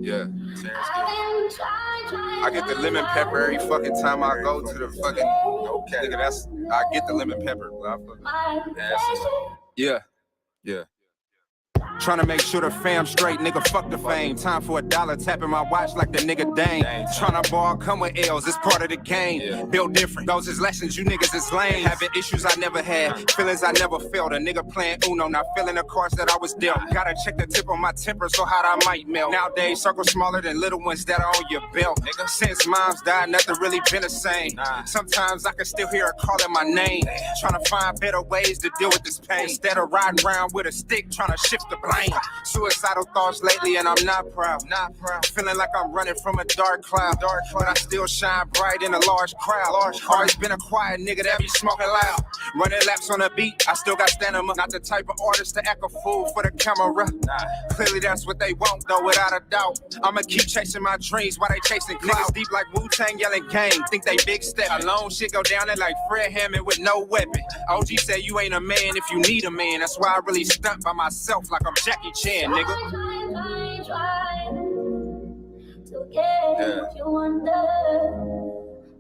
Yeah. I get the lemon pepper every fucking time I go to the fucking. Okay. Nigga, I get the lemon pepper. Yeah. Yeah. Trying to make sure the fam straight, nigga, fuck the fame. Time for $1, tapping my watch like the nigga Dane. Trying to ball, come with L's, it's part of the game. Built different, those is lessons, you niggas is lame. Having issues I never had, feelings I never felt. A nigga playing Uno, not feeling the cards that I was dealt. Gotta check the tip on my temper, so hot I might melt. Nowadays, circles smaller than little ones that are on your belt. Since moms died, nothing really been the same. Sometimes I can still hear her calling my name. Trying to find better ways to deal with this pain. Instead of riding around with a stick, trying to shift the blame. Suicidal thoughts lately and I'm not proud. Feeling like I'm running from a dark cloud. But I still shine bright in a large crowd. Always been a quiet nigga that be smoking loud. Running laps on a beat, I still got stamina. Not the type of artist to act a fool for the camera. Clearly that's what they want though, without a doubt. I'ma keep chasing my dreams while they chasing clout. Niggas deep like Wu-Tang yelling gang, think they big step. Alone shit go down there like Fred Hammond with no weapon. OG said you ain't a man if you need a man. That's why I really stunt by myself like I'm Jackie Chan, nigga. To get you under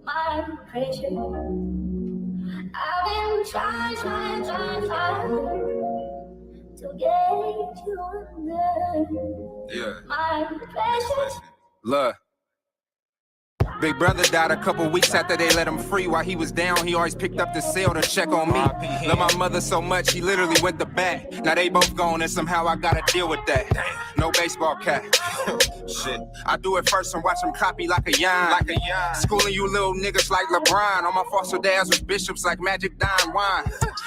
my pressure. I've been trying to get you under my pressure. Look. Big brother died a couple weeks after they let him free. While he was down, he always picked up the cell to check on me. Love my mother so much, he literally went to bat. Now they both gone and somehow I gotta deal with that. No baseball cap. Shit. I do it first and watch him copy like a yarn. Schooling you little niggas like LeBron. All my foster dads was bishops like Magic Dime Wine.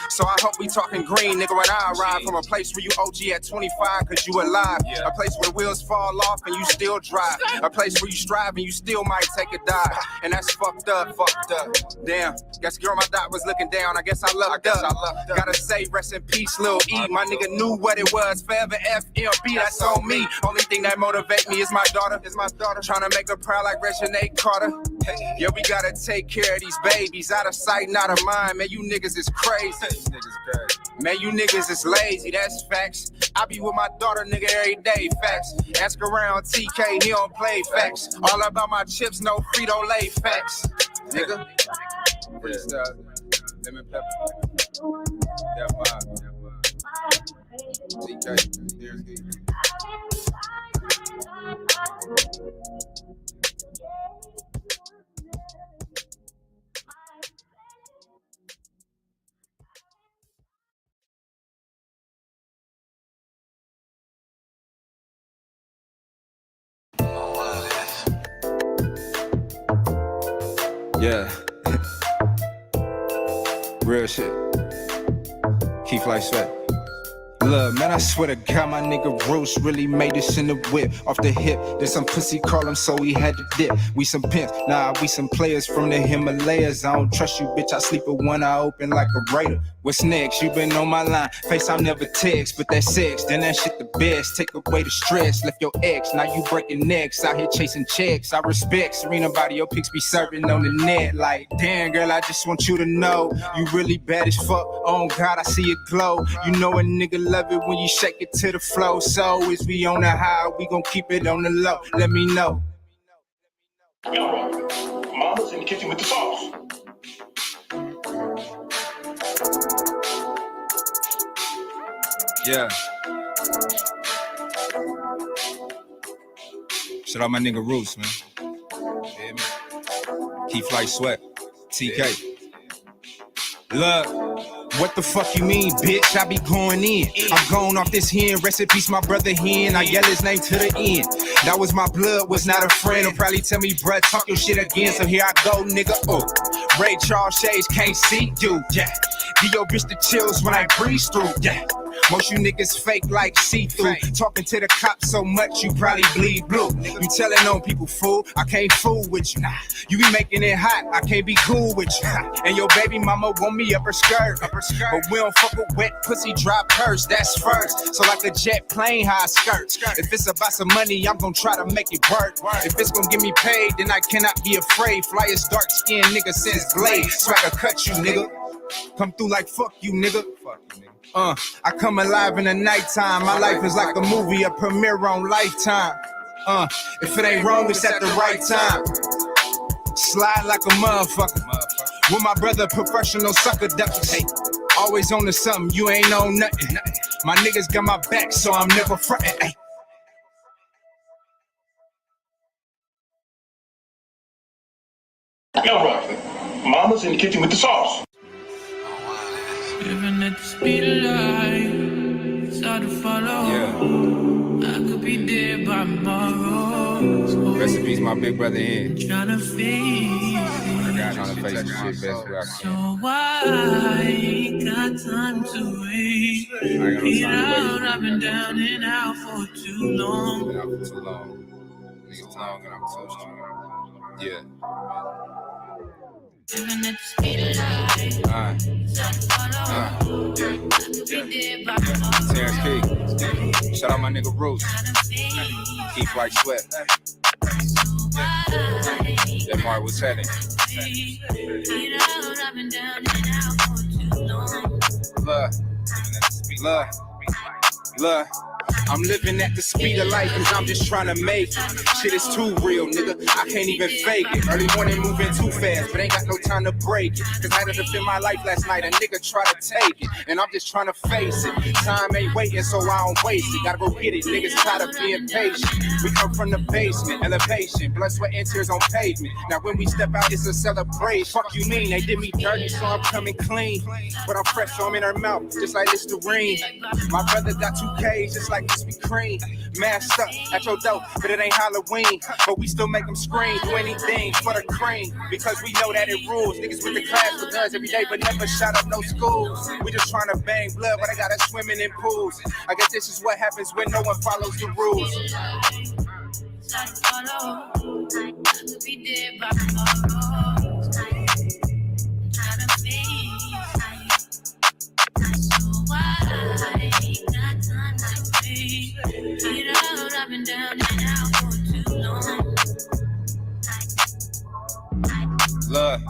So I hope we talking green, nigga, when I arrive. From a place where you OG at 25 cause you alive. A place where the wheels fall off and you still drive. A place where you strive and you still might take a dive. And that's fucked up. Damn, guess girl my doc was looking down. I guess I lucked up. Gotta say rest in peace, Lil E. My nigga knew what it was. Forever FLB, that's on me. Only thing that motivate me is my daughter. Trying to make her proud like Reginae Carter. Yeah, we gotta take care of these babies. Out of sight, not of mind. Man, you niggas is crazy. Man, you niggas is lazy, that's facts. I be with my daughter, nigga, every day, facts. Ask around TK, he don't play facts. All about my chips, no Frito-Lay facts. Nigga. Freestyle. Lemon pepper. That vibe. TK, here's the. Yeah. Real shit. Keep like sweat. Look, man, I swear to God, my nigga Roos really made this in the whip. Off the hip, there's some pussy call him, so he had to dip. We some pimps, nah, we some players from the Himalayas. I don't trust you, bitch, I sleep with one eye open like a raider. What's next? You been on my line. Face I'll never text, but that's sex. Then that shit the best. Take away the stress. Left your ex. Now you breaking necks. Out here chasing checks. I respect Serena body. Your pics be serving on the net. Like, damn, girl, I just want you to know you really bad as fuck. Oh, God, I see it glow. You know a nigga love it when you shake it to the flow. So, is we on the high? We gon' keep it on the low. Let me know. Mama's in the kitchen with the sauce. Yeah. Shout out my nigga Roos, man. Yeah, man. Keep Flight Sweat. TK. Look, what the fuck you mean, bitch? I be going in. I'm going off this hen. Rest in peace, my brother hen. I yell his name to the end. That was my blood, was not a friend. He'll probably tell me, bruh, talk your shit again. So here I go, nigga. Oh, Ray Charles shades can't see you. Yeah. Give your bitch the chills when I breeze through. Yeah. Most you niggas fake like see-through. Talking to the cops so much you probably bleed blue. You telling on people, fool, I can't fool with you. You be making it hot, I can't be cool with you. And your baby mama want me up her skirt. But we don't fuck with wet pussy, drop purse, that's first. So like a jet plane, how I skirt. If it's about some money, I'm gonna try to make it work. If it's gonna get me paid, then I cannot be afraid. Flyest dark skinned nigga since Blade. Swagger cut you, nigga. Come through like fuck you, nigga. Fuck you, nigga. I come alive in the nighttime. My life is like a movie, a premiere on Lifetime. If it ain't wrong, it's at the right time. Slide like a motherfucker. With my brother, professional sucker duckers. Hey, always on to something, you ain't on nothing. My niggas got my back, so I'm never frontin'. Hey. Mama's in the kitchen with the sauce. Living at the speed of light, it's hard to follow. Yeah. I could be dead by tomorrow. Recipes, my big brother in. Trying to face it. Trying to face the shit best way I can. So I ain't got time to wait. Get out, I've been down and out for too long. Been out for too long. Niggas long and I'm too long. Yeah. Living at the speed of light, it's hard to follow. I could be dead by tomorrow. Terrence Key. Shout out my nigga Roots. Keep like sweat. That Mark was heading. Look. I'm living at the speed of life cause I'm just trying to make it. Shit is too real, nigga, I can't even fake it. Early morning moving too fast, but ain't got no time to break it. Cause I had to defend my life last night, a nigga try to take it. And I'm just trying to face it. Time ain't waiting, so I don't waste it. Gotta go get it, niggas tired of being patient. We come from the basement, elevation, blood, sweat, and tears on pavement. Now when we step out, it's a celebration. Fuck you mean, they did me dirty, so I'm coming clean. But I'm fresh, so I'm in her mouth, just like Listerine. My brother got 2Ks, just like Krispy Kreme. Masked up at your door, but it ain't Halloween. But we still make them scream, do anything for the cream. Because we know that it rules. Niggas with the class with guns every day, but never shot up no schools. We just trying to bang blood, but I got us swimming in pools. I guess this is what happens when no one follows the rules. I've been down and out for too long. Look.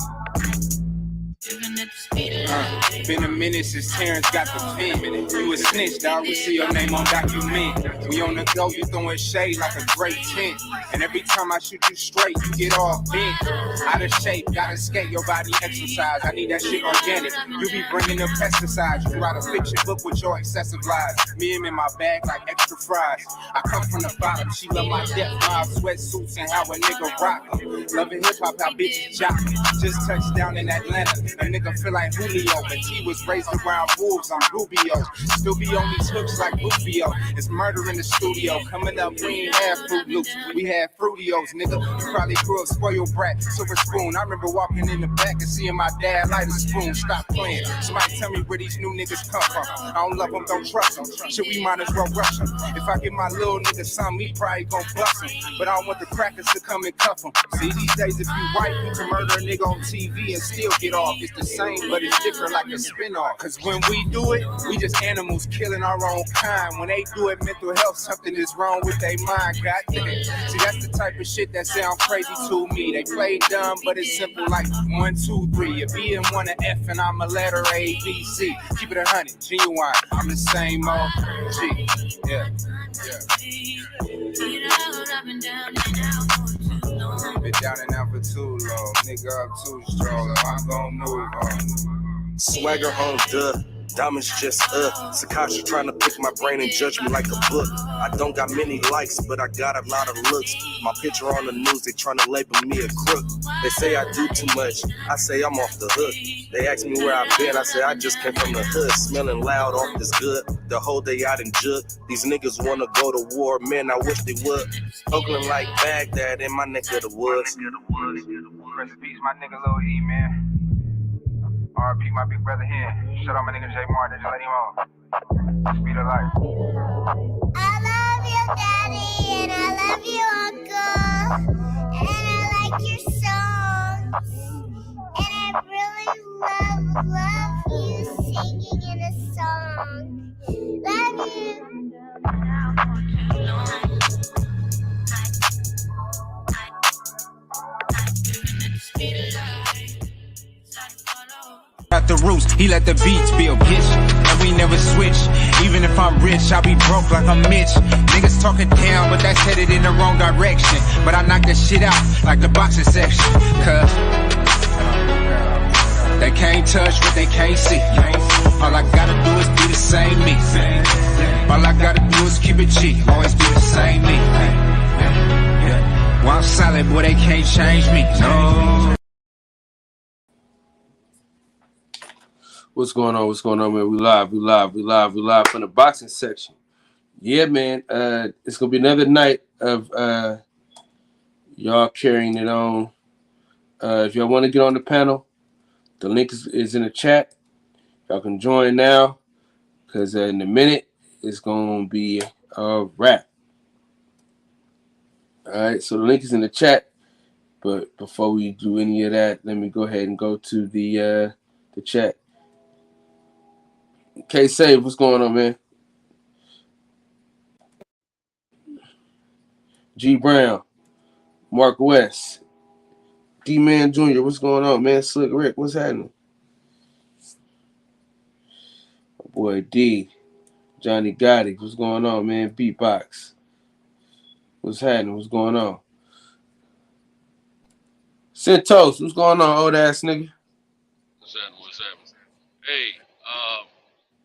Living at the speed of light. Been a minute since Terrence got the pen. You a snitch, dog. We see your name on document. We on the go, you throwing shade like a great tent. And every time I shoot you straight, you get all bent. Out of shape, gotta skate, your body exercise. I need that shit organic. You be bringing the pesticides. You write a fiction book with your excessive lies. Me and in my bag like extra fries. I come from the bottom. She love my depth, my sweatsuits, and how a nigga rock them. Loving hip hop, how bitches jock them. Just touched down in Atlanta. A nigga feel like Julio, but he was raised around wolves. I'm Rubio. Still be on these hooks like Rufio. It's murder in the studio. Coming up, we ain't had Fruit Loops. We had Fruitios, nigga. You probably grew up spoiled brat, silver spoon. I remember walking in the back and seeing my dad light a spoon. Stop playing. Somebody tell me where these new niggas come from. I don't love them, don't trust them. Shit, we might as well rush them. If I give my little nigga something, he probably gon' bust him. But I don't want the crackers to come and cuff him. See, these days, if you white, you can murder a nigga on TV and still get off. It's the same, but it's different like a spin-off. Cause when we do it, we just animals killing our own kind. When they do it, mental health, something is wrong with their mind. Goddamn. See, that's the type of shit that sound crazy to me. They play dumb, but it's simple like 1, 2, 3. A B and one, a F, and I'm a letter A, B, C. Keep it 100, genuine. I'm the same old G. Yeah. Been down and out for too long. Nigga up too strong. I'm gon' move on. Swagger on diamonds just Sakasha trying to pick my brain and judge me like a book. I don't got many likes, but I got a lot of looks. My picture on the news, they trying to label me a crook. They say I do too much, I say I'm off the hook. They ask me where I've been, I say I just came from the hood. Smelling loud off this good, the whole day out in Jug. These niggas wanna go to war, man, I wish they would. Oakland like Baghdad in my neck of the woods. Rest in peace, my nigga Lil E, man. R.I.P. my big brother here. Shout out my nigga J Martin, just let him on. Speed of life. I love you, Daddy, and I love you, Uncle, and I like your songs, and I really love you singing in a song. Love you. Got the roots, he let the beats build, bitch. And we never switch. Even if I'm rich, I'll be broke like I'm Mitch. Niggas talking down, but that's headed in the wrong direction. But I knock that shit out like the boxing section. Cause they can't touch what they can't see. All I gotta do is be the same me. All I gotta do is keep it cheap. Always be the same me. While I'm solid, boy, they can't change me. No. What's going on? What's going on, man? We live from the boxing section. Yeah, man. It's gonna be another night of y'all carrying it on. If y'all want to get on the panel, the link is in the chat. Y'all can join now, because in a minute it's gonna be a wrap. All right, so the link is in the chat. But before we do any of that, let me go ahead and go to the chat. K-Save, what's going on, man? G Brown, Mark West, D-Man Jr., what's going on, man? Slick Rick, what's happening? My boy D, Johnny Gotti, what's going on, man? Beatbox, what's happening? What's going on? Centos, what's going on, old ass nigga? What's happening? Hey,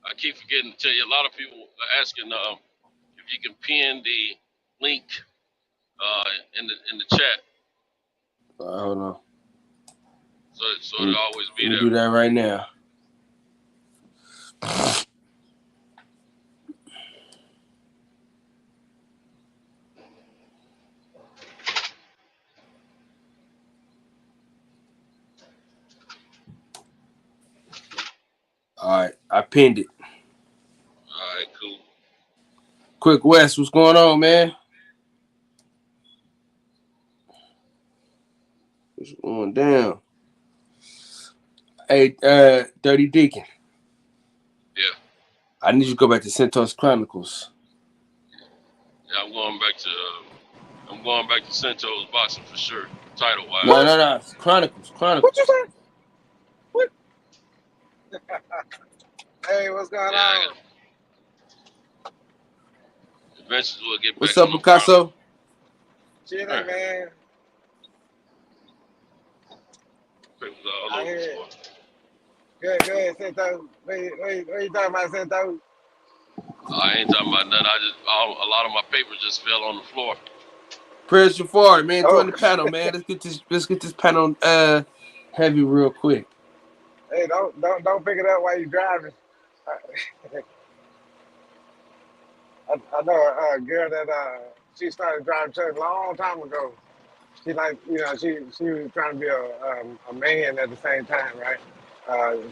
I keep forgetting to tell you, a lot of people are asking if you can pin the link in the chat. Hold on. So it'll always be there. We'll do that right now. All right, I pinned it. All right, cool. Quick West, what's going on, man? What's going down? Hey, Dirty Deacon. Yeah. I need you to go back to Centos Chronicles. Yeah, I'm going back to Santos boxing for sure. Title wise. No. It's Chronicles. What you say? What? Hey, what's going on? Eventually we'll get back. What's up, Picasso? Chilling, man. All over the floor. Good, Santos. What you talking about, Santos? I ain't talking about nothing. A lot of my papers just fell on the floor. Press Jafar, man. Join the panel, man. Let's get this panel heavy real quick. Hey, don't pick it up while you're driving. I know a girl that she started driving truck a long time ago. She she was trying to be a man at the same time, right?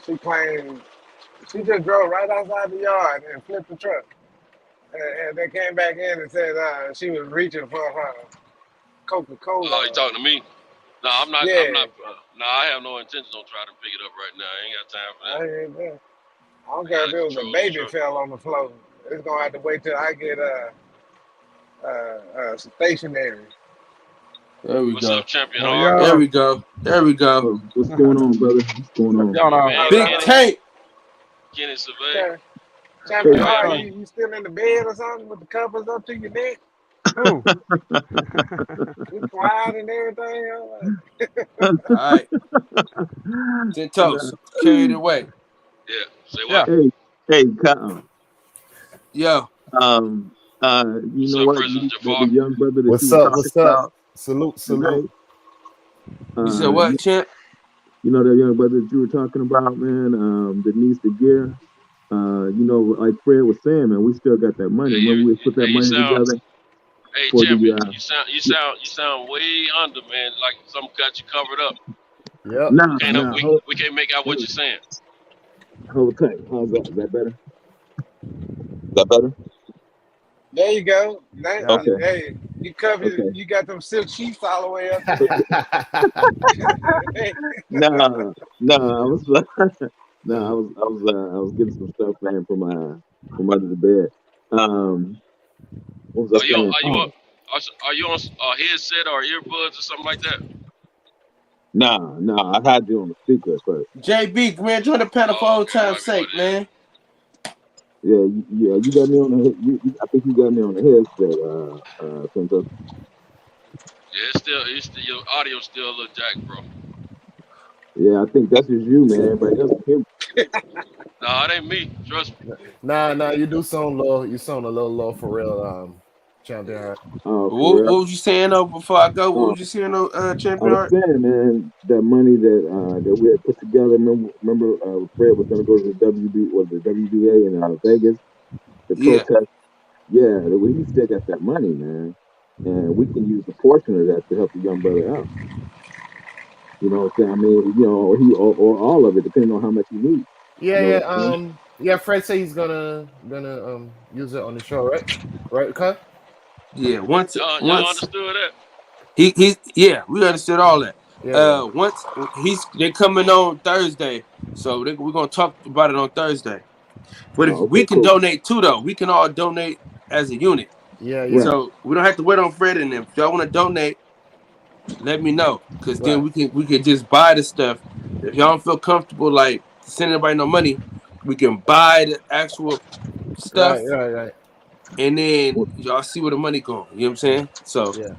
She claimed she just drove right outside the yard and flipped the truck, and they came back in and said she was reaching for her Coca-Cola. Oh, you talking to me? No, I'm not. Yeah. I'm not. No, I have no intention on trying to pick it up right now. I ain't got time for that. I don't care if it was a baby fell on the floor. It's gonna have to wait till I get stationary. There we What's go. up, champion? There we go. What's going on, brother? What's going on? Big Tank. Kenny Survey. Champion, are you still in the bed or something with the covers up to your neck? Who? You quiet and everything. All right. Centos, carry it away. Yeah. Say what? Hey, Cotton. Yo. You know what? The young brother that What's you up? were What's talking up? about Salute. tonight. You said what, champ? You know that young brother that you were talking about, man, that needs the gear. You know, like Fred was saying, man, we still got that money. Remember we put that money together. Hey, for champion, the, you sound way under, man. Like some got you covered up. Yep. We can't make out what you're saying. Hold tight. How's that? Is that better? Is that better? There you go. Okay. Hey, you covered. Okay. You got them silk sheets all the way up. No, I was getting some stuff, man, from under the bed. What was I saying? Are you on a headset or earbuds or something like that? Nah. I had you on the speaker at first. JB, man, join the panel for old time's sake, man. Yeah, you got me on the. I think you got me on the headset, Santos. Yeah, it's still your audio's still a little jacked, bro. Yeah, I think that's just you, man. Everybody else can hear me. Nah, it ain't me. Trust me. Nah. You do sound low. You sound a little low for real, Champion Heart. Oh, What for real? was you saying though before I go? What Oh, was you saying though, I Champion was Heart? saying, man, that money that we had put together. Remember, Fred was going to go to the WBA in Vegas to Yeah. protest. Yeah, we still got that money, man, and we can use a portion of that to help the young brother out. You know what I'm saying? I mean, or all of it, depending on how much he needs. You know what I'm saying? Yeah. Fred said he's gonna use it on the show, right? Right, Cut? Yeah. Once Y'all understood that? we understood all that. Yeah. Once they're coming on Thursday, so we're gonna talk about it on Thursday. But if Oh, we okay, can cool. donate too, though, we can all donate as a unit. Yeah. Right. So we don't have to wait on Fred and them. If y'all want to donate, let me know, because then Right. we can just buy the stuff. If y'all don't feel comfortable like sending everybody no money, we can buy the actual stuff, Right. and then y'all see where the money going. You know what I'm saying? So Yeah.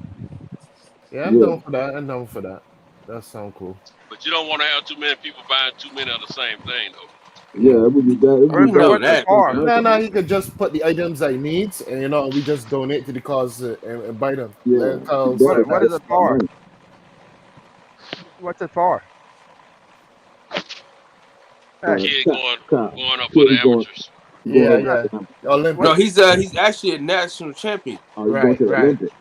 Yeah, I'm Yeah, down for that. I'm down for that. That sounds cool. But you don't want to have too many people buying too many of the same thing, though. Yeah. we just got it. we We got know to What's it put that. some for? merch on No, it. he could just put the items that he needs, and we just donate to the cause and buy them. Yeah, Let he cause better What have is it that for? money. What's it for? Hey, Kid Cop, going up for kid, the amateurs. he going over right. to the What? No, Olympic. he's actually a national champion. He's going to the Right. Olympics.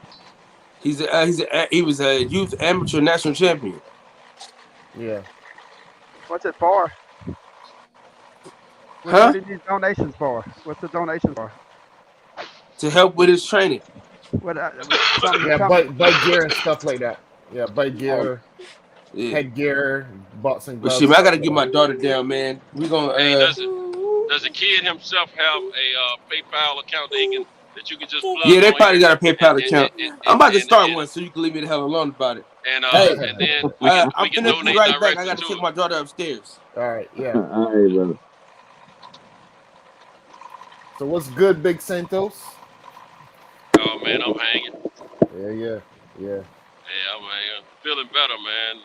He was a youth amateur national champion. Yeah. What's it for? What Huh? do you need donations for? What's the donation for? To help with his training. What? Some Yeah, some. bike gear and stuff like that. Yeah, bike Oh, gear, Yeah. headgear, boxing But gloves, shit, man, I stuff gotta like get that. my daughter down, man. We gonna Hey, does the kid himself have a PayPal account that you can just yeah, plug they on here probably got a and PayPal and account. and I'm and about to and, start and, one so you can leave me the hell alone about it. and, Hey, and then we I'm can finna be donate right back. I directly gotta to take it. my daughter upstairs. All right, yeah. all right, brother. So what's good, Big Santos? Oh man, I'm hanging. Yeah. Yeah, I'm hanging. Feeling better, man.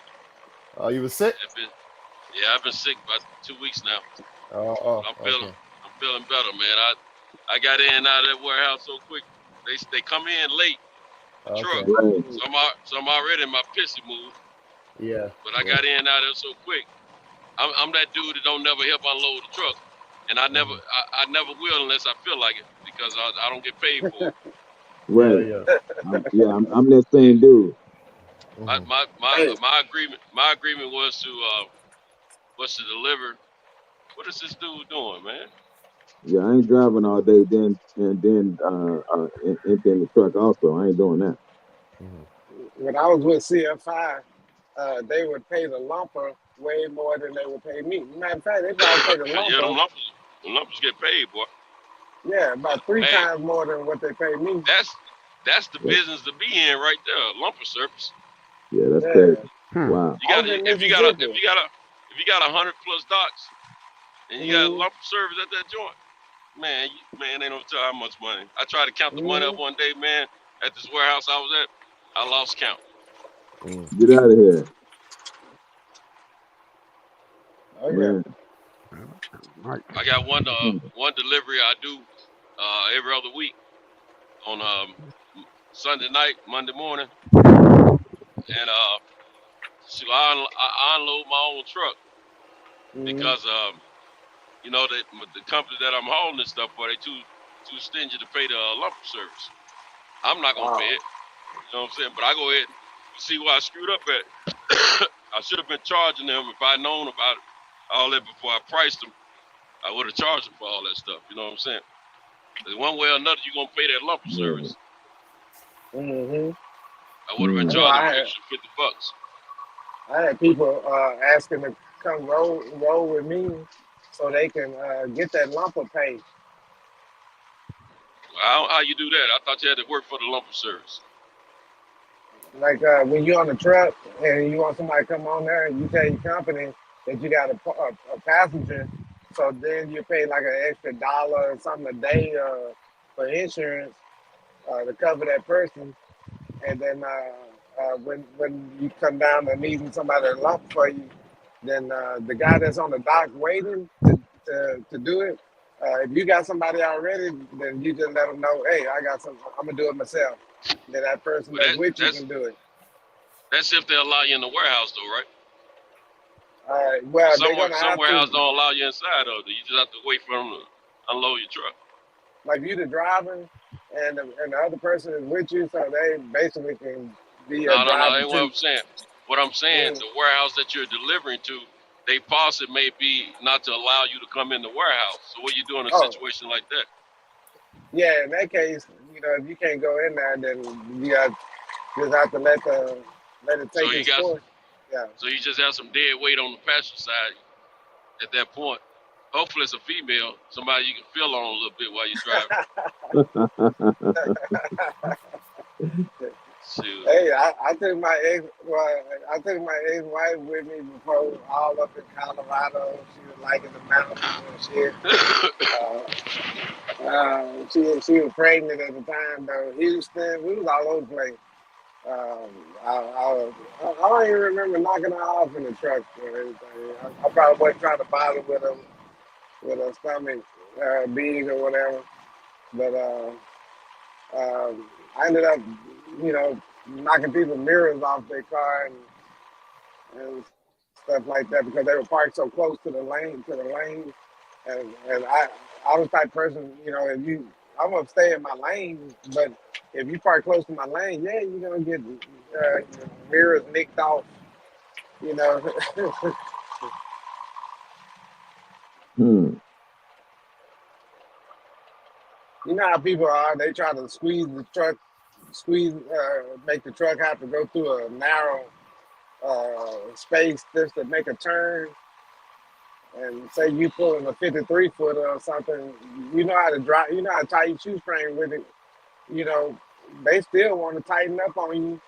Oh, you was sick? I've been sick about 2 weeks now, Oh, but okay. I'm feeling better, man. I got in and out of that warehouse so quick. They come in late, the truck, Okay. Right. so I'm already in my pissy mood. Yeah. But I got in and out of there so quick. I'm that dude that don't never help unload the truck, and I never Mhm. I never will unless I feel like it because I don't get paid for it. Right. Yeah. I'm that same dude. My Hmm. my my, Hey, my agreement was to deliver. What is this dude doing, man? Yeah, I ain't driving all day, then emptying the truck. Also, I ain't doing that. Hmm. when I was with CFI, they would pay the lumper way more than they would pay me. Matter of fact, they probably pay the Yeah, lumper, them lumpers get paid, boy. yeah, about three Hey, times more than what they pay me. that's the Yeah, business to be in right there, lumper service. yeah, that's crazy. Yeah, Hmm. Wow. You I got was in if you got a Mississippi. if you got 100+ docks and you got Mm-hmm. lumper service at that joint. Man, they don't tell how much money. I tried to count the money Mm-hmm. up one day, man, at this warehouse I was at. I lost count. Hmm. Get out of here, Oh yeah. man. Right. I got Hmm. one delivery I do every other week on Sunday night, Monday morning, and so I unload my own truck Mm-hmm. because the company that I'm hauling this stuff for, they too stingy to pay the lumper service. I'm not gonna pay Wow. it. You know what I'm saying? But I go ahead and see where I screwed up at. I should have been charging them if I'd known about all that before I priced them. I would have charged them for all that stuff. You know what I'm saying? One way or another, you're gonna pay that lumper Yeah. service. Mm-hmm. I would have been I Hmm. know charging them extra $50. I had people asking to come roll with me so they can get that lumper pay. How you do that? I thought you had to work for the lumper service. Like when you're on the truck and you want somebody to come on there, and you tell your company that you got a passenger, so then you pay like an extra dollar or something a day for insurance to cover that person. And then when you come down to needing somebody to lump for you, then the guy that's on the dock waiting to do it, if you got somebody already, then you just let them know, hey, I got some, I'm gonna do it myself. Then that person But that's with you that's can do it. that's if they allow you in the warehouse, though, right? Well, they're gonna Some have to, warehouse don't allow you inside of it. You just have to wait for them to unload your truck. like you the driver, and the other person is with you, so they basically can be a No, no, no. driver Ain't what too. I'm saying. What I'm saying, Mm. the warehouse that you're delivering to, they policy may be not to allow you to come in the warehouse. So what you do in a Oh, situation like that? yeah. In that case, if you can't go in there, then you got just have to let it So take you its got, course. Yeah. so you just have some dead weight on the passenger side at that point. Hopefully it's a female, somebody you can feel on a little bit while you're driving. Shoot. Hey, I took my ex-wife with me before, all up in Colorado. She was liking the mountains and shit. She was pregnant at the time though. Houston, we was all over the place. Um, I don't even remember knocking her off in the truck or anything. I probably wasn't trying to bother with her stomach big or whatever. But I ended up, knocking people's mirrors off their car and stuff like that because they were parked so close to the lane. And I was the type of person, if you, I'm gonna stay in my lane, but if you park close to my lane, yeah, you're gonna get your mirrors nicked off, you know. Hmm. You know how people are, they try to make the truck have to go through a narrow space just to make a turn. And say you pulling a 53 footer or something, you know how to drive, you know how to tie your shoestring with it. You know, they still want to tighten up on you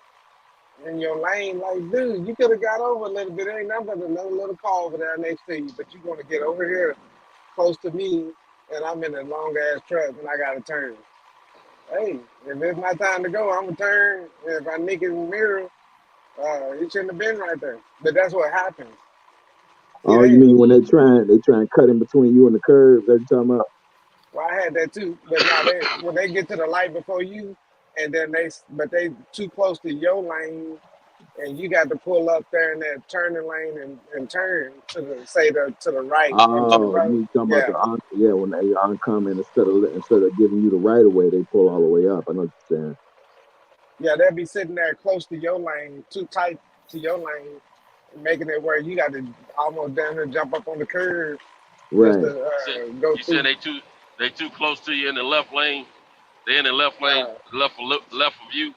in your lane. Like, dude, you could have got over a little bit. Ain't nothing but another little car over there next to you, but you want to get over here close to me, and I'm in a long ass truck and I got to turn. Hey, if it's my time to go, I'm gonna turn. If I nick his mirror, it shouldn't have been right there. But that's what happened. See, Oh, you mean when they try and cut in between you and the curb? That you talking about? well, I had that too. But now when they get to the light before you, and then they too close to your lane, and you got to pull up there in that turning lane and turn to the right or to the Oh, you road. mean talking about Yeah, the yeah, when they oncoming instead of giving you the right of way, they pull all the way up. I know what you're saying. yeah, they'll be sitting there close to your lane, too tight to your lane, making it where you got to almost down there jump up on the curb just Right. to You said go you said through. they too close to you in the left lane. They in the left lane, Uh, left of you,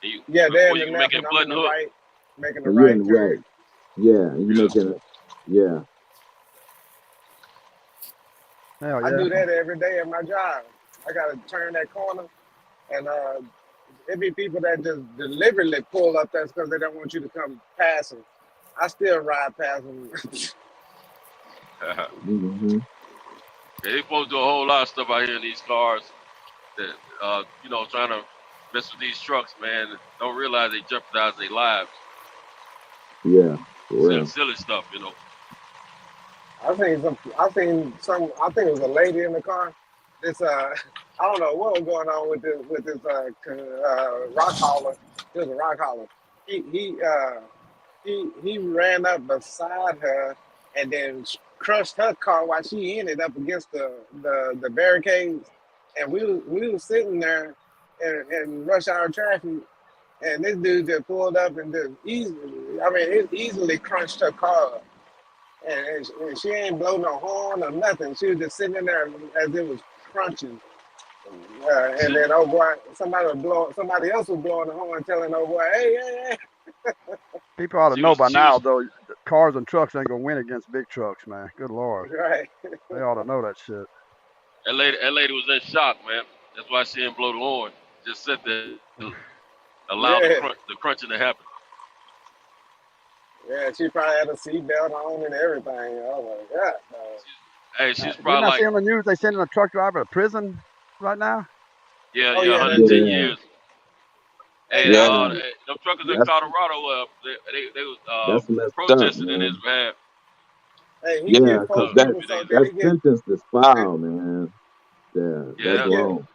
and you yeah, they're before in the you can make left a and I'm in button the hook. right, making the And you're in right the right. turn. Yeah, and you Yeah. making it. Yeah. Hell I yeah. do that every day at my job. I got to turn that corner, and it be people that just deliberately pull up. That's because they don't want you to come past them. I still ride past them. Hmm. They supposed to do a whole lot of stuff out here in these cars that trying to mess with these trucks, man. Don't realize they jeopardize their lives. Yeah, for Silly, real. silly stuff. I seen some. I seen some. I think it was a lady in the car. This I don't know what was going on with this rock hauler. It was a rock hauler. He ran up beside her and then crushed her car while she ended up against the barricades. And we was sitting there in rush hour traffic, and this dude just pulled up and just easily, I mean, it easily crunched her car. And she ain't blow no horn or nothing. She was just sitting in there as it was crunching. And See, then oh boy, somebody else was blowing the horn, telling oh boy, hey, hey, People ought to she know was by she now, was though, cars and trucks ain't gonna win against big trucks, man. Good lord, hey, right. they ought to know that shit. that lady was in shock, man. That's why she didn't blow the horn. Just sit there allow the crunching to happen. Yeah, she probably had a seatbelt on and everything. Oh my God. Hey, she's Didn't probably I see like, on the news they sending a truck driver to prison right now? yeah, Oh yeah, yeah, that 110 too. Yeah, years. Hey, And yeah. them truckers in That's Colorado, they was that's messed up, protesting in his man. behalf. hey, he Yeah, get because 4 that people, so did that he get? sentence is foul, man. Yeah, Yeah, that's He get? wrong.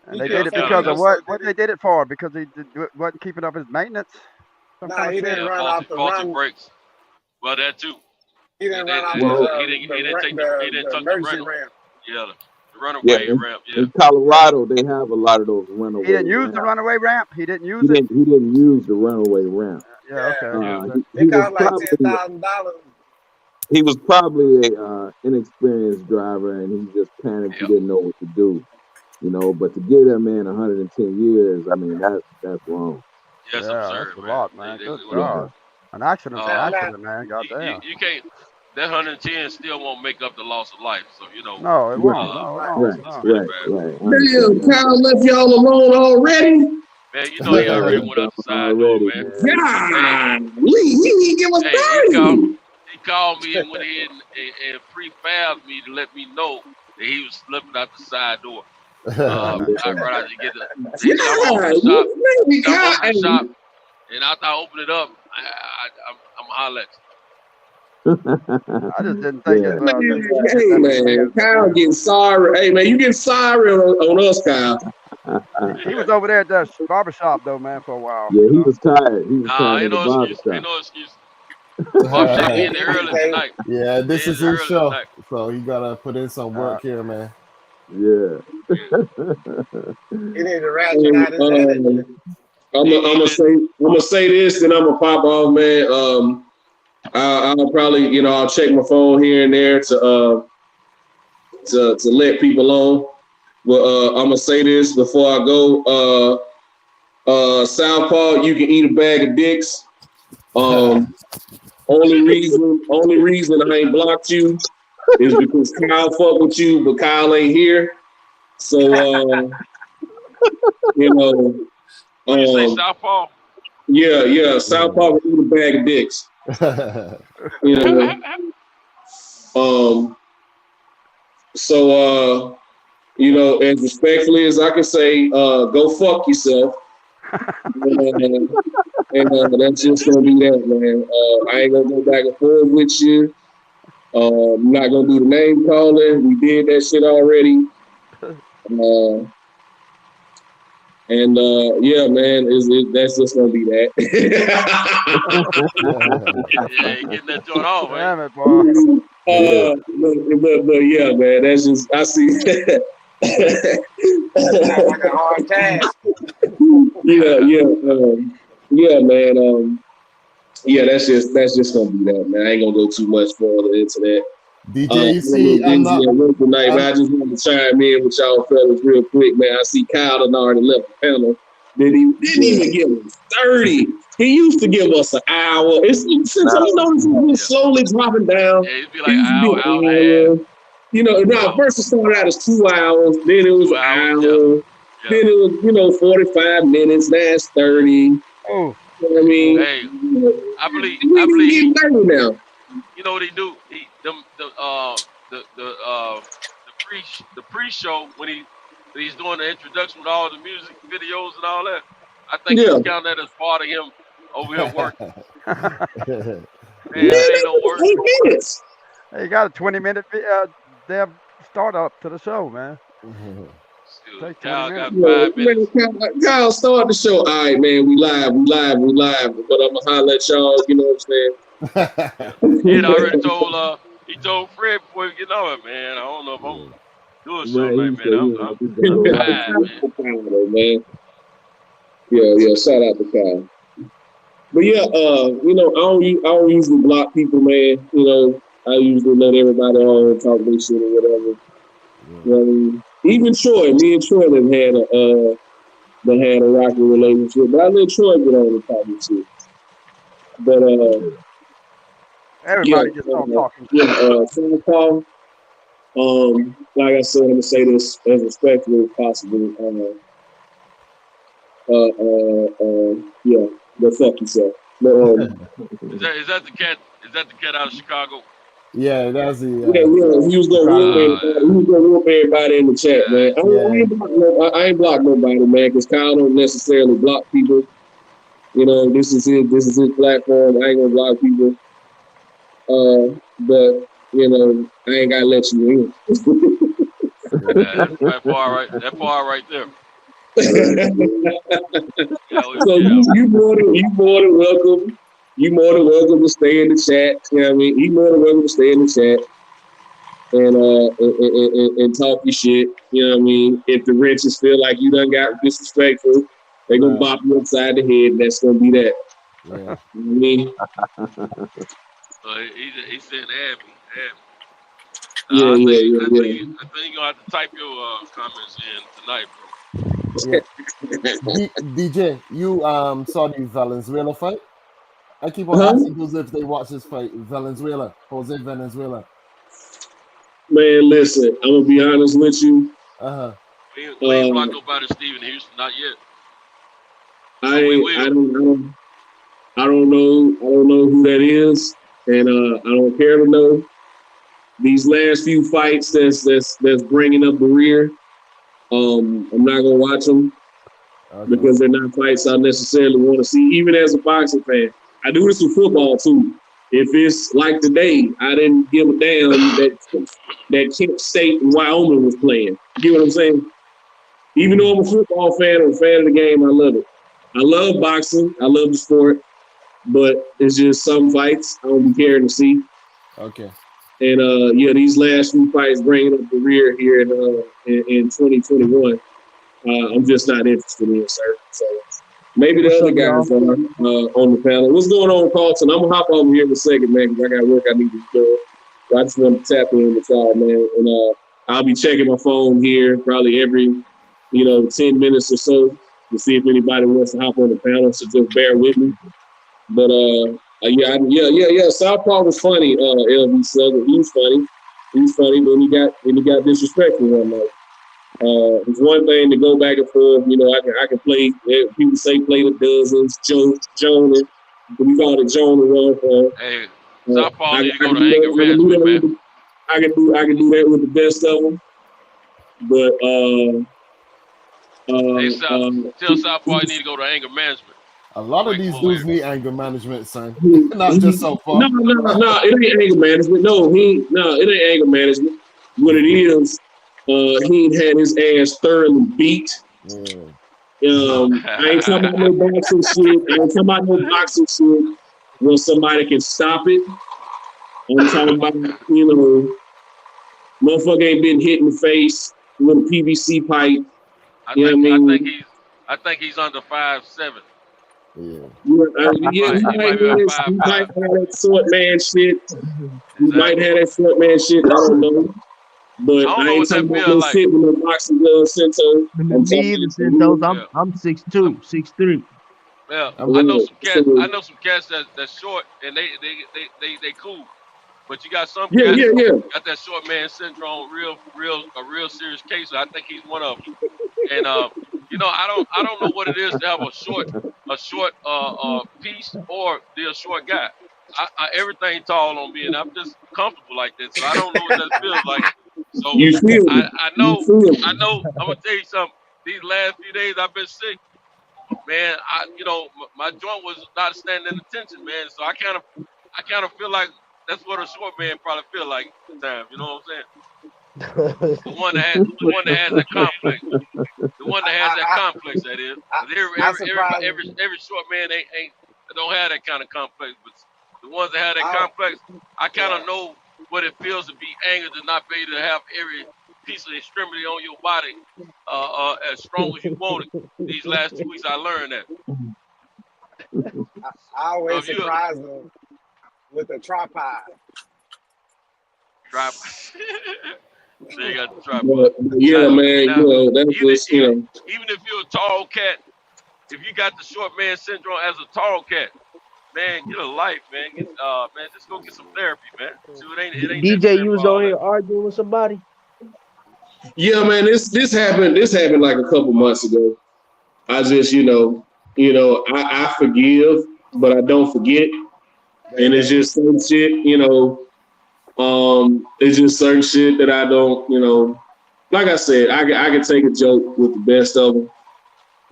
And He they yeah, did get it four because of people, that's what? so did What he? they did it for? Because he wasn't keeping up his maintenance. Some Nah, kind of he shit. didn't yeah, run off the faulty run. brakes. Well, that too. He They, didn't they, run off they, the Well, he didn't take the tuck the emergency runner. ramp. Yeah, the yeah, runaway ramp. Yeah, in Colorado they have a lot of those He runaway didn't use the ramps. runaway ramp. He didn't use He it. didn't use the runaway ramp. Yeah. Yeah, Okay. yeah. Okay. it He was cost like probably $10,000. a inexperienced driver, and he just panicked. He Yep. didn't know what to do, But to give that man 110 years, I mean, that's wrong. That's Yeah, that's absurd, a man. lot, man. Good What they God. Yeah, do. An accident's an Uh, Now, accident, man. you, Goddamn. you can't. That 110 still won't make up the loss of life. So No, it won't. right, No, it right. won't. right, it's No. really right, bad. right. I understand Damn, that. Kyle left y'all alone already. Man, you know he Yeah, already they went out the gone side door, already, man. man. Hey, Golly, he didn't give us hey, 30. he called me and went ahead and pre-fabbed me to let me know that he was slipping out the side door. Right after you get the, he said, I'm gonna open Yeah, the shop. He maybe said, I'm gonna Kyle. open the shop. And after I open it up, I'm gonna holler at I just didn't think Yeah, Man, that he had hey that many man, years, but Kyle man. getting sorry. Hey man, you getting sorry on us, Kyle. He was over there at the barbershop though, man, for a while. yeah. He was tired. He was Nah, tired ain't of the no barber excuse. Ain't shop. no excuse. Barbershop He, ended he early say tonight. Yeah, They this is ended his early show, tonight. so he gotta put in some Uh, work here, man. Yeah. Yeah. he need to ratchet out his energy. I'm He gonna let say this, then I'm gonna pop off, man. I'll probably, I'll check my phone here and there to let people on. But I'm gonna say this before I go. Southpaw, you can eat a bag of dicks. Only reason I ain't blocked you is because Kyle fuck with you, but Kyle ain't here. So you know, who you say, um, Southpaw? yeah, Southpaw can eat a bag of dicks. You know, so as respectfully as I can say, go fuck yourself. And that's just gonna be that, man. I ain't gonna go back and forth with you. I'm not gonna do the name calling. We did that shit already. Yeah, man, that's just gonna be that. Yeah, he getting that joint off, ain't damn it, boy. Yeah. But yeah, man, that's just I see. That sounds like a hard task. Yeah, man. Yeah, that's just gonna be that, man. I ain't gonna go too much further into that. DJ, you I'm a little see, I'm busy not. at work tonight, but I just want to chime in with y'all fellas real quick, man. I see Kyle done already left the panel. Didn't even give us 30. He used to give us an hour. Since he noticed he's been slowly dropping down. Yeah, it'd be It like used to be hour, an hour and a half. hour. Now first it started out as 2 hours, then it was 2 an hours. hour, Yeah. then it was 45 minutes. Now it's 30. You Oh, know what I mean? Hey, I believe We even he. get 30 now. You know what he do? He the pre-show when he's doing the introduction with all the music videos and all that. I think Yeah. he's counting that as part of him over here working. Man, Man, that ain't that's no work. 8 minutes. he got a 20-minute damn startup to the show, man. Still, Take 20 Kyle minutes. got 5 minutes. Kyle, start the show. All right, man, we live. But I'm gonna holler at y'all, you know what Yeah. I'm He had already saying? told Fred before we get on it, man. I don't know if I'm doing Right. something, He man. said he I'm had to go. tired, man. Man. Yeah, shout out to Kyle. But yeah, I don't usually block people, man. I usually let everybody on and talk their shit or whatever. You know what I mean? Even Troy, me and Troy have had a rocky relationship, but I let Troy get on and talk his shit. But Everybody just start talking shit. St. Paul, like I said, I'm gonna say this as respectfully as possible. Yeah, go fuck yourself. But, Is that the cat? Is that the cat out of Chicago? Yeah, that's the yeah, he was gonna whoop Chicago. everybody. He was gonna whoop everybody in the chat, man. I ain't block nobody, man, because Kyle don't necessarily block people. You know, this is his platform. I ain't gonna block people. But you know, I ain't gotta let you in. That bar right there. So you more than welcome. You more than welcome to stay in the chat. You know what I mean? You more than welcome to stay in the chat and talk your shit. You know what I mean? If the wrenches feel like you done got disrespectful, they gonna bop you upside the head, and that's gonna be that. Yeah. You know what I mean? He said, "Add me." Yeah. I think you're gonna have to type your comments in tonight, bro. Yeah. DJ, you saw the Valenzuela fight? I keep on asking people if they watch this fight. Jose Valenzuela. Man, listen, I'm gonna be honest with you. We ain't blocked nobody, Steven Houston, not yet. I don't know who that is, and I don't care to know. These last few fights that's bringing up the rear, I'm not gonna watch them because they're not fights I necessarily want to see. Even as a boxing fan, I do this with football too. If it's like today, I didn't give a damn that Kent State and Wyoming was playing. You get what I'm saying? Even though I'm a football fan or a fan of the game, I love it. I love boxing. I love the sport. But it's just some fights I don't be caring to see. Okay. And these last few fights bringing up the rear here in 2021, I'm just not interested in, sir. So maybe the other guys are on the panel. What's going on, Carlton? I'm gonna hop over here in a second, man, because I got work I need to do. So I just want to tap in with y'all, man, and I'll be checking my phone here probably every 10 minutes or so to see if anybody wants to hop on the panel. So just bear with me. But yeah. Southpaw was funny. LB Southern, he was funny. Then he got disrespectful one night. It's one thing to go back and forth. I can play. People say play with dozens. Joan, we call it Joan the one. Hey, Southpaw need to go to anger management, man. I can do that with the best of them. But tell Southpaw he need to go to anger management. A lot of these dudes need anger management, son. Not just Southpaw. No, it ain't anger management. No, it ain't anger management. What it is, he had his ass thoroughly beat. I ain't talking about no boxing shit. When somebody can stop it. I'm talking about, motherfucker ain't been hit in the face with a PVC pipe. I think he's under 5'7". He might have that short man shit. He might have that short man shit. I don't know. But I ain't talking about no shit with no boxing gloves, Cinto. I'm 6'2", 6'3". Yeah, I know some cats that's short and they cool. But you got some cats got that short man syndrome, a real serious case. I think he's one of them. And I don't know what it is to have a short piece or be a short guy. I everything tall on me, and I'm just comfortable like this. So I don't know what that feels like. So I know. I'm gonna tell you something. These last few days I've been sick, man. My joint was not standing attention, man. So I kind of feel like that's what a short man probably feel like at times. You know what I'm saying? The one that has that complex. The one that has that complex, that is. Every short man don't have that kind of complex, but the ones that have that complex, I kind of know what it feels to be angered and not be able to have every piece of extremity on your body as strong as you want it. These last 2 weeks, I learned that. I always surprise them with a tripod. So you got the tripod. Yeah, man. That's just even if you're a tall cat, if you got the short man syndrome as a tall cat, man, get a life, man. Man, just go get some therapy, man. See, it ain't DJ, you was on here arguing with somebody? Yeah, man. This happened like a couple months ago. I just, I forgive, but I don't forget. And it's just certain shit, it's just certain shit that I don't, like I said, I can take a joke with the best of them.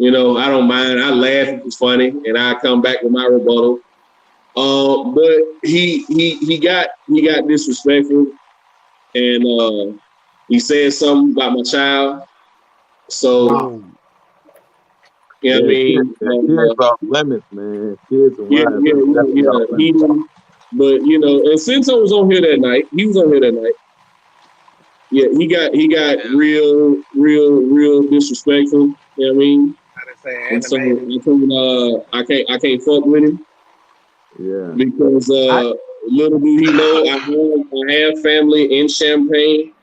I don't mind. I laugh if it's funny, and I come back with my rebuttal. But he got disrespectful, and he said something about my child. So, you know what I mean? Kids off limits, man. Kids and Yeah, wives yeah, are yeah, definitely off yeah. limits. But and since I was on here that night, he was on here that night. Yeah, he got real disrespectful. You know what I mean? I done say And so animated. I can't fuck with him Yeah. because little do he know I have family in Champaign,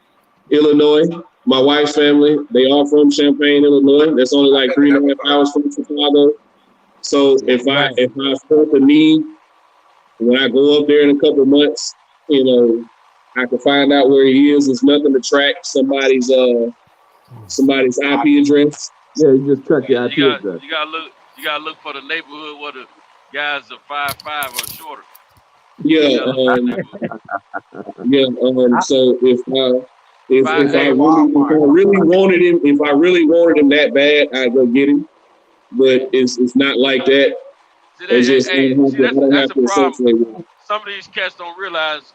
Illinois. My wife's family, they are from Champaign, Illinois. That's only I've like been to that 3.5 before. hours from Chicago. So if I felt the need when I go up there in a couple of months, I can find out where he is. There's nothing to track somebody's IP address. Yeah, you just track your IP You address. gotta look for the neighborhood where the guys are 5'5" or shorter. Yeah, You gotta look for the neighborhood. yeah. So if I Walmart. really wanted him that bad, I'd go get him. But it's not like that. See, It's just I don't that's have the to problem. associate with him. Some of these cats don't realize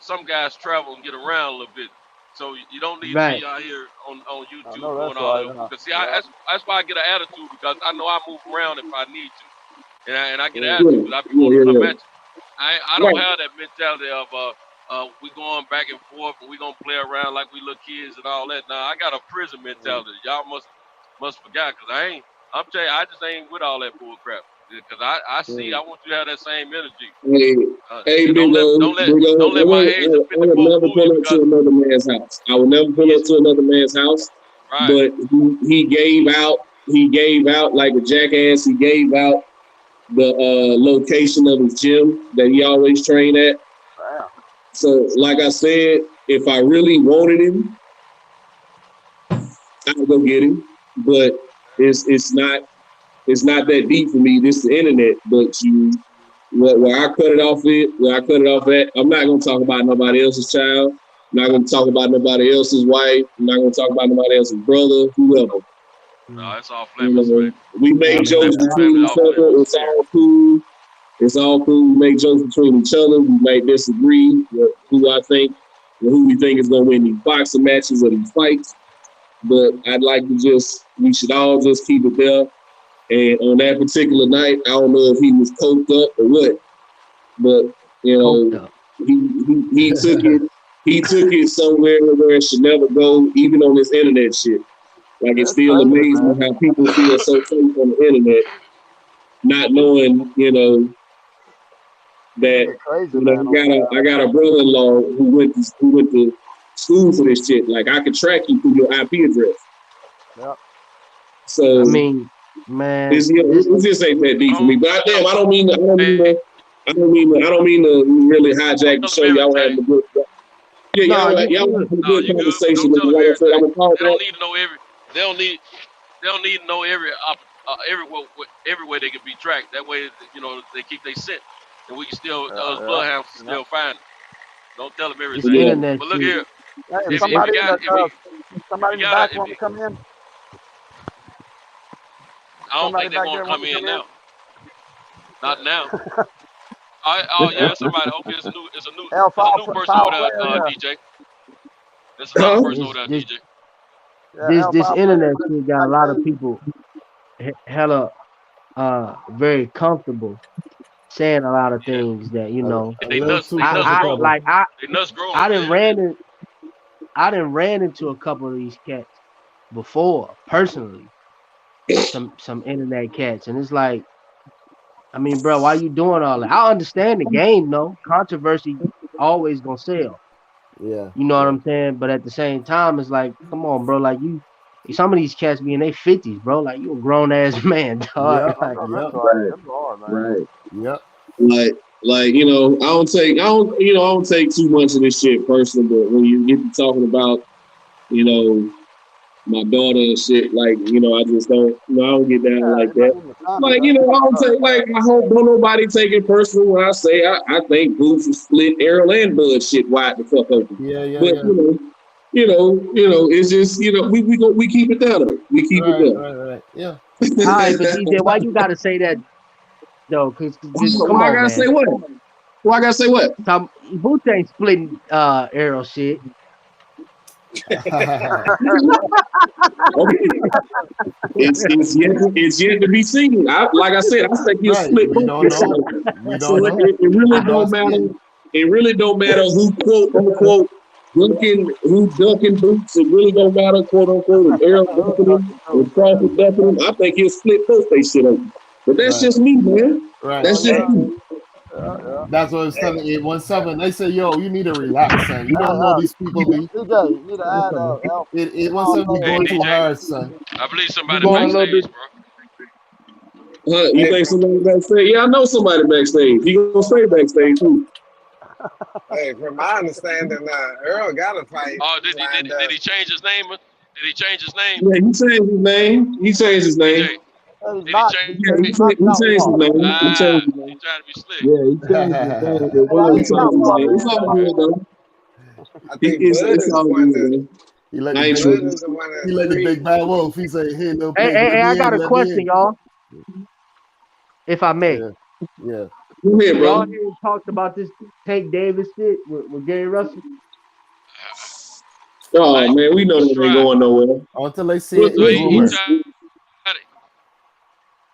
some guys travel and get around a little bit. So you don't need to Right. be out here on I YouTube know doing that's all right. that. Because see, that's why I get an attitude, because I know I move around if I need to, and I get an attitude because I be wanting to come Yeah. at you. I don't Right. have that mentality of we going back and forth and we gonna play around like we little kids and all that. Now I got a prison mentality. Y'all must forget, because I'm telling you, I just ain't with all that bull crap. Because I want you to have that same energy. Hey, And Big O, don't let my age of I would 54 never fool you, pull up to because another man's house. I would never pull up to another man's house. right. But he gave out like a jackass. He gave out the location of his gym that he always trained at. Wow. So, like I said, if I really wanted him, I'd go get him. But it's not that deep for me. This is the internet. But where I cut it off at, I'm not gonna talk about nobody else's child. I'm not gonna talk about nobody else's wife. I'm not gonna talk about nobody else's brother, whoever. No, it's off limits, man. We make jokes between each Off other. limits. It's all cool. It's all cool. We make jokes between each other. We might disagree with who we think is gonna win these boxing matches or these fights. But I'd like to we should all just keep it there. And on that particular night, I don't know if he was coked up or what, but he took it somewhere where it should never go, even on this internet shit. Like, it still amazes me how people feel so safe on the internet, not knowing, that I got a brother-in-law who went to school for this shit. Like, I could track you through your IP address. Yep. So I mean, man, it just ain't that deep for me. But I don't mean to really hijack the show. Y'all having a good. Yeah, y'all having a good conversation. Don't tell them Like I said, I'm everything. gonna call They don't back. need to know They don't need to know every way they can be tracked. That way, they keep their scent, and we can still bloodhounds can still find them. Don't tell them everything. internet But look shit. here. Hey, somebody in the back want to come in. I don't think they want to come in now. Not now. Yeah, somebody. Okay, it's a new person over there, DJ. There's another person over there, DJ. This internet shit got a lot of people hella very comfortable saying a lot of things that They nuts growing. They nuts growing. I done ran into a couple of these cats before personally. Some internet cats, and it's like, I mean, bro, why you doing all that? I understand the game, though. Controversy always gonna sell. Yeah. You know what I'm saying? But at the same time, it's like, come on, bro. Like, some of these cats be in their 50s, bro. Like, you a grown ass man, dog. Yep. Like, Right. Yep. Like, I don't take too much of this shit personal, but when you get to talking about, my daughter and shit. Like, you know, I just don't, you know, I don't get down like it's not that. even family. Like, you know, I don't take, like, I hope don't nobody take it personal when I say I think Boots is split Errol and Bud shit wide the fuck open. Yeah. But, it's just, you know, we keep it down. We keep it down. Right. Yeah. All right, but DJ, why you gotta say that though? Cause come Why I on, gotta say man. what? Why I gotta say what? Boots ain't splitting Arrow shit. Okay. It's yet to be seen. Like I said, I think he'll Right. split We both. don't know. We So don't know. it really I don't don't matter. see It really don't matter who quote unquote ducking Boots. It really don't matter quote unquote if Errol ducking him or Crawford ducking him. I think he'll split both they shit open. But that's Right. just me, man. Right. That's just me. That's what I was telling 817. They say, yo, you need to relax, son. You don't know these people be. DJ, you need to add help. 817 be Hey, going too DJ, hard, son. I believe You somebody going a little bit. backstage, bro. You Hey, think somebody backstage? Yeah, I know somebody backstage. He gonna stay backstage too. hey, from my understanding, Earl got a fight Oh, did lined up. he change his name? Did he change his name? Yeah, he changed his name. DJ, He's did he not. change? Yeah, he Not changed his Southpaw. name. He changed his He name. trying to be slick. Yeah, he changed his name. It Hey, I He was ain't changed his Southpaw, name. man. It's all good though. I think Bud It's is the all one good that though. He let I the ain't big, Bud tripping. is the one he that let the three. big bad wolf. He say, hey, little Hey, pig, let I me got in, a let me question, in. y'all. If I may, Yeah. Go ahead, y'all bro. here talked about this Tank Davis shit with Gary Russell. Oh I man, we know that ain't try. going nowhere. Until they see We it, it's He rumor. tried it.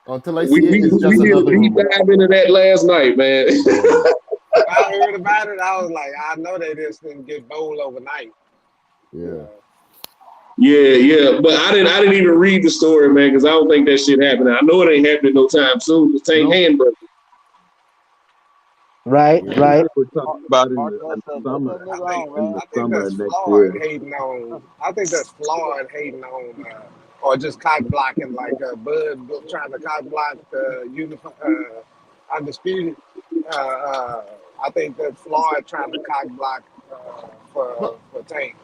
Until they see it, it's we just did a another deep rumor. dive into that last night, man. Yeah. I heard about it. I was like, I know they just didn't get bold overnight. Yeah. Yeah, but I didn't even read the story, man, because I don't think that shit happened. I know it ain't happening no time soon. The Tank Nope. Handbook. Right, Yeah, right. we're talking about in Marquez the said, get summer, that nigga I think on, in man. the I think summer that's of next flawed year. hating on. I think that's flawed hating on, or just cock blocking like Bud trying to cock block the undisputed. I think that's flawed trying to cock block But for Tank.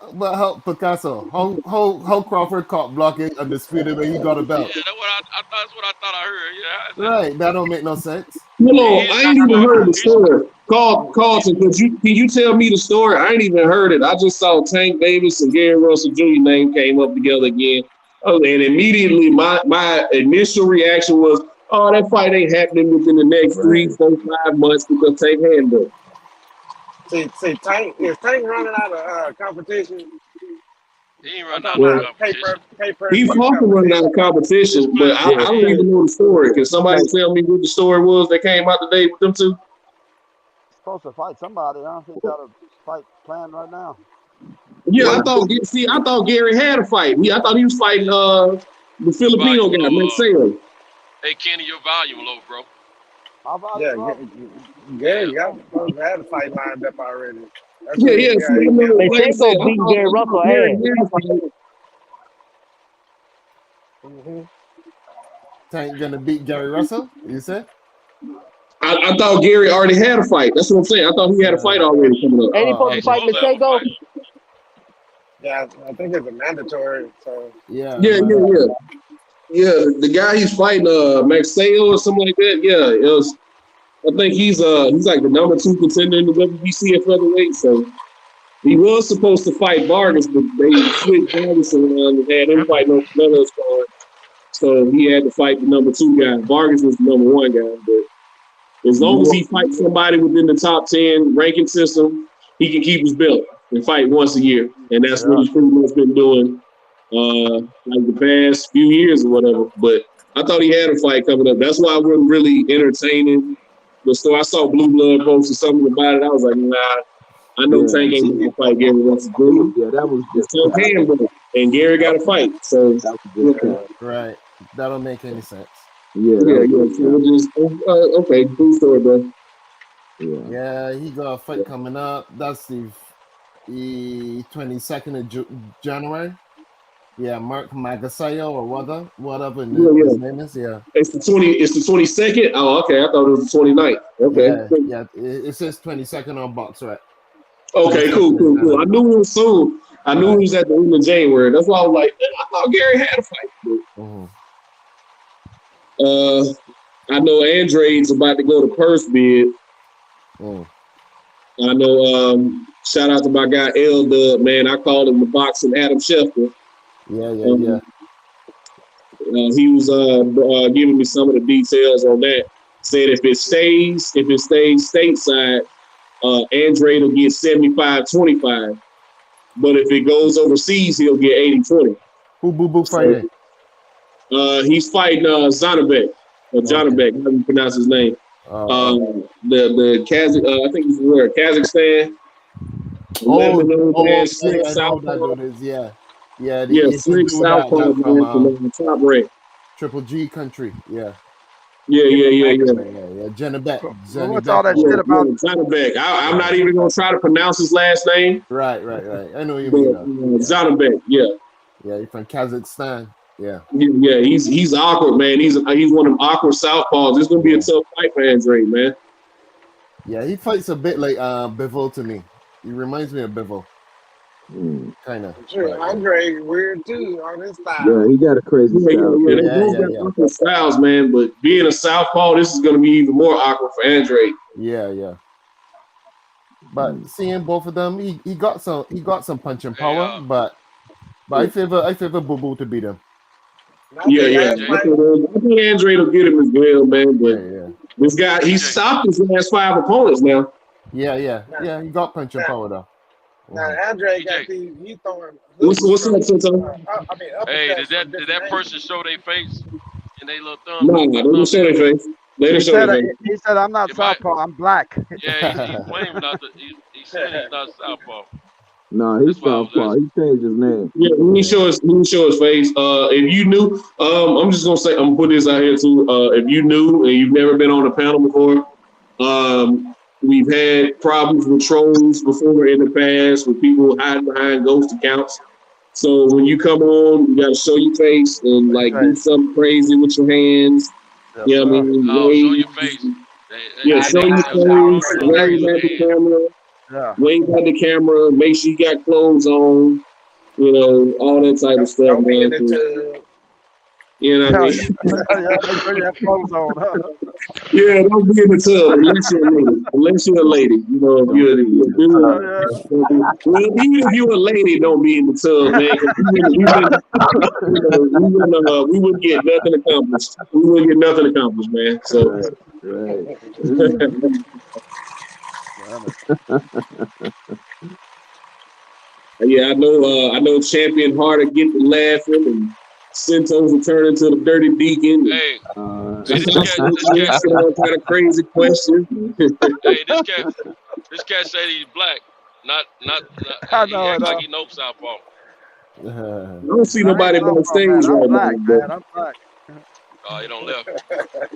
how Picasso, how Crawford caught blocking undisputed when he got a belt? Yeah, that's what I thought I heard. Yeah, I said, Right. That don't make no sense. No, he's I ain't even smart. heard the He's story. Carlton, can you tell me the story? I ain't even heard it. I just saw Tank Davis and Gary Russell Jr. name came up together again. Oh, and immediately my initial reaction was, oh, that fight ain't happening within the next 3, Right. 4, 5 months because Tank Handbook. See, Tank is Tank running out of competition. he ain't I'm running talking out no Well, about competition. pay per He view fought to run out competition. of competition, but Split. I yeah, don't Yeah, even know the story. Can somebody Tank, tell me what the story was that came out today with them two? Supposed to fight somebody. I don't think got a fight planned right now. Yeah, well, I thought Gary had a fight. I thought he was fighting the your Filipino volume guy, low. Maxeo. Hey, Kenny, your volume low, bro. My volume Yeah, low. Yeah. Gary got supposed to have a fight lined up already. That's Yeah, what yeah. See, I he know, canceled. like I said, Masego beating Gary I Russell thought Gary ass. had a fight. Hmm. Tank gonna beat Gary Russell, you said? I thought Gary already had a fight. That's what I'm saying. I thought he had a fight already coming up. Ain't he Oh, supposed to He's okay. fight supposed to have a Masego? fight. Yeah, I think it's a mandatory. So Yeah, Yeah, yeah, mandatory. yeah. Yeah, the guy he's fighting, Maxeo or something like that. Yeah, it was. I think he's like the number 2 contender in the WBC at featherweight. So he was supposed to fight Vargas, but they switched Vargas around and had him fighting on another card. So he had to fight the number 2 guy. Vargas was the number 1 guy, but as long as he fights somebody within the top 10 ranking system, he can keep his belt and fight once a year. And that's what Yeah. he's pretty much been doing like the past few years or whatever. But I thought he had a fight coming up. That's why I wasn't really entertaining the story. I saw Blue Blood post or something about it. I was like, nah, I know yeah, Tank ain't going to fight Gary Russell Jr. yeah. That was It's just Tank crap. Handbook, and Gary got to fight. So, That was just okay. crap. Right. That don't make any sense. Yeah, that Yeah, was yeah. just So crap. we'll just, okay, cool story, bro. Yeah. Yeah, he got a fight coming up. That's the 22nd of January. Yeah, Mark Magasayo or whatever Yeah, yeah. his name is. Yeah. It's the 22nd. Oh, okay. I thought it was the 29th. Okay. Yeah. It says 22nd on box, right? Okay, cool. 22nd of I January. knew it was soon. I knew he was at the end of January. That's why I was like, I thought Gary had a fight. I know Andre's about to go to purse bid. I know. Shout out to my guy L Dub, man. I called him the boxing Adam Schefter. Yeah. He was giving me some of the details on that. Said if it stays stateside, Andre will get 75-25. But if it goes overseas, he'll get 80-20. Who Boo Boo fighting? He's fighting Zanabek. Or Janabek, how do you pronounce his name? The Kazakh, I think he's from where? Kazakhstan. Slick Southpaw from Top Rank. Triple G country, yeah. Janabek. What's all that shit about Janabek? I'm not even gonna try to pronounce his last name. Right. I know you mean. Zanabek, yeah. Yeah, he's from Kazakhstan. Yeah, he's awkward, man. He's one of them awkward southpaws. It's gonna be a tough fight for Andre, man. Yeah, he fights a bit like Bivol to me. He reminds me of Bivol. Kind of. Sure, Andre weird too on his style. Yeah, he got a crazy style. They both got awkward styles, man. But being a southpaw, this is gonna be even more awkward for Andre. Yeah. But seeing both of them, he got some punching power, but I favor Boo Boo to beat him. Yeah. I think Andre will get him as well, man. But this guy, he stopped his last 5 opponents now. Yeah. He got punching power though. Now Andre got he throwing. What's up, Tom? Hey, did that person show their face and they little thumb? No, they didn't show their face. He said, "I'm not southpaw. I'm black." Yeah, he's claiming not to. He said he's not southpaw. No, he's southpaw. He changed his name. Yeah, let me show his face. If you knew, I'm just gonna say, I'm gonna put this out here too. If you knew and you've never been on a panel before, we've had problems with trolls before in the past with people hiding behind ghost accounts. So when you come on, you gotta show your face and do something crazy with your hands. Yeah, I mean, show your face. Show your face. Wave at the camera. Wave at the camera. Make sure you got clothes on. You know, all that type of stuff, man. You know what I mean? Yeah, don't be in the tub unless you're a lady. Unless you're a lady, you know. If you're a dude, well, even if you're a lady, don't be in the tub, man. We wouldn't get nothing accomplished. We wouldn't get nothing accomplished, man. So. Yeah, I know Champion Harder get to laughing and Centos will turn into the dirty deacon. Hey, this cat all kind of crazy questions. Hey, this cat said he's black, not I know, he act like he knows southpaw. I don't see nobody on stage right now. I'm black. Oh, he don't left.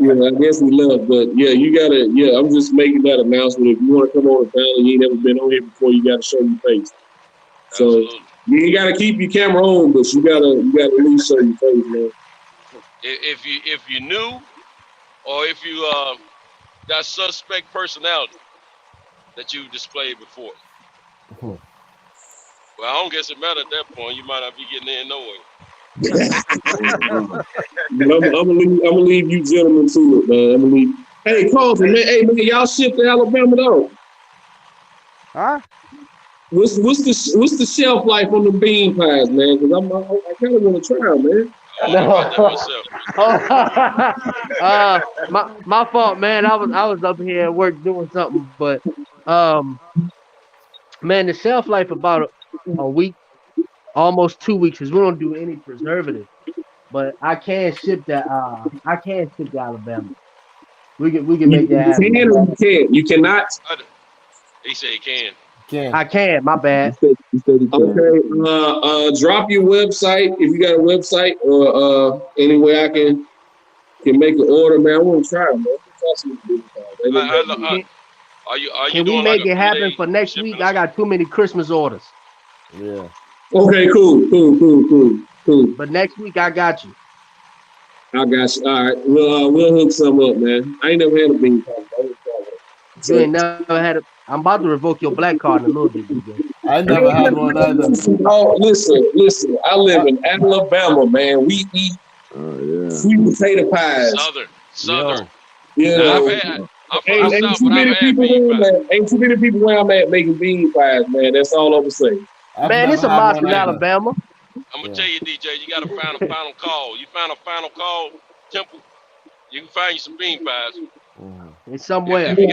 Yeah, I guess we left, but yeah, you gotta. Yeah, I'm just making that announcement. If you want to come on the panel, you ain't never been on here before. You gotta show your face. So. Absolutely. You ain't gotta keep your camera on, but you gotta at least show your face, man. If you knew, or if you got suspect personality that you displayed before. Well, I don't guess it matters at that point. You might not be getting in no way. But I'm gonna leave you gentlemen to it, man. I'm gonna leave. Hey, Carlton, man. Hey, man, y'all ship to Alabama though? Huh? What's the shelf life on the bean pies, man? Because I kind of want to try them, man. My fault, man. I was up here at work doing something, but man, the shelf life about a week, almost 2 weeks, because we don't do any preservative. But I can ship that. I can ship to Alabama. We can make that happen. You can or you can't? You cannot. He said he can. I can. My bad. Okay. Drop your website if you got a website, or any way I can make an order, man. I want to try, man. Can we make it happen for next week? I got too many Christmas orders. Yeah. Okay. Cool. But next week I got you. I got you. All right. We'll hook some up, man. I ain't never had a bean pie. You ain't never had a. I'm about to revoke your black card in a little bit, DJ. I never had one either. Oh, listen. I live in Alabama, man. We eat sweet potato pies. Southern. You Now, know, I'm from the ain't South, too but I've many had people bean where pies. I'm at. Ain't too many people where I'm at making bean pies, man. That's all I'm gonna say. I've Man, never it's a had mosque one in either. Alabama. I'm gonna tell you, DJ, you gotta find a final call. You find a final call, Temple. You can find you some bean pies. It's somewhere. If you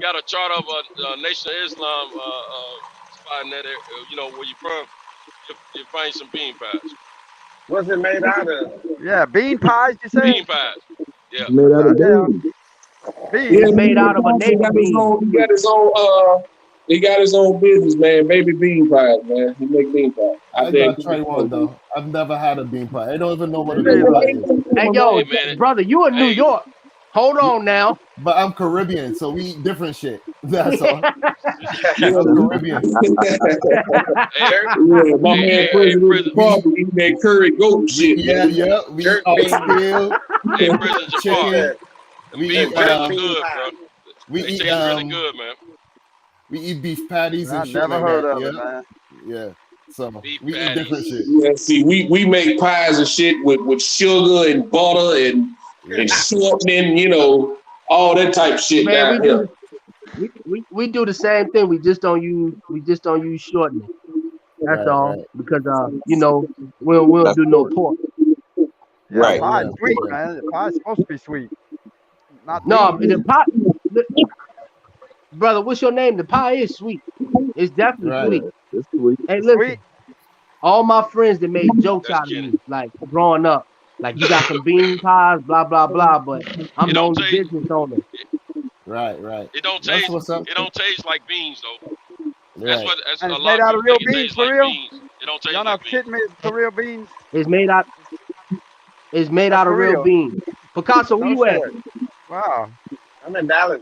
got a chart of a Nation of Islam spot in that area, where you from, you'll find some bean pies. What's it made out of? Yeah, bean pies, you say? Bean pies. Yeah. Made out of Yeah, beans. beans. Yeah, It's made man, out of a Pastor navel bean. he got his own business, man. Baby bean pies, man. He make bean pies. I gotta try one though. I've never had a bean pie. I don't even know what Me a bean neither. pie is. Hey, yo, Hey, man. brother, you in New Hey, York. Hold on now. But I'm Caribbean, so we eat different shit. That's all. Yeah, I'm Caribbean. yeah, my man President Trump eating that curry goat shit, man. We eat Jerk beans. oxtail, hey, President Jafar, chicken. them We bean eat pies are bean good, pie. bro. we They eat taste really good, man. we eat beef patties I and shit never like heard that. of it, man. Yeah. So Beef we eat different patties. shit. Yeah, see, we make pies and shit with sugar and butter and shortening, all that type of shit Man, down here. we do the same thing. We just don't use shortening. That's all. Because we don't do no pork. Yeah, Right. pie is sweet, Yeah. man. Pie is supposed to be sweet, not No, beans. the pie, brother. What's your name? The pie is sweet. It's definitely Right. sweet. It's sweet. Hey, It's sweet. listen, all my friends that made jokes That's out of Kenny. me, like growing up, like you got some bean pies, blah blah blah. But I'm It the don't only taste. business owner. Right. It don't That's taste. what's up. It don't taste like beans though. Right. That's And a it's lot made of out of people real think it beans tastes for like real. beans. It don't taste Y'all like not beans. shitting me? It's for real beans. It's made out. It's made That's out of for real real. beans. Picasso, where No you at? shit. Wow. I'm in Dallas.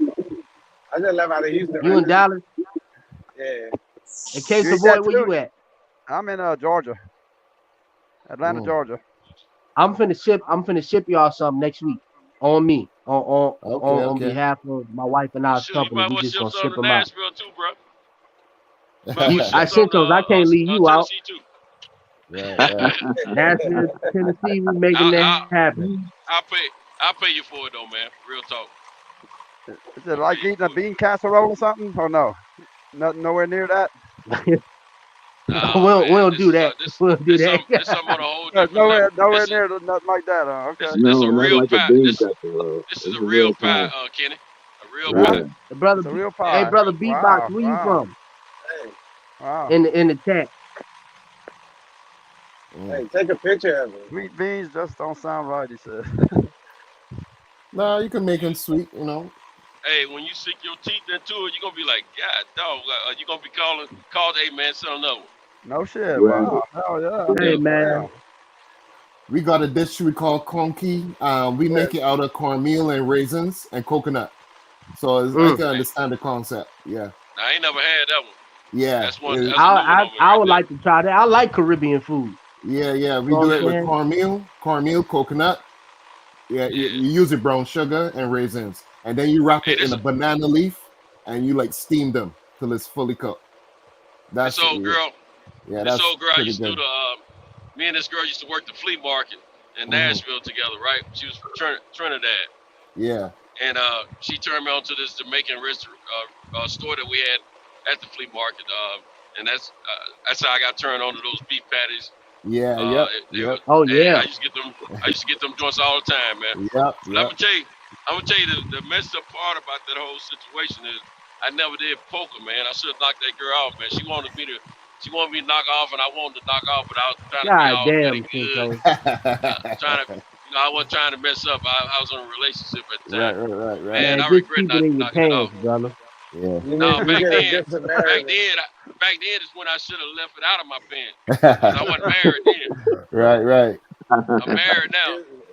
I just left out of Houston You right in now. Dallas? Yeah. In case You of eat that void, where too? you at? I'm in Georgia, Atlanta, Georgia. I'm finna ship y'all something next week on me, on Okay. behalf of my wife and I's Shoot, you company. might We want to just ship gonna some ship to them out. Nashville too, bro. You might want to I ship some sent those. I can't leave to you out. Tennessee too. Right. Nashville, Tennessee, we making that happen. I'll pay you for it though, man. Real talk. Is it like eating a bean casserole or something? Or no? Nothing, nowhere near that. Nah, we man. don't do that. We'll do This that. something on a whole different Nowhere, level. nowhere near nothing like that. Okay. This No, a not real like a pie. bean This casserole. is It's a a real real pie, pie. Kenny. A real Yeah. pie. Brother, It's a real hey pie. brother, Beatbox, Wow. where you Wow. from? Hey, Wow. In the chat. hey, take a picture of it. Sweet beans just don't sound right, he said. No, you can make them sweet, you know. Hey, when you sink your teeth into it, you're gonna be like, God, dog. You're gonna be called, hey man, send another one. No shit. Right. Wow. Hell yeah. Hey Yeah. man. We got a dish we call conky. We make it out of cornmeal and raisins and coconut. So I can understand the concept. Yeah. I ain't never had that one. Yeah. That's a new one on me I right would there. like to try that. I like Caribbean food. Yeah. We You know do what it I'm with saying? cornmeal, coconut. Yeah, you use it brown sugar and raisins. And then you wrap Hey, it in a banana leaf and you like steam them till it's fully cooked. this old girl I pretty used to do good. me and this girl used to work the flea market in Nashville together, right? She was from Trinidad. Yeah. And she turned me on to this Jamaican store that we had at the flea market. And that's how I got turned on to those beef patties. Yeah, Oh yeah. I used to get them joints all the time, man. Yep. But I'm gonna tell you the messed up part about that whole situation is I never did poker, man. I should have knocked that girl off, man. She wanted me to knock off, and I wanted to knock off, but I was trying to be God all petty damn, good. Cinco. I wasn't trying to mess up. I was in a relationship at the time. Right. Man, Man, I just regret keep not it in your knocking it off. pants, brother. Yeah. No, You back get a then good Samaritan. is when I should have left it out of my pants. Because I wasn't married then. Right. I'm married now.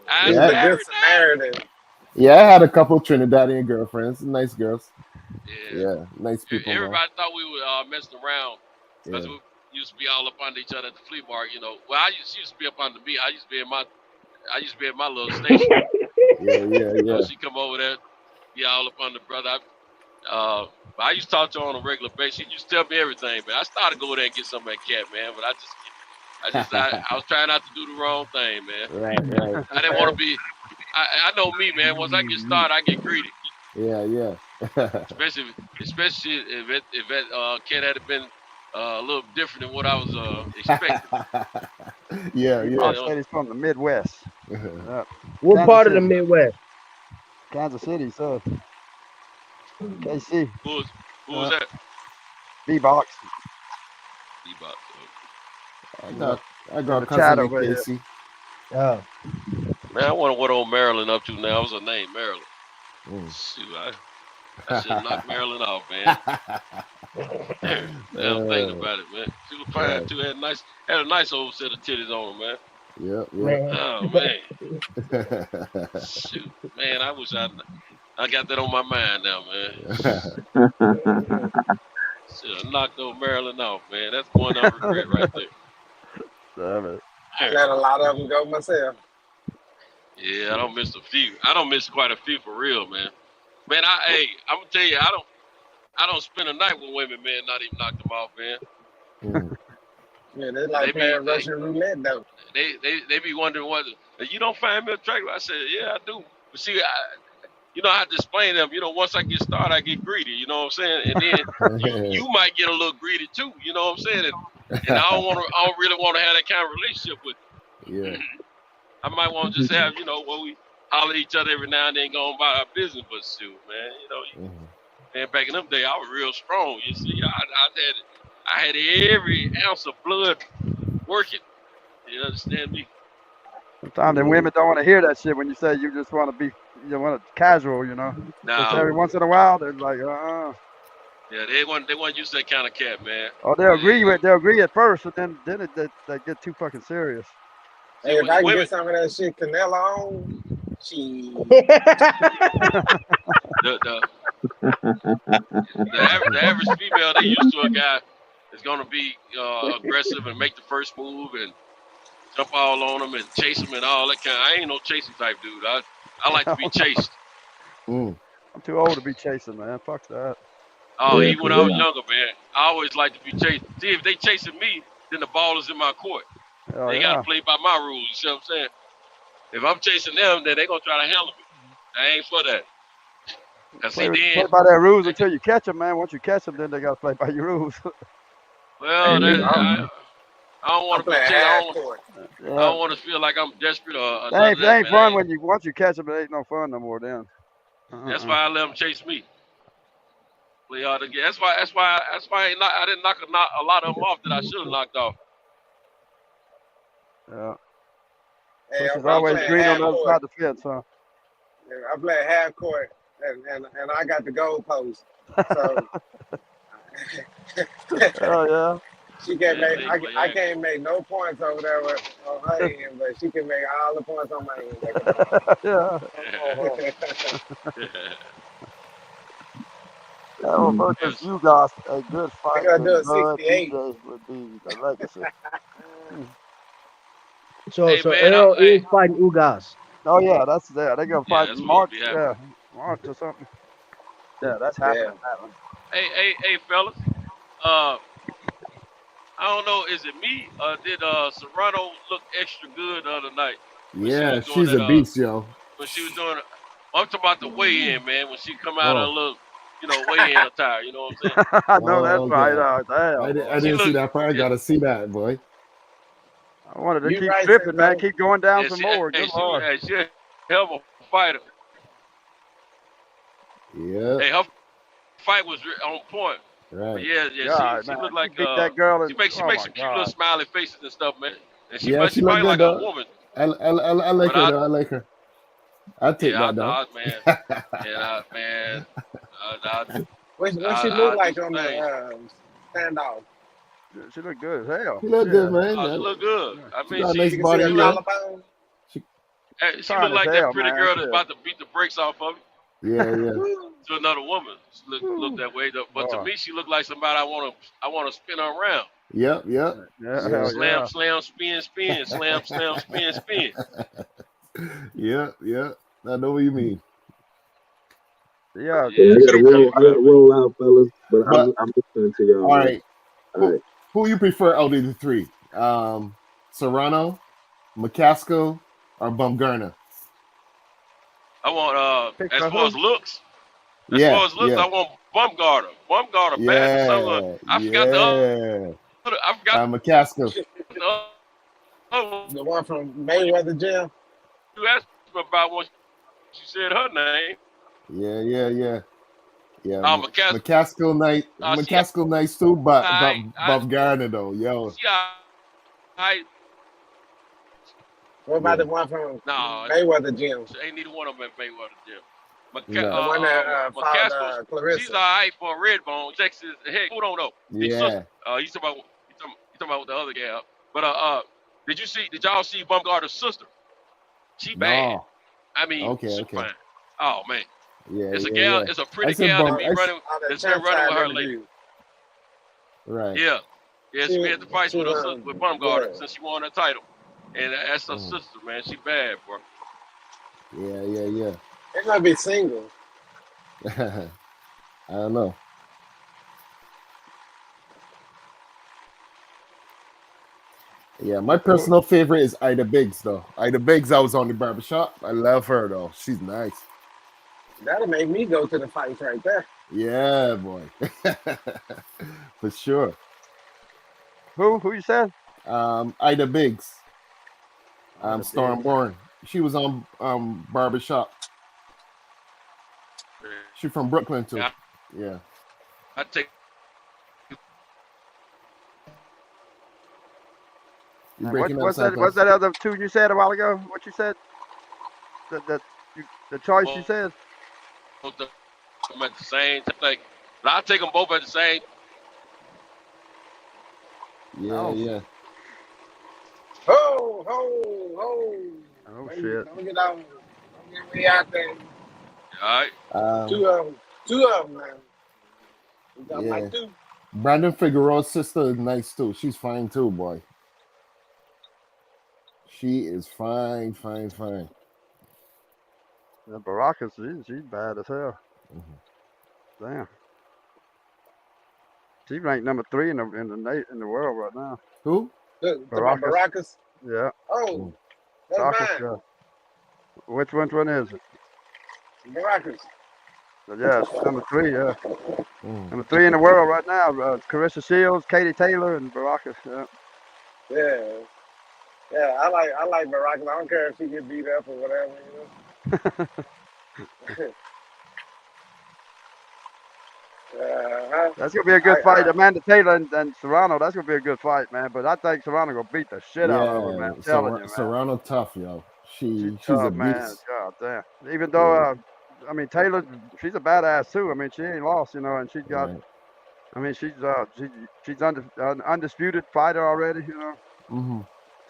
I'm He's the married good now. Samaritan. Yeah, I had a couple Trinidadian girlfriends, nice girls. Yeah. Yeah, nice people. Everybody thought we were messing around because we used to be all up under each other at the flea market, you know. Well, she used to be up under me. I used to be in my little station. Yeah. So she come over there, be all up under brother. But I used to talk to her on a regular basis. She used to tell me everything, man. I started to go there and get some of that cat, man. But I was trying not to do the wrong thing, man. Right. I didn't want to be. I know me, man. Once I get started, I get greedy. Yeah. Especially if that cat had been a little different than what I was expecting. Yeah. Box said he's from the Midwest. What Kansas part of the City. Midwest? Kansas City, so KC. Who was that? B-Box. D-Box. I got a The chat cousin in over here. Casey. Oh. Man, I wonder what old Maryland up to now. What's her name? Maryland. Shoot, I should knock Maryland off, man. Now I'm thinking about it, man. She was fine too. Had a nice old set of titties on her, man. Yep. Oh man. Shoot, man. I wish I got that on my mind now, man. Should have knocked old Maryland off, man. That's one I regret right there. Damn it. I let a lot of them go myself. Yeah, I don't miss a few. I don't miss quite a few for real, man. Man, I'm gonna tell you, I don't spend a night with women, man. Not even knock them off, man. Yeah, they like playing Russian roulette though. They be wondering what you don't find me attractive. I said, yeah, I do. But see, I have to explain to them. Once I get started, I get greedy. You know what I'm saying? And then you might get a little greedy too. You know what I'm saying? And I don't really want to have that kind of relationship with you. Yeah. I might want to just have, we holler at each other every now and then, go on about our business. But shoot, man, man, back in them days, I was real strong. You see, I had every ounce of blood working. You understand me? Sometimes the women don't want to hear that shit when you say you just want to be, casual, Nah. Just every once in a while, they're like, Yeah, they want used to that kind of cat, man. Oh, they'll agree at first, but then they get too fucking serious. Hey, if I can get some of that shit Canela on, the average female, they used to a guy is gonna be aggressive and make the first move and jump all on them and chase them and all that kind. I ain't no chasing type dude. I like to be chased. I'm too old to be chasing, man. Fuck that. Oh, even when I was younger, man, I always like to be chased. See, if they chasing me, then the ball is in my court. They gotta play by my rules. You see what I'm saying? If I'm chasing them, then they gonna try to handle me. I ain't for that. Play by their rules until you catch them, man. Once you catch them, then they gotta play by your rules. Well, I don't want to be chased. I don't want to feel like I'm desperate or It ain't fun when once you catch them. It ain't no fun no more. Then. That's why I let them chase me. Play hard again. That's why I didn't knock a lot of them off that I should have knocked off. Yeah. Hey, Which is always green on the other side of the fence, huh? I play half court, and I got the goal post. So. Oh yeah. She can't make. I can't make no points over there on her end, but she can make all the points on my end. Yeah. Versus you guys, a good fight. I do a 68. Would be the legacy. So Earl is fighting Ugas. Oh yeah, that's there. They're gonna fight in March. Yeah, March or something. Yeah, that's happening. Hey, fellas. I don't know. Is it me or did Serrano look extra good the other night? Yeah, she's a beast, yo. When she was doing, I'm talking about the weigh-in, man. When she come out of a little, weigh-in attire. You know what I'm saying? I know that's right. Damn. I didn't see that part. I gotta see that, boy. I wanted to keep tripping, man. Keep going down some more. She a hell of a fighter. Yeah. Hey, her fight was on point. Right. But yeah. She looked like that girl. She makes some cute little smiley faces and stuff, man. And she look fight like though. a woman. I like her. I like her. I take that though. Man. What she look like on the standoff? She look good as hell. She look good, man. She look good. I mean, she nice body. She look like that pretty girl that's about to beat the brakes off of it. Yeah. To another woman, she look that way. But to me, she looked like somebody I want to spin her around. Yep. Slam, spin, slam, spin. Yeah. I know what you mean. Yeah, Yeah, I gotta treat them. roll out, fellas. But But I'm listening to y'all, all man. right, All right. who you prefer out of the three? Serrano, McCaskill, or Bumgarner? I want Pick as for far who? as looks. As Yeah, far as looks, yeah, I want Bumgarner. Bumgarner bad as son. yeah, I forgot the yeah. other. I forgot McCaskill. the other one. The one from Mayweather Gym. You asked me about when she said her name. Yeah, yeah, yeah, yeah. McCaskill. She McCaskill nice too, but I Bumgarner though, yo. she I What about Yeah, the one from no, Mayweather Gym? ain't neither one of them at Mayweather Gym. no. The one that fought McCaskill's she's Clarissa. all right for a red bone. Texas, hey, hold on though. The sister. Yeah, You talking about the other gal. But did y'all see Bumgarner's sister? She bad. no. I mean, Okay, super okay. fine. Oh man. Yeah, It's a yeah, gal, yeah. it's a I pretty said gal Bum. On the that's been champ running side with her lately. interview. Right. Yeah. Yeah, she She had the fights she with her was sister with Bumgarner yeah. since she won her title. And that's her Mhm. sister, man. She bad, bro. Yeah, yeah, They might be single. yeah. I don't know. Yeah, my personal favorite is Ida Biggs though. Ida Biggs, I was on the barbershop. I love her though. She's nice. That'll make me go to the fights right there. Yeah, boy. For sure. Who? Who you said? Ida Biggs. Ida Biggs. Stormborn. She was on barbershop. She from Brooklyn too. Yeah, Yeah. I take You And breaking up, what's that? Santos? What's that other two you said a while ago? What you said? The choice you both said? of them at the same time. Like, I take them both at the same. Yeah, Oh, yeah. Ho, ho, ho. oh shit. Don't get out. Don't get me out there. All right. Um, Two of them, man. We got yeah. like two. Brandon Figueroa's sister is nice too. She's fine too, boy. She is fine, fine, fine. The Baracus, she's bad as hell. Mm-hmm. Damn. She ranked number 3 in the world right now. Who? To my Baracus. Baracus. Yeah. Oh, that's Baracus. mine. Yeah. Which one is it? Baracus. Yeah, it's number 3. Yeah. Mm. Number 3 in the world right now. Carissa Shields, Katie Taylor, and Baracus. Yeah. Yeah. Yeah, I like Baracus. I don't care if she get beat up or whatever, you know. That's gonna be a good fight. Amanda Taylor and Serrano. That's gonna be a good fight, man. But I think Serrano gonna beat the shit out of her, man. I'm telling you, man. Serrano tough, yo. She's She's a tough, man. beast. God damn. Even though, I mean, Taylor, she's a badass too. I mean, she ain't lost, you know, and she's got. Right. I mean, she's undisputed fighter already, you know. Mm-hmm.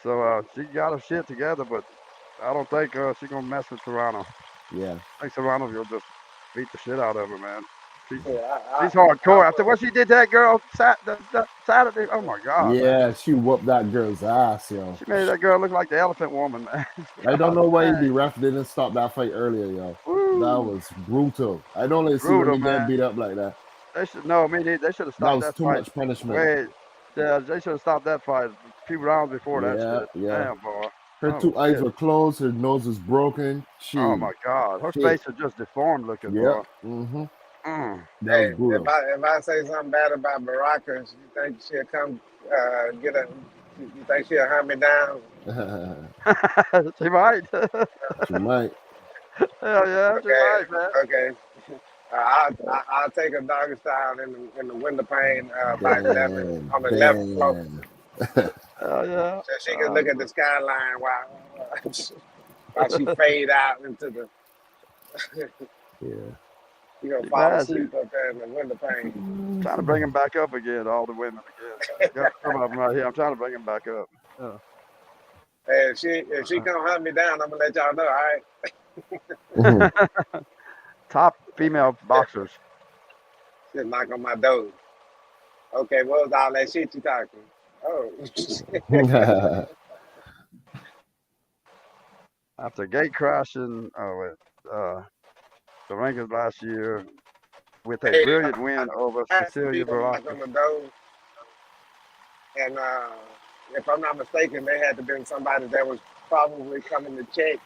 So she got her shit together, but I don't think she's gonna mess with Serrano. Yeah. I think Serrano's gonna just beat the shit out of her, man. She's I, hardcore. After what she did to that girl Saturday, oh my god, Yeah, man. she whooped that girl's ass, yo. She made that girl look like the elephant woman, man. I don't know why dang. the ref didn't stop that fight earlier, yo. Woo. That was brutal. I don't like to see Brutal, women man. get beat up like that. They should they should have That stopped was that too fight. much punishment. Wait, yeah, they should have stopped that fight a few rounds before that Yeah, shit. yeah. Damn, boy. Her Oh, two eyes shit. were closed. Her nose was broken. Oh my god, her face is just deformed looking, Yep. boy. Mm-hmm. Mm. That hey, was brutal. if I say something bad about Baracus, you think she'll come get a? You think she'll hunt me down? She might. She might. Hell yeah, Okay, she might, man. okay. I'll take a doggy style in the window pane by 11 Damn. on the 11th floor, Damn. Hell yeah. so she can look at the skyline while she fade out into the. Yeah. You gonna She fall bad. asleep up there in the window pane. Trying to bring him back up again, all the women again. Got some of them right here. I'm trying to bring him back up. Hey, if she come hunt me down, I'm gonna let y'all know. All right. Mm-hmm. Top female boxers. She'll knock on my door. Okay, what was all that shit you talking? Oh. After gate crashing, the rankings last year with a brilliant win over Has to be Cecilia a knock Baraka. on the door. And if I'm not mistaken, they had to been somebody that was probably coming to check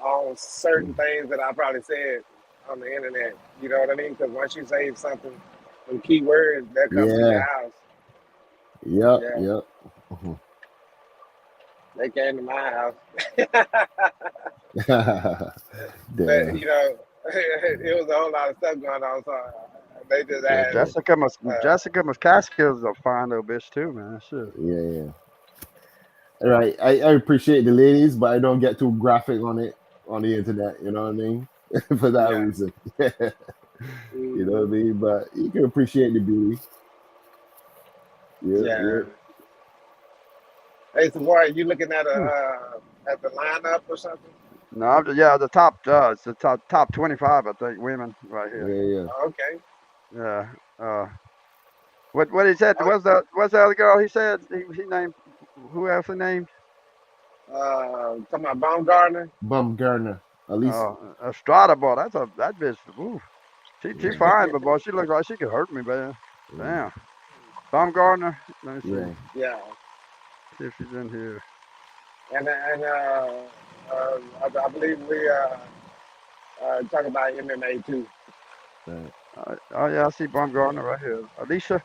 on certain things that I probably said on the internet. You know what I mean? Because once you say something, some keywords that come to your Yeah. house. Yep. Yeah, Yep. they came to my house. But, Damn. you know, it was a whole lot of stuff going on. So they just Yeah, had, Jessica Muskaska is a fine little bitch too, man. Shit. Yeah. All right. I appreciate the ladies, but I don't get too graphic on it on the internet. You know what I mean? For that yeah. reason. You know what I Hmm. mean? But you can appreciate the beauty. Yeah. Yeah. Yeah. Hey, so boy, you looking Hmm. at the lineup or something? No, the top, it's the top 25, I think, women right here. Yeah. Oh, okay. Yeah. What he said? Oh, What's the other girl? He said he named who else he named? talking about Baumgartner? Bumgarner. At least. Estrada, boy. That bitch. Ooh, she Yeah. fine, but boy, she looks like she could hurt me, man. Damn. Baumgartner. Let me see. Yeah. Yeah. See if she's in here. I believe we talk about MMA too. Right. Oh yeah, I see Baumgartner right here. Alicia.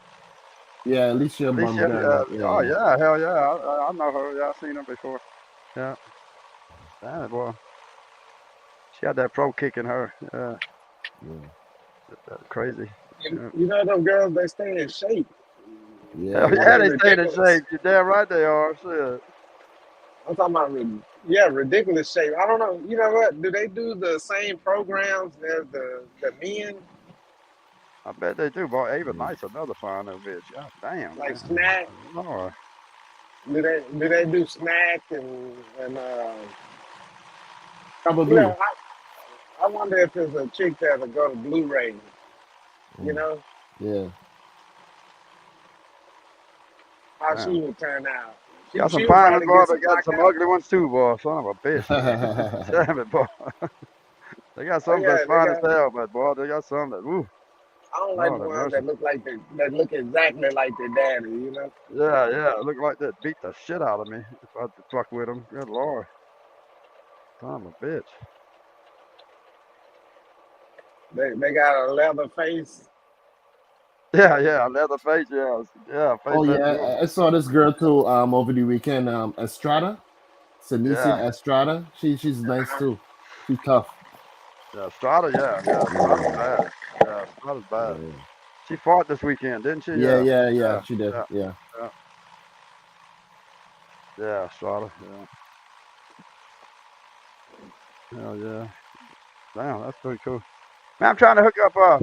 Yeah. Alicia Alicia. Bumgarner. Oh Yeah. yeah, hell yeah. I know her. Yeah, I've seen her before. Yeah. Damn boy. She had that pro kick in her. Yeah. Yeah. That's crazy. Yeah. You know them girls, they stay in shape. Yeah. Hell I yeah, Yeah. mean, they stayed in ridiculous. shape. You're damn right they are. Shit. I'm talking about ridiculous shape. I don't know. You know what? Do they do the same programs as the men? I bet they do, boy. Ava Knight's another fine little bitch. God damn, Like man. snack? Lord. Do they do snack and you Probably. know I wonder if there's a chick that'll go to Blu-ray. You Mm. know Yeah. how she Damn. would turn out. Got some She would fine ones, probably boy, get but some got some knockouts. ugly ones too, boy. Son of a bitch, man. Damn it, boy. They got Oh some that's yeah, they fine as got. hell, but boy, they got some that, ooh, I don't like the Lord have ones mercy. that that look exactly like their daddy. You know, Yeah, look like that beat the shit out of me if I had to fuck with them. Good Lord. Son of a bitch. they got a leather face. Yeah, leather face, yeah, face Oh that yeah. too. I saw this girl too. Over the weekend. Estrada. Sanicia Yeah, Estrada. She's nice Uh-huh. too. She's tough. Strada, Strada's Yeah. bad. Yeah, Strada's bad. Yeah. She fought this weekend, didn't she? Yeah. Yeah, Yeah. Yeah. yeah, She did. yeah, Yeah. yeah, yeah, Strada, yeah. Hell yeah. Damn, that's pretty cool. Man, I'm trying to hook up.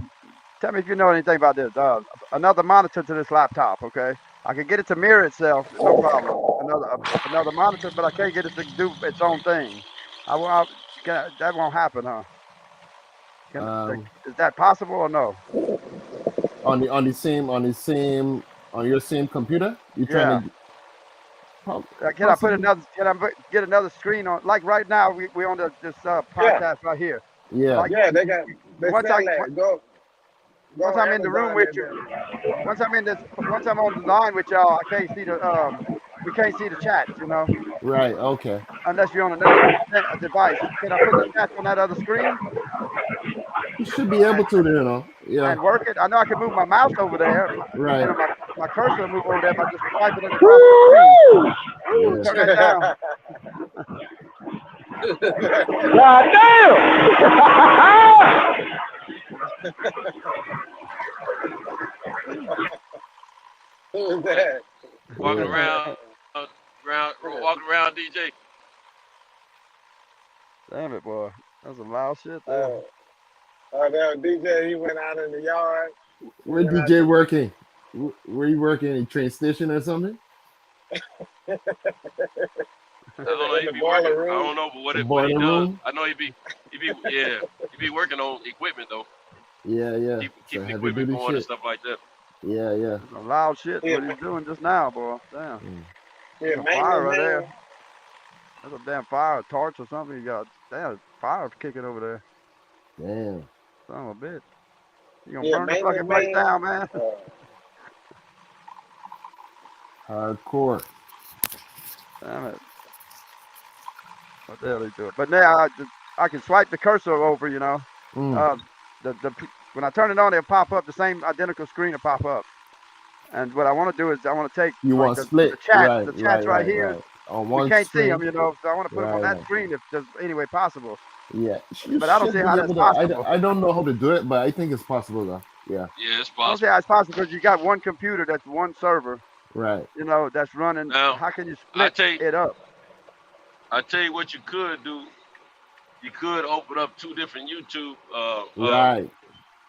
Tell me if you know anything about this. Another monitor to this laptop. Okay, I can get it to mirror itself, no problem. Another monitor, but I can't get it to do its own thing. That won't happen, huh? Um. Is that possible or no? On your same computer. You trying Yeah. to Can I put possibly? another? Can I get another screen on? Like right now, we on this Yeah, podcast right here. But Yeah. like yeah, they once sell that. Go once on I'm in the room Amazon with and you, once I'm on the line with y'all, I can't see we can't see the chats, Right. Okay. unless you're on another device. Can I put the chats on that other screen You should be able and to. Yeah. work it? I know I can move my mouse over there. Right. My cursor will move over there by just swiping it across the screen. Yeah. Turn that down. God damn! who is that? Walking Yeah. walking around, DJ. Damn it, boy. That's some loud shit there. uh, that DJ. He went out in the yard. He Where went out DJ working? Where you working? In train station or something? I don't know. in He the be working. boiler I room. don't know, but The what he boiler does, room? I know he be working on equipment though. Yeah. Yeah. So Keeping heavy equipment duty going and shit. stuff like that. Yeah. Yeah. That's some loud shit. He a, What he's doing just now, boy. Damn. Mm. he There's a a fire maintenance right there. man. That's a damn fire, a torch or something. You got damn fire kicking over there. Damn. Son of a bitch. You gonna Yeah, burn the maintenance fucking place man. down, man? Hardcore. Damn it. What the hell they doing? But now I can swipe the cursor over, you know. When I turn it on, it'll pop up the same identical screen will pop up. And what I want to do is I want to take You like want the split? chats, Right, the chats right here. On We one can't see screen. them, you know. So I want to put them on that Right. screen if there's any way possible. Yeah, you But I don't should see be how that's able to. possible. I don't know how to do it, but I think it's possible though. Yeah. Yeah, it's I don't see possible. how it's possible because you got one computer that's one server, Right. you know, that's running. Now, How can you I split tell you, it up? what you could do. You could open up 2 different YouTube, Right.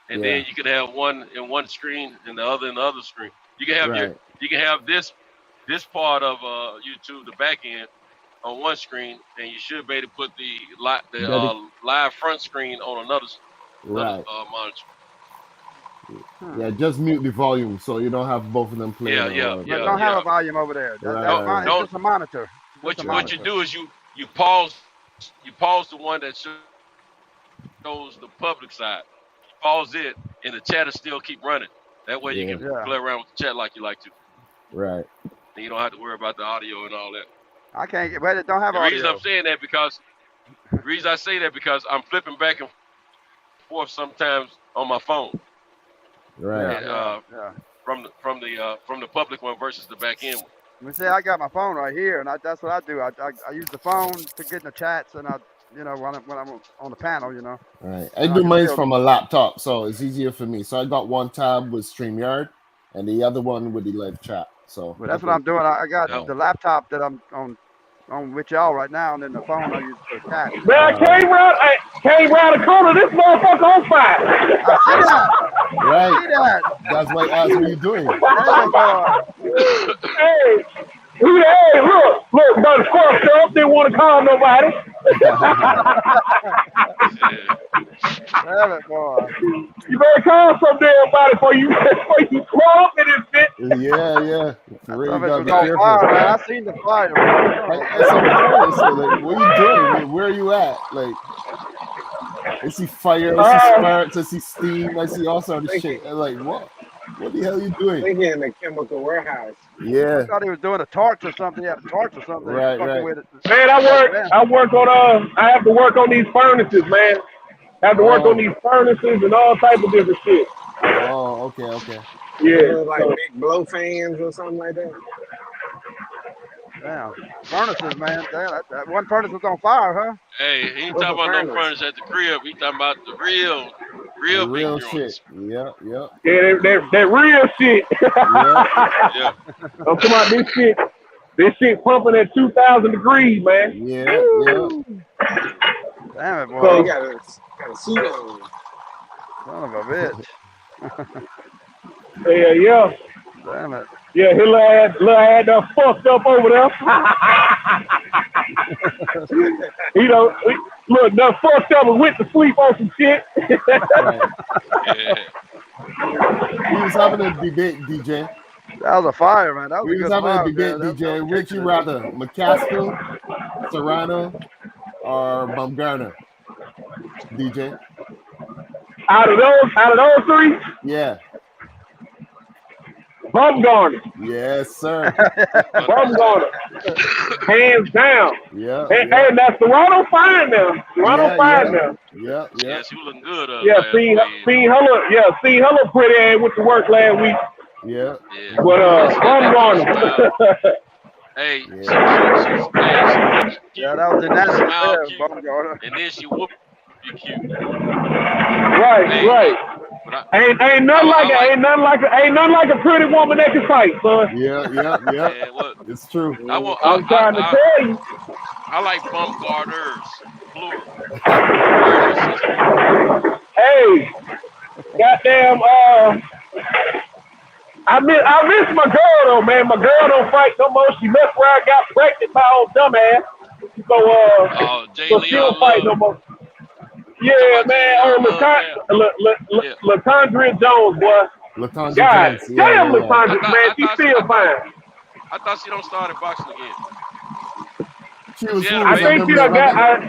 and Yeah. then you could have one in one screen and the other in the other screen. You can have Right. this part of YouTube, the back end, on one screen, and you should be able to put the live front screen on another Right. monitor. Yeah, just mute the volume so you don't have both of them playing. Yeah. But don't have a volume over there. Right. It's just a monitor. What you do is you pause the one that shows the public side. You pause it, and the chat will still keep running. That way you can play around with the chat like you like to. Right. And you don't have to worry about the audio and all that. I can't get, but it don't have The audio. reason I'm saying that because I'm flipping back and forth sometimes on my phone. Right. From the public one versus the back end one. Let me say I got my phone right here, and that's what I do. I use the phone to get in the chats, and when I'm on the panel, you know. Right. I do mine from a laptop, so it's easier for me. So I got one tab with StreamYard, and the other one with the live chat. So well, that's what I'm doing. I got the laptop that I'm on with y'all right now, and then the phone I use for chat. Man, I came round the corner. This motherfucker on fire. I see that. Right. I see that. That's why I asked what you doing. Hey, look, brother fucked up. Didn't want to call nobody. Damn it, boy. You better call some damn body before you throw up in this bitch. Yeah. For real, you gotta be careful. Fire, man. I seen the fire. So like, what are you doing? Where are you at? Like, I see fire, I see sparks, I see steam, I see all sorts of shit. I'm like, what? What the hell are you doing? Thinking in the chemical warehouse. Yeah. I thought he was doing a torch or something. He had a torch or something. Right. Man, I work on I have to work on these furnaces, man. I have to work on these furnaces and all type of different shit. Oh, okay. Yeah. Like big blow fans or something like that. Damn. Furnaces, man. Damn, that one furnace was on fire, huh? Hey, he ain't talking about no furnace at the crib. He talking about the real big shit. Yeah. Yeah, that real shit. Yeah. I'm talking about this shit. This shit pumping at 2,000 degrees, man. Yeah. Damn it, boy. So you got a suit on. Son of a bitch. Yeah. Damn it. Yeah, his little ass done fucked up over there. Look, done fucked up and went to sleep on some shit. He was having a debate, DJ. That was a fire, man. That was He was having a debate, DJ. Which you rather, McCaskill, Serrano, or Bumgarner? DJ. Out of those three? Yeah. Bumgarner. Yes, sir. Bumgarner. Hands down. Yeah. And that's Serrano fine now. Serrano fine now. Yeah. Yeah, she was looking good. Seen her look pretty ass with the work last week. Yeah. But Bumgarner. Hey, that was the nasty Bumgarner. And then she whooped you cute. Right. Ain't nothing like a pretty woman that can fight, son. Yeah. Well, it's true. I'm trying to tell you. I like Bumgarners, plural. Hey, goddamn, I miss my girl though, man. My girl don't fight no more. She left where I got pregnant by old dumbass. So she don't fight no more. Yeah, man. LaTondria Jones, boy. LaTondria God Jones. damn, LaTondria, man. She's still fine. I thought she don't start boxing again. I think she done got.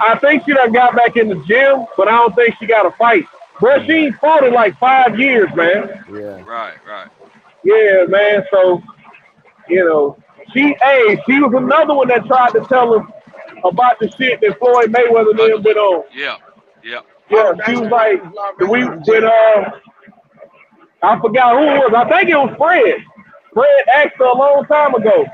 I think she done got back in the gym, but I don't think she got a fight. Bro, she ain't fought in like 5 years, man. Yeah. Right, right. Yeah, man. So, she was another one that tried to tell us about the shit that Floyd Mayweather and About the them been women. on. Yeah, yeah. Yeah, Oh, she that's was the like, reason Floyd we Mayweather when jail. I forgot who it was. I think it was Fred. Fred asked her a long time ago.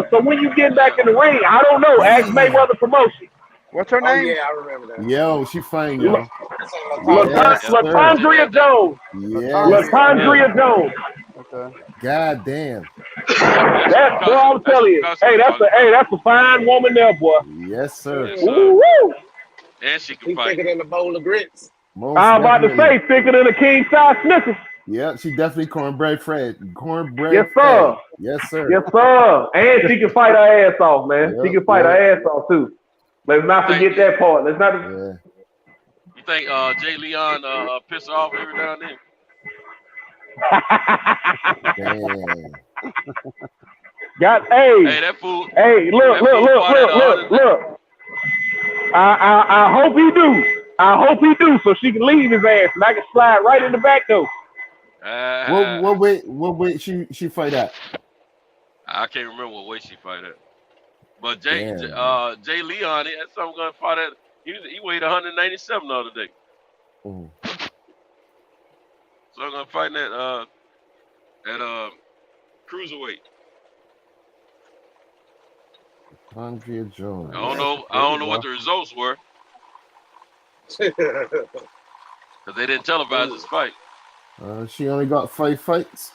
So when you get back Yeah. in the ring, I don't know. Ask Damn. Mayweather promotion. What's her Oh name? yeah, I remember that. Yo, she fine, La- yo. That's Latondra. Yes, Yep. sir. She Latondria had that. Jones. Yes, Latondria. sir. Latondria Jones. Okay. God damn. That's what That's boy. Picasso. I'm That's telling what you. Picasso called it. That's a fine woman there, boy. Yes, sir. Yes, sir. Mm. Ooh woo. And she can He fight. thicker than a bowl of grits. Most I'm about to definitely. say thicker than a king size Snickers. Yeah, she definitely cornbread Fred. Yes, Cornbread Fred. sir. Yes, sir. Yes, sir. And she can fight her ass off, man. She Yep, can fight yep. her ass off too. Let's You not think forget that part. Let's not. Yeah. you think Jay Leon piss her off every now and then? Damn. Hey, that fool that Look, fool look, fought at look, look, 100. look. I hope he do. I hope he do, so she can leave his ass and I can slide right in the back door. What weight she fight at? I can't remember what weight she fight at. But Jay Damn, man. Jay Leon, he had something going to fight at. He weighed 197 the other day. Mm. So I'm gonna fight at cruiserweight. Andrea Jones. I don't know what the results were because they didn't televise this fight. She only got 5 fights.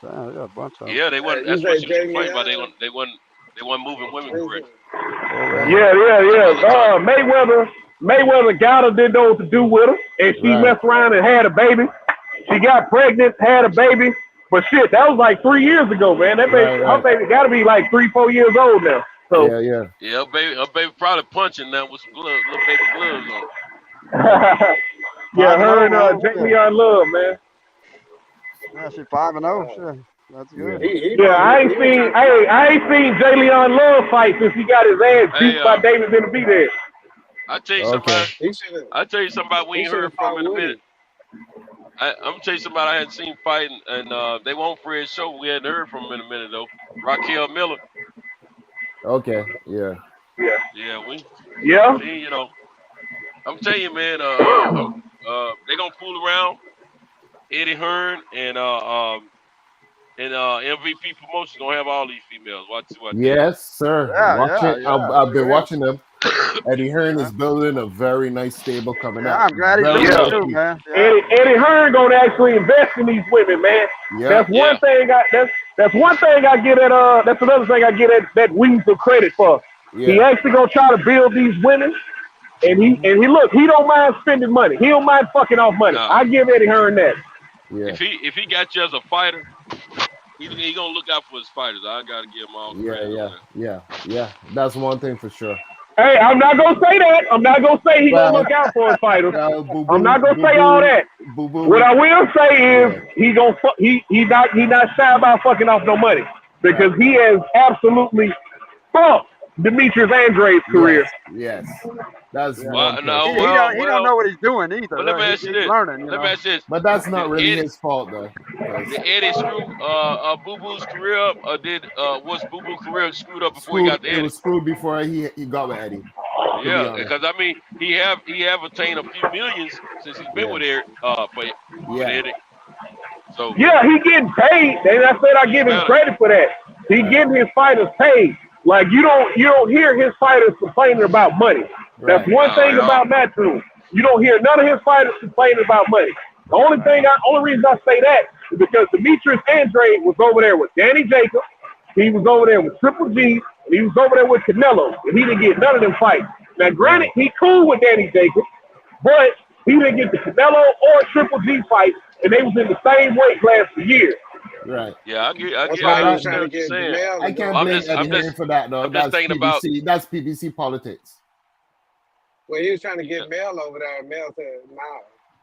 Damn, they got a bunch of them. Yeah, they wasn't. You That's what say she was Jamie complaining about. Allen? They wasn't moving women correct. Yeah. Mayweather got her, didn't know what to do with her, and she Right. messed around and had a baby. She got pregnant, had a baby, but shit, that was like 3 years ago, man. That baby, her Right. baby got to be like 3, 4 years old now. So Yeah. Yeah, her baby probably punching now with some gloves, little baby gloves on. yeah, 5-0, her and man. Jamie on Love, man. Yeah, she 5-0. Sure. That's good. Yeah, I ain't seen Jay Leon Love fight since he got his ass beat Hey, by David Benavidez. I tell you Okay. somebody we ain't heard from in a minute. I'm gonna tell you somebody I hadn't seen fighting, and they won't Fred's show. We hadn't heard from him in a minute though. Raquel Miller. Okay. Yeah. Yeah, Yeah. see, I'm telling you, man. They gonna fool around. Eddie Hearn and MVP Promotions gonna have all these females. Watch this. Yes, sir. Yeah. I've been Yeah. watching them. Eddie Hearn is building a very nice stable coming Yeah, up. I'm glad he's Very doing it well too, too. man. Yeah. Eddie Hearn gonna actually invest in these women, man. Yeah. That's one thing. That's one thing I get at. That's another thing I get at that Weasel credit for. He Yeah. actually gonna try to build these women, and he look. He don't mind spending money. He don't mind fucking off money. Nah. I give Eddie Hearn that. Yeah. If he got you as a fighter, he gonna look out for his fighters. I gotta give him all credit on that. Yeah. That's one thing for sure. Hey, I'm not gonna say that. I'm not gonna say he gonna look out for his fighters. I'm not gonna say all that. What I will say is he not shy about fucking off no money because he has absolutely fucked Demetrius Andre's career. Yes. That's Well, one no, thing. He don't know what he's doing either. But let me ask you He's this. learning, Let me ask you this. But that's not Did really Eddie- his fault though. Did Eddie screw Boo Boo's career up, or was Boo Boo career screwed up before he got to It Eddie? was screwed before he got with Eddie. Yeah, because I mean he have attained a few millions since he's been with Eddie. With Eddie. So Yeah, he getting paid. And I said I give him credit for that. He getting his fighters paid. Like you don't hear his fighters complaining about money. That's one thing about Matchroom. You don't hear none of his fighters complaining about money. The only reason I say that is because Demetrius Andre was over there with Danny Jacobs. He was over there with Triple G, and he was over there with Canelo, and he didn't get none of them fights. Now, granted, he cool with Danny Jacobs, but he didn't get the Canelo or Triple G fight, and they was in the same weight class for years. Right. Yeah, I trying to what you're get saying. Jamel. I can't blame Eddie Hearn for that though. I'm just That's thinking PBC. That's PBC politics. Well, he was trying to get Mel over there. Mel said, "Nah."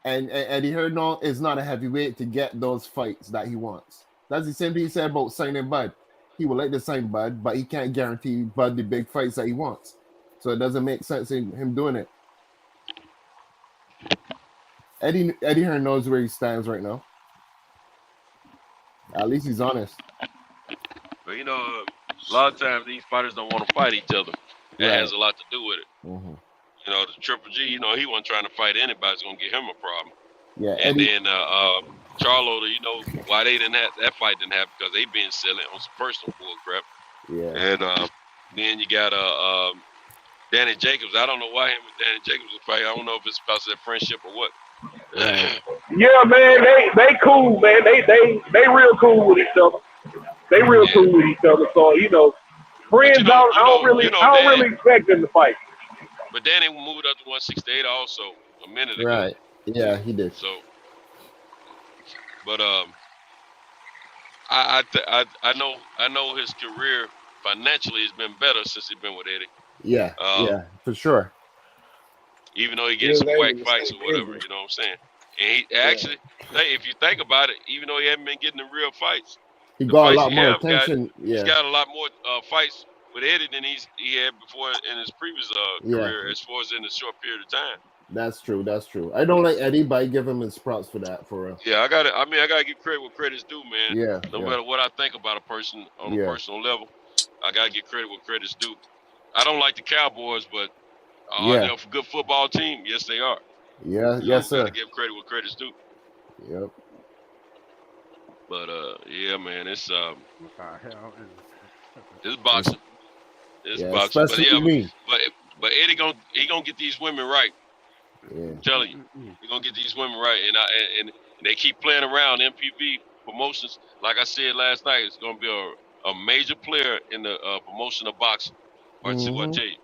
And Eddie Hearn is not a heavyweight to get those fights that he wants. That's the same thing he said about signing Bud. he would like to sign Bud, but he can't guarantee Bud the big fights that he wants. So it doesn't make sense in him doing it. Eddie Hearn knows where he stands right now. At least he's honest. But you know, a lot of times these fighters don't want to fight each other. That has a lot to do with it. Mm-hmm. You know, the Triple G, you know, he wasn't trying to fight anybody that's gonna give him a problem. Yeah, And Eddie. then Charlo, you know, why they didn't have that fight didn't happen because they been selling on some personal bull crap. Yeah. And then you got Danny Jacobs. I don't know why him and Danny Jacobs was fighting. I don't know if it's because of their friendship or what. Yeah, man, they cool, man. They real cool with each other. They real cool with each other. So you know, friends. I don't really expect them to fight. But Danny moved up to 168 also a minute ago. Right. Yeah, he did. So, but I know his career financially has been better since he's been with Eddie. Yeah. Yeah, for sure. Even though he gets some whack fights or whatever, you know what I'm saying? And he actually, if you think about it, even though he hasn't been getting the real fights, he got a lot more attention. He's got a lot more fights with Eddie than he had before in his previous career, as far as in a short period of time. That's true. That's true. I don't like Eddie, but I give him his props for that, for real. Yeah, I gotta give credit where credit's due, man. Yeah. No matter what I think about a person on a personal level, I gotta give credit where credit's due. I don't like the Cowboys, but are they a good football team? Yes, they are. Yeah. Yes, sir. Gotta give credit where credit's due. Yep. But yeah, man, it's boxing. It's boxing. But Eddie gonna get these women right. Yeah. I'm telling you, he's gonna get these women right, and they keep playing around. MPV Promotions, like I said last night, it's gonna be a major player in the promotion of boxing. I tell you,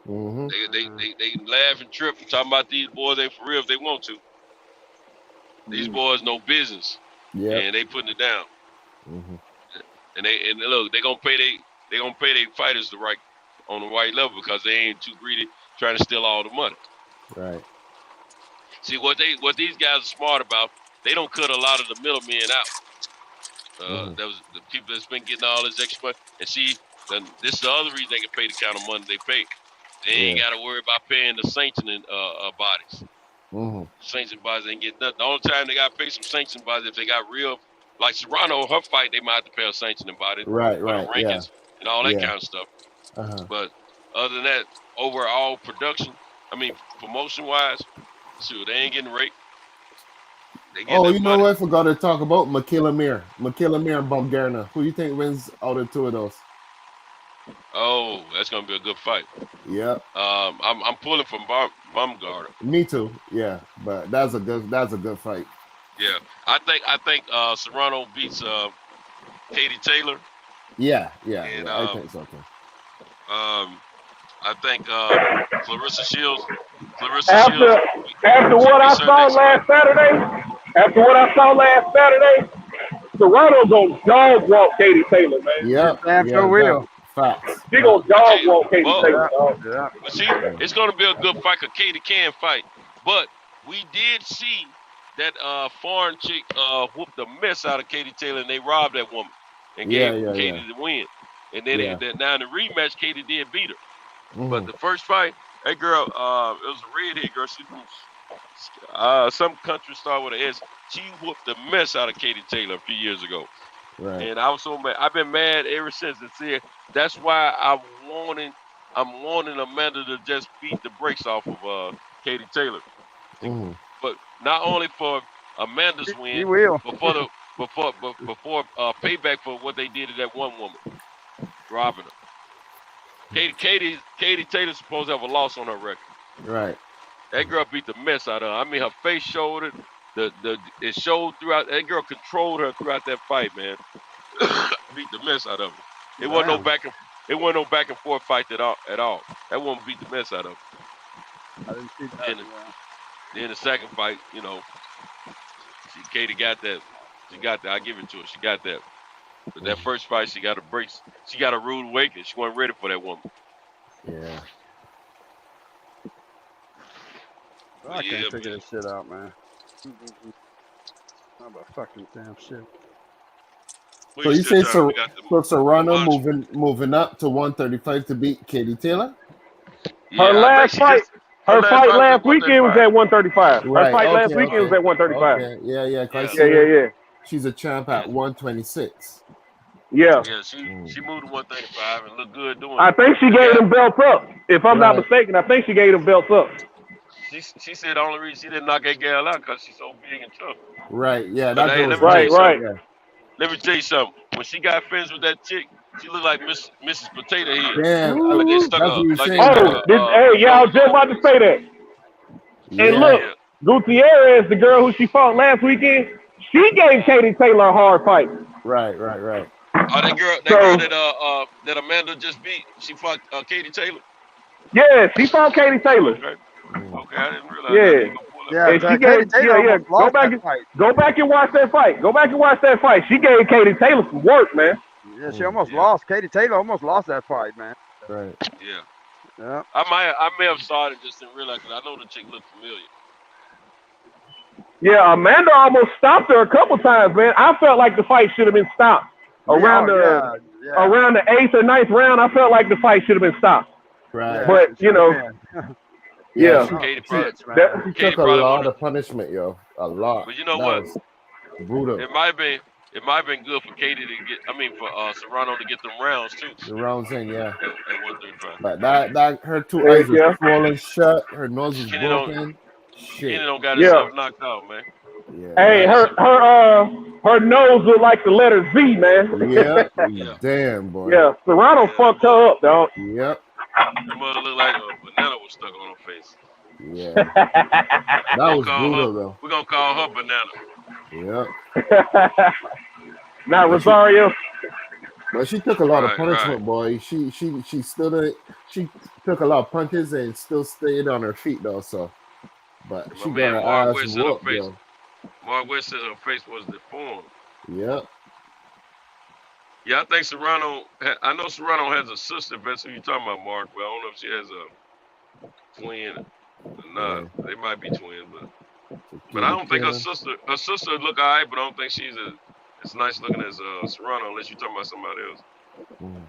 they laugh and trip talking about these boys. They for real if they want to. These boys know business, and they putting it down. And look, they gonna pay they fighters on the right level because they ain't too greedy trying to steal all the money. Right. See what these guys are smart about. They don't cut a lot of the middlemen out. That was the people that's been getting all this extra money. And see, this is the other reason they can pay the kind of money they pay. They ain't got to worry about paying the sanctioning bodies. Sanctioning bodies ain't get nothing. The only time they got to pay some sanctioning bodies if they got real, like Serrano, her fight, they might have to pay a sanctioning body. Right. Rankings and all that kind of stuff. But other than that, overall production, promotion-wise, shoot, they ain't getting raped. You know what? I forgot to talk about Michaela Mir and Bumgarner. Who do you think wins out of two of those? Oh, that's gonna be a good fight. Yeah. I'm pulling from Bumgarner. Me too. Yeah, but that's a good fight. Yeah, I think Serrano beats Katie Taylor. Yeah, I think so too. I think Clarissa Shields. After what I saw last Saturday, Serrano gonna dog walk Katie Taylor, man. Yeah, will. Facts. She gonna dog walk Katie Taylor. But see, it's gonna be a good fight because Katie can fight. But we did see that foreign chick whooped the mess out of Katie Taylor, and they robbed that woman and gave Katie the win. And then now in the rematch, Katie did beat her. But the first fight, that girl, it was a redhead girl. She from some country star with an S. She whooped the mess out of Katie Taylor a few years ago. Right. And I was so mad. I've been mad ever since. And see, that's why I'm wanting Amanda to just beat the brakes off of Katie Taylor. But not only for Amanda's win, but before payback for what they did to that one woman, robbing her. Katie Taylor's supposed to have a loss on her record. Right. That girl beat the mess out of her. I mean, her face showed it. It showed throughout. That girl controlled her throughout that fight, man. Beat the mess out of her. It wasn't no back and forth fight at all. That woman beat the mess out of her. I didn't see that. Then the second fight, you know, Katie got that. She got that. I give it to her. She got that. But that first fight, she got a brace. She got a rude awakening. She wasn't ready for that woman. Yeah. I can't figure this shit out, man. How about fucking damn shit? We So you still say trying to figure out So Serrano the moving up to 135 to beat Katie Taylor? Yeah, I think she just her her last fight fight was at last weekend was 135. at 135. Her Right. fight last Okay. weekend was Okay. at 135. Okay. Yeah. Yeah. 'Cause I Yeah, see Yeah, yeah, her. yeah, She's a champ yeah, at 126. yeah. yeah. She moved to 135 and looked good doing I it. think she The gave guy, them belts up. If I'm not Right. mistaken, I think she gave them belts up. she said the only reason she didn't knock that gal out because she's so big and tough. Right. Yeah. But That hey, girl let was me tell you Right, nice. something. right. Yeah. Let me tell you something. When she got finished with that chick, she looked like Mrs. Potato Head. Damn. Like they Ooh. stuck That's what you were like they saying, stuck man. Oh, this, hey, yeah, I was just gold about to face. say that. And look, Yeah. Yeah. Gutierrez, the girl who she fought last weekend, she gave Katie Taylor a hard fight. Right. Right. Right. Oh, that girl So, that Amanda just beat, she fought Katie Taylor. yeah, she fought Katie Taylor. Okay. Mm. Okay, I didn't realize that. I Yeah. need to go pull that Yeah, fight And up. she Katie gave, Taylor yeah, yeah. almost lost that fight. Go back and watch that fight. Go back and watch that fight. She gave Katie Taylor some work, man. Yeah, she Mm. almost Yeah, lost. Katie Taylor almost lost that fight, man. Right. yeah. Yeah. I may have saw it and just didn't realize because I know the chick looked familiar. Yeah, Amanda almost stopped her a couple times, man. I felt like the fight should have been stopped Yeah, around yeah, yeah, the 8th or 9th round. I felt like the fight should have been stopped. Right. yeah. But It you should have know, been. Yeah. yeah, Talking about Katie some probably, tits, that, man. She Katie took a probably lot wanted, of punishment, yo. A lot. but you know That what? was brutal. It might have been good for Katie to get. I mean, for Serrano to get them rounds too The rounds in, yeah. at 135. But that her two heck eyes was yeah, swollen shut. Her nose was Kenny don't broken. Kenny Shit. don't got yeah. himself knocked out, man. Yeah. He Hey, got That. himself. her nose looked like the letter Z, man. Yeah. Yeah, Damn, boy. Yeah, Serrano yeah. fucked her up, dog. Yep. That mother looked like a banana was stuck on her face. Yeah. We're That gonna was call her. brutal though. We're gonna call her banana. Yep. Not But Rosario. she took a lot of Right. punishment, boy. She stood it. She took a lot of punches and still stayed on her feet though. So, but My she got man her Mark ass West said her whooped, face. yo. Mark West said her face was deformed. Yep. Yeah, I think Serrano. I know Serrano has a sister. If that's who you're talking about, Mark. But I don't know if she has a twin or not. Yeah. They might be twins, but I Katie don't think her Taylor. sister look alright. But I don't think she's as nice looking as Serrano, unless you're talking about somebody else. Mm.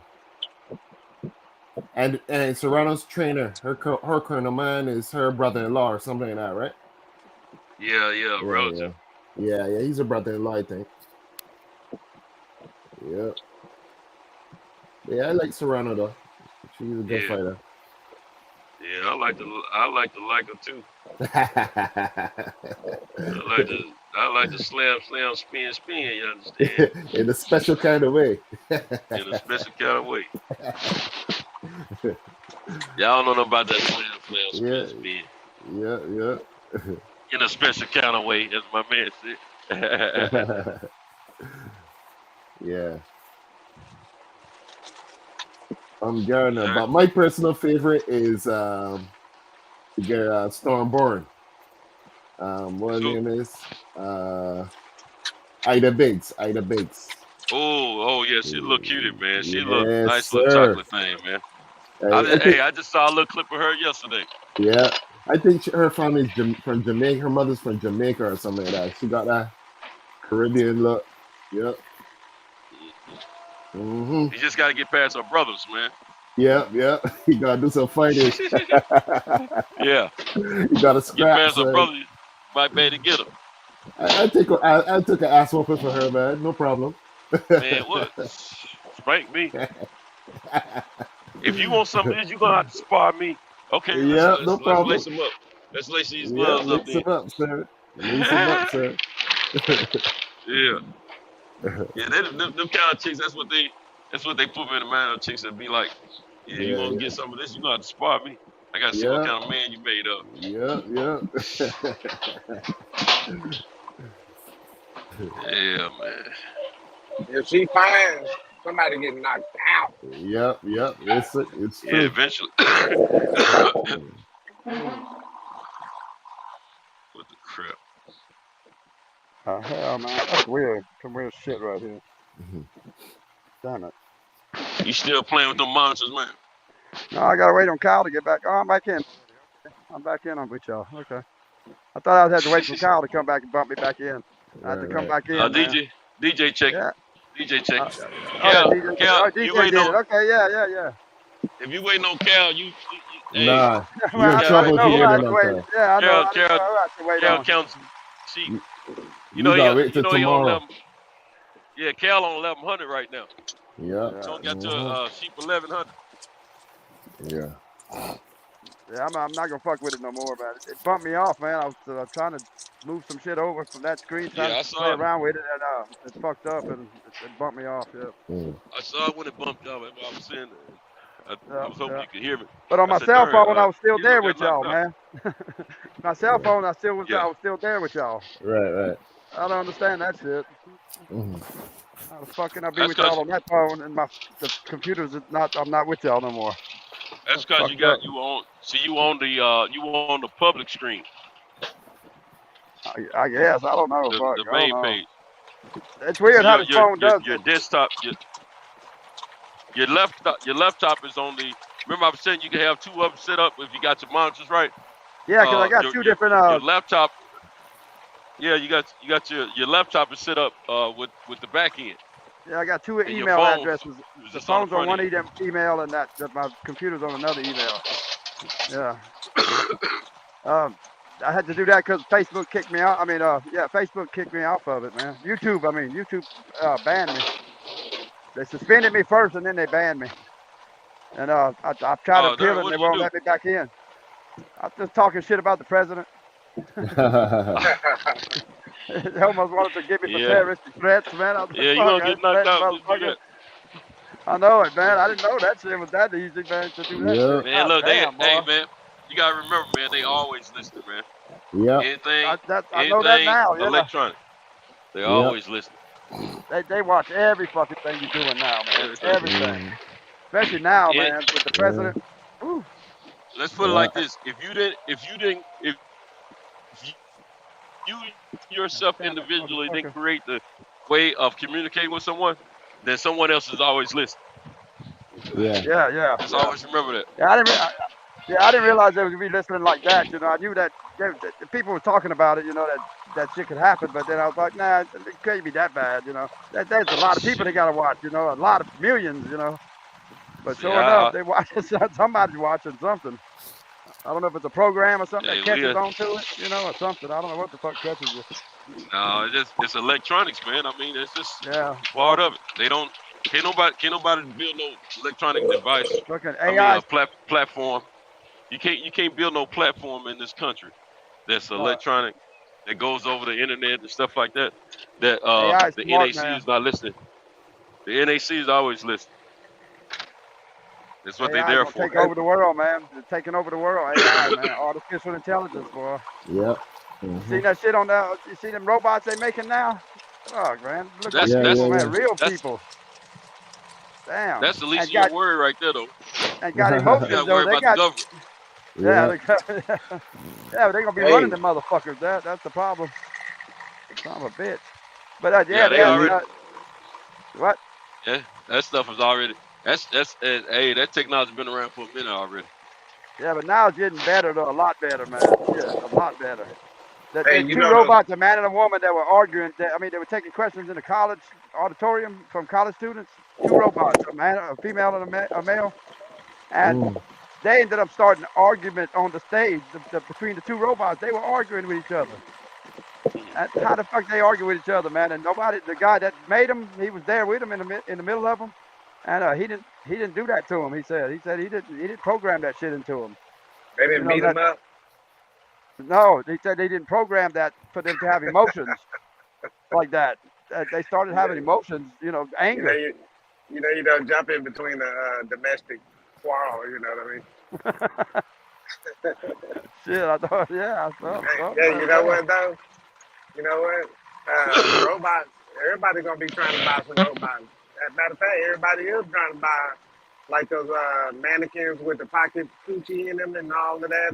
And Serrano's trainer, her current man is her brother-in-law or something like that, right? Yeah, relative. Yeah. He's a brother-in-law, I think. Yep. Yeah, I like Serrano though. She's a good fighter. Yeah, I like to like her too. I like to slam, spin, you understand? In a special kind of way. In a special kind of way. Y'all don't know about that slam, spin. Yeah. In a special kind of way, as my man said. Yeah. Garner, but my personal favorite is Stormborn. What her name is? Ida Biggs. Oh yeah, she look cutie, man. She Yes, look nice sir. little chocolate thing, man. I just saw a little clip of her yesterday. Yeah, I think her family's from Jamaica. Her mother's from Jamaica or something like that. She got that Caribbean look. Yep. You just gotta get past her brothers, man. Yep. You gotta do some fighting. Yeah. You gotta scrap. Get past her brothers, you might be able to get her. I took an ass whooping for her, man. No problem. Man, what? Spank me. If you want something, you're gonna have to spar me. Okay, Yeah, let's problem. lace them up. Let's lace these gloves up, Lace them up, sir. Lace them up, sir. Yeah. Yeah, them kind of chicks. That's what they put me in the mind of chicks that be like, you gonna get some of this, you gonna have to spar me. I gotta see what kind of man you made up. Yeah, man. If she finds somebody getting knocked out. Yep. It's true. Yeah, eventually. What the crap? Oh, hell, man. That's weird. Some weird shit right here. Damn it. You still playing with them monsters, man? No, I gotta wait on Kyle to get back. Oh, I'm back in. I'm back in on with y'all. Okay. I thought I had to wait for Kyle to come back and bump me back in. I had to come back in. DJ check. DJ check. Okay, Cal, DJ. Cal, Oh, you DJ waiting did it. on? Okay, yeah. If you waiting on Cal, hey, Nah, Well, you're you in I got didn't trouble right if know you who there. wait I on had to them, wait. cuz. Yeah, I know. Cal, I didn't know Cal, who I had to wait Cal on. counts sheep. You You know gotta wait you till know he on tomorrow. 11. Yeah, Cal on 1100 right now. Yeah. He Yeah, don't got to hmm sheep 1100. Yeah. yeah. I'm not gonna fuck with it no more, man. It bumped me off, man. I was trying to move some shit over from that screen, trying Yeah, to I play saw it. around with it, and it fucked up and it bumped me off. Yeah. Mm. I saw it when it bumped up. That's what I was saying. I Yeah, was hoping yeah. you could hear me. But on I my said, cell darn, phone, I was still Kilo there got with knocked y'all, out. man. My cell phone, I Yeah. was still there with y'all. Right. I don't understand that shit. hmm How the fuck can I be That's with y'all cause on that phone and the computer's not? I'm not with y'all no more. that's That's cause you fucked up. got you on. See, you on the public screen, I guess I don't know. Fuck, the I don't main know. page. It's weird See how this phone does your it. desktop your laptop is on the. Remember, I was saying you can have two of them set up if you got your monitors right. Yeah, because I got two different. Your laptop. Yeah, you got your laptop is set up with the back end, Yeah, I got two and your email phone addresses. is The just on the phone's on front one end. email, and that my computer's on another email. Yeah. Um, I had to do that because Facebook kicked me out. I mean, yeah, Facebook kicked me off of it, man. YouTube banned me. They suspended me first, and then they banned me. And I've tried to Oh, appeal darn, it, and what they did you won't do? let me back in. I'm just talking shit about the president. They almost wanted to give me for Yeah, terroristic threats, man. I was like, yeah, you fuck, gonna I get ain't knocked threatening out if you do motherfuckers. that. I know it, man. I didn't know that shit was that easy, man, to do that Yep. shit. Man, God look, damn, hey, boy. man, you gotta remember, man, they always listening, man. Yep. Anything, I know that anything now, yeah. electronic, they Yep. always listening. They watch every fucking thing you're doing now, man. Everything. Everything. Mm. Especially now, And man, with the Yeah. president. Whew. let's put it Yeah. like this: if you yourself Damn that individually didn't motherfucker. create the way of communicating with someone, then someone else is always listening. Yeah. Just Yeah. always remember that. Yeah, I didn't realize they would be listening like that. You know, I knew that the people were talking about it. You know that shit could happen, but then I was like, nah, it can't be that bad. You know, there's a lot of people they Shit. gotta watch. You know, a lot of millions. You know, but See, sure enough, they watching somebody's watching something. I don't know if it's a program or something that hey, catches Leah, on to it. You know, or something. I don't know what the fuck catches you. no, it's electronics, man. I mean, it's just Yeah, part well, of it. They don't can't nobody build no electronic device. fucking I mean, AI. a platform. You can't build no platform in this country that's No, electronic that goes over the internet and stuff like that. That AI is the smart, NAC man. is not listening. The NAC is always listening. That's what they AI is there gonna for. take over the world, man. They're taking over the world. AI, man. Artificial intelligence, boy. Yep. You hmm seen that shit on that? You see them robots they making now? Fuck, man. Look like That's Yeah. people, that's man. Yeah. Real that's people. Damn. that's the least And of your got worry right there, though. Yeah. You got emotions to though. worry They about the got government. yeah, yeah. they got, yeah, but they gonna be running Hey, the motherfuckers. That's the problem. Son of a bitch. But Yeah, yeah, they already. what? Yeah, that stuff is already. Hey, that technology been around for a minute already. Yeah, but now it's getting better though, a lot better, man. Shit, a lot better. Hey, There's you two know those. robots, a man and a woman, that were arguing. They were taking questions in the college auditorium from college students. Two robots, a female, and a male, and Mm. they ended up starting an argument on the stage between the two robots. They were arguing with each other. And how the fuck they argue with each other, man? And nobody, the guy that made them, he was there with them in the middle of them, and he didn't do that to him. He said he didn't program that shit into him. They You didn't know beat that him up. no, he said they didn't program that for them to have emotions like that. They started You know, having emotions, you know, you know, anger. you don't jump in between the domestic quarrel. You know what I mean? Shit, I thought, yeah, Yeah, you know yeah. what though? You know what? Robots. Everybody gonna be trying to buy some robots. As a matter of fact, everybody is trying to buy like those mannequins with the pocket coochie in them and all of that.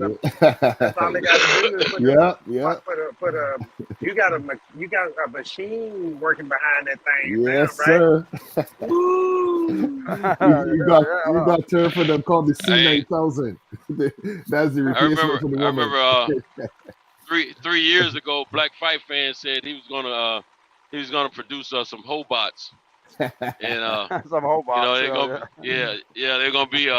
That's all they got to do is Yep. Yep. put a you got a machine working behind that thing now, Yes, right? sir. Woo! You got term for them called the Hey, C9000. That's the I replacement remember. for the I woman. remember. Three years ago, Black Fight fan said he was gonna produce some Hobots, And Some robots. they're gonna they're gonna be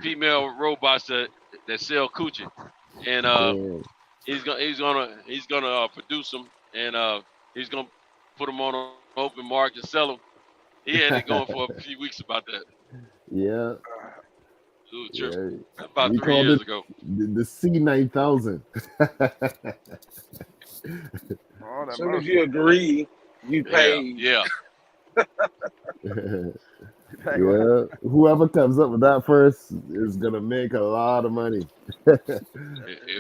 female robots that sell coochie, and Yeah. he's gonna produce them, and he's gonna put them on an open market, sell them. He had it going for a few weeks about that. Yeah. It was tripping. Yeah. About We 3 called years it ago. the C9000. Oh, As that soon as mercy. you agree, you pay. Yeah. Yeah. Whoever comes up with that first is gonna make a lot of money. Richest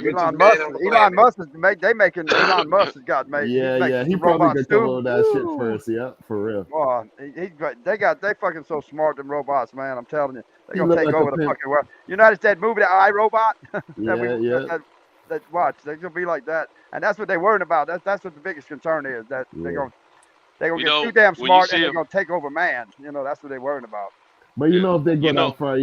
Elon man Musk. on the Elon planet. Musk is they making Elon Musk has got made. He's Yeah, making he some probably robots could come up too. with that shit Woo! first. Yeah, for real. Boy, they fucking so smart, them robots, man. I'm telling you, they're He gonna looked take like a over the pimp. fucking world. You notice that movie, that iRobot? Yeah, yeah, that watch, they're gonna be like that, and that's what they're worried about. That's what the biggest concern is, that yeah. they're gonna You get too know, damn when you smart and see they're him, gonna take over man. That's what they're worried about. But if they go you that know, far,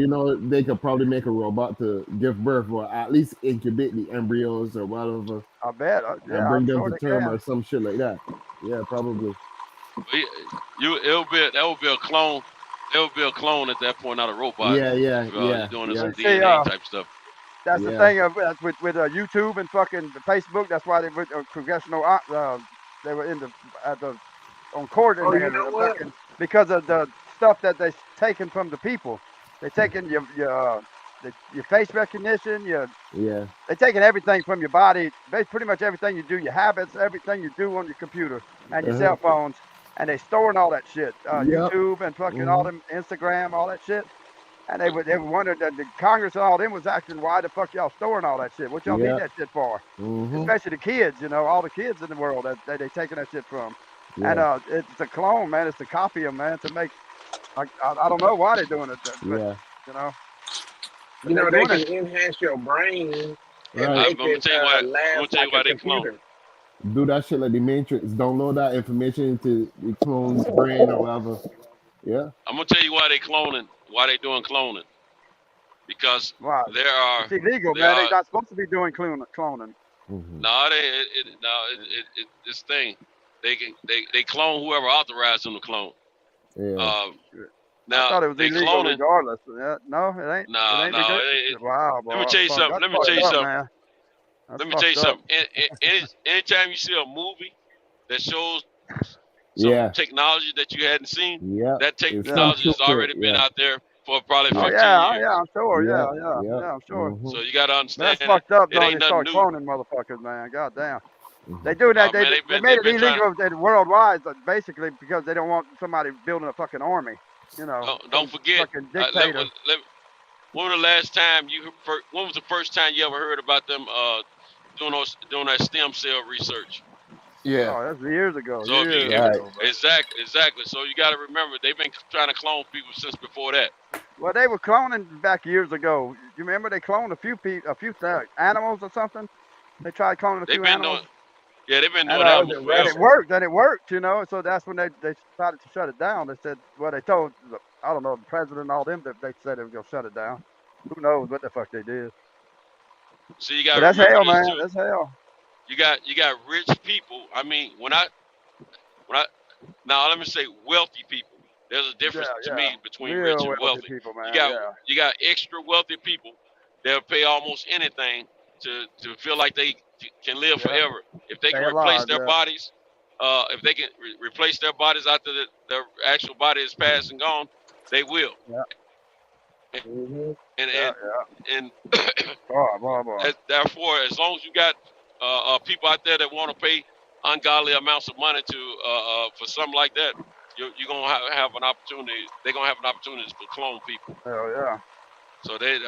they could probably make a robot to give birth or at least incubate the embryos or whatever I bet. and Yeah, I'm bring them sure to they term can. or some shit like that. Yeah, probably. that will be a clone. There will be a clone at that point, not a robot. Yeah, yeah, If you're yeah, doing yeah, some You see, DNA type stuff. that's the yeah. thing with YouTube and fucking Facebook. That's why they were congressional. They were on court in Oh, there you know what? fucking because of the stuff that they taken from the people. They taking your face recognition. Yeah. They taking everything from your body. Pretty much everything you do, your habits, everything you do on your computer and your Uh-huh. cell phones, and they storing all that shit. Yep. YouTube and fucking all Mm-hmm. them Instagram, all that shit. And they were wondering that the Congress and all them was asking, why the fuck y'all storing all that shit? What y'all need Yep. that shit for? Mm-hmm. Especially the kids, all the kids in the world that they taking that shit from. And Yeah. it's a clone, man. It's to copy them, man. To make, I don't know why they're doing it, but Yeah. they're They doing can it. enhance your brain and Right. I'm make gonna it tell you why. I'm gonna last tell you like a why they clone. computer. Do that shit like the Matrix. Download that information into the clone's brain or whatever. Yeah. I'm gonna tell you why they cloning. Why they doing cloning? Because Wow. there are It's illegal, there man. They're are not supposed to be doing cloning. Mm-hmm. this thing. They clone whoever authorized them to clone. Yeah. I Now thought it was they illegal cloning. regardless. Yeah, no, it ain't. No, it ain't no. legal. Wow, boy. Let me tell you something. That's Let me tell you fucked up, something. man. That's Let me tell you fucked up. something. Anytime you see a movie that shows some Yeah. technology that you hadn't seen, Yeah. that It's technology has already been out there for probably 15 years. I'm sure. Yeah. Yeah, I'm sure. Mm-hmm. So you got to Man, understand that's fucked up, it though. ain't They nothing start new. cloning motherfuckers, man. God damn. Mm-hmm. They do that. Man, They made it been illegal worldwide, basically because they don't want somebody building a fucking army. Don't forget. Fucking dictator. When was the last time when was the first time you ever heard about them doing that stem cell research? Yeah. Oh, that's years ago. So exactly. So you got to remember they've been trying to clone people since before that. Well, they were cloning back years ago. You remember they cloned a few animals or something? They tried cloning a few animals. They've been doing And animals forever. it worked, So that's when they decided to shut it down. They said, well, they told, I don't know, the president and all them that they said they were gonna shut it down. Who knows what the fuck they did? So you got to That's remember hell, this man. too. That's hell. You got rich people. I mean, now let me say wealthy people. There's a difference to me between Real rich and wealthy. people, man. You got extra wealthy people. They'll pay almost anything to feel like they can live forever. If they can replace their bodies, if they can replace their bodies after their actual body is passed and gone, they will. And therefore, as long as you got people out there that want to pay ungodly amounts of money for something like that, you're gonna have an opportunity. They're gonna have an opportunity to clone people. Hell yeah. So this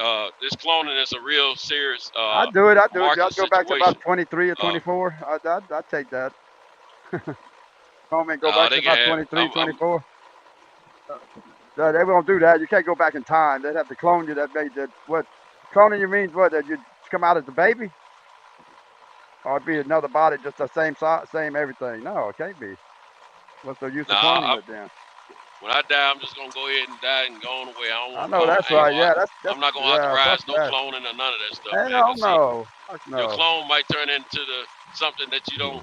cloning is a real serious. I'd do it. I'd go situation. back to about 23 or 24. I'd take that. Go back to about 23, 24. They won't do that. You can't go back in time. They'd have to clone you. What cloning you means? What, that you come out as a baby, or it'd be another body, just the same size, same everything? No, it can't be. What's the use of cloning it then? When I die, I'm just gonna go ahead and die and go on away. I know that's right. Yeah, I'm not gonna authorize no cloning or none of that stuff. Man. No. Your clone might turn into something that you don't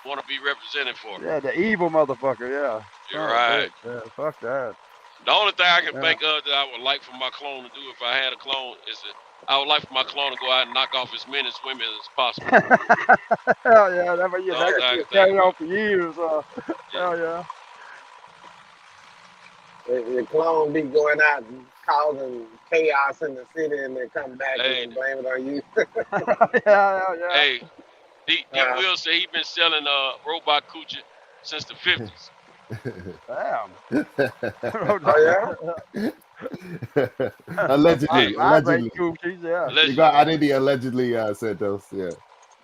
want to be represented for. Yeah, the evil motherfucker. Yeah. You're right. Yeah, fuck that. The only thing I can think of that I would like for my clone to do if I had a clone is that I would like for my clone to go out and knock off as many women as possible. Hell yeah, that way That's that all I can can carry think on about. for years. Hell yeah. The clone be going out and causing chaos in the city, and then come back and Hey, then blame it on you. Yeah. hey, D Will said he been selling robot coochie since the 50s. Damn. Oh yeah. Allegedly, Vibrate allegedly. coochies, yeah. You got identity allegedly said those. Yeah.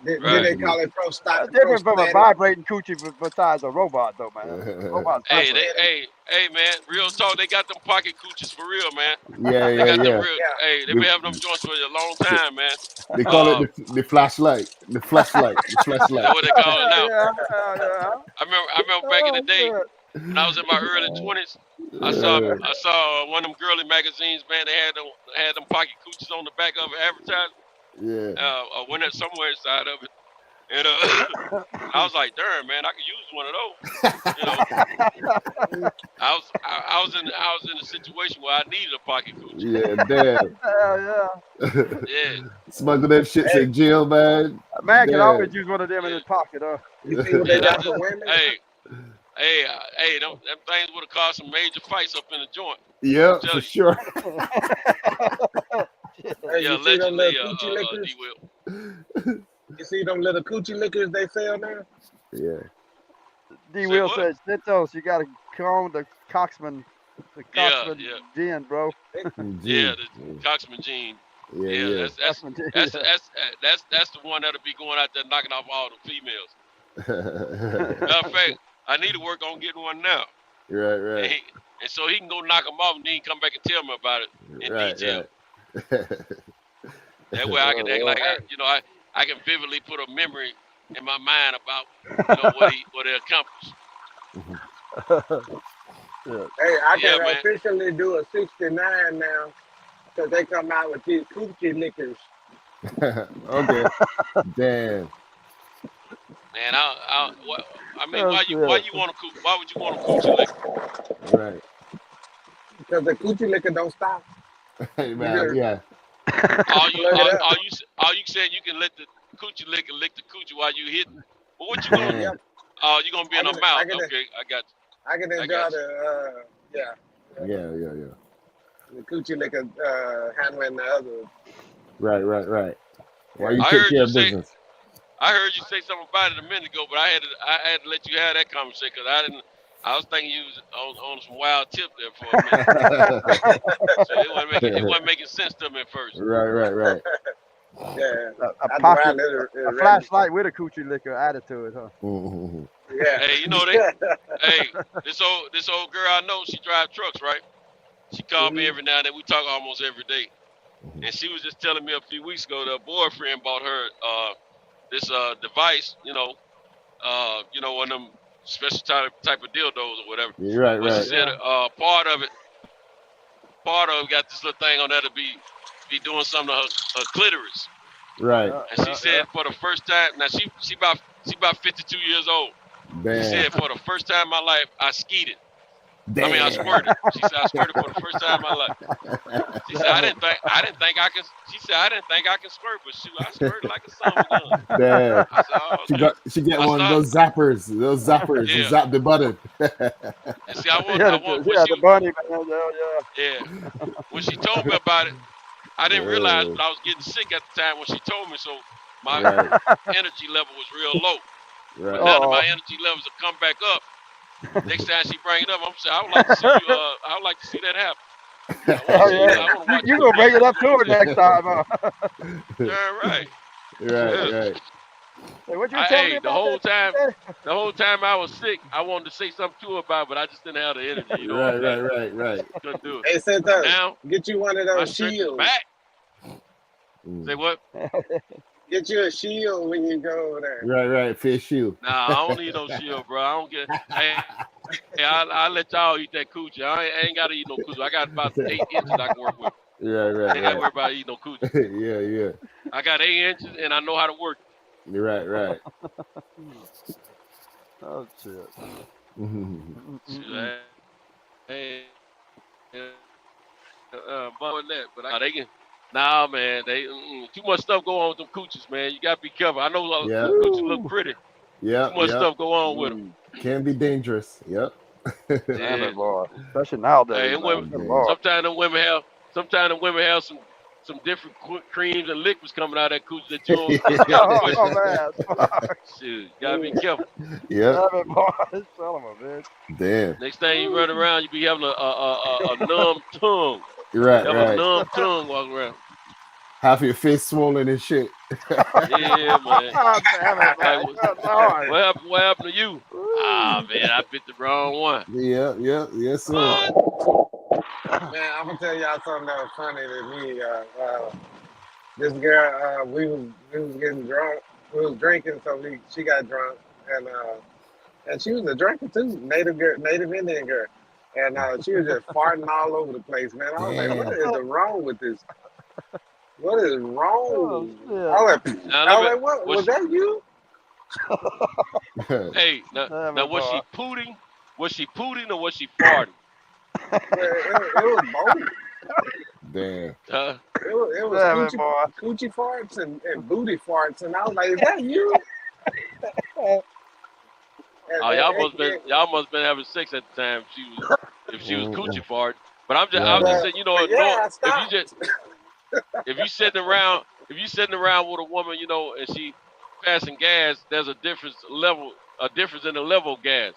Did Right. they call it That's different from a prostatic? vibrating coochie besides a robot, though, man. Robot's Hey, different. hey, man, real talk. They got them pocket coochies for real, man. Yeah, They got them yeah. real. Yeah. Hey, they been having them joints for a long time, man. They call it the flashlight. The flashlight. The Is flashlight. that what they call it now? Yeah. I remember back in the day when I was in my early 20s. I saw one of them girly magazines, man. They had them pocket coochies on the back of it advertising. Yeah. I went at somewhere inside of it, and I was like, darn, man, I could use one of those. You know, I was in a situation where I needed a pocket coochie. Yeah, damn. Yeah. Smuggle them shits in jail, man. A man can Damn. always use one of them in his pocket, You see what they And I got just, for women? hey, them things would have caused some major fights up in the joint. Yeah, for sure. Hey, Yeah, you see them allegedly, little coochie lickers? D-Will. You see them little coochie lickers they sell now? Yeah. D. Will says, Stintos, you got to call the Coxman gin, bro. Yeah, the Coxman gene. Yeah. That's the one that'll be going out there knocking off all the females. Matter of fact, I need to work on getting one now. Right. And so he can go knock them off and then come back and tell me about it in detail. That way I can act like I can vividly put a memory in my mind about what he accomplished. Hey, I can officially do a 69 now because they come out with these coochie lickers. Okay. Damn. Man, why would you want a coochie licker? Right. Because the coochie licker don't stop. Hey, man, yeah. All you said you can let the coochie licker lick the coochie while you hitting. But what you gonna do? Oh, you gonna be in a mouth. Okay, I got you. I can enjoy Yeah. The coochie licker handling the other. Right. While you take care of business. I heard you say something about it a minute ago, but I had to let you have that conversation because I was thinking you was on some wild tip there for a minute. So it wasn't making sense to me at first. Right. Yeah. A flashlight with a coochie licker added to it, huh? Mm-hmm. Yeah. Hey, this old girl I know, she drives trucks, right? She called me every now and then. We talk almost every day. And she was just telling me a few weeks ago that her boyfriend bought her this device, one of them special type of dildos or whatever. Right. She said part of it got this little thing on there to be doing something to her clitoris. Right. And she said for the first time, now she about 52 years old. Damn. She said for the first time in my life I skeeted. Damn. I mean I squirted. She said I squirted for the first time in my life. She said I didn't think I could. She said I didn't think I could squirt, but shoot, I squirted like a son of a gun. Damn. I said, oh, okay. She get one of those zappers. You zap the button. And see, I want the bunny, man. Yeah. When she told me about it, I didn't realize, but I was getting sick at the time when she told me, so my energy level was real low. Right. But now that my energy levels have come back up, next time she bring it up, I'm saying I would like to see that happen. You gonna bring it up to her next time, huh? Right. Right. Hey, what you telling me about the whole time I was sick, I wanted to say something to her about it, but I just didn't have the energy. Right. Couldn't do it. Hey, Santos, now get you one of those shields. Back. Say what? Get you a shield when you go over there. Right. Fish shield. Nah, I don't need no shield, bro. I don't get. I'll let y'all eat that coochie. I ain't got to eat no coochie. I got about 8 inches I can work with. Right. I ain't got to worry about eating no coochie. Yeah. I got 8 inches and I know how to work. Right. Oh shit. Hey, but that, but they can. Nah, man, they too much stuff go on with them coochies, man. You gotta be careful. I know Yeah. coochies look pretty. Yeah. Too much Yeah. stuff go on with them. Can be dangerous. Yep. Damn Yeah. it, boy. Especially nowadays, Hey, and women, man. Good Lord. sometimes the women have some different creams and liquids coming out of that coochie that you don't, you gotta Oh, question. man. Shoot, gotta be careful. Yep. Damn it, boy. Son of a bitch. Damn. Next time you run around, you be having a numb tongue. Right. You have a Right. numb tongue walking around. Half your face swollen and shit. Yeah, man. Oh, damn it, man. Like, Good Lord. what happened to you? Ah, man, I picked the wrong one. Yeah. Yeah. Yes, sir. Man, I'm gonna tell y'all something that was funny to me. This girl, we was getting drunk. We was drinking, so she got drunk, and she was a drinker too, Native Indian girl, and she was just farting all over the place, man. I was like, what Damn. is wrong with this? What is Oh, wrong? shit. I was like, what? Was that you? Hey, now Damn it, was boy. she pooting? Was she pooting or was she farting? It was both. Damn. It was Damn it, boy. coochie farts and booty farts, and I was like, is that you? Oh, y'all must been having sex at the time if she was coochie fart. But I was just saying, I stopped. if you sitting around with a woman, and she passing gas, there's a difference in the level of gas.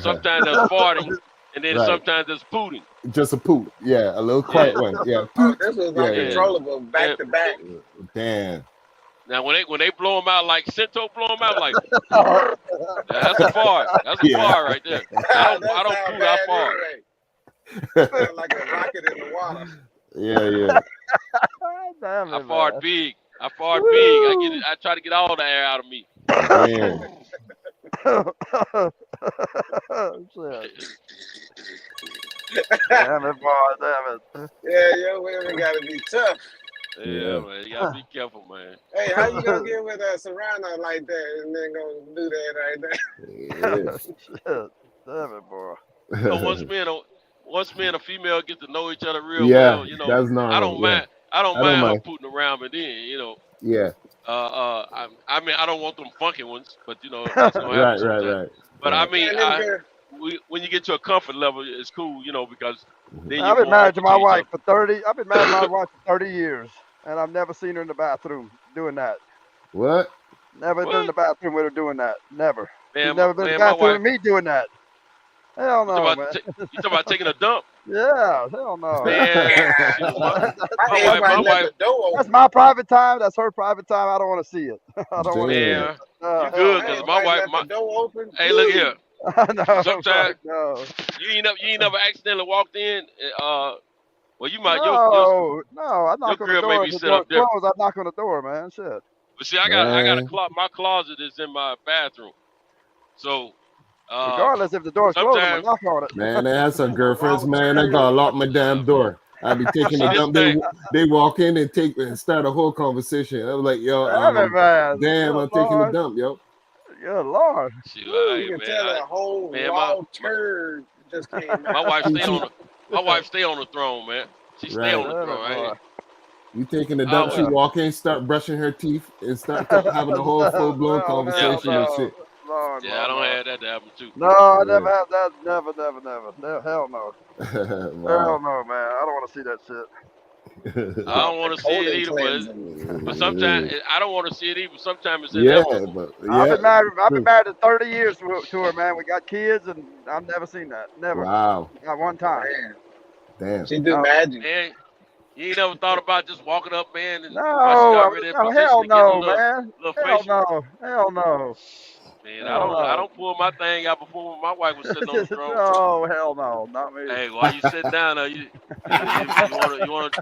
Sometimes there's farting, and then Right. sometimes there's pooting. Just a poop. Yeah. A little quiet one. Yeah. Oh, this was Yeah, uncontrollable, back to back. Damn. Now when they blow them out like Cento blow them out, like that's a fart. That's a fart right there. I don't poot, I fart. Sound like a rocket in the water. Yeah. Damn it, I fart man. big. I fart big. I try to get all the air out of me. Damn. Shit. Damn it, boy. Damn it. Yeah, your women gotta be tough. Yeah, man. You gotta be careful, man. Hey, how you gonna get with Serrano like that and then gonna do that right there? Yeah. Shit. Damn it, boy. Once me and a female get to know each other real Yeah, well, that's normal. I don't mind. I don't mind her putting around, but then, Yeah. I mean, I don't want them funky ones, but that's gonna happen sometimes. Right. But right. I mean, when you get to a comfort level, it's cool, because then I've been married to my wife for 30. I've been married to my wife for 30 years, and I've never seen her in the bathroom doing that. What? Never been in the bathroom with her doing that. Never. Man, She's never been in the bathroom with me doing that. Hell no, man. You talking about taking a dump? Yeah, hell no. Man, my wife. That's my private time. That's her private time. I don't want to see it. I don't want to see Yeah, it. you good? Because my wife, hey, look here. No, sometimes no. you ain't never accidentally walked in. Well, you might. No, I knock on the your door. may If be the set door up different. closed, I knock on the door, man. Shit. But see, I got my closet is in my bathroom, so. Regardless if the door's closed, I'm gonna knock on it. Man, I have some girlfriends, man. I gotta lock my damn door. I be taking a dump. They walk in and start a whole conversation. I was like, yo, damn, I'm taking a dump, yo. Good Lord. You can tell that whole raw turd just came out. My wife stay on the throne, man. She stay on the throne, right? You taking a dump, she walk in, start brushing her teeth, and start having a whole full-blown conversation and shit. Lord, I don't have that to happen too. No, I never have that. Never. Hell no. Hell no, man. I don't want to see that shit. I don't want to see it either, but sometimes I don't want to see it either. Sometimes it's inevitable. I've been married to 30 years to her, man. We got kids, and I've never seen that. Never. Wow. Not one time. Damn. She do magic. Man, you ain't never thought about just walking up, man? And hell no, man. Hell no. Man, I don't pull my thing out before my wife was sitting on the throne. Oh, hell no, not me. Hey, while you sitting down there, you want to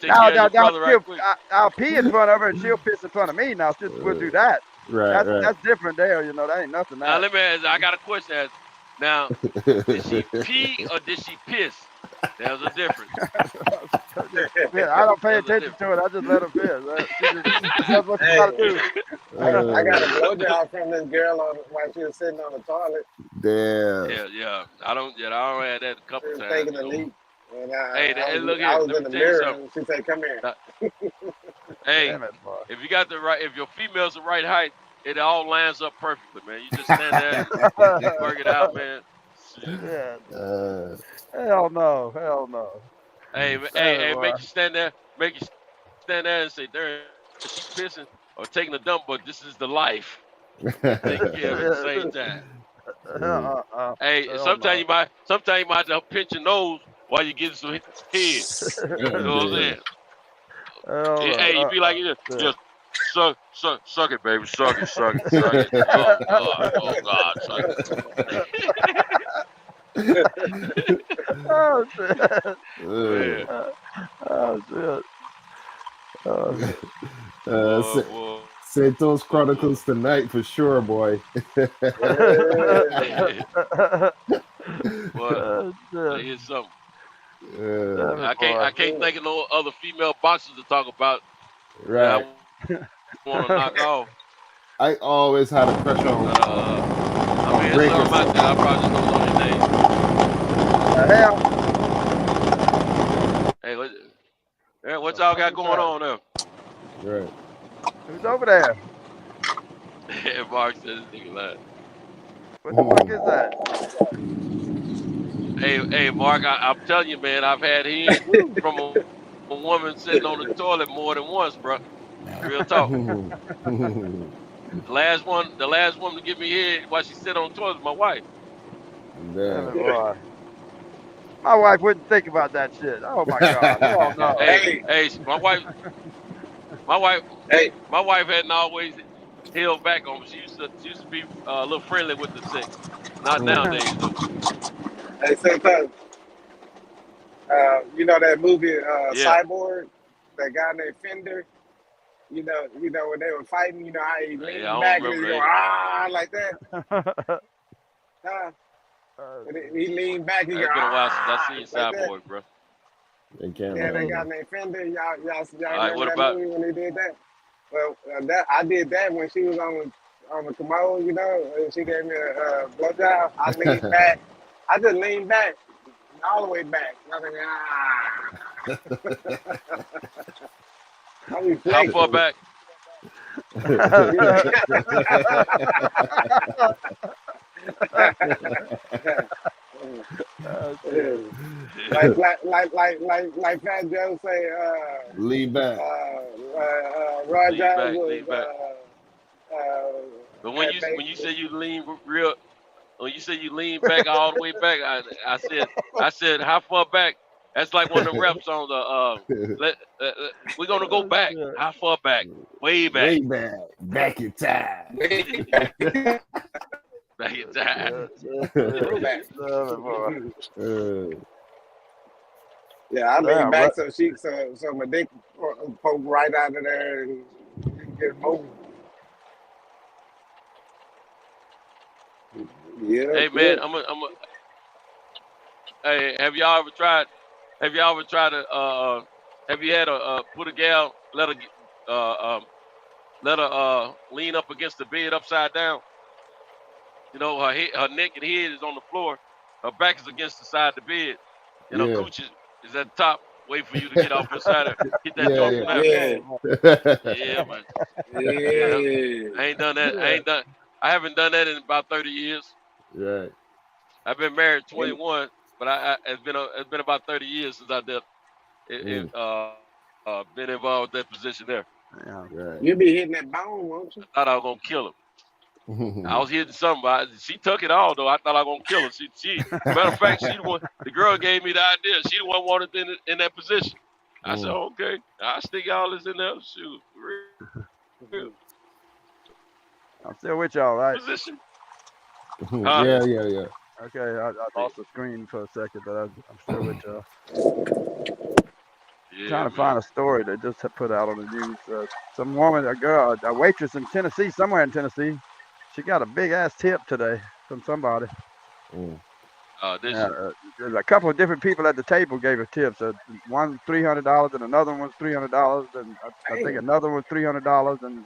take care of your brother right quick. I'll pee in front of her and she'll piss in front of me. Now we'll do that. Right. That's different there. That ain't nothing. Now let me ask. I got a question. Now, did she pee or did she piss? There's a difference. Yeah, I don't pay There's a attention difference. to it. I just let her fish. She does what she Hey, got to do. I got a blowjob from this girl while she was sitting on the toilet. Damn. Yeah. I don't have that a She couple was times, taking a leak. And Hey, look I here. was Let in me the tell you mirror, something. and she said, "Come here." Hey, Damn it, boy. if you got if your female's the right height, it all lines up perfectly, man. You just stand there and work it out, man. Shit. Yeah. Hell no. Hell no. Damn it, boy. Make you stand there, and say, "There, she's pissing or taking a dump, but this is the life." Taking care of it at the same time. Hey, Hell sometimes no. you might have to pinch your nose while you're getting some head. You know what I'm saying? Hell no. Hey, you be like, Yeah. suck it, baby, suck it. Oh God, suck it. Oh shit. Man. Oh shit. Santos Chronicles tonight for sure, boy. Well, here's something. Damn it, I can't think of no other female boxers to talk about Right. that I want to knock off. I always had a crush on. I mean, it's something out there. I probably just don't know their name. Hey, what y'all got going on there? Right. Who's over there? Mark says this nigga lying. What the fuck is that? Hey, Mark, I'm telling you, man, I've had head from a woman sitting on the toilet more than once, bro. Real talk. The last one to give me head while she sit on the toilet was my wife. Damn it, boy. My wife wouldn't think about that shit. Oh my God. Hell no. Hey, my wife hadn't always held back on me. She used to be a little friendly with the sex. Not nowadays though. Hey, sometimes, you know that movie Yeah. Cyborg, that guy named Fender. You know when they were fighting. You know how he I leaned don't back and he remember go that. like that. He leaned back. He go It's been a while since I seen like that. Cyborg, bro. Yeah, that guy named Fender. Y'all All right, remember what that about? movie when he did that? Well, I did that when she was on the commode, you know, and she gave me a blowjob. I leaned back. I just leaned back, all the way back. Nothing. I be How far flexing. back? like Fat Joe say, lean back. Roger Lean back. But when you say you lean real, when you say you lean back all the way back, I said how far back? That's like one of the rap songs. We're gonna go back. How far back? Way back. Way back. Back in time. Back in time. Yeah, I lean back so my dick poke right out of there and get moving. Yeah. Hey man, hey, have y'all ever tried to have you had put a gal let her lean up against the bed upside down? You know, her neck and head is on the floor, her back is against the side of the bed, and her cooch is at the top, wait for you to get off your side and hit that joint from there. Yeah, man. Yeah. I ain't done that. I haven't done that in about 30 years. Right. I've been married 21, but it's been about 30 years since I did been involved with that position there. Yeah. Right. You be hitting that bone, won't you? I thought I was gonna kill him. I was hitting something. She took it all though. I thought I was gonna kill her. She matter of fact, she the one. The girl gave me the idea. She the one wanted in that position. I said, okay, I'll stick all this in there. Shoot, real. I'm still with y'all, right? Position. Yeah. Okay, I lost the screen for a second, but I'm still with y'all. Yeah, trying to find a story that just put out on the news. Some woman, a waitress in Tennessee, somewhere in Tennessee, she got a big ass tip today from somebody. This Yeah, year. there's a couple of different people at the table gave her tips. One $300, and another one was $300, and I think Damn. another was $300, and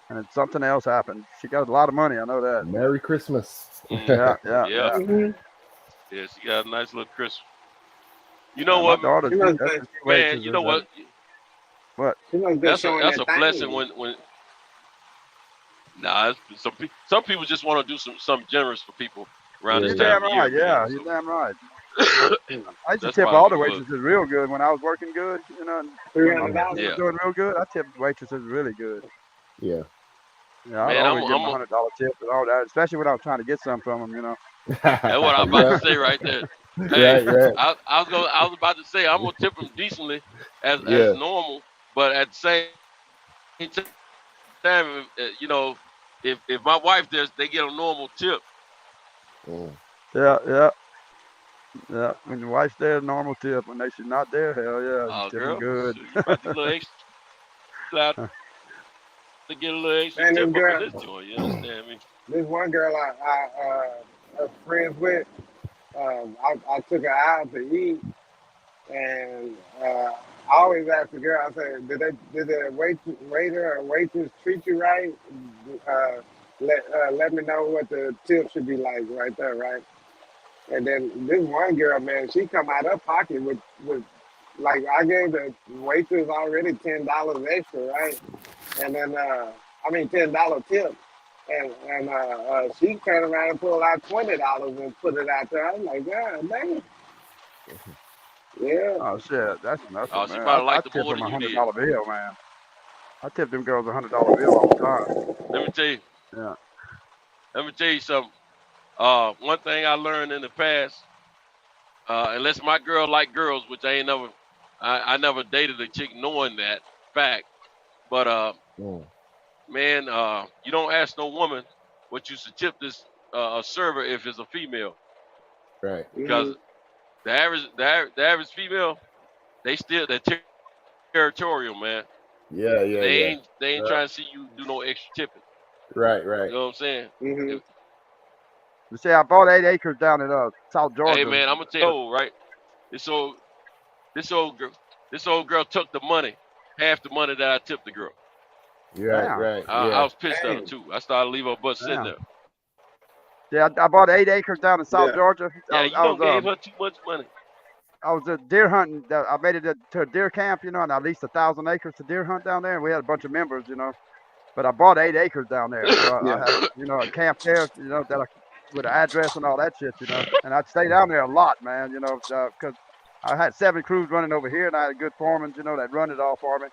then something else happened. She got a lot of money. I know that. Merry Christmas. Yeah, yeah, Yeah, yeah. Mm-hmm. yeah. She got a nice little Christmas. You know Yeah, my what, daughter, She must that's be, the man? waitress. You know what? What? she must be showing That's that a blessing thing. when nah. Some people just want to do something generous for people around this You're Yeah. time damn of year, right. man. Yeah, you're So damn right. I used to that's tip probably all what the it was. waitresses real good when I was working good. And Three when my hundred Yeah. business dollars. was Yeah, doing real good, I tipped waitresses really good. Yeah. Yeah, I'd man. always give them I'm. $100 tip and all that, especially when I was trying to get some from them. That's what I was about to Yeah. say right there. Hey, Right. Right. I was about to say I'm gonna tip them decently as Yeah. normal, but at the same time, if my wife does, they get a normal tip. Mm. Yeah, yeah, yeah. When your wife's there, normal tip. When she's not there, hell yeah, you Oh, tip them girl, good. so you about to get a little extra out to get a little extra Man, this tip up in girl, this joint. You understand me? this one girl I was friends with. I took her out to eat, and I always ask the girl. I say, did the waiter or waitress treat you right? Let me know what the tip should be like right there, right? And then this one girl, man, she come out her pocket with like I gave the waitress already $10 extra, right? And then I mean $10 tip. And she turned around and pulled out $20 and put it out there. I was like, God damn. Yeah. Oh shit, that's nothing, Oh, she man. probably I liked it tip more them than a you hundred did. dollar bill, man. I tip them girls $100 bill all the time. Let me tell you. Yeah. Let me tell you something. One thing I learned in the past, unless my girl like girls, which I never dated a chick knowing that fact. But Mm. man, you don't ask no woman what you should tip this a server if it's a female, Right. because Hmm. the average female, they're territorial, man. Yeah. Yeah. Yeah. They ain't trying to see you do no extra tipping. Right. You Right. know what I'm saying? Hmm. If, You see, I bought 8 acres down in South hey Georgia. man, I'm gonna tell you right. This old this old girl this old girl took the money, half the money that I tipped the girl. Right. Damn, Right. I Yeah. was pissed at her Damn. too. I started leaving her butt sitting damn. there. Yeah, I bought 8 acres down in South Yeah. Georgia. Yeah, you don't gave her too much money. I was deer hunting. I made it to a deer camp, and I leased 1,000 acres to deer hunt down there. And we had a bunch of members. But I bought 8 acres down there, so I Yeah. had a camp there, that with an address and all that shit. And I'd stay down there a lot, man, because I had 7 crews running over here, and I had a good foreman, that run it all for me.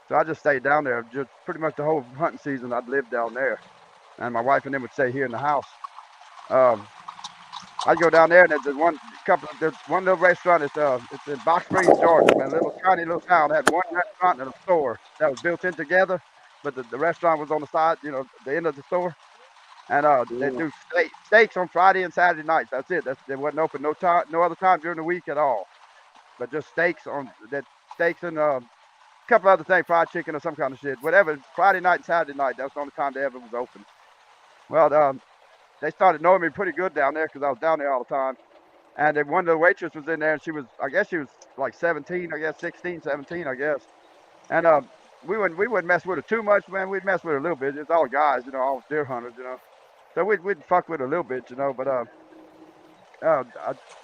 So I just stayed down there, just pretty much the whole hunting season. I'd live down there, and my wife and them would stay here in the house. Um, I'd go down there, and there's one little restaurant. It's in Box Springs, Georgia, man, a little tiny little town. It had one restaurant and a store that was built in together, but the restaurant was on the side, the end of the store. And they Hmm. do steaks on Friday and Saturday nights. That's it. They wasn't open no other time during the week at all. But just steaks and a couple other things, fried chicken or some kind of shit, whatever. Friday night and Saturday night. That's the only time they ever was open. Well, they started knowing me pretty good down there because I was down there all the time. And then one of the waitress was in there, and I guess she was like 17, I guess 16, 17, I guess. And we wouldn't mess with her too much, man. We'd mess with her a little bit. It's all guys, all deer hunters. So we'd fuck with her a little bit. But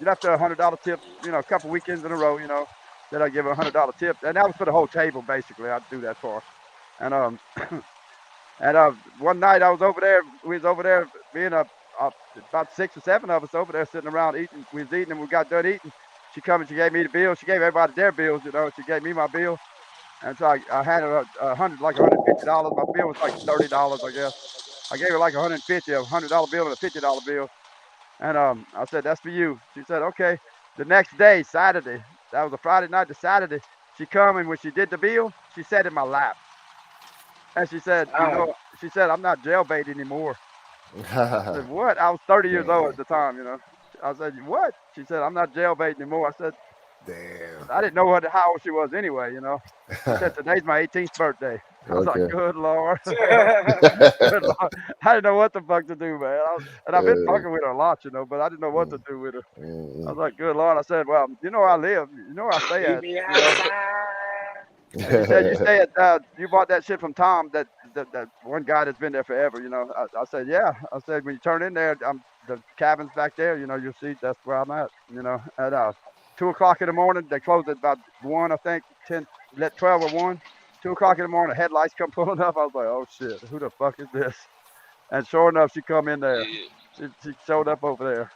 you'd have to $100 tip, a couple weekends in a row. Then I give her $100 tip, and that was for the whole table basically. I'd do that for her. And one night I was over there. We was over there being about 6 or 7 of us over there sitting around eating. We was eating, and we got done eating. She come and she gave me the bill. She gave everybody their bills. She gave me my bill, and so I handed her like $150. My bill was like $30, I guess. I gave her like 150, a $100 bill and a $50 bill. And I said, "That's for you." She said, "Okay." The next day, Saturday, that was a Friday night to Saturday, she come, and when she did the bill, she sat in my lap. And she said, Oh, "I'm not jailbait anymore." I said, "What?" I was 30 years old Damn. at the time. I said, "What?" She said, "I'm not jailbait anymore." I said, Damn. I didn't know how old she was anyway. You know, she said today's my 18th birthday. I was like, Okay. good Lord. Good Lord. I didn't know what the fuck to do, man. I've been fucking with her a lot, you know, but I didn't know what to do with her. I was like, good Lord. I said, well, you know where I live. You know where I stay Meet at, me you know. outside. And she said, you stay at, you bought that shit from Tom, that one guy that's been there forever, you know. I said, yeah. I said, when you turn in there, the cabin's back there, you know, you'll see that's where I'm at, you know. At 2 o'clock in the morning, they close at about 1, I think, 10, 12 or 1. 2 o'clock in the morning, the headlights come pulling up. I was like, oh shit, who the fuck is this? And sure enough, she come in there. Yeah. She showed up over there.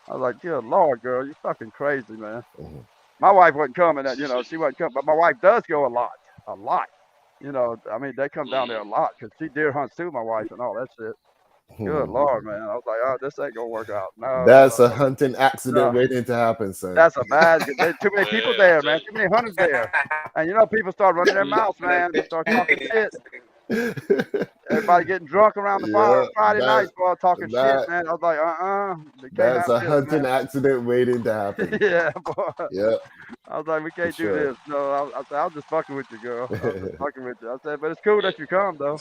I was like, good Lord, girl, you fucking crazy, man. Mm-hmm. My wife wasn't coming, you know, she wasn't coming, but my wife does go a lot. You know, I mean, they come down there a lot because she deer hunts too, my wife, and all that shit. Good Lord, man. I was like, oh, this ain't gonna work out. No, That's a hunting accident no. waiting to happen, son. That's a bad. There's too many people there, man. Too many hunters there, and you know, people start running their mouths, man. Start talking shit. Everybody getting drunk around the fire on Friday nights, boy, talking shit, man. I was like, they can't That's have a this, hunting man. accident waiting to happen. Yeah, boy. Yep. I was like, we can't do sure. this. No, I said, I was just fucking with you, girl. I was just fucking with you. I said, but it's cool that you come, though.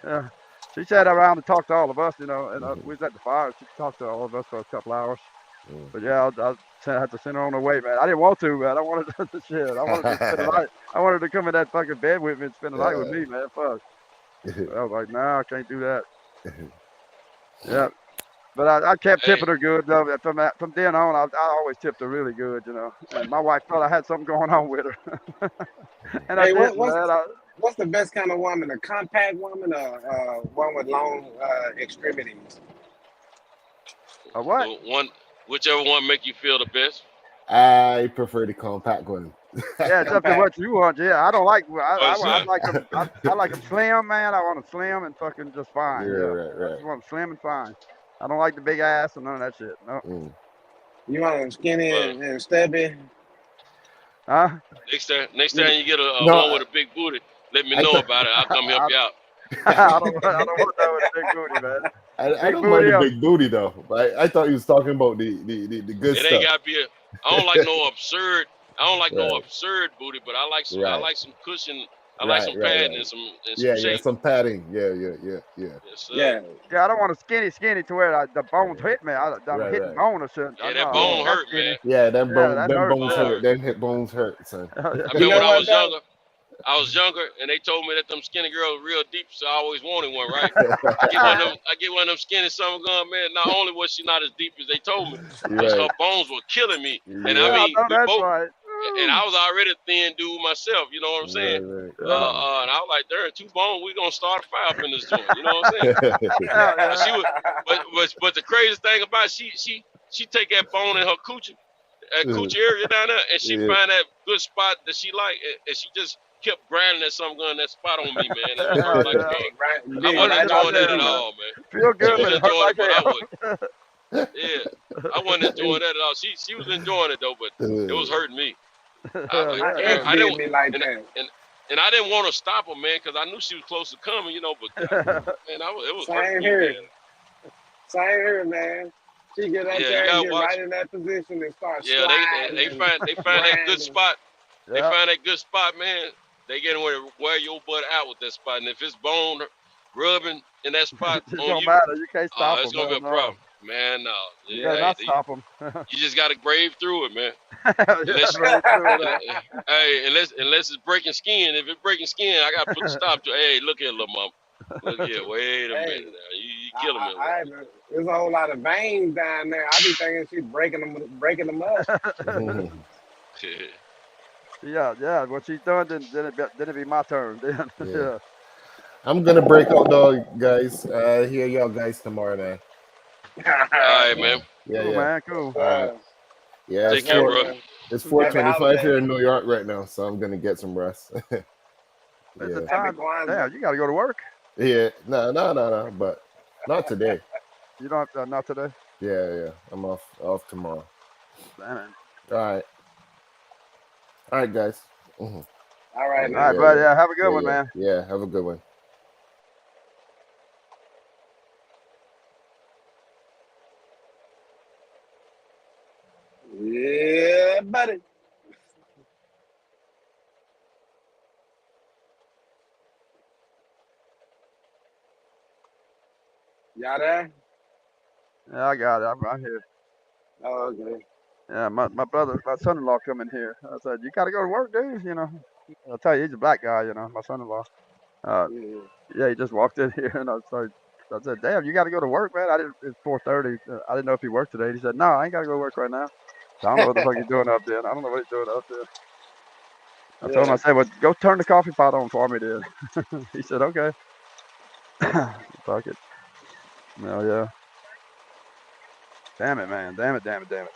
Yeah. She sat around and talked to all of us, you know, and we was at the fire. She talked to all of us for a couple hours. But yeah, I had to send her on her way, man. I didn't want to, man. I wanted to shit. I wanted to spend the night. I wanted to come in that fucking bed with me and spend the night with me, man. Fuck. But I was like, nah, I can't do that. Yeah. But I kept tipping her good, though. From then on, I always tipped her really good, you know. And my wife thought I had something going on with her. And I Hey, didn't, man. what's the best kind of woman? A compact woman or one with long extremities? A what? Whichever one make you feel the best. I prefer the compact one. Yeah, it's up to what you want. Yeah, I don't like. I like them. I like them slim, man. I want them slim and fucking just fine. Yeah, Yeah, right. I just want them slim and fine. I don't like the big ass and none of that shit. No. You want them skinny and stubby? Huh? Next time you get a one with a big booty, let me know about it. I'll come help you out. I don't want that with a big booty, man. I don't mind the big booty though. But I thought he was talking about the good stuff. It ain't gotta be I don't like no absurd. I don't like no absurd booty, but I like some. I like some cushion. I like some padding and some shape. Some padding. Yeah. Yes, yeah. I don't want a skinny to where the bones hit me. I'm hitting bone or something. Yeah, that bone hurt, man. Yeah, them bones hurt. Them hip bones hurt, son. I remember when I was younger, and they told me that them skinny girls were real deep, so I always wanted one, right? I get one of them skinny summer gun, man. Not only was she not as deep as they told me, but her bones were killing me. And I mean, and I was already a thin dude myself, you know what I'm saying? And I was like, there are 2 bones, we gonna start a fire up in this joint, you know what I'm saying? But the craziest thing about it, she take that bone in her coochie area down there, and she find that good spot that she like, and she just kept grinding that some gun that spot on me, man. And I was like, I wasn't enjoying that at all, man. Feel good, she was enjoying it, but I wasn't. Yeah, I wasn't enjoying that at all. She was enjoying it though, but it was hurting me. I didn't me like that. And I didn't want to stop her, man, because I knew she was close to coming, you know. But man, it was hurting me, man. Same here, man. She get up there and get right in that position and start sliding. They find that good spot. They find that good spot, man. They get away to wear your butt out with that spot, and if it's bone rubbing in that spot it on don't matter. You can't stop it's gonna be a problem, man. No, you gotta not stop them. You just gotta brave through it, man. Unless it's breaking skin. If it's breaking skin, I gotta put the stop to. Hey, look here, little mama. Look here, wait a minute. Now. You killing me. There's a whole lot of veins down there. I be thinking she's breaking them up. Yeah. What she's done, then it be my turn. Then yeah. I'm gonna break out though, guys. Hear y'all guys tomorrow, man. All right, man. Cool, man. Cool. All right. Yeah. Take care, bro. It's 4:25 here in New York right now, so I'm gonna get some rest. It's the time. Damn, you gotta go to work. Yeah. No. But not today. You don't have to, not today? Yeah. I'm off tomorrow. Damn. All right, guys. All right, buddy. Yeah, have a good one, man. Yeah, have a good one. Yeah, buddy. Y'all there? Yeah, I got it. I'm right here. Oh, okay. Yeah, my brother, my son-in-law coming here. I said, you got to go to work, dude. I'll tell you, he's a black guy. My son-in-law. Uh, Yeah. yeah, he just walked in here, and I said, damn, you got to go to work, man. I didn't. It's 4:30. I didn't know if he worked today. He said, no, I ain't got to go to work right now. So I don't know what the fuck he's doing up there. I don't know what he's doing up there. I told him, I Yeah. said, well, go turn the coffee pot on for me, then. He said, okay. Fuck it. No, yeah. Damn it, man. Damn it, damn it, damn it.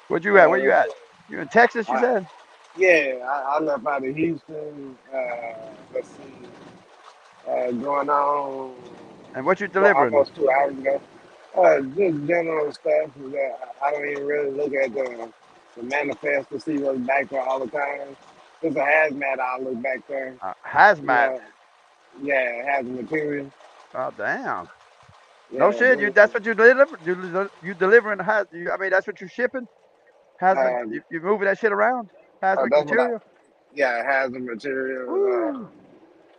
Where'd you at? Where you Uh, at? You in Texas, you I, said? yeah, I left out of Houston. Let's see, going on And what you well, delivering? almost 2 hours ago. Just general stuff that I don't even really look at the manifest to see what's back there all the time. There's a hazmat I'll look back there. You Hazmat. know, yeah, hazmat material. Oh, damn. No Yeah, shit. That's what you deliver. You delivering I mean, that's what you're shipping. Hazmat. um, You moving that shit around. Hazmat that's what material. yeah, hazmat material, Woo.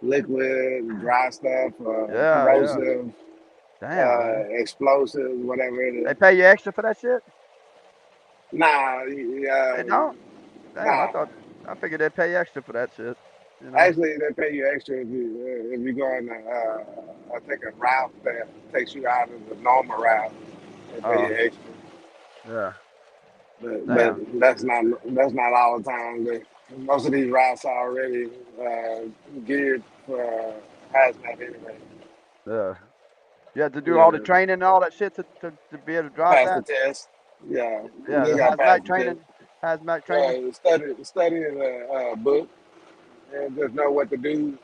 liquid, dry stuff, Yeah, yeah. corrosive, Damn, man. explosives, whatever it They is. pay you extra for that shit? Nah, They don't. Damn, I nah. thought. I figured they'd pay you extra for that shit. Actually, they pay you extra if you go on I think a route that takes you out of the normal route. They pay Oh, you extra, yeah. but Damn. that's not all the time. Most of these routes are already geared for hazmat anyway. Yeah. You had to do all the Yeah, training and all that shit to be able to drive pass the that. test. Yeah, Yeah, you the got to pass hazmat the test. training. Hazmat training. Study the book and just know what to do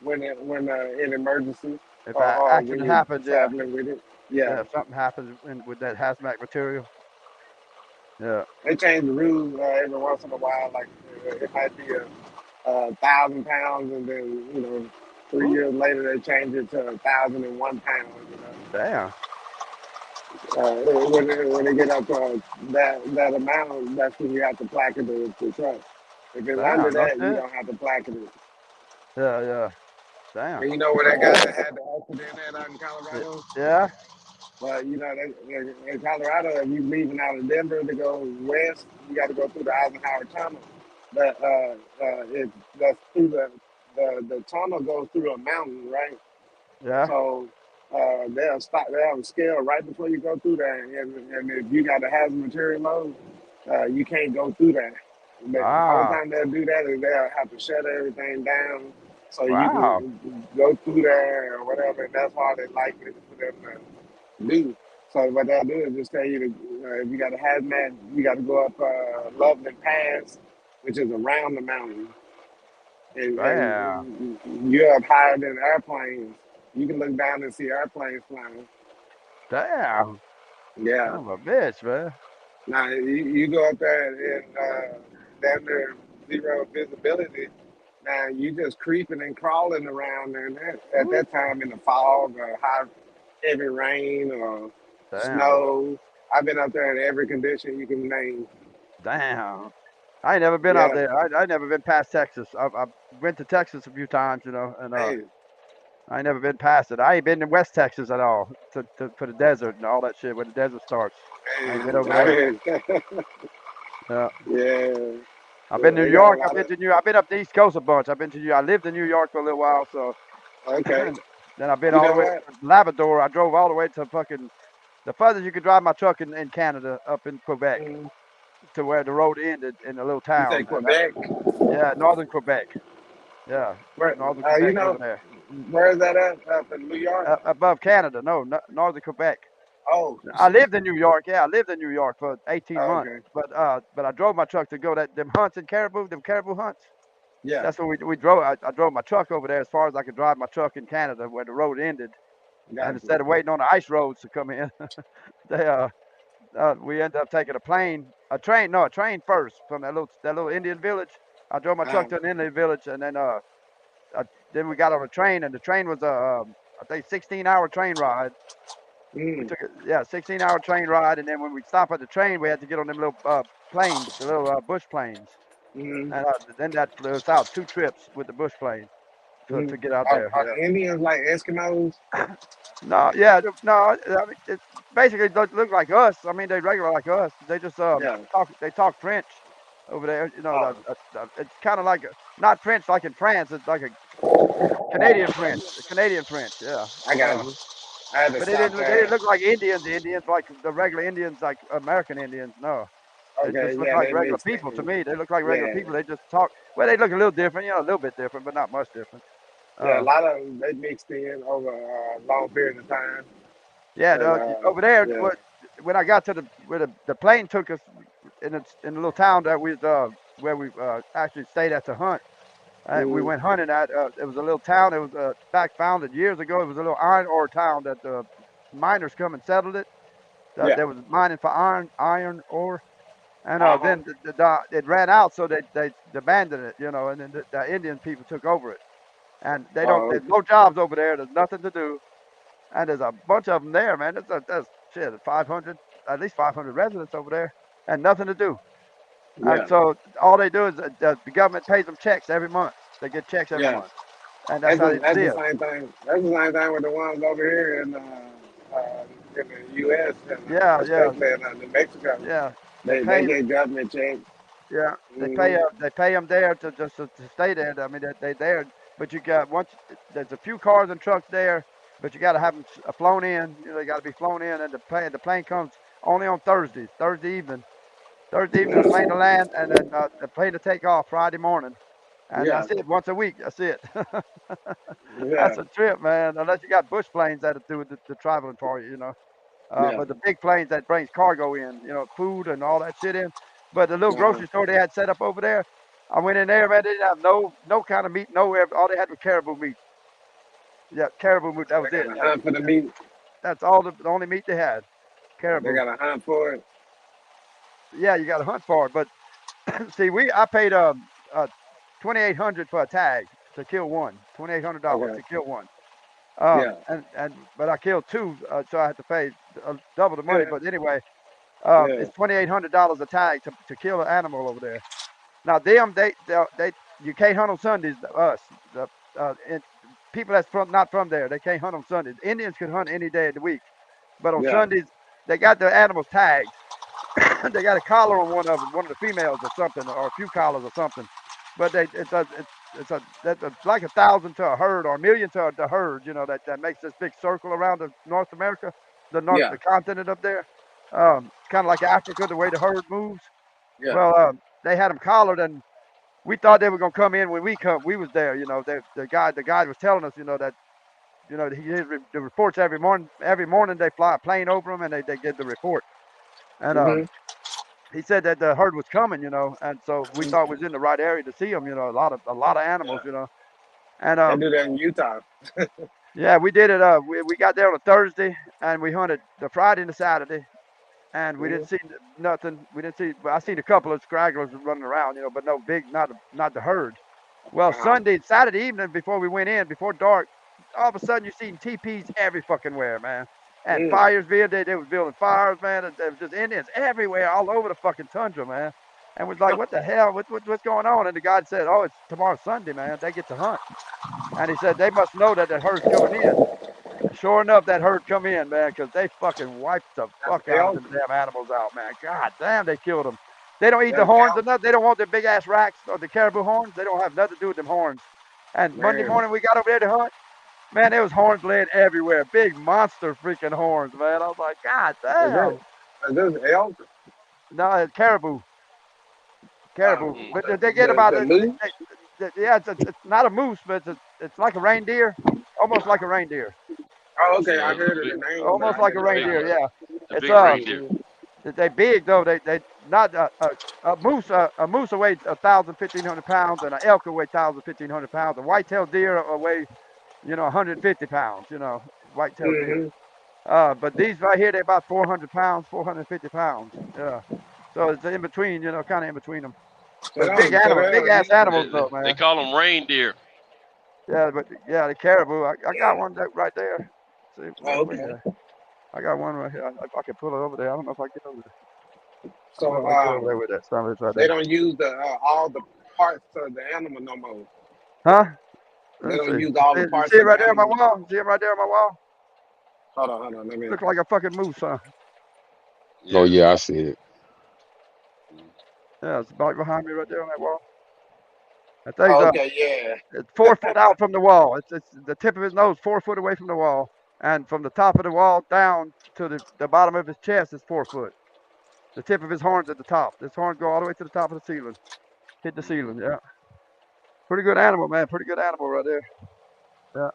when in emergency If an or when accident you're happens, yeah, traveling with it. Yeah, yeah. If something happens with that hazmat material, yeah. they change the rules every once in a while. Like it might be a 1,000 pounds, and then 3 years Ooh, later they change it to 1,001 pounds. damn. When they get up to that amount, that's when you have to placket the truck. If it's under Damn. No that, you shit. don't have to placket it. Yeah, yeah. Damn. And you know where that guy that had the accident at out in Colorado? Yeah. But in Colorado, if you're leaving out of Denver to go west, you got to go through the Eisenhower Tunnel. But that's through the tunnel goes through a mountain, right? Yeah. So they'll stop. They have a scale right before you go through there, and if you got a hazard material load, you can't go through that. But the only Ah. time they'll do that is they'll have to shut everything down so you Wow. can go through there or whatever. And that's why they likely for them to do. So what they'll do is just tell you to, if you got a hazmat, you got to go up Loveland Pass, which is around the mountain, Damn. and you're up higher than airplanes. You can look down and see airplanes flying. Damn. Son Yeah. of a bitch, man. Now you go up there and down there zero visibility. Now you just creeping and crawling around there. And at Woo. that time in the fog or high heavy rain or Damn. snow, I've been up there in every condition you can name. Damn. I ain't never been out Yeah. there. I never been past Texas. I went to Texas a few times, and Hey. I ain't never been past it. I ain't been to West Texas at all for the desert and all that shit where the desert starts. I ain't been over I there. mean, Yeah. yeah. I've been to They New got a York. I've lot been of to New. I've been up the East Coast a bunch. I've been to I lived in New York for a little while, so okay. then I've been You all the know way what? to Labrador. I drove all the way to fucking the furthest you could drive my truck in Canada, up in Quebec, Mm, to where the road ended in a little you say town, and that, Quebec? yeah, northern Quebec. Yeah, Where? northern You Quebec over know, there, where is that at? Up in New York? above Canada. No, northern Quebec. Oh, I lived in New York. Yeah, I lived in New York for 18 months. okay. But I drove my truck to go them hunts in caribou, them caribou hunts. Yeah, That's what we drove. I drove my truck over there as far as I could drive my truck in Canada where the road ended. And gotcha. instead of waiting on the ice roads to come in, they we ended up taking a train first from that little Indian village. I drove my Uh, truck to an Indian village, and then we got on a train, and the train was I think 16-hour train ride. We mm, took 16-hour train ride, and then when we stopped at the train, we had to get on them little planes, the little bush planes, mm, and then that flew us out 2 trips with the bush plane. to get out Are, there. are Indians like Eskimos? No, yeah, no. I mean, it basically don't look like us. I mean, they regular like us. They just Yeah. talk French over there. You know, Oh, it's kind of like not French like in France. It's like a Canadian French. Canadian French. Yeah. I got you. I had to But stop they didn't there. look like Indians. Indians like the regular Indians, like American Indians. No, they Okay, just look yeah, like they regular mixed people to in. me. They look like regular Yeah, people. They just talk. Well, they look a little different. You know, a little bit different, but not much different. yeah, a Uh, lot of them they mixed in over a long period of time. Yeah, And over there, yeah, when I got to where the plane took us in a little town that where we actually stayed at to hunt. We mm, went hunting at. It was a little town. It was back founded years ago. It was a little iron ore town that the miners come and settled it. yeah, They was mining for iron ore, and uh-huh, then it ran out, so they abandoned it. You know, and then the Indian people took over it, and they don't. oh, There's no jobs over there. There's nothing to do. And there's a bunch of them there, man. There's shit, 500, at least 500 residents over there, and nothing to do. And yeah, so all they do is the government pays them checks every month. They get checks every yeah. month, and that's how they That's the live. same thing. That's the same thing with the ones over here in the U.S. and Yeah, yeah, especially in New Mexico. yeah. They They pay. get government checks. Yeah, Hmm. they pay them there to just to stay there. I mean, they there, but you got there's a few cars and trucks there, but you got to have them flown in. You know, they got to be flown in, and the plane comes only on Thursdays, Thursday evening. Thursday evening, the plane to land, and then the plane to take off Friday morning. And Yeah, that's it, once a week. That's it. yeah, That's a trip, man. Unless you got bush planes that'll do the traveling for you, you know. yeah. But the big planes that brings cargo in, you know, food and all that shit in. But the little Uh-huh. grocery store they had set up over there, I went in there, man. They didn't have no kind of meat, nowhere. All they had was caribou meat. Yeah, caribou meat. That was They got it. a hunt for the meat. That's all the only meat they had. They Caribou. got a hunt for it. Yeah, you got to hunt for it. But see, I paid 2,800 for a tag to kill one. $2,800 Okay. to kill one. Yeah. But I killed two, so I had to pay double the money. Yeah. But anyway, Yeah. it's $2,800 a tag to kill an animal over there. Now them they you can't hunt on Sundays. Us the people that's not from there, they can't hunt on Sundays. Indians can hunt any day of the week, but on Yeah. Sundays they got their animals tagged. They got a collar on one of them, one of the females or something, or a few collars or something. But it's like 1,000 to a herd or a million to the herd. You know that makes this big circle around the North America, Yeah. the continent up there. Kind of like Africa, the way the herd moves. Yeah. Well, they had them collared, and we thought they were gonna come in when we was there. You know, the guy was telling us, you know, that the reports every morning. Every morning they fly a plane over them, and they give the report. And Hmm. he said that the herd was coming, you know, and so we thought we was in the right area to see them, you know, a lot of animals, Yeah. you know, and They do that in Utah. yeah, we did it. We got there on a Thursday, and we hunted the Friday and the Saturday, and we Hmm. didn't see nothing. We didn't see. Well, I seen a couple of scragglers running around, you know, but no big, not the herd. Well, Uh-huh. Saturday evening before we went in, before dark, all of a sudden you seen teepees every fucking where, man. And Mm. fires being they was building fires, man. And there was just Indians everywhere, all over the fucking tundra, man. And was like, what the hell? What's going on? And the guy said, oh, it's tomorrow Sunday, man. They get to hunt. And he said they must know that herd's coming in. And sure enough, that herd come in, man, because they fucking wiped the That's fuck out of elk. them damn animals out, man. God damn, they killed them. They don't eat the That's horns or elk, nothing. They don't want the big ass racks or the caribou horns. They don't have nothing to do with them horns. And Monday man. morning we got over there to hunt. Man, there was horns laying everywhere. Big monster freaking horns, man. I was like, God Is that damn. is this elk? No, it's caribou. Caribou. Mm. But they get about The it. moose? Yeah, it's not a moose, but it's like a reindeer. Almost like a reindeer. Oh, So okay. I the heard of big, the name, but Almost I like a never reindeer, yeah. the It's big reindeer. they big though. They not a moose will weigh 1,000, 1,500 pounds, and an elk will weigh 1,000, 1,500 pounds. A white-tailed deer will weigh 150 pounds. White-tailed deer. Mm-hmm. But these right here, they're about 400 pounds, 450 pounds. Yeah. So it's in between, kind of in between them. But big So animals, they big don't ass use animals though, They man. call them reindeer. Yeah, but yeah, the caribou. I got one right there. See, oh, where you okay. at? I got one right here. If I can pull it over there. I don't know if I can get over there. I don't know So if I can get over there with that son. It's right they there. don't use the all the parts of the animal no more. Huh? They Let's don't see. use all the You parts see it of the right there on my animal. wall? See it right there on my wall? Hold on. Let me. Looks like a fucking moose, huh? Yeah. Oh yeah, I see it. Yeah, it's right behind me right there on that wall. That thing's Oh, okay, yeah. it's 4 foot out from the wall. It's the tip of his nose 4 foot away from the wall, and from the top of the wall down to the bottom of his chest is 4 foot. The tip of his horns at the top. His horns go all the way to the top of the ceiling. Hit the ceiling. Yeah. Pretty good animal, man. Pretty good animal right there. Yeah.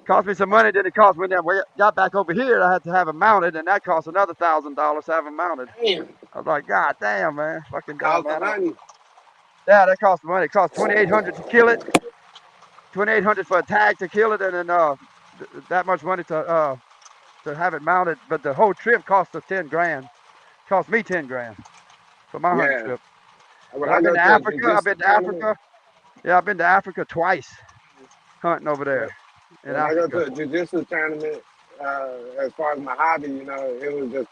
Cost me some money. Then it cost me. Then we got back over here, I had to have him mounted, and that cost another $1,000 to have him mounted. Damn. I was like, God damn, man, fucking damn Cost of animal. honey. Yeah, that cost money. It cost $2,800 to kill it. $2,800 for a tag to kill it, and then that much money to have it mounted. But the whole trip cost us $10,000. Cost me $10,000 for my hunting Yeah. trip. When But I I've been go to to a Africa. I've jiu-jitsu been to tournament, Africa. Yeah, I've been to Africa twice hunting over when there in when I go to Africa. a jiu-jitsu tournament, as far as my hobby, it was just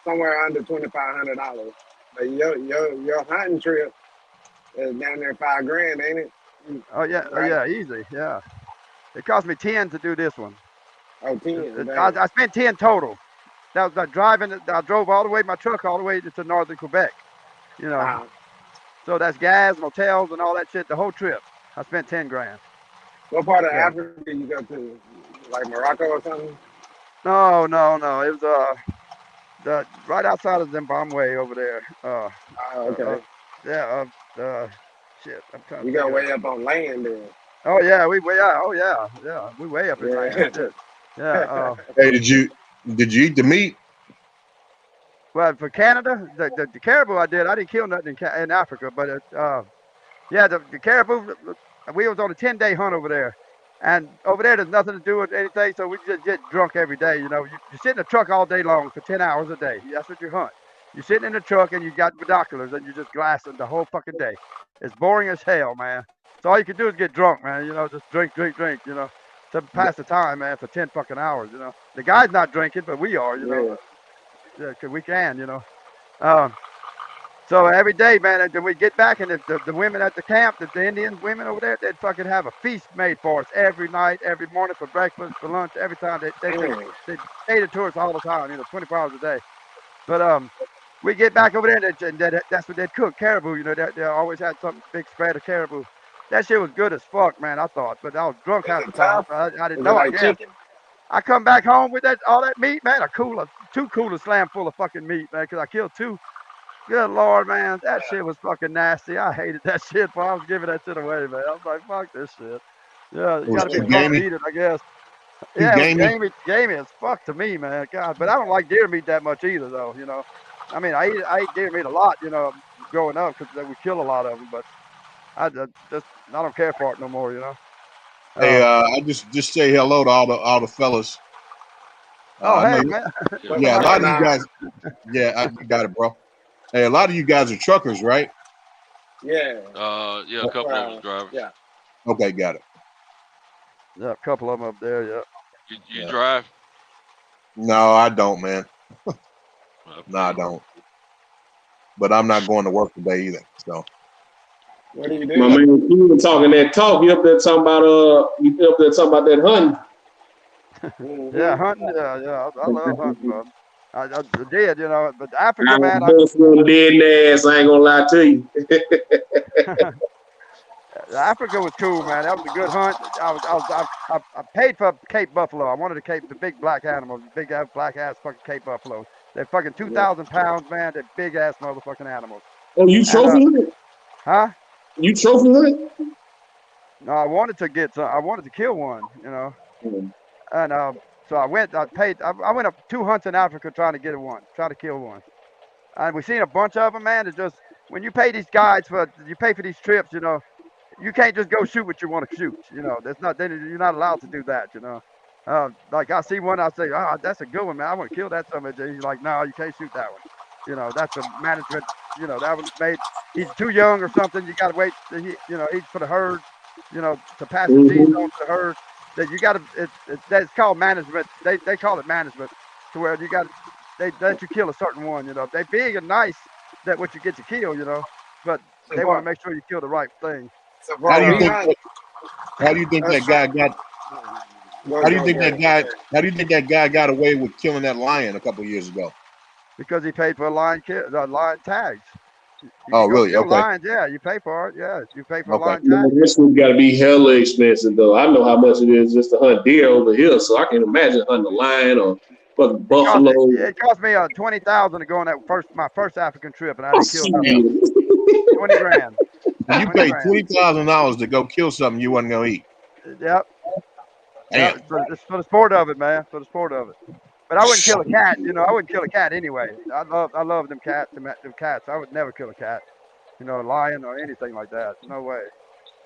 somewhere under $2,500. But your hunting trip is down there $5,000, ain't it? Oh yeah, Right? easy. Yeah, it cost me 10 to do this one. Oh, 10, damn. I spent 10 total. That was like driving. I drove all the way my truck all the way to northern Quebec. You know, Uh, so that's gas, motels, and all that shit. The whole trip, I spent $10,000. what part of Yeah. Africa you go to? Like Morocco or something? No. It was the right outside of Zimbabwe over there. Oh, okay. Yeah. Shit. I'm trying to You think go of. way up on land then. Oh yeah, we way out. Oh yeah. We way up in land. Yeah. Shit. Yeah. Hey, did you eat the meat? Well, for Canada, the caribou I did. I didn't kill nothing in Africa, but yeah, the caribou. We was on a 10-day hunt over there, and over there there's nothing to do with anything, so we just get drunk every day. You sit in the truck all day long for 10 hours a day. That's what you hunt. You're sitting in the truck and you got binoculars and you're just glassing the whole fucking day. It's boring as hell, man. So all you can do is get drunk, man. Just drink, to pass the time, man, for 10 fucking hours. The guy's not drinking, but we are. Yeah. Yeah, 'cause we can. Um, so every day, man, and then we get back, and the women at the camp, the Indian women over there, they'd fucking have a feast made for us every night, every morning for breakfast, for lunch, every time. Damn. They cater to us all the time, 24 hours a day. But we get back over there, and that's what they'd cook, caribou. They always had some big spread of caribou. That shit was good as fuck, man, I thought. But I was drunk Is half the it time, tough? so I didn't Is it know, I like guess. chicken? I come back home with all that meat, man, two coolers slam full of fucking meat, man, because I killed two. Good Lord, man, that shit was fucking nasty. I hated that shit, but I was giving that shit away, man. I was like, fuck this shit. Yeah, It you was got to be too drunk to gamey. eat it, I guess. Too Yeah, it was gamey. gamey as fuck to me, man. God, but I don't like deer meat that much either, though. I mean, I eat deer meat a lot, growing up because we kill a lot of them. But I don't care for it no more, Hey, Um, I just say hello to all the fellas. oh I know. hey, man, Yeah. When, where Yeah, a my lot when of you guys. Yeah, you got it, bro. Hey, a lot of you guys are truckers, right? yeah. Yeah, a couple of us drivers. Yeah. Okay, got it. yeah, a couple of them up there, yeah. You Yeah. drive? No, I don't, man. I No, I feel don't. But I'm not going to work today either. So What do you My do? man, you were talking that talk. You up there talking about that hunting. Yeah, Mm-hmm. hunting. Yeah, I love hunting, bro. I did, but Africa, I man, bust one dead in the ass. I ain't gonna lie to you. Africa was cool, man. That was a good hunt. I paid for Cape Buffalo. I wanted the big black animals, the big black ass fucking Cape Buffalo. They're fucking Yeah. 2,000 pounds, man. They're big ass motherfucking animals. Oh, you And trophy hunt? huh? You trophy hunt? No, I wanted to get some. I wanted to kill one, And so I went. I paid. I went up 2 hunts in Africa trying to get one, trying to kill one. And we seen a bunch of them, man. It's just when you pay these guides you pay for these trips, you can't just go shoot what you want to shoot. That's not you're not allowed to do that. Like I see one, I say, that's a good one, man. I want to kill that somebody. He's like, no, you can't shoot that one. That's a management. That one's made. He's too young or something. You got to wait. He's for the herd. To pass the genes on to the herd. That you got to. It's called management. They call it management to where you got. They let you kill a certain one. They big and nice that what you get to kill. But So they want far, to make sure you kill the right thing. so how far do And you meat think? hunt. How do you think that guy got? How do you think that guy? How do you think that guy got away with killing that lion a couple of years ago? Because he paid for lion tags. You Oh, can go really? kill Okay. lions. Yeah, you pay for it. Yeah, you pay for a Okay. lion tag. Man, this one got to be hella expensive though. I know how much it is just to hunt deer over here, so I can imagine hunting a lion or fucking buffalo. It cost me $20,000 to go on my first African trip, and I Oh, didn't kill nothing. shit. 20 grand. So you 20 paid grand. $20,000 to go kill something you wasn't gonna eat. Yep. Damn. It's for the sport of it, man. For the sport of it. But I wouldn't kill a cat. I wouldn't kill a cat anyway. I love them cats. Them cats. I would never kill a cat. A lion or anything like that. No way.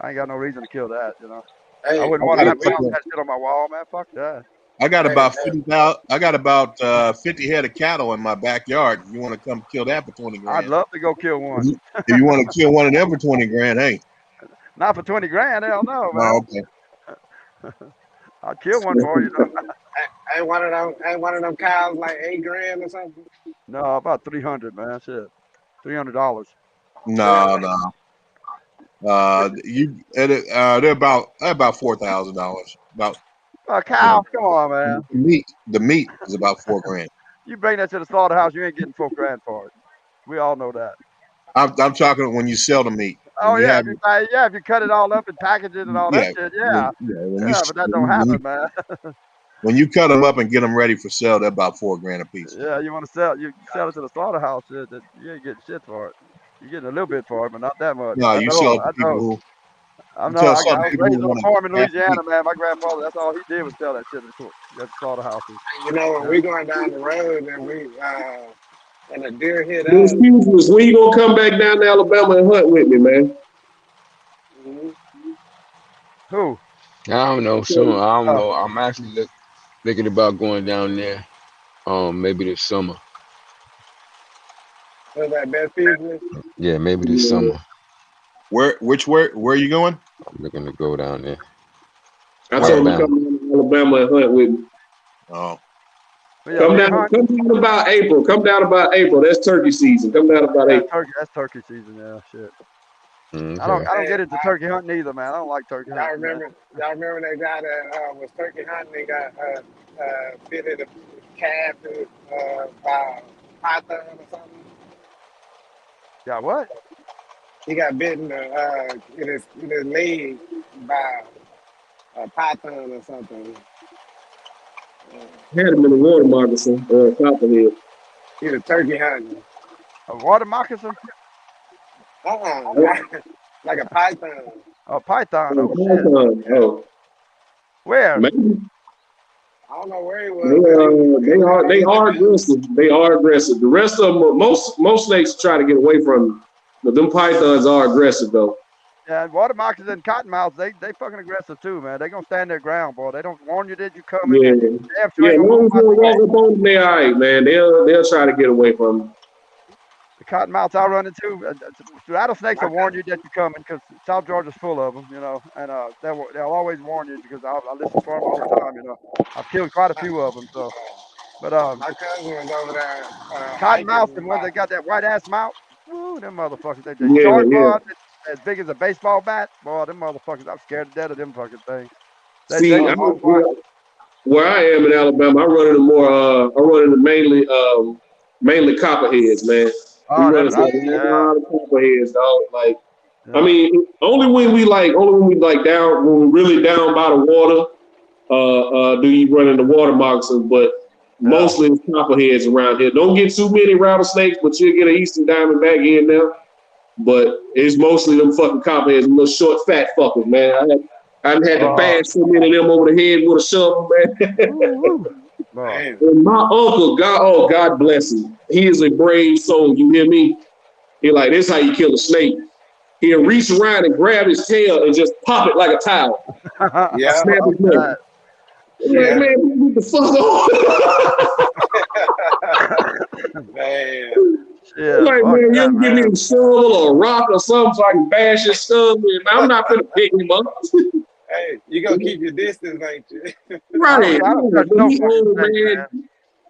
I ain't got no reason to kill that. Hey, I wouldn't want to have that shit on my wall, man. Fuck that. I got about 50,000. I got about 50 head of cattle in my backyard. You want to come kill that for 20 grand? I'd love to go kill one. If you want to kill one of them for 20 grand, hey. Not for 20 grand, hell no, man. Oh, okay. I'd kill one for you. Ain't one of them cows like $8 grand or something? No, about 300, man. Shit, $300. No. They're about $4,000. About a cow. Come on, man. The meat is about $4 grand. You bring that to the slaughterhouse, you ain't getting $4 grand for it. We all know that. I'm talking when you sell the meat. Oh yeah, if you cut it all up and package it and all that shit, yeah. But that don't happen, man. When you cut them up and get them ready for sale, they're about $4 grand a piece. Yeah, you want to sell it to the slaughterhouse, you ain't getting shit for it. You're getting a little bit for it, but not that much. No, you sell it to people who. I know. I was raised on a farm in Louisiana, man. My grandfather, that's all he did was sell that shit at the slaughterhouses. When we going down the road and a deer hit us. Excuse me, when you gonna come back down to Alabama and hunt with me, man? Who? I don't know. Soon. I don't know. I'm actually thinking about going down there. Maybe this summer. Was that best business? Yeah, maybe this summer. Where are you going? I'm looking to go down there. I told him to come down to Alabama and hunt with me. Oh. Come down about April. Come down about April. That's turkey season. Come down about April. That's turkey season. Yeah, shit. Okay. I don't get into turkey hunting either, man. I don't like turkey hunting. Y'all remember that guy that was turkey hunting and got bit in the calf by a python or something? Got what? He got bitten in his leg by a python or something. Had him in a water moccasin or a copperhead. He was turkey hunting. A water moccasin? Like a python. A python. Oh, python. Shit. Oh. Where? Maybe. I don't know where he was. They are aggressive. They are aggressive. The rest of them, most snakes try to get away from them. But them pythons are aggressive though. Yeah, water moccasins and cottonmouths, they fucking aggressive too, man. They gonna stand their ground, boy. They don't warn you that you coming. Yeah, as long as you walk up on them, they're all right, man. They'll try to get away from them. The cottonmouths I run into, rattlesnakes will warn you that you're coming because South Georgia's full of them, and they'll always warn you because I listen for them all the time, I've killed quite a few of them, so. But my cousin was over there. Cottonmouths, the ones that got that white ass mouth, woo, them motherfuckers, they short ones, as big as a baseball bat, boy, them motherfuckers, I'm scared to death of them fucking things. Where I am in Alabama, I run into mainly copperheads, man. We run into a lot of copperheads, dog. Like, I mean, only when we down, when we're really down by the water, do you run into water moccasins, but mostly it's copperheads around here. Don't get too many rattlesnakes, but you'll get an eastern diamondback in there. But it's mostly them fucking copperheads, little short, fat fuckers, man. I had to bash so many of them over the head with a shovel, man. And my uncle, God bless him. He is a brave soul. You hear me? He like, this is how you kill a snake. He'll reach around and grab his tail and just pop it like a towel. Yeah. Snap his neck. Yeah, man, what the fuck on? Man. Yeah, like, man, you give me a shovel or a rock or something so I can bash his stuff. I'm not gonna pick him up. Hey, you gonna keep your distance, ain't you? Right. Man.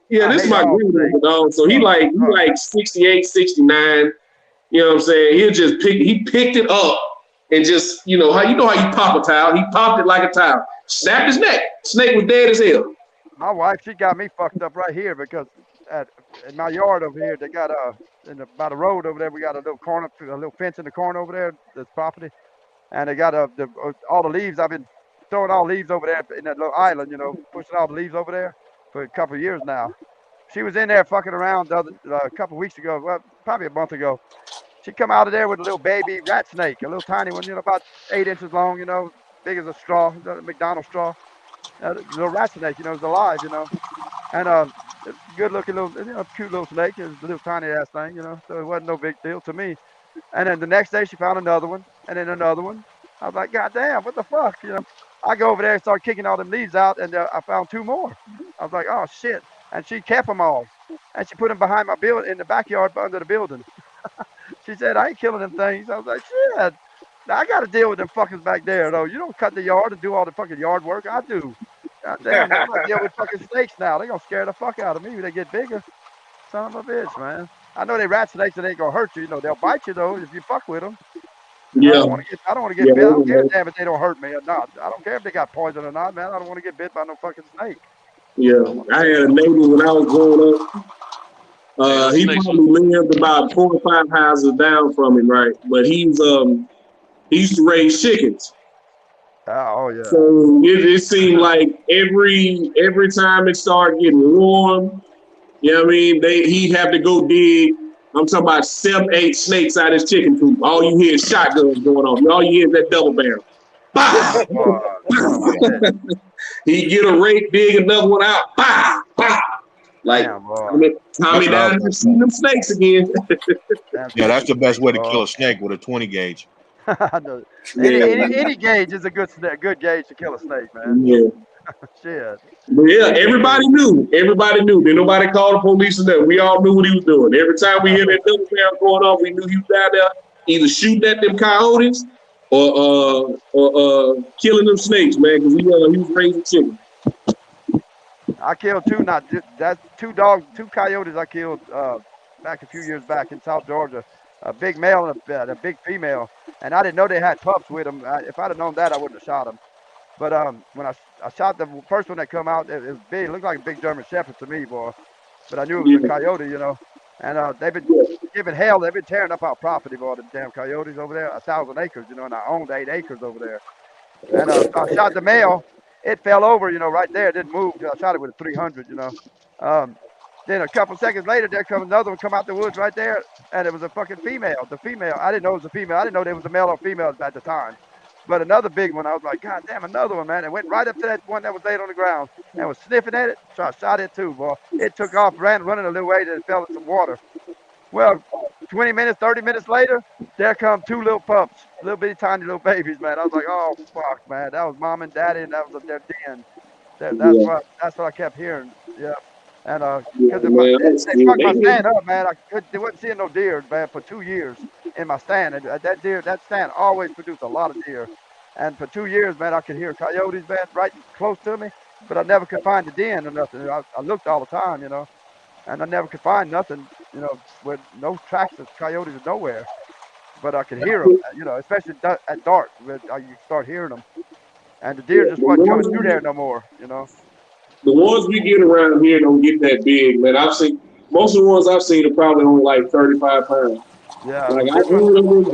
Yeah, this is my grandmother, dog. So he like 68, 69. You know what I'm saying? He picked it up and just, you know how you pop a towel. He popped it like a towel, snapped his neck. Snake was dead as hell. My wife, she got me fucked up right here because in my yard over here, they got by the road over there, we got a little fence in the corner over there, this property, and they got all the leaves. I've been throwing all leaves over there in that little island, you know, pushing all the leaves over there for a couple of years now. She was in there fucking around a couple of weeks ago, well, probably a month ago. She come out of there with a little baby rat snake, a little tiny one, you know, about 8 inches long, you know, big as a straw, a McDonald's straw. Little rat snake, you know, is alive, you know, and good looking little, you know, cute little snake. It was a little tiny ass thing, you know, so it wasn't no big deal to me. And then the next day she found another one, and then another one. I was like, God damn, what the fuck, you know? I go over there and start kicking all them leaves out, and I found two more. I was like, oh shit, and she kept them all, and she put them behind my building in the backyard under the building. She said, I ain't killing them things. I was like, shit. Now I got to deal with them fuckers back there, though. You don't cut the yard and do all the fucking yard work. I do. God damn, man. I'm going to deal with fucking snakes now. They're going to scare the fuck out of me when they get bigger. Son of a bitch, man. I know they rat snakes and they ain't going to hurt you. You know, they'll bite you, though, if you fuck with them. Yeah. I don't want to get bit. I don't care damn if they don't hurt me or not. I don't care if they got poison or not, man. I don't want to get bit by no fucking snake. Yeah. I had a neighbor when I was growing up. He probably lived about 4 or 5 houses down from him, right? But he used to raise chickens. Oh yeah. So it seemed like every time it started getting warm, you know what I mean? He'd have to go dig. I'm talking about 7, 8 snakes out his chicken coop. All you hear is shotguns going off. All you hear is that double barrel. Bah! He'd get a rake, dig another one out. Bah! Bah! Like, Tommy down there shooting them snakes again. Yeah, that's the best way to kill a snake, with a 20 gauge. Any gauge is a good gauge to kill a snake, man. Yeah. Shit. But yeah, everybody knew. Then nobody called the police or nothing. We all knew what he was doing. Every time we hear that double barrel going off, we knew he was down there either shooting at them coyotes or killing them snakes, man, because he was raising chickens. I killed two coyotes I killed back a few years back in South Georgia. A big male and a big female. And I didn't know they had pups with them. If I'd have known that, I wouldn't have shot them. But when I shot the first one that come out, it was big. It looked like a big German Shepherd to me, boy. But I knew it was a coyote, you know. And they've been giving hell. They've been tearing up our property, boy, the damn coyotes over there. 1,000 acres, you know, and I owned 8 acres over there. And I shot the male. It fell over, you know, right there. It didn't move. I shot it with a 300, you know. Then a couple seconds later, there comes another one come out the woods right there, and it was a fucking female. The female, I didn't know it was a female. I didn't know there was a male or female at the time. But another big one, I was like, God damn, another one, man. It went right up to that one that was laid on the ground and was sniffing at it. So I shot it too, boy. It took off, running a little way, then it fell in some water. Well, 20 minutes, 30 minutes later, there come 2 little pups, little bitty tiny little babies, man. I was like, oh, fuck, man. That was mom and daddy, and that was their den. That's what I kept hearing. Yeah. And because they fucked my stand up, man. They wasn't seeing no deer, man, for 2 years in my stand. And that stand always produced a lot of deer. And for 2 years, man, I could hear coyotes, man, right close to me, but I never could find the den or nothing. I looked all the time, you know, and I never could find nothing, you know, with no tracks of coyotes nowhere. But I could hear them, you know, especially at dark. You start hearing them. And the deer just wasn't coming through there no more, you know. The ones we get around here don't get that big, man. I've seen most of the ones I've seen are probably only like 35 pounds. Yeah. Like I've heard of them,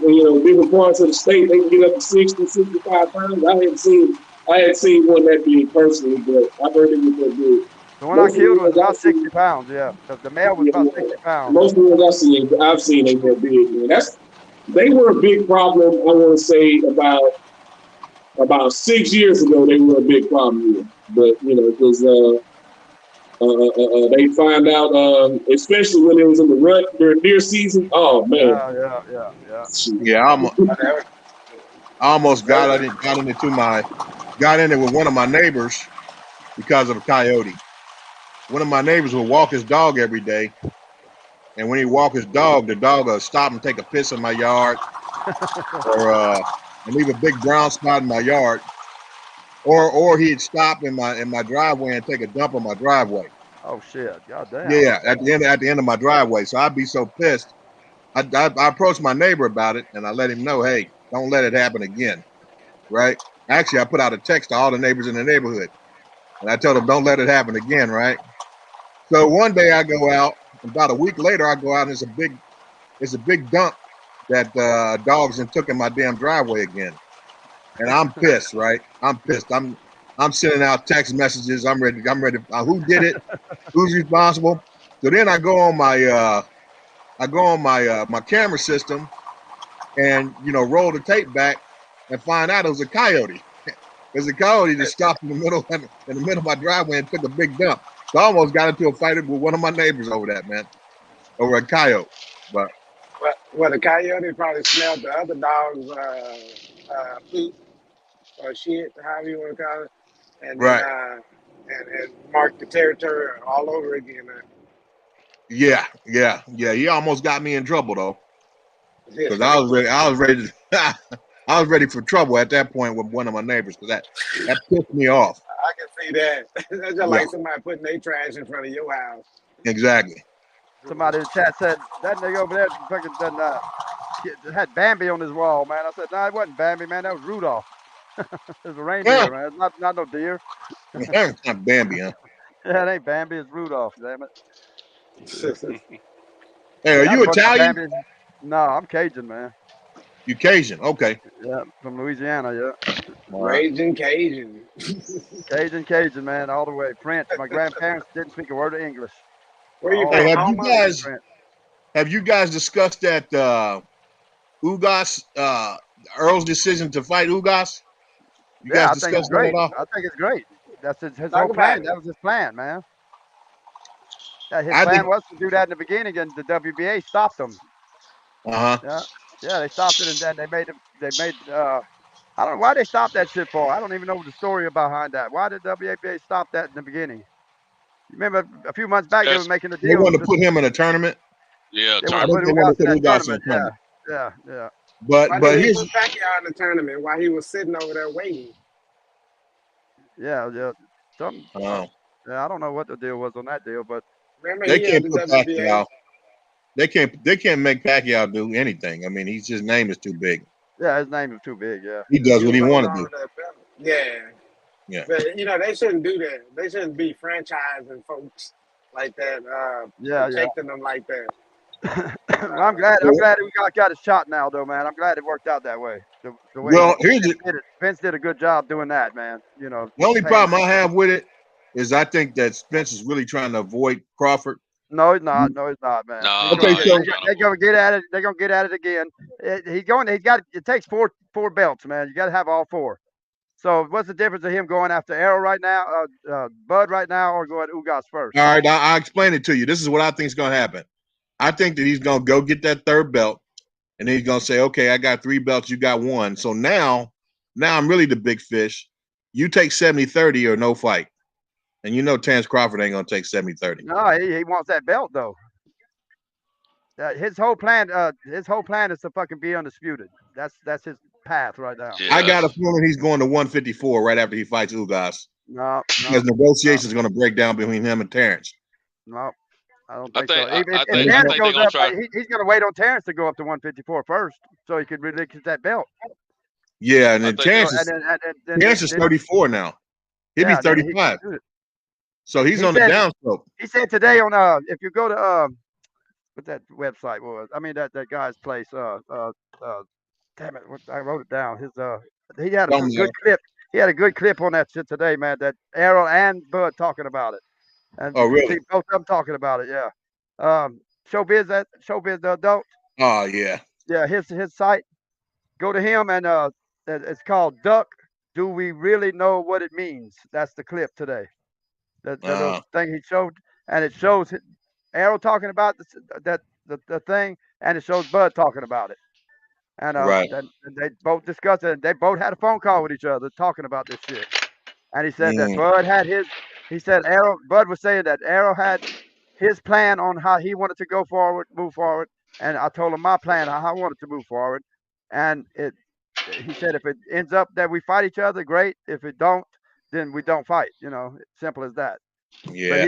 you know, different parts of the state, they can get up to 60, 65 pounds. I hadn't seen one that big personally, but I've heard it get that big. The one I killed was about 60 pounds, yeah. The male was about 60 pounds. Most of the ones I've seen ain't that big, man. They were a big problem, I want to say, about 6 years ago. They were a big problem here. But, you know, because they find out, especially when it was in the rut during deer season. Oh, man. Yeah, I almost got in it with one of my neighbors because of a coyote. One of my neighbors would walk his dog every day. And when he walk his dog, the dog will stop and take a piss in my yard or leave a big brown spot in my yard. Or he'd stop in my driveway and take a dump on my driveway. Oh shit! God damn. Yeah, at the end of my driveway. So I'd be so pissed. I approached my neighbor about it, and I let him know, hey, Don't let it happen again, right? Actually, I put out a text to all the neighbors in the neighborhood, and I told them, don't let it happen again, right? So one day I go out, about a week later I go out, and it's a big dump that dogs and took in my damn driveway again, and I'm pissed, right? I'm pissed. I'm sending out text messages. I'm ready. Who did it? Who's responsible? So then I go on my camera system and roll the tape back and find out it was a coyote. There's a coyote that stopped in the middle of my driveway and took a big dump. So I almost got into a fight with one of my neighbors over that, man, over a coyote. But Well, the coyote probably smelled the other dog's poop or shit, however you want to call it, and then right, and marked the territory all over again. yeah. He almost got me in trouble though, Yeah. because I was ready for trouble at that point with one of my neighbors, because that pissed me off. I can see that. That's just Yeah, like somebody putting their trash in front of your house. exactly. Somebody in the chat said that nigga over there fucking done had Bambi on his wall, man. I said, no, it wasn't Bambi, man. That was Rudolph. It was a Yeah, reindeer, man. It's not no deer. it's not Bambi, huh? Yeah, it ain't Bambi. It's Rudolph. Damn it. Hey, are Got you a bunch of Italian? Bambis. No, I'm Cajun, man. You Cajun? Okay. Yeah, from Louisiana. Yeah, All right. Raging Cajun. Cajun, man, all the way. French. My grandparents didn't speak a word of English. Where you Hey, from, All Homa? speak French. have you guys discussed that Ugas Earl's decision to fight Ugas? You guys Yeah, I think it's discussed that great. at all? I think it's great. That's his Talk whole about plan. it. That was his plan, man. Yeah, his I think. plan was to do that in the beginning, and the WBA stopped them. Uh huh. Yeah, they stopped it, and then they made. I don't know why they stopped that shit for. I don't even know the story behind that. Why did WBA stop that in the beginning? You remember a few months back they were That's making a They deal. wanted to put him in a tournament. yeah, They want I to think put tournament. they wanted Ugas to in put that Ugas in a tournament. tournament. Yeah. But Why but didn't he here's put Pacquiao in the tournament while he was sitting over there waiting? Yeah. Some. uh, Yeah, I don't know what the deal was on that deal, but Remember, they he had can't the put WBA. Pacquiao. They can't make Pacquiao do anything. I mean, his name is too big. yeah, his name is too big. Yeah. He does He what was he holding want to on do. to that belt. Yeah, Yeah. but they shouldn't do that. They shouldn't be franchising folks like that, Yeah. protecting them like that. Well, I'm glad. I'm Well, glad we got a shot now, though, man. I'm glad it worked out that way. The way well, here's Vince the, did it. Vince did a good job doing that, man. the only Paying. problem I have with it is I think that Spence is really trying to avoid Crawford. No, he's not. No, he's not, man. He's Nah, gonna Okay, get. he so ain't trying to They're avoid. gonna get at it. They're gonna get at it again. He's going. He's got. It takes four belts, man. You got to have all four. So what's the difference of him going after Arrow right now, Bud right now, or going Ugas first? all right, I'll explain it to you. This is what I think is going to happen. I think that he's going to go get that third belt, and then he's going to say, okay, I got 3 belts, you got 1. So now I'm really the big fish. You take 70-30 or no fight. And Terence Crawford ain't going to take 70-30. No, he wants that belt though. His whole plan is to fucking be undisputed. That's his path right now. I Yeah, got a feeling he's going to 154 right after he fights Ugas. No, Because negotiations are going to break down between him and Terence. no. I don't I think so. think I, I If think I Terrence think they're goes gonna up, try. he's going to wait on Terrence to go up to 154 first, so he could relinquish that belt. Yeah, and I then think they. So, Terence is 34 now. He'll be yeah, then he 35. can do it. So he's He on the said downslope. he said today on if you go to what that website was, I mean that guy's place, damn it, I wrote it down. He had a good clip. He had a good clip on that shit today, man. That Errol and Bud talking about it, and Oh, you can really? see both of them talking about it. Yeah. Showbiz the adult. Oh, yeah. Yeah, his site. Go to him and it's called Duck. Do we really know what it means? That's the clip today. The little thing he showed, and it shows Arrow talking about the thing, and it shows Bud talking about it. And Right. then they both discussed it. And they both had a phone call with each other talking about this shit. And he said that Bud had his. He said Bud was saying that Arrow had his plan on how he wanted to go forward, move forward, and I told him my plan how I wanted to move forward. And he said if it ends up that we fight each other, great. If it don't, then we don't fight. Simple as that. But Yeah. he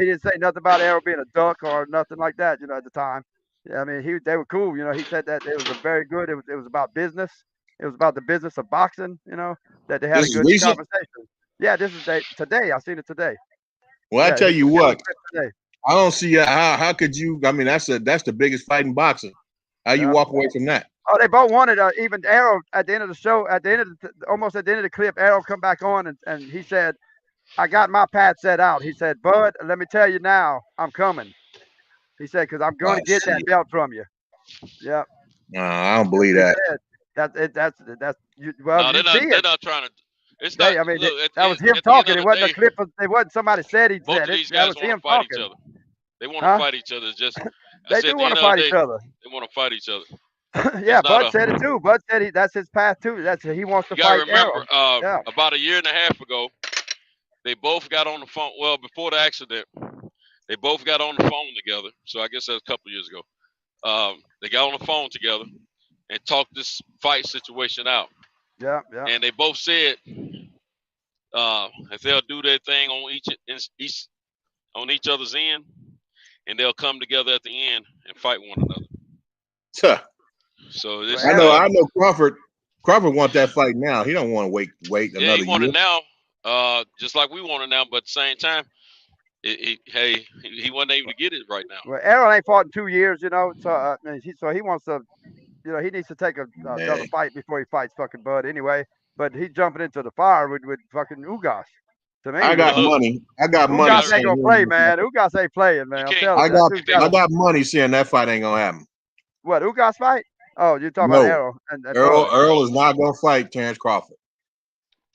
didn't say nothing about Arrow being a duck or nothing like that. At the time. Yeah, I mean, they were cool. He said that it was a very good. It was about business, It was about the business of boxing. That they had This a is good recent. conversation. Yeah, this is today. I seen it today. Well, I Yeah, tell he you put out a what, clip today. I don't see how could you. I mean, that's the biggest fight in boxing. How you Yeah. walk away from that? Oh, they both wanted even Arrow at the end of the show. At the end of almost at the end of the clip, Arrow come back on and he said, "I got my pad set out." He said, "Bud, let me tell you now, I'm coming." He said, "Because I'm going Oh to get that shit! belt from you." Yeah, No, I don't that's believe what he that. said. That's you. Well, No, you see they're it. not trying to. It's not. I mean, Look, that was him at the end talking. of It the wasn't a day, clip. It wasn't somebody said he both said of it. these That guys was want to him fight each talking. other. They want to Huh? fight each other. It's just, I They said, do at the want end to of fight the each day, other. they want to fight each other. Yeah, It's not Bud a. said it too. Bud said that's his path too. He wants to You got to fight remember, Arrow. Yeah. about a year and a half ago, they both got on the phone. Well, before the accident, they both got on the phone together. So I guess that's a couple of years ago. They got on the phone together and talked this fight situation out. Yeah. And they both said if they'll do their thing on each other's end, and they'll come together at the end and fight one another. Huh. So this I is know. I know. Crawford want that fight now. He don't want to wait yeah, he another want year. it now, just like we want it now. But at the same time, he wasn't able to get it right now. Well, Arrow ain't fought in 2 years, so he wants to, he needs to take another Man, fight before he fights fucking Bud anyway. But he's jumping into the fire with fucking Ugas. To me, I got But look, money. I got you money Ugas got ain't saying gonna play, man. Ugas ain't playing, you man. I'm can't telling I you, that got dude's they got a money saying that fight ain't gonna happen. what Ugas fight? Oh, you're talking about No, Arrow and Bud. Earl is not gonna fight Terrence Crawford.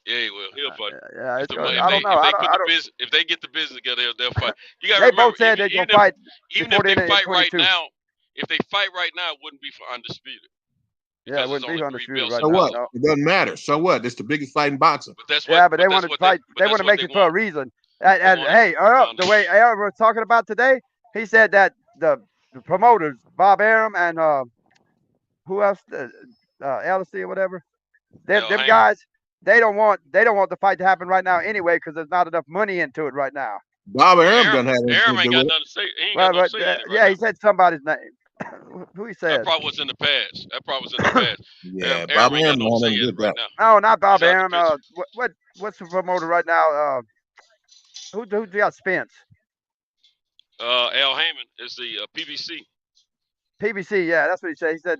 yeah, he will. He'll fight. Yeah, If it's the good. money, I don't know. if I they don't. put I the don't. business, if they get the business together, they'll fight. You got to They remember, both said they're gonna fight even before if the they end of fight right 22. now, if they fight right now, it wouldn't be for undisputed Yeah, it because there's wouldn't be only 3 undisputed belts right in So now. what? Bellator. No. It doesn't matter. So what? It's the biggest fight in boxing. But that's what. Yeah, but they But want that's to what they. fight. But They want that's to what make they it for a want. reason. They And want hey, Earl, to. the way Earl was talking about today, he said that the promoters, Bob Arum and who else, LC or whatever, Al them Haymon. guys, they don't want the fight to happen right now anyway because there's not enough money into it right now. Bob Well, Arum doesn't have anything Aram to ain't do got with it. nothing to say. He ain't got Well, no but say in it right yeah, now. he said somebody's name. Who he That said? probably was in the past. That probably was in the past. Yeah, Bob Aram ain't got Arum no don't have say nothing to in do it with right that. now. No, not Bob He's out the Arum. picture. What's the promoter right now? Who got Spence? Al Haymon is the PBC. PBC, yeah, that's what he said. He said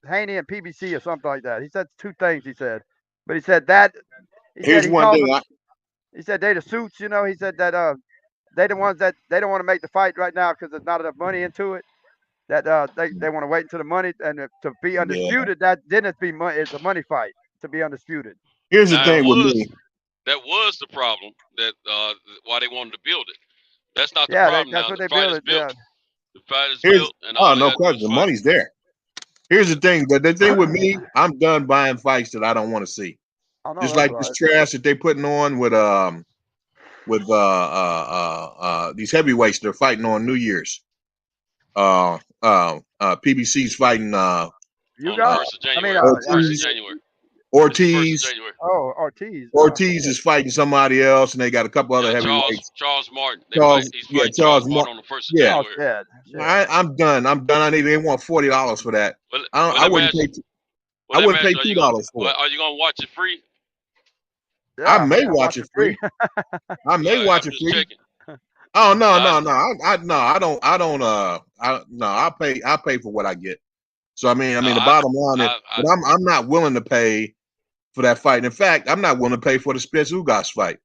Haney and PBC or something like that. He said 2 things. He said, but he said that Here's he one calls thing. them. He said they the suits. He said that they the ones that they don't want to make the fight right now because there's not enough money into it. That they want to wait until the money and to be Yeah. undisputed. That then it's it's a money fight to be undisputed. Here's the Now thing with me. that was the problem that why they wanted to build it. That's not the Yeah, problem that's now. what The they fight build is it. built. Yeah. The fight is Here's built, and all they no got to do question. is The fight. money's there. Here's the Yeah. thing. The thing with me, I'm done buying fights that I don't want to see. I know Just that's like this right. trash that they putting on with these heavyweights they're fighting on New Year's. PBC's fighting You On the got. first of I mean, January. First of Ortiz. January. It's the first of Ortiz. January. oh, Ortiz. Ortiz is fighting somebody else, and they got a couple other Yeah, heavyweights. Charles Martin. He's Yeah, fighting Charles Martin. Martin on the first of Yeah, Oh January. shit. I'm done. I'm done. They want $40 for that. Well, I let me wouldn't ask pay. you. I Well, let me wouldn't ask pay you. $2 for it. Are you gonna watch it free? I Yeah, may yeah. watch Watch it it free. free. I may watch I'm it just free. checking. Oh no, I, no, no. I don't. No. I pay for what I get. So the I, bottom line is, I, I, but I'm not willing to pay for that fight. And in fact, I'm not willing to pay for the Spence Ugas fight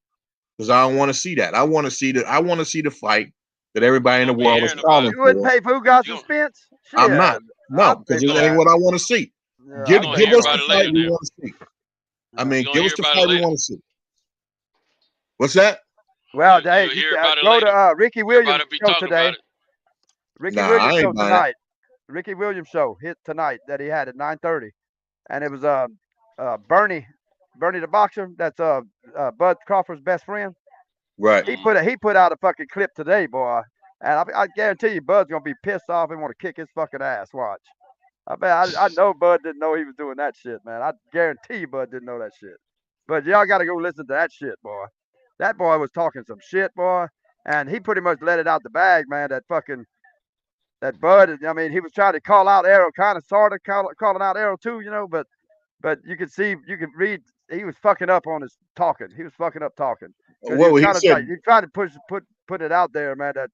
because I don't want to see that. I want to see the fight that everybody you're in the gonna be world is hearing about calling it. You wouldn't for. pay for Ugas You and gonna, Spence? I'm Shit. not. No, I'd because pay it for ain't that. what I want to see. Yeah, you're I'd gonna pay Give hear us for about the it. it fight later. we Then want to see. Yeah. you're gonna Give hear us the about it fight we later. want to see. What's that? Well, hey, You'll you hear about it go later. to Ricky Williams' Everybody be show talking today. about it. Ricky Nah, Williams I show ain't buying it. tonight. Ricky Williams show hit tonight that he had at 9:30, and it was Bernie the boxer. That's Bud Crawford's best friend. Right. He put out a fucking clip today, boy, and I guarantee you, Bud's gonna be pissed off and want to kick his fucking ass. Watch. I know Bud didn't know he was doing that shit, man. I guarantee you, Bud didn't know that shit. But y'all got to go listen to that shit, boy. That boy was talking some shit, boy, and he pretty much let it out the bag, man. That Bud. I mean, he was trying to call out Arrow, kind of, sort of calling out Arrow too, but but you could see, you could read. He was fucking up on his talking. He was fucking up talking because he Well, was he trying to said, he tried to put it out there, man. That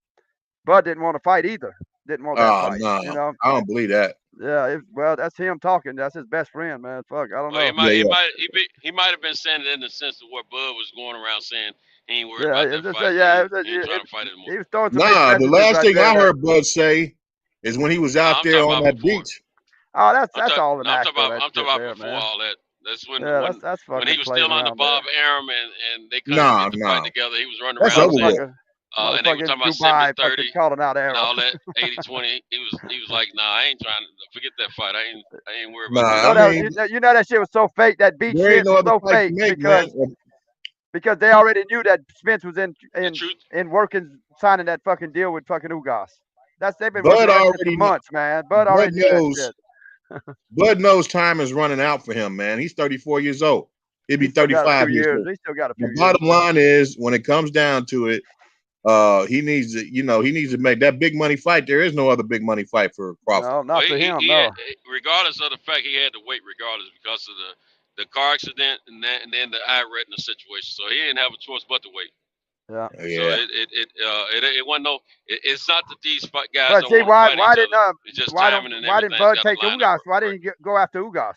Bud didn't want to fight either. Didn't want that "Oh fight. no, You know. I don't believe that." Yeah. Well, that's him talking. That's his best friend, man. Fuck. I don't Well, know. Yeah, yeah. he might have been saying it in the sense of where Bud was going around saying he ain't worried Yeah. about It was that just, fight. yeah. He ain't trying to fight anymore. He was throwing some mixed Nah, the messages last right thing there. I heard Bud say is when he was No, out I'm there talking on about that before. beach. Oh, that's all an I'm actor. That talking shit about there, before man. all that. That's Yeah. That's when he fucking was playing still under around there. Bob Arum and they couldn't even Nah, get the fight nah, together. He was running that's around over saying, with. and they were Motherfucker talking about Dubai 70-30 fucking calling out and arrow. all that 80-20. He was like, nah, I ain't trying to forget that fight. I ain't worried about You that Nah, know I fight. that mean, you know that shit was so fake. That beat there ain't shit no was other so fight to fake make, man. because they already knew that Spence was The truth, in working signing that fucking deal with fucking Ugas. They've been working Bud that shit for already, months, man. Bud Bud already knew that knows, shit. Bud knows time is running out for him, man. He's 34 years old. He'll be He still got a few 35 years years. old. He still got a The few years. bottom line is, when it comes down to it, he needs to, he needs to make that big money fight. There is no other big money fight for Crawford. No, well, not for him. he No. had, regardless of the fact he had to wait, regardless because of the car accident and then the eye retina situation. So he didn't have a choice but to wait. Yeah. So Yeah. it wasn't no. It's not that these guys But don't see, want to fight why each didn't other. It's just timing and why didn't everything's Bud got to take the line up Ugas? Why right. didn't he go after Ugas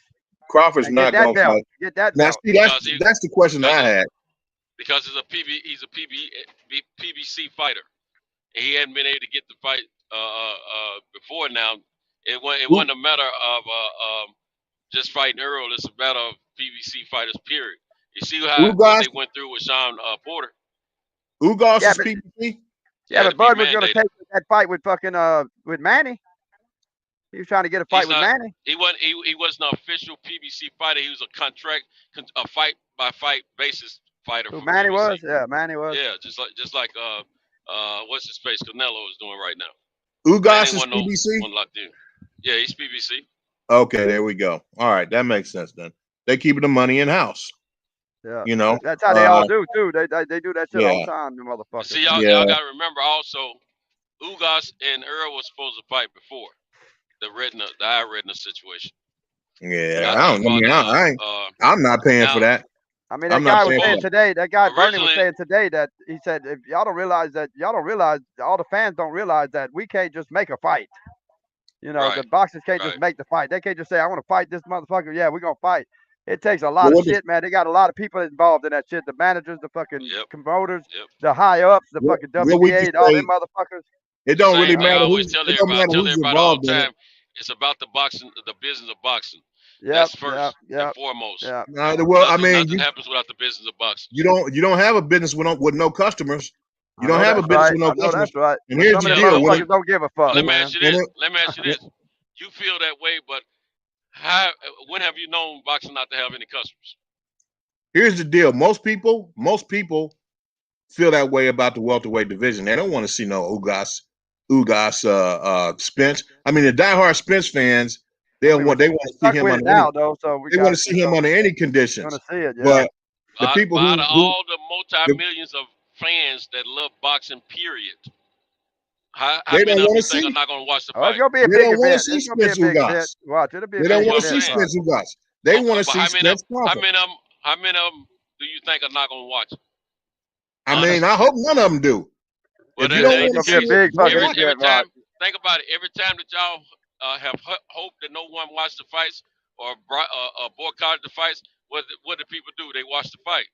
Crawford's and get not that gonna belt? fight. Get that Now, belt. see, Because that's the question I had. because he's a PBC fighter. And he hadn't been able to get the fight before now. It wasn't a matter of just fighting Earl. It's a matter of PBC fighters. Period. You see what Ugas, they went through with Sean Porter. Ugas Yeah, is but PBC. but To be Bud was gonna mandated. take that fight with fucking with Manny. He was trying to get a fight He's with not. Manny. He wasn't an official PBC fighter. He was a fight by fight basis fighter Who for Manny PBC. was? Yeah, Manny was. Yeah, just like what's his face Canelo is doing right now. Ugas Manny is PBC. one locked in. Yeah, he's PBC. Okay, there we go. All right, that makes sense then. They keep the money in house. Yeah, You know. that's how they all do too. They do that shit all Yeah. the time, the motherfuckers. See, Man. y'all got to remember also, Ugas and Earl was supposed to fight before the eye retina situation. Yeah. Y'all talking about I'm not paying for now. that. I mean, I'm that not guy was paying for saying that. today. That guy Bernie was Originally, saying today that he said, if y'all don't realize, all the fans don't realize that we can't just make a fight. You know, the boxers can't just make the fight. They can't just say, I want to fight this motherfucker. Yeah, we're gonna fight. It takes a lot of shit, man. They got a lot of people involved in that shit. The managers, the fucking promoters, the high ups, the fucking WBA, all them motherfuckers. It don't really matter I always tell it don't everybody, matter who's all involved the in time, it. it's about the boxing, the business of boxing. Yep, That's first and foremost. Yeah. Well, nothing happens without the business of boxing. You don't have a business with no customers. You don't have a business right. with no I know customers. that's right. And But here's some the of deal. them motherfuckers don't give a fuck. Let me man. ask you this. Let me ask you this. You feel that way, but when have you known boxing not to have any customers? Here's the deal. Most people feel that way about the welterweight division. They don't want to see no Ugas Spence. I mean, the diehard Spence fans, they want to see him under any, they want to see him under any conditions. Want to see it, yeah. But the people out of all the multi-millions of fans that love boxing, period, how many of you think are not going to watch the fight? It's gonna be a big event. It's gonna be a big event. Watch, it'll be a big event. They don't want to see Spence Ugas. They want to see Spence Crawford. How many of them do you think are not going to watch it? I mean, I hope none of them do. Well, if you don't want to see a big fucking every time, think about it. Every time that y'all have hoped that no one watched the fights or boycotted the fights, what do people do? They watch the fight.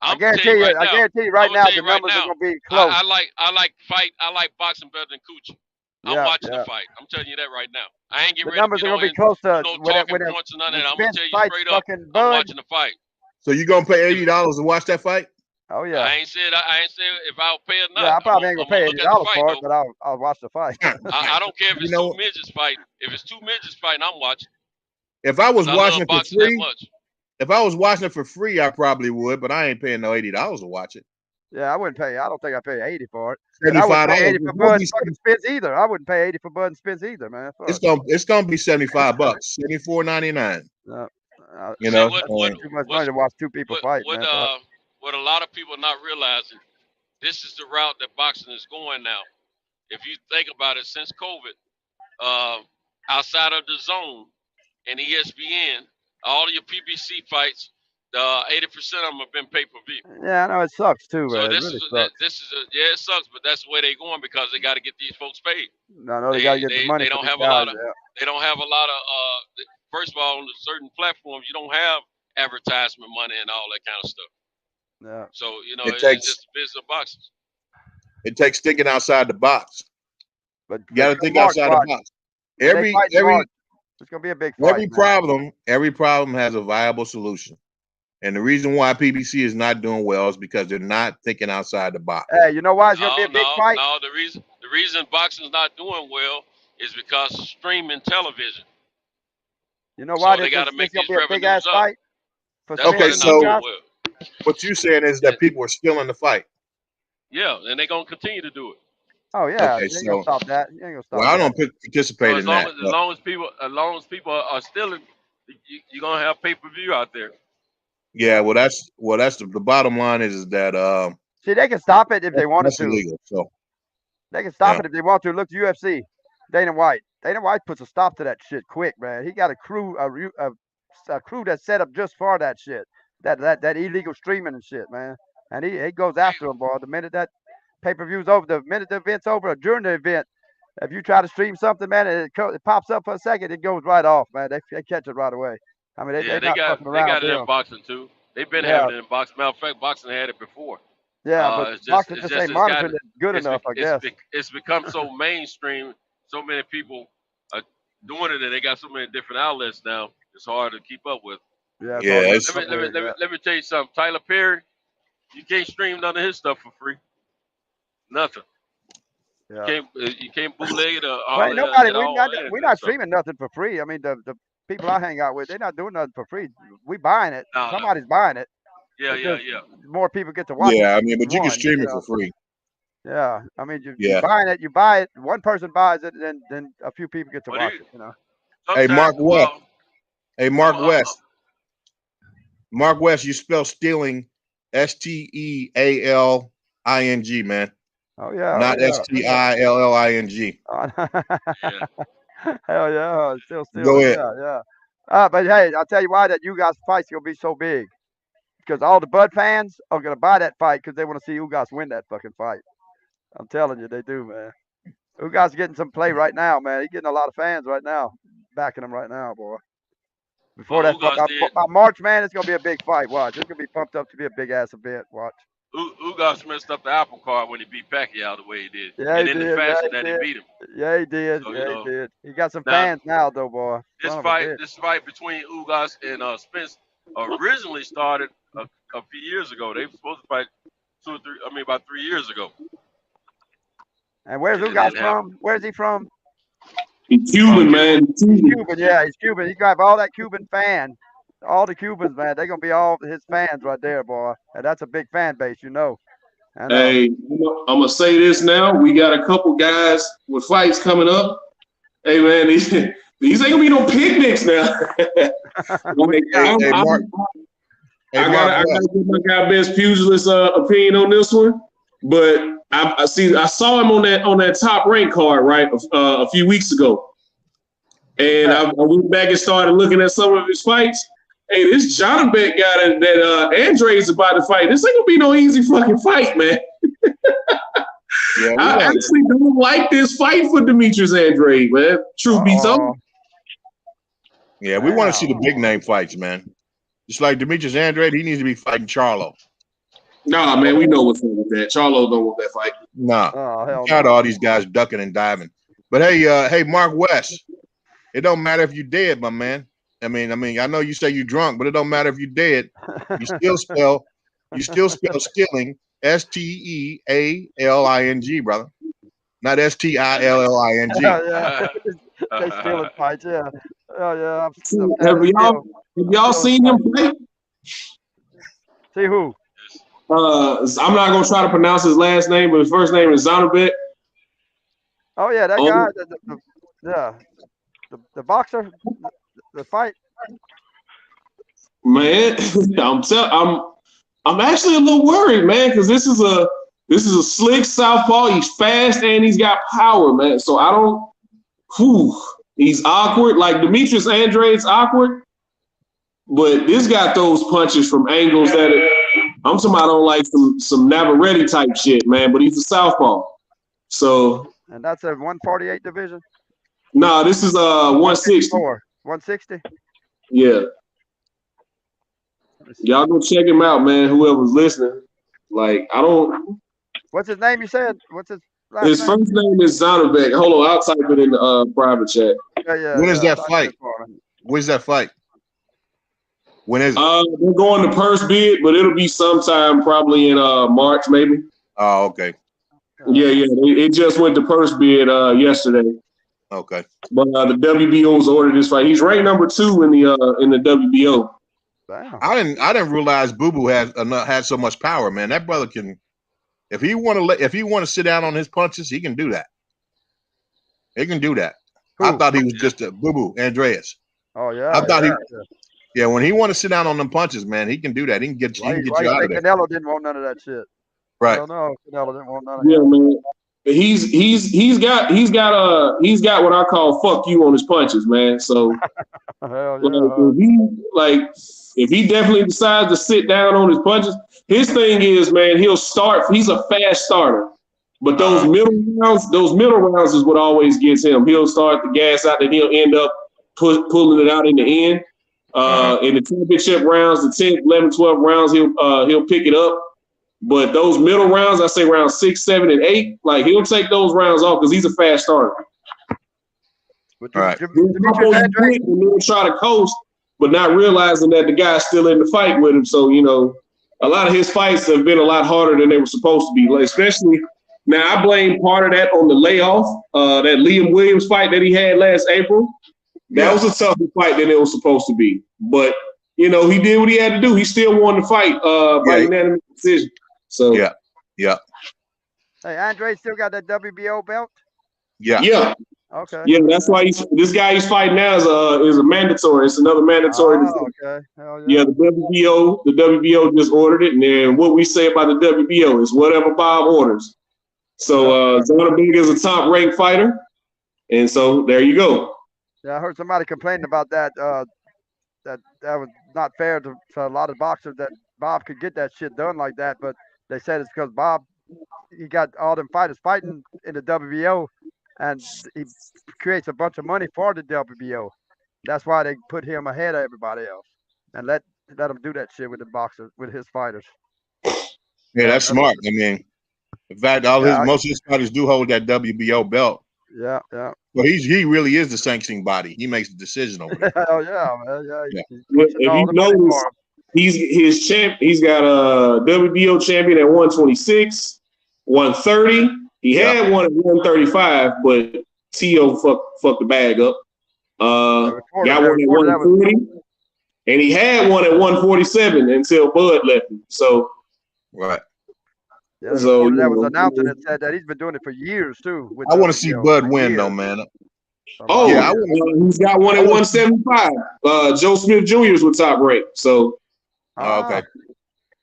I guarantee you right now the numbers are gonna be close. I like boxing better than coochie. I'm watching the fight. I'm telling you that right now. I ain't getting ready numbers to are get gonna be close to no talking points or none of that. I'm gonna tell you straight up. I'm watching the fight. So you gonna pay $80 to watch that fight? Oh yeah. I ain't said if I'll pay or not. Yeah, I probably ain't gonna pay $80 for it, but I'll watch the fight. I don't care if it's two midgets fighting. If it's two midgets fighting, I'm watching. If I was watching it for free, that much. If I was watching it for free, I probably would, but I ain't paying no $80 to watch it. Yeah, I wouldn't pay. I don't think I pay 80 for it. $75. I wouldn't pay 80 for Bud and fucking Spence either. I wouldn't pay 80 for Bud and Spence either, man. Fuck. It's gonna be $75, $74.99. You know, too much money to watch two people fight, man. What a lot of people are not realizing, this is the route that boxing is going now. If you think about it, since COVID, outside of the zone and ESPN, All of your PBC fights, 80% of them have been pay-per-view. Yeah, I know it sucks too, So man. It this really is sucks. yeah, it sucks, but that's the way they're going because they got to get these folks paid. I know they got to get the money They for don't these have a guys. lot of they don't have a lot of first of all, on certain platforms you don't have advertisement money and all that kind of stuff. Yeah. So It it's takes just business of boxing. it takes thinking outside the box. But You got to think outside the box. Every it's gonna be a big fight. Every problem has a viable solution. And the reason why PBC is not doing well is because they're not thinking outside the box. Hey, you know why it's gonna be a big fight? No, the reason boxing's not doing well is because of streaming television. You know why they got to make these gonna be a big ass revenues up. fight? Okay, so what you're saying is that people are still in the fight. Yeah, and they're gonna continue to do it. Oh yeah, okay, you ain't gonna stop that. You ain't gonna stop well, I don't participate in that. As long as people are still, you're gonna have pay-per-view out there. Yeah, well, that's the bottom line is that see, they can stop it if they wanted to. Illegal, so they can stop it if they want to. Look, UFC, Dana White. Dana White puts a stop to that shit quick, man. He got a crew that's set up just for that shit, that illegal streaming and shit, man. And he goes after them, boy. The minute that pay-per-view's over, the minute the event's over, or during the event, if you try to stream something, man, it pops up for a second, it goes right off, man. They catch it right away. I mean, they got it in boxing too. They've been having it in boxing. Matter of fact, boxing had it before. Yeah, but boxing just ain't monitored good enough, I guess. It's become so mainstream. So many people are doing it, and they got so many different outlets now. It's hard to keep up with. Yeah. Let me tell you something. Tyler Perry, you can't stream none of his stuff for free. Nothing. Yeah. You can't bootleg it. We're not streaming nothing for free. I mean, the people I hang out with, they're not doing nothing for free. We buying it. Somebody's buying it. Yeah. More people get to watch it. Yeah, I mean, but you can stream it for free. Yeah, I mean, you buying it. You buy it. One person buys it, and then a few people get to watch it. You know. Hey, Mark West. Mark West, you spell stealing STEALING, man. Oh yeah. Not STILLING. Hell yeah, still. Go ahead. Yeah. But hey, I'll tell you why that Ugas fight's gonna be so big. Because all the Bud fans are gonna buy that fight because they want to see Ugas win that fucking fight. I'm telling you, they do, man. Ugas getting some play right now, man. He's getting a lot of fans right now, backing him right now, boy. Before that, by March, man, it's gonna be a big fight. Watch, it's gonna be pumped up to be a big ass event. Watch. Ugas messed up the apple cart when he beat Pacquiao the way he did. Yeah, and he in did. the fashion that he beat him. Yeah, he did. So, he did. He got some fans now, though, boy. This fight between Ugas and Spence originally started a few years ago. They were supposed to fight about 3 years ago. And where's Ugas from? Where's he from? He's Cuban, man. Cuban, yeah, he's Cuban. He got all that Cuban fan. All the Cubans, man, they're gonna be all his fans right there, boy. And that's a big fan base, you know. Hey, I'm gonna say this now. We got a couple guys with fights coming up. Hey, man, these ain't gonna be no picnics now. I gotta get my guy Best Pugilist opinion on this one, but I saw him on that Top Rank card right a few weeks ago, and I went back and started looking at some of his fights. Hey, this John Beck guy that Andre's about to fight, this ain't gonna be no easy fucking fight, man. I actually don't like this fight for Demetrius Andrade, man. Truth be told. Yeah, we want to see the big name fights, man. Just like Demetrius Andrade, he needs to be fighting Charlo. Nah, man, we know what's up with that. Charlo don't want that fight. Nah, tired of all these guys ducking and diving. But hey, Mark West, it don't matter if you're dead, my man. I mean, I know you say you're drunk, but it don't matter if you're dead. You still spell stealing STEALING, brother, not STILLING. Yeah. They stealing fights, yeah. Oh yeah. Have y'all seen him play? See who? I'm not gonna try to pronounce his last name, but his first name is Zonabek. Oh yeah, that guy. The boxer. The fight. Man, I'm actually a little worried, man, because this is a slick southpaw. He's fast and he's got power, man. So I don't. He's awkward, like Demetrius Andrade's awkward. But this guy throws punches from angles that I'm talking about on like some Navarrete type shit, man. But he's a southpaw. So. And that's a 148 division. Nah, this is 160. 160. Yeah. Y'all go check him out, man. Whoever's listening. Like, I don't. What's his name? You said. What's his last His name? first name is Zonovec. Hold on, I'll type it in the private chat. Yeah. When is that fight? When's that fight? When is it? They're going to purse bid, but it'll be sometime probably in March, maybe. Oh, okay. Yeah. It just went to purse bid yesterday. Okay. But the WBO's ordered this fight. He's ranked number 2 in the WBO. Wow. I didn't realize Boo Boo had so much power, man. That brother can, if he want to sit down on his punches, he can do that. He can do that. Who? I thought he was just a Boo Boo Andreas. Oh yeah. I thought yeah. When he want to sit down on them punches, man, he can do that. He can get you out of there. Canelo didn't want none of that shit. Right. I don't know. Canelo didn't want none of Yeah, man. He's got what I call fuck you on his punches, man. So hell yeah. If he definitely decides to sit down on his punches, his thing is, man, he's a fast starter. But those middle rounds is what always gets him. He'll start the gas out, and he'll end up pulling it out in the end. In the championship rounds, the 10th, 11th, 12th rounds, he'll pick it up. But those middle rounds, I say rounds 6, 7, and 8, like he'll take those rounds off because he's a fast starter. All right. He'll try to coast, but not realizing that the guy's still in the fight with him. So, a lot of his fights have been a lot harder than they were supposed to be. Like, especially now, I blame part of that on the layoff. That Liam Williams fight that he had last April. That was a tougher fight than it was supposed to be. But, he did what he had to do. He still won the fight by unanimous decision. So yeah. Hey, Andre still got that WBO belt? Yeah. Okay. Yeah, that's why this guy he's fighting now is a mandatory. It's another mandatory. Okay. Hell yeah. Yeah, the WBO just ordered it, and then what we say about the WBO is whatever Bob orders. So Zonovic is a top ranked fighter, and so there you go. Yeah, I heard somebody complaining about that. That was not fair to a lot of boxers that Bob could get that shit done like that, but they said it's because Bob, he got all them fighters fighting in the WBO, and he creates a bunch of money for the WBO. That's why they put him ahead of everybody else and let him do that shit with the boxers, with his fighters. Yeah, that's smart. I mean, in fact, most of his fighters do hold that WBO belt. Yeah. Well, he really is the sanctioning body. He makes the decision over there. Oh yeah, man. Yeah. If you notice, he's got a WBO champion at 126, 130. He had one at 135, but T.O. fucked the bag up. Got one at 140, and he had one at 147 until Bud left him. So right. Yeah, so that was announced and said that he's been doing it for years too. I want to see Bud win though, man. Oh yeah, he's got one at 175. Joe Smith Jr. is with top rank. So okay.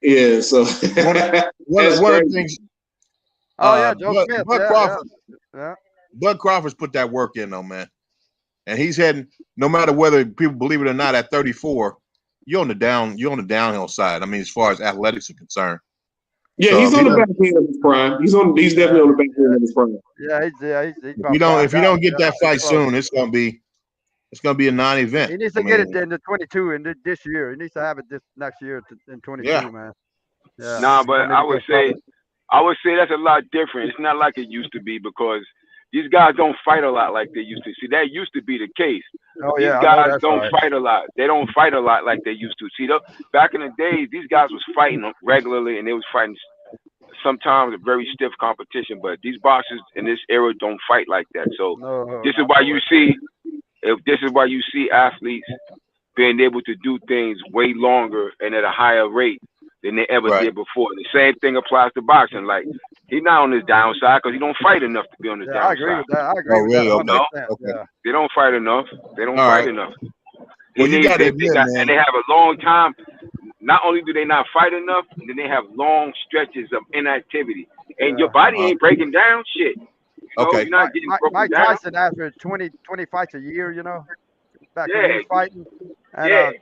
Yeah, so one of the things. Joe Smith. Bud Crawford. Yeah. Bud Crawford's put that work in though, man. And he's heading, no matter whether people believe it or not, at 34, you're on the downhill side. I mean, as far as athletics are concerned. Yeah, so he's on the back end of his prime. He's definitely on the back end of his prime. Yeah, if you don't get that fight soon, it's gonna be a non-event. He needs to get it in the 22 and this year. He needs to have it this next year in 22, man. Yeah. Nah, but I would say that's a lot different. It's not like it used to be because these guys don't fight a lot like they used to. See, that used to be the case. These guys don't fight a lot. They don't fight a lot like they used to. See, back in the days, these guys was fighting regularly, and they was fighting sometimes a very stiff competition. But these boxers in this era don't fight like that. So this is why you see athletes being able to do things way longer and at a higher rate than they ever did before. The same thing applies to boxing. Like, he's not on his downside because he don't fight enough to be on his downside. I agree with that. I agree with that. Okay. Yeah. They don't fight enough. They don't fight enough. Well, you got to admit, man. And they have a long time. Not only do they not fight enough, then they have long stretches of inactivity. And your body ain't breaking down shit. Okay. You're not getting broken Mike down. Tyson, after 20 fights a year, back when he was fighting. And,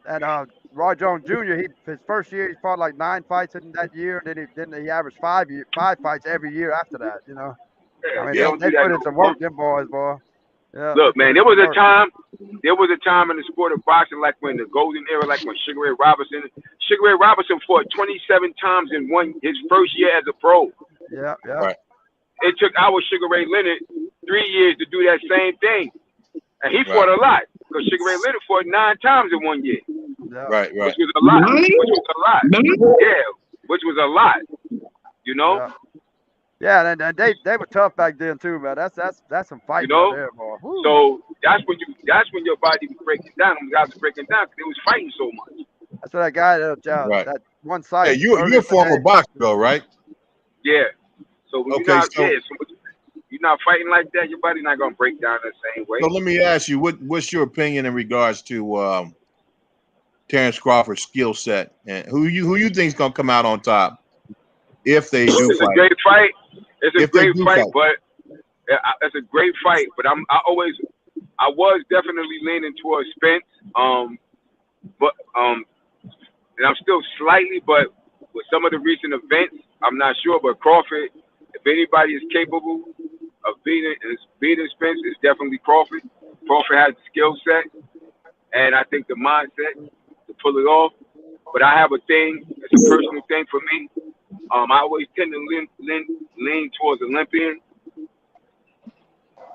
And Roy Jones Jr. His first year he fought like 9 fights in that year, and then he averaged 5 fights every year after that. You know, I mean They don't they do that put in no some more. work, them boys, boy. Yeah, they Look, put man, in there some was a work. time in the sport of boxing, like when the golden era, like when Sugar Ray Robinson fought 27 times in his first year as a pro. Yeah. Right. It took our Sugar Ray Leonard 3 years to do that same thing, and he fought Right. a lot because Sugar Ray Leonard fought 9 times in 1 year, Yeah. Right. which was a lot. Yeah, which was a lot. You know. Yeah. Yeah, and they were tough back then too, man. That's some You fighting right know. there, boy. Woo. So that's when your body was breaking down. Them guys were breaking down because they was fighting so much. That's what that guy Right. that one Hey, site you're earlier a former today. boxer, though, right? Yeah. So when Okay. so you're not fighting like that, your body not gonna break down the same way. So let me ask you, what's your opinion in regards to Terrence Crawford's skill set, and who you think's gonna come out on top if they do It's fight? a great fight. It's a If they great do fight, fight. but it's a great fight. But I was definitely leaning towards Spence. But and I'm still slightly, but with some of the recent events, I'm not sure. But Crawford, if anybody is capable of beating Spence, it's definitely Crawford. Crawford has the skill set, and I think the mindset to pull it off. But I have a thing. It's a personal thing for me. I always tend to lean towards Olympian.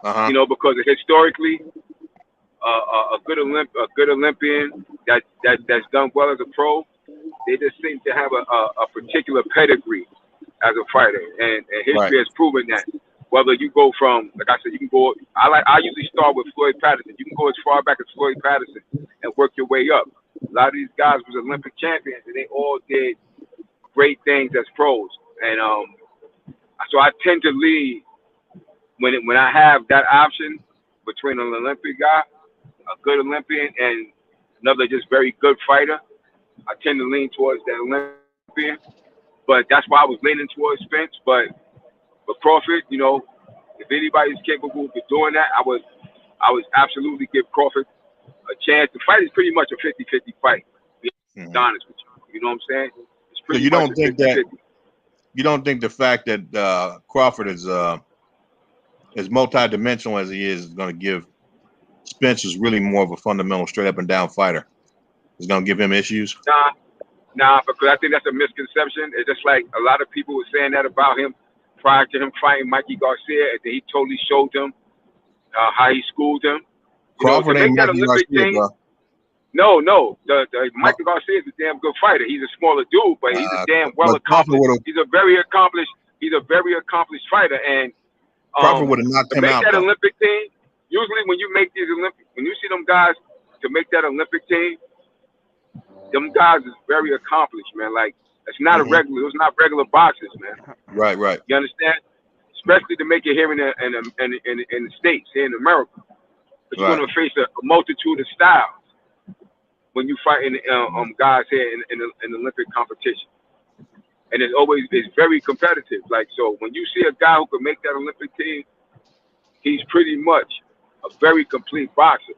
Uh-huh. You know, because historically, a good Olympian that's done well as a pro, they just seem to have a particular pedigree as a fighter, and history Right. has proven that. Whether you go from, like I said, you can go. I usually start with Floyd Patterson. You can go as far back as Floyd Patterson and work your way up. A lot of these guys was Olympic champions, and they all did great things as pros. And so I tend to lead when I have that option between an Olympic guy, a good Olympian, and another just very good fighter. I tend to lean towards that Olympian, but that's why I was leaning towards Spence. But Crawford, you know, if anybody's capable of doing that, I would absolutely give Crawford a chance. The fight is pretty much a 50-50 fight. To be honest with you, you know what I'm saying? It's So pretty you much don't a think 50-50. you don't think the fact that Crawford is as multidimensional as he is going to give Spence is really more of a fundamental, straight up and down fighter. It's going to give him issues. Nah, because I think that's a misconception. It's just like a lot of people were saying that about him prior to him fighting Mikey Garcia, and then he totally showed them how he schooled him. Crawford ain't that Mikey Olympic Garcia, thing. bro. No, the Mikey Garcia is a damn good fighter. He's a smaller dude, but he's a damn well But Crawford accomplished. He's a very accomplished fighter, and Crawford would have knocked to him make out, that though. Olympic team. Usually, when you make these when you see them guys to make that Olympic team, them guys is very accomplished, man. Like it's not Mm-hmm. those not regular boxers, man. Right. You understand? Especially to make it here in the States, here in America, because you're Right. gonna face a multitude of styles when you fighting guys here in Olympic competition, and it's very competitive. Like so, when you see a guy who can make that Olympic team, he's pretty much a very complete boxer.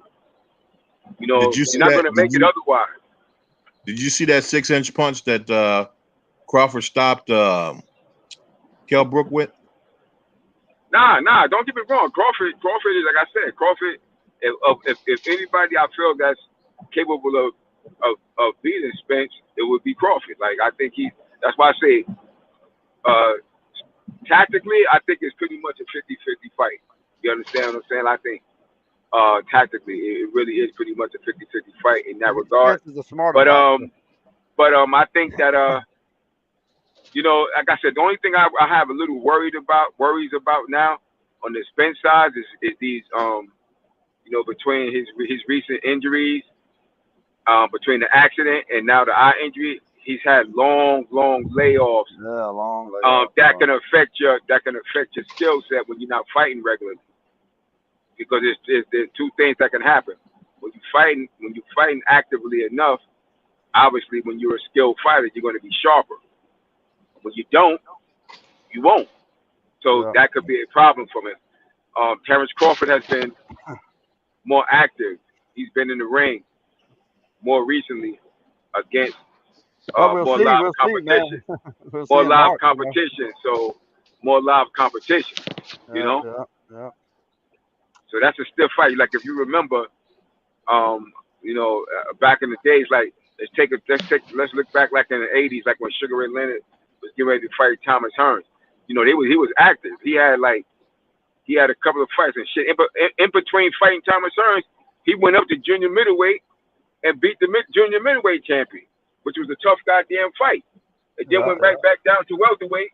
You know, Did you see you're not that? gonna make it otherwise. Did you see that 6-inch punch that Crawford stopped Kell Brook with? Nah. Don't get me wrong. Crawford is like I said. Crawford, if anybody I feel that's capable of beating Spence, it would be Crawford. Like I think that's why I say, tactically, I think it's pretty much a 50-50 fight. You understand what I'm saying? I think tactically, it really is pretty much a 50-50 fight in that regard. Spence is a smarter But boxer. I think that you know, like I said, the only thing I have a little worries about now on the Spence side is these you know, between his recent injuries, between the accident and now the eye injury, he's had long layoffs. Yeah, long layoffs. That can affect your skill set when you're not fighting regularly. Because there's two things that can happen. When you're fighting actively enough, obviously when you're a skilled fighter, you're going to be sharper. When you don't, you won't. So that could be a problem for him. Terrence Crawford has been more active. He's been in the ring. more recently against we'll more see. live We'll see, man. competition. We'll see More in live March. competition. So more live competition. You Yeah, know. yeah. So that's a stiff fight. Like if you remember, back in the days, like let's look back like in the '80s, like when Sugar Ray Leonard was getting ready to fight Thomas Hearns. He was active. He had a couple of fights and shit. In between fighting Thomas Hearns, he went up to junior middleweight and beat the junior middleweight champion, which was a tough goddamn fight. And then went right back down to welterweight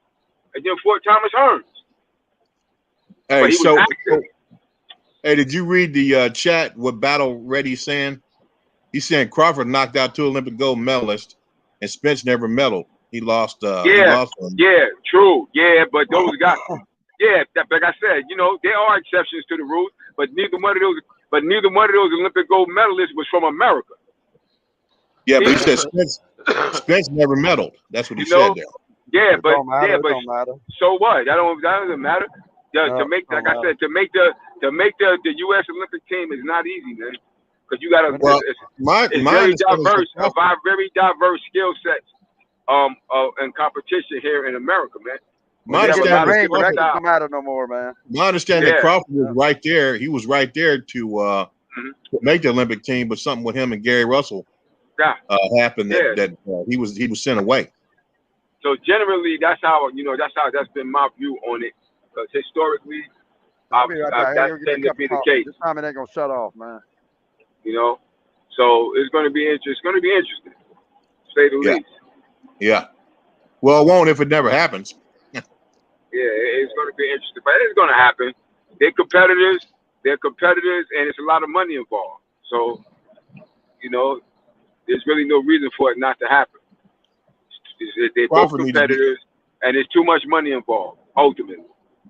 and then fought Thomas Hearns. Hey, but he was active. Hey, did you read the chat? What Battle Ready saying? He's saying Crawford knocked out 2 Olympic gold medalists, and Spence never medaled. He lost. Yeah, true. Yeah, but those guys. Yeah, like I said, there are exceptions to the rules, but neither one of those Olympic gold medalists was from America. Yeah, but he said Spence never medaled. That's what he said there. Yeah, but don't matter. So what? That doesn't matter. To make the U.S. Olympic team is not easy, man. Because you got to. It's very diverse. Very diverse skill sets. And competition here in America, man. My understanding don't matter no more, man. My understanding that Crawford was right there. He was right there to make the Olympic team, but something with him and Gary Russell happened that he was sent away. So generally, that's been my view on it. Because historically, that tends to be the case. This time it ain't gonna shut off, man. So it's going to be interesting. It's going to be interesting, to say the least. Yeah. Well, it won't if it never happens. It's going to be interesting, but it's going to happen. They're competitors, and it's a lot of money involved. So, there's really no reason for it not to happen. They're both competitors, and there's too much money involved. Ultimately,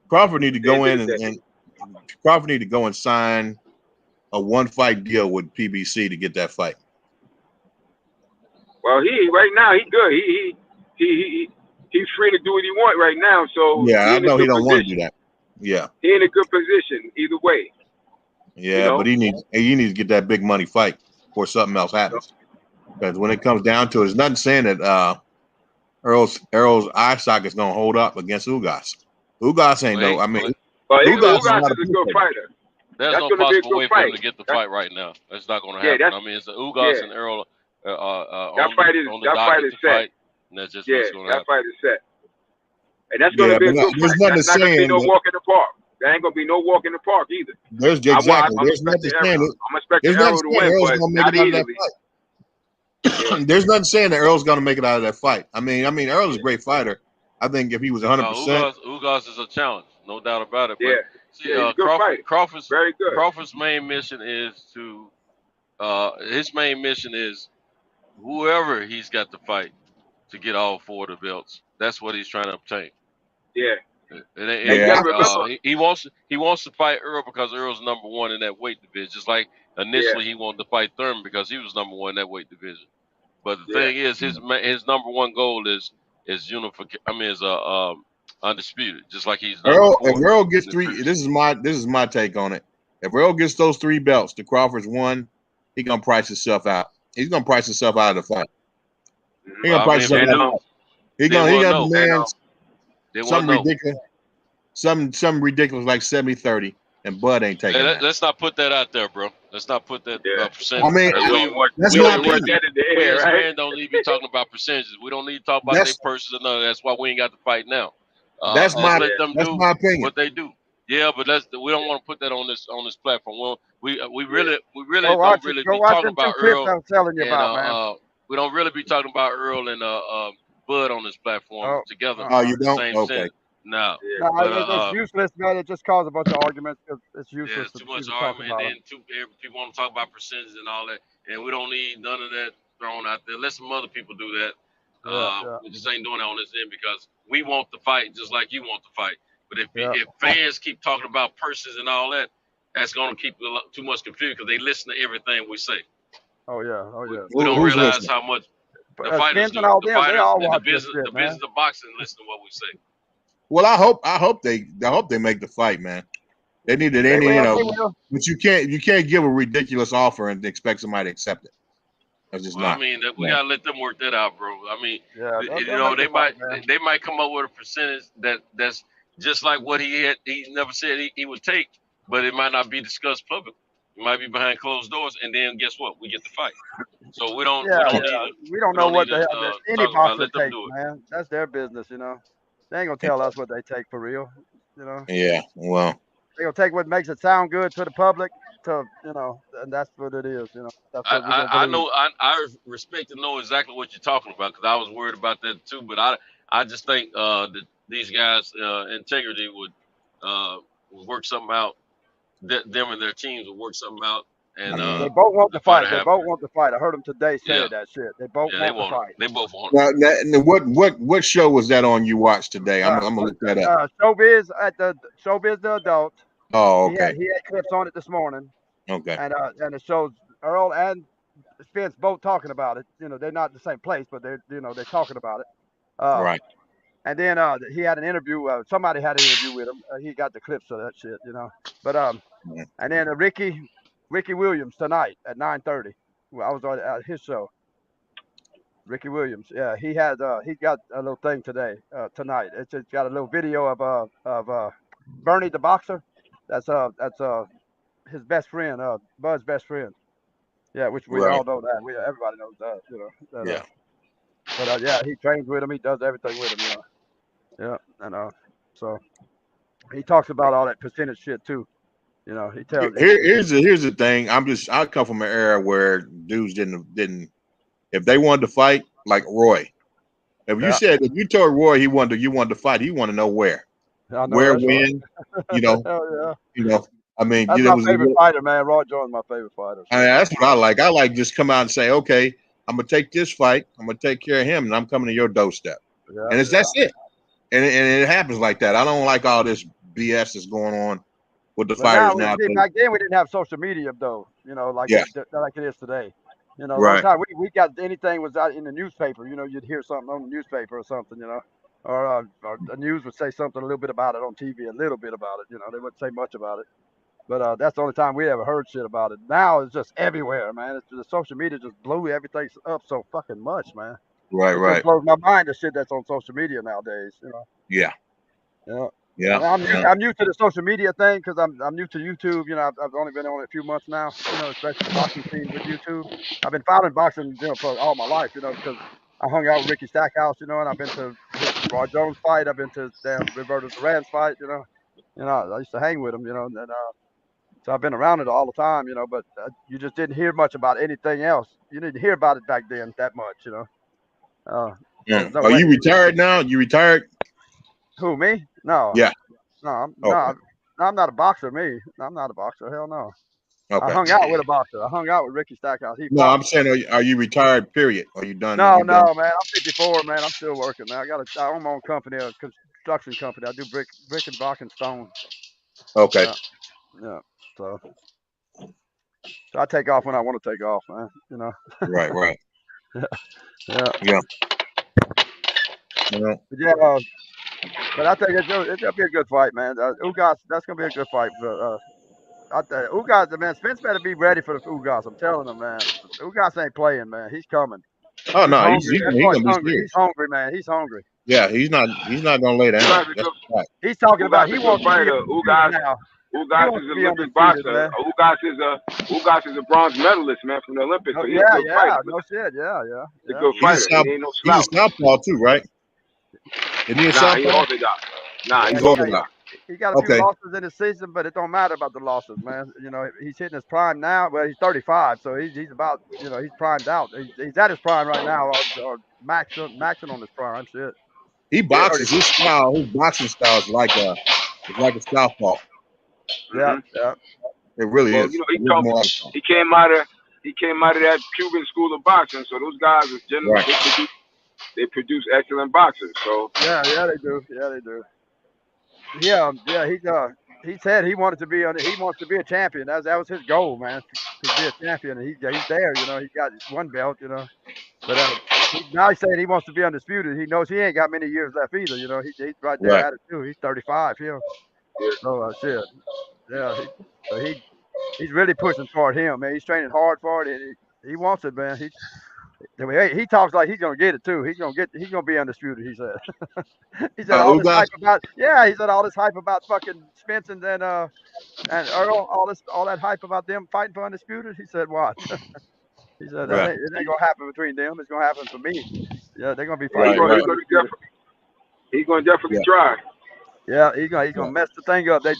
Crawford need to go in and Crawford need to go and sign a 1-fight deal with PBC to get that fight. Well, right now he's good. He's free to do what he wants right now. So I know he don't want to do that. Yeah, he in a good position either way. Yeah, but he needs to get that big money fight before something else happens. Because when it comes down to it, there's nothing saying that Errol's eye socket is gonna hold up against Ugas. Ugas ain't no. I mean, Ugas is a good fighter. There's no possible way for him to get the fight right now. That's not going to happen. I mean, it's Ugas and Errol that fight is set. And that's just what's going to happen. That fight is set. And that's going to be a good fight. That's not going to be no walk in the park. There ain't going to be no walk in the park either. There's nothing saying it. I'm expecting Errol to win, but not easily. There's nothing saying that Errol's going to make it out of that fight. I mean, Errol is a great fighter. I think if he was 100%, Ugas is a challenge, no doubt about it. But Crawford's very good. Crawford's main mission is whoever he's got to fight to get all 4 of the belts. That's what he's trying to obtain. Yeah. He wants to fight Earl because Earl's number 1 in that weight division. Just like initially he wanted to fight Thurman because he was number 1 in that weight division. But the thing is, his number 1 goal is unification. I mean, is undisputed. Just like he's Earl. If Earl gets 3, this is my take on it. If Earl gets those 3 belts, the Crawford's 1, he gonna price himself out. He's gonna price himself out of the fight. He gonna price himself out. He gonna demand something ridiculous. Something ridiculous like 70-30, and Bud ain't taking that. Let's not put that out there, bro. Let's not put that percentage. I mean, that's not that in the air, right? Man don't need to be talking about percentages. We don't need to talk about their purses or none of that. That's why we ain't got to fight now. That's my opinion. What they do. Yeah, but we don't want to put that on this platform. Well, we really don't really be talking about Earl. I'm telling you about, man. We don't really be talking about Earl and Bud on this platform together. Oh, you don't? Same Okay. Sense. No. It's useless, man. It just caused a bunch of arguments. It's useless. Yeah, it's too much argument. And then people want to talk about percentages and all that, and we don't need none of that thrown out there. Let some other people do that. We just ain't doing that on this end because we want the fight just like you want the fight. But if fans keep talking about purses and all that, that's going to keep too much confusion because they listen to everything we say. Oh yeah. We don't realize how much the fighters do. The fighters in the business of boxing listen to what we say. Well, I hope they make the fight, man. They need it, but you can't give a ridiculous offer and expect somebody to accept it. That's just Well, I not. mean, we No. gotta let them work that out, bro. I mean, Yeah, you they'll know, make the they fight, might man. they might come up with a percentage that's just like what he had. He never said he would take, but it might not be discussed publicly. It might be behind closed doors, and then guess what? We get the fight. So we don't Yeah, we yeah. don't need to We don't we know don't need what the to hell that any talk about it. boxer Let them takes, do it. man. That's their business, They ain't gonna tell us what they take for real, Yeah. Well. They gonna take what makes it sound good to the public, and that's what it is, That's what we gonna I believe. know I respect and know exactly what you're talking about because I was worried about that too. But I just think that these guys' integrity would work something out. Them and their teams would work something out and They both want the to fighter fight. They have. both want to fight. I heard them today Yeah, saying that shit. They both yeah, they want to want it. fight. They both want it. Now, what show was that on you watched today? I'm gonna look that up. Showbiz at the Showbiz the adult. Oh, He had okay. clips on it this morning, Okay. and it shows Earl and Spence both talking about it. They're not in the same place, but they're talking about it. Right. And then he had an interview. Somebody had an interview with him. He got the clips of that shit, But and then Ricky Williams tonight at 9:30. Well, I was on his show. Ricky Williams, yeah, he got a little thing tonight. It's got a little video of Bernie the boxer. That's his best friend, Bud's best friend. Yeah, which we Right. all know that. Everybody knows that, That, Yeah. but yeah, he trains with him. He does everything with him, Yeah, and so he talks about all that percentage shit too. He tells. Here's the thing. I come from an era where dudes didn't if they wanted to fight like Roy. If you told Roy you wanted to fight, he wanted to know where, I know that's right. when, you know, Hell I mean, that's there my was. favorite fighter, man. Roy Jones, my favorite fighter. So. That's what I like. I like just come out and say, okay, I'm gonna take this fight. I'm gonna take care of him, and I'm coming to your doorstep. Yeah, And that's it. And it happens like that. I don't like all this BS that's going on with the But now, fighters now. back then we didn't have social media though. Like Yeah. like it is today. A long Right. time we got anything was out in the newspaper. You'd hear something on the newspaper or something. Or the news would say something a little bit about it on TV, a little bit about it. They wouldn't say much about it. But that's the only time we ever heard shit about it. Now it's just everywhere, man. The social media just blew everything up so fucking much, man. Right. It Right. just blows my mind the shit that's on social media nowadays. Yeah. Yeah. Yeah. I'm new to the social media thing because I'm new to YouTube. I've only been on it a few months now. Especially the boxing scene with YouTube. I've been following boxing, for all my life. Because I hung out with Ricky Stackhouse, and I've been to his Roy Jones fight. I've been to damn Roberto Duran's fight. I used to hang with him. And so I've been around it all the time. But you just didn't hear much about anything else. You didn't hear about it back then that much. Yeah. No Are way. you retired now? You retired? Who, me? No. Yeah. No, Okay. I'm not a boxer. Me, I'm not a boxer. Hell no. I Okay. hung out with a boxer. I hung out with Ricky Stackhouse. He No, fought. I'm saying, are you retired? Period. Are you done? No, You done? man. I'm 54, man. I'm still working, man. I own my own company, a construction company. I do brick and block and stone. Okay. Yeah, yeah. So I take off when I want to take off, man. Right. Right. Yeah. Yeah. Yeah. Yeah. But I think it'll be a good fight, man. Ugas, that's gonna be a good fight. Ugas, man, Spence better be ready for the Ugas. I'm telling him, man. Ugas ain't playing, man. He's coming. Oh He's no, hungry. That boy's gonna be hungry. serious. He's hungry, man. He's hungry. Yeah, he's not gonna lay down. Ugas is That's a right. He's talking about he good wants to be fighter. undefeated now. He Ugas wants is to an be Olympic undefeated, boxer. man. Ugas is a bronze medalist, man, from the Olympics. So he's a good fighter. No shit, yeah. He's a good fighter. He ain't no He's a slouch. southpaw too, right? Isn't he a Nah, southpaw? he orthodox. Nah, He's he's orthodox. He got a few Okay. losses in his season, but it don't matter about the losses, man. He's hitting his prime now. Well, he's 35, so he's about, he's primed out. He's at his prime right now, or maxing on his prime. Shit. He boxes. His boxing style is like a southpaw. Yeah, yeah. It really Well, is. he came out of that Cuban school of boxing. So those guys are generally they produce excellent boxers. So yeah, they do. Yeah, they do. Yeah, he said he wanted to be he wants to be a champion. That was his goal, man, to be a champion. And he's there. He got one belt. But now he's saying he wants to be undisputed. He knows he ain't got many years left either. He's right there at it too. He's 35. So shit. Yeah. He's really pushing toward him, man. He's training hard for it. He wants it, man. He talks like he's gonna get it too. He's gonna be undisputed. He said. He said all this Ugas? hype about He said all this hype about fucking Spence and Earl, all that hype about them fighting for undisputed. He said watch. He said Right, it ain't gonna happen between them. It's gonna happen for me. Yeah, they're gonna be Yeah, fighting right, for right. undisputed. he's gonna definitely Yeah, try. Yeah, he's yeah. gonna mess the thing up. They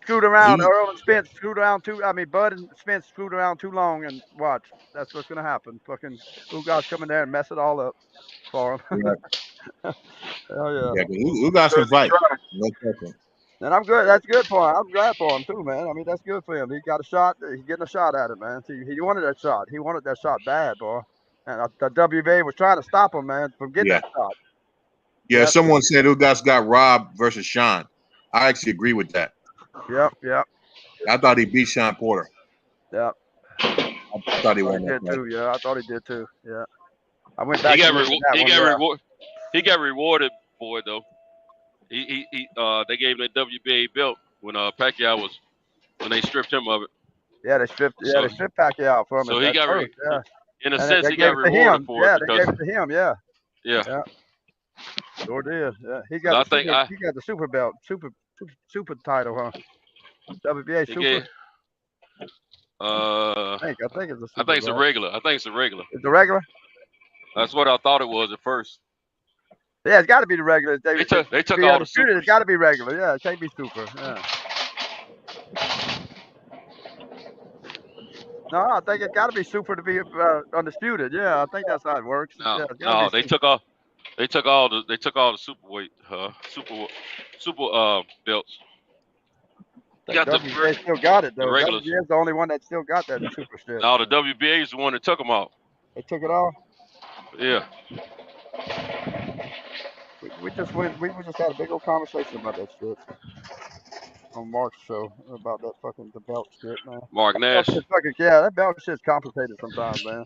screwed around. He, Earl and Spence screwed around too. I mean, Bud and Spence screwed around too long, and watch. That's what's gonna happen. Fucking Ugas coming there and mess it all up for him. right. Hell yeah. Yeah, Ugas can fight. Try. No question. And I'm good. That's good for him. I'm glad for him too, man. I mean, that's good for him. He got a shot. He's getting a shot at it, man. See, he wanted that shot. He wanted that shot bad, boy. And the WBA was trying to stop him, man, from getting Yeah, that shot. yeah. Yeah. Someone said Ugas got robbed versus Sean. I actually agree with that. Yep. I thought he beat Sean Porter. Yep. I thought he I won that did fight. too. Yeah, I thought he did too. Yeah. I went He back got and looked at that one. he got rewarded for it though. They gave him that WBA belt when Pacquiao was when they stripped him of it. Yeah, they stripped So Pacquiao from so it he at got first. Yeah. in a And sense they he gave got it to rewarded him. for Yeah, it they because gave it to him. Yeah. yeah. Yeah. Sure did. Yeah. He 'Cause got I the think super. He got the super belt. Super title, huh? WBA he super. gave I think it's a I super think it's a belt. regular. I think it's a regular. It's the regular. That's what I thought it was at first. Yeah, it's got to be the regular. They took Be all the undisputed. supers. It's got to be regular. Yeah, it can't be super. Yeah. No, I think it's got to be super to be undisputed. Yeah, I think that's how it works. No, Yeah, it's got to be no, they super. took all the super weight super belts. I You think got the WBA still got it the though. regulars. WBA is the only one that still got that super shit. No, the WBA is the one that took them out. They took it all. Yeah. We just had a big old conversation about that shit on Mark's show about that fucking the belt shit, man. Mark That belt Nash. shit's that belt shit's complicated sometimes, man.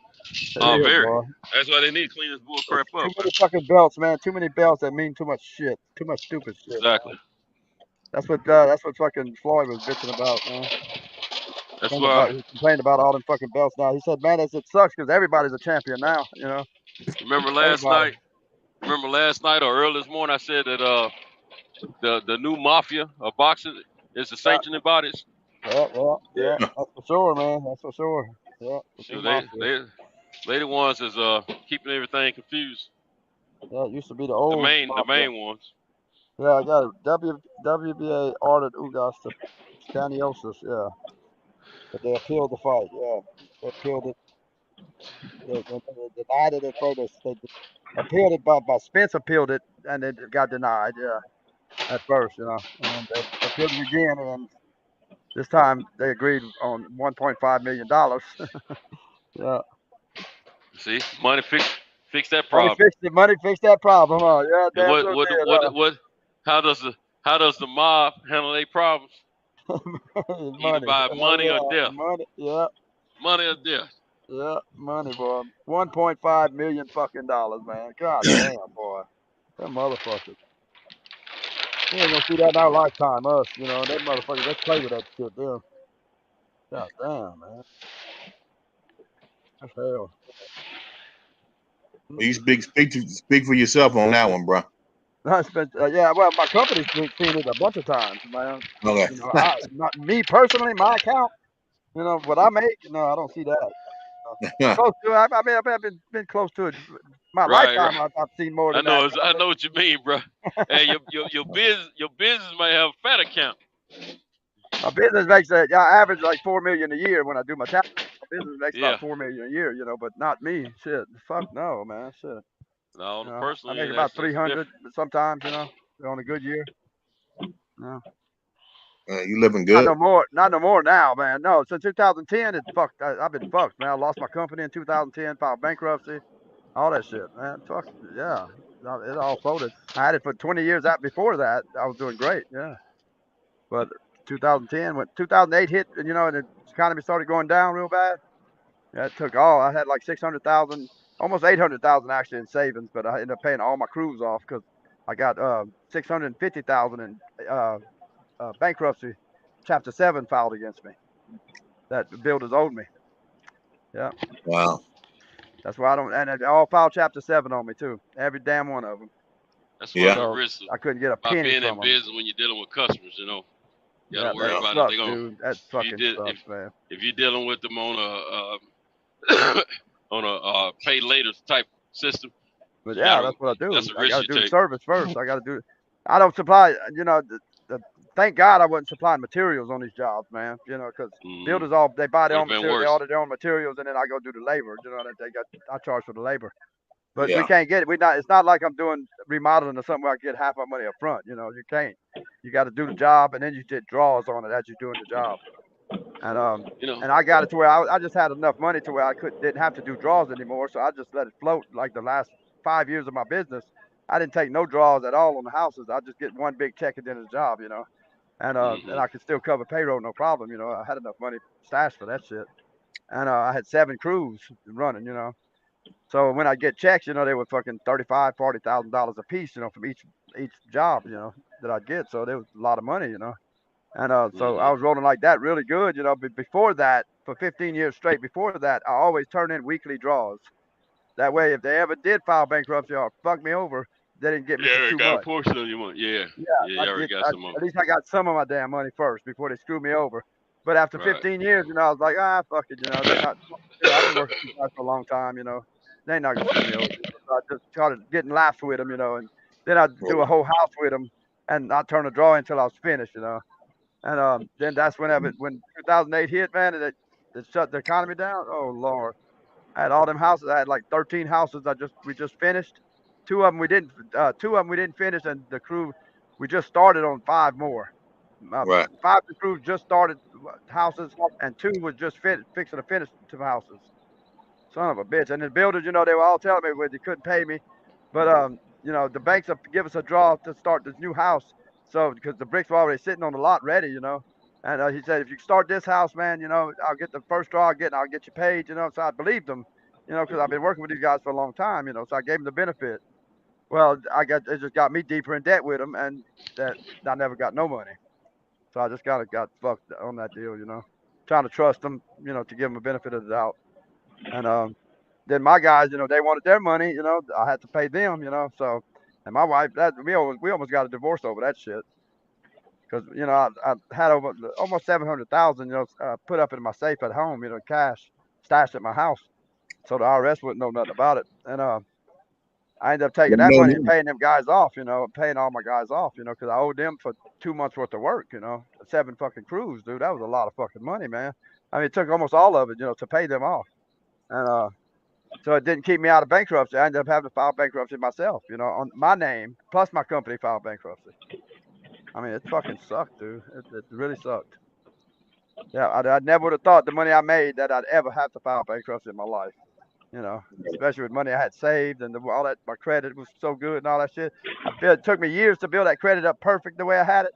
It is, Very. boy. That's why they need to clean this bull crap Too up. many fucking belts, man. Too many belts that mean too much shit. Too much stupid shit. Exactly. Man. That's what fucking Floyd was bitching about, man. That's why. He complained about all them fucking belts now. He said, man, it sucks because everybody's a champion now, you know. Remember last night or early this morning I said that the new mafia of boxing is the sanctioning bodies. Yeah. That's for sure, man. That's for sure. Yeah. So they the ones that's keeping everything confused. Yeah, it used to be the old The main ones. Yeah, I got it. WBA ordered Ugas to Staniosis, yeah. But they appealed the fight, yeah. They appealed it. They denied it at first. They appealed it, but Spence appealed it, and it got denied, yeah, at first, you know. And they appealed it again, and this time they agreed on $1.5 million. Yeah. See, money fix that problem. Money fixed that problem, huh? Yeah, damn sure did. How does the mob handle their problems? Either by money or death. Money, yeah. Money or death. Yeah, money, boy. $1.5 million fucking dollars, man. God damn, boy. Them motherfuckers. We ain't gonna see that in our lifetime, us, you know. That motherfuckers, they play with that shit, them. God damn, man. That's hell. You speak for yourself on that one, bro. Yeah, well, my company's seen it a bunch of times, man. Okay. You know, not me personally, my account. You know what I make? No, I don't see that. Close to it. I've been close to it. My lifetime, right. I've seen more than that. I know what you mean, bro. Hey, your business may have a fat account. My business makes I average like $4 million a year when I do my tax. My business makes about $4 million a year, you know, but not me. Shit, fuck no, man. Shit. No, personally, I make about 300 sometimes, you know, on a good year. No. You living good? Not no more now, man. No, since 2010, it's fucked. I've been fucked, man. I lost my company in 2010, filed bankruptcy, all that shit, man. Fuck, yeah. It all folded. I had it for 20 years. Before that, I was doing great, yeah. But 2010, when 2008 hit, and you know, and the economy started going down real bad. Yeah, it took all. I had like 600,000, almost 800,000 actually in savings, but I ended up paying all my crews off because I got 650,000 in bankruptcy, Chapter 7 filed against me. That the builders owed me. Yeah. Wow. That's why I don't. And they all filed Chapter 7 on me too. Every damn one of them. That's one of the So risks I couldn't get a about penny being in from them. business when you're dealing with customers. You know, you got Yeah, to worry that about if sucks, they're gonna dude. That if you fucking did sucks, man. if you're dealing with them on on a pay later type system. But You yeah, gotta that's what I do. that's a I got risk to you do the take. service first. I got to do. I don't supply. Thank God I wasn't supplying materials on these jobs, man. Because Mm, builders they buy their would own have been material, they worse. order their own materials, and then I go do the labor. That I charge for the labor. But we Yeah. can't get it. We not. It's not like I'm doing remodeling or something where I get half my money up front. You can't. You got to do the job, and then you did draws on it as you're doing the job. And You know. I got it to where I just had enough money to where I didn't have to do draws anymore. So I just let it float. Like the last 5 years of my business, I didn't take no draws at all on the houses. I just get one big check at the end of the job. And I could still cover payroll, no problem. I had enough money stashed for that shit. And I had 7 crews running. So when I get checks, they were fucking $35,000-$40,000 a piece, from each job, that I'd get. So there was a lot of money. And so I was rolling like that really good, But before that, for 15 years straight, before that, I always turned in weekly draws. That way, if they ever did file bankruptcy or fuck me over, they didn't get me for Yeah, I too got a much. portion of your money. Yeah, Yeah, yeah, you already got some of at least I got some of my damn money first before they screwed me over. But after it. Right. 15 years, I was like, fuck it, they're not. I've been working with these guys for a long time, they ain't not gonna screw me over. So I just started getting laughs with them, and then I'd do a whole house with them, and I'd turn a draw until I was finished. And then that's when 2008 hit, man, and it shut the economy down. Oh Lord, I had all them houses. I had like 13 houses. We just finished. Two of them we didn't. Two of them we didn't finish, and the crew we just started on 5 more. Right. 5 of the crews just started houses, and 2 was just fixing to finish 2 houses. Son of a bitch. And the builders, they were all telling me they couldn't pay me. But the banks have give us a draw to start this new house. So because the bricks were already sitting on the lot ready. And he said, if you start this house, man, I'll get the first draw I get and I'll get you paid. So I believed him, because I've been working with these guys for a long time. So I gave him the benefit. Well, it just got me deeper in debt with them, and that I never got no money. So I just kind of got fucked on that deal. Trying to trust them, to give them a benefit of the doubt. And then my guys, they wanted their money. I had to pay them. So, and my wife, we almost got a divorce over that shit because I had over almost 700,000, put up in my safe at home, cash stashed at my house, so the IRS wouldn't know nothing about it. And I ended up taking that No, money and no. paying them guys off, paying all my guys off, because I owed them for 2 months worth of work, 7 fucking crews, dude. That was a lot of fucking money, man. I mean, it took almost all of it, to pay them off. And so it didn't keep me out of bankruptcy. I ended up having to file bankruptcy myself, on my name, plus my company filed bankruptcy. I mean, it fucking sucked, dude. It really sucked. Yeah, I never would have thought the money I made that I'd ever have to file bankruptcy in my life. Especially with money I had saved and all that. My credit was so good and all that shit. It took me years to build that credit up perfect the way I had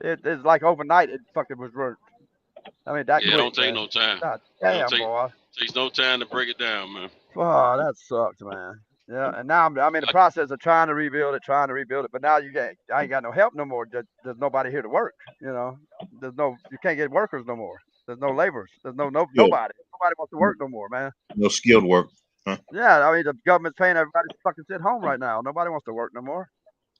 it. It's like overnight it fucking was worked. I mean, that Yeah, it quick, don't take man. no time. God It don't damn, take boy. takes no time to break it down, man. Oh, that sucks, man. Yeah, and now I'm in the process of trying to rebuild it. But now I ain't got no help no more. There's nobody here to work. You can't get workers no more. There's no laborers. There's nobody. Yeah. Nobody wants to work no more, man. No skilled work. Huh? Yeah, I mean the government's paying everybody to fucking sit home right now. Nobody wants to work no more.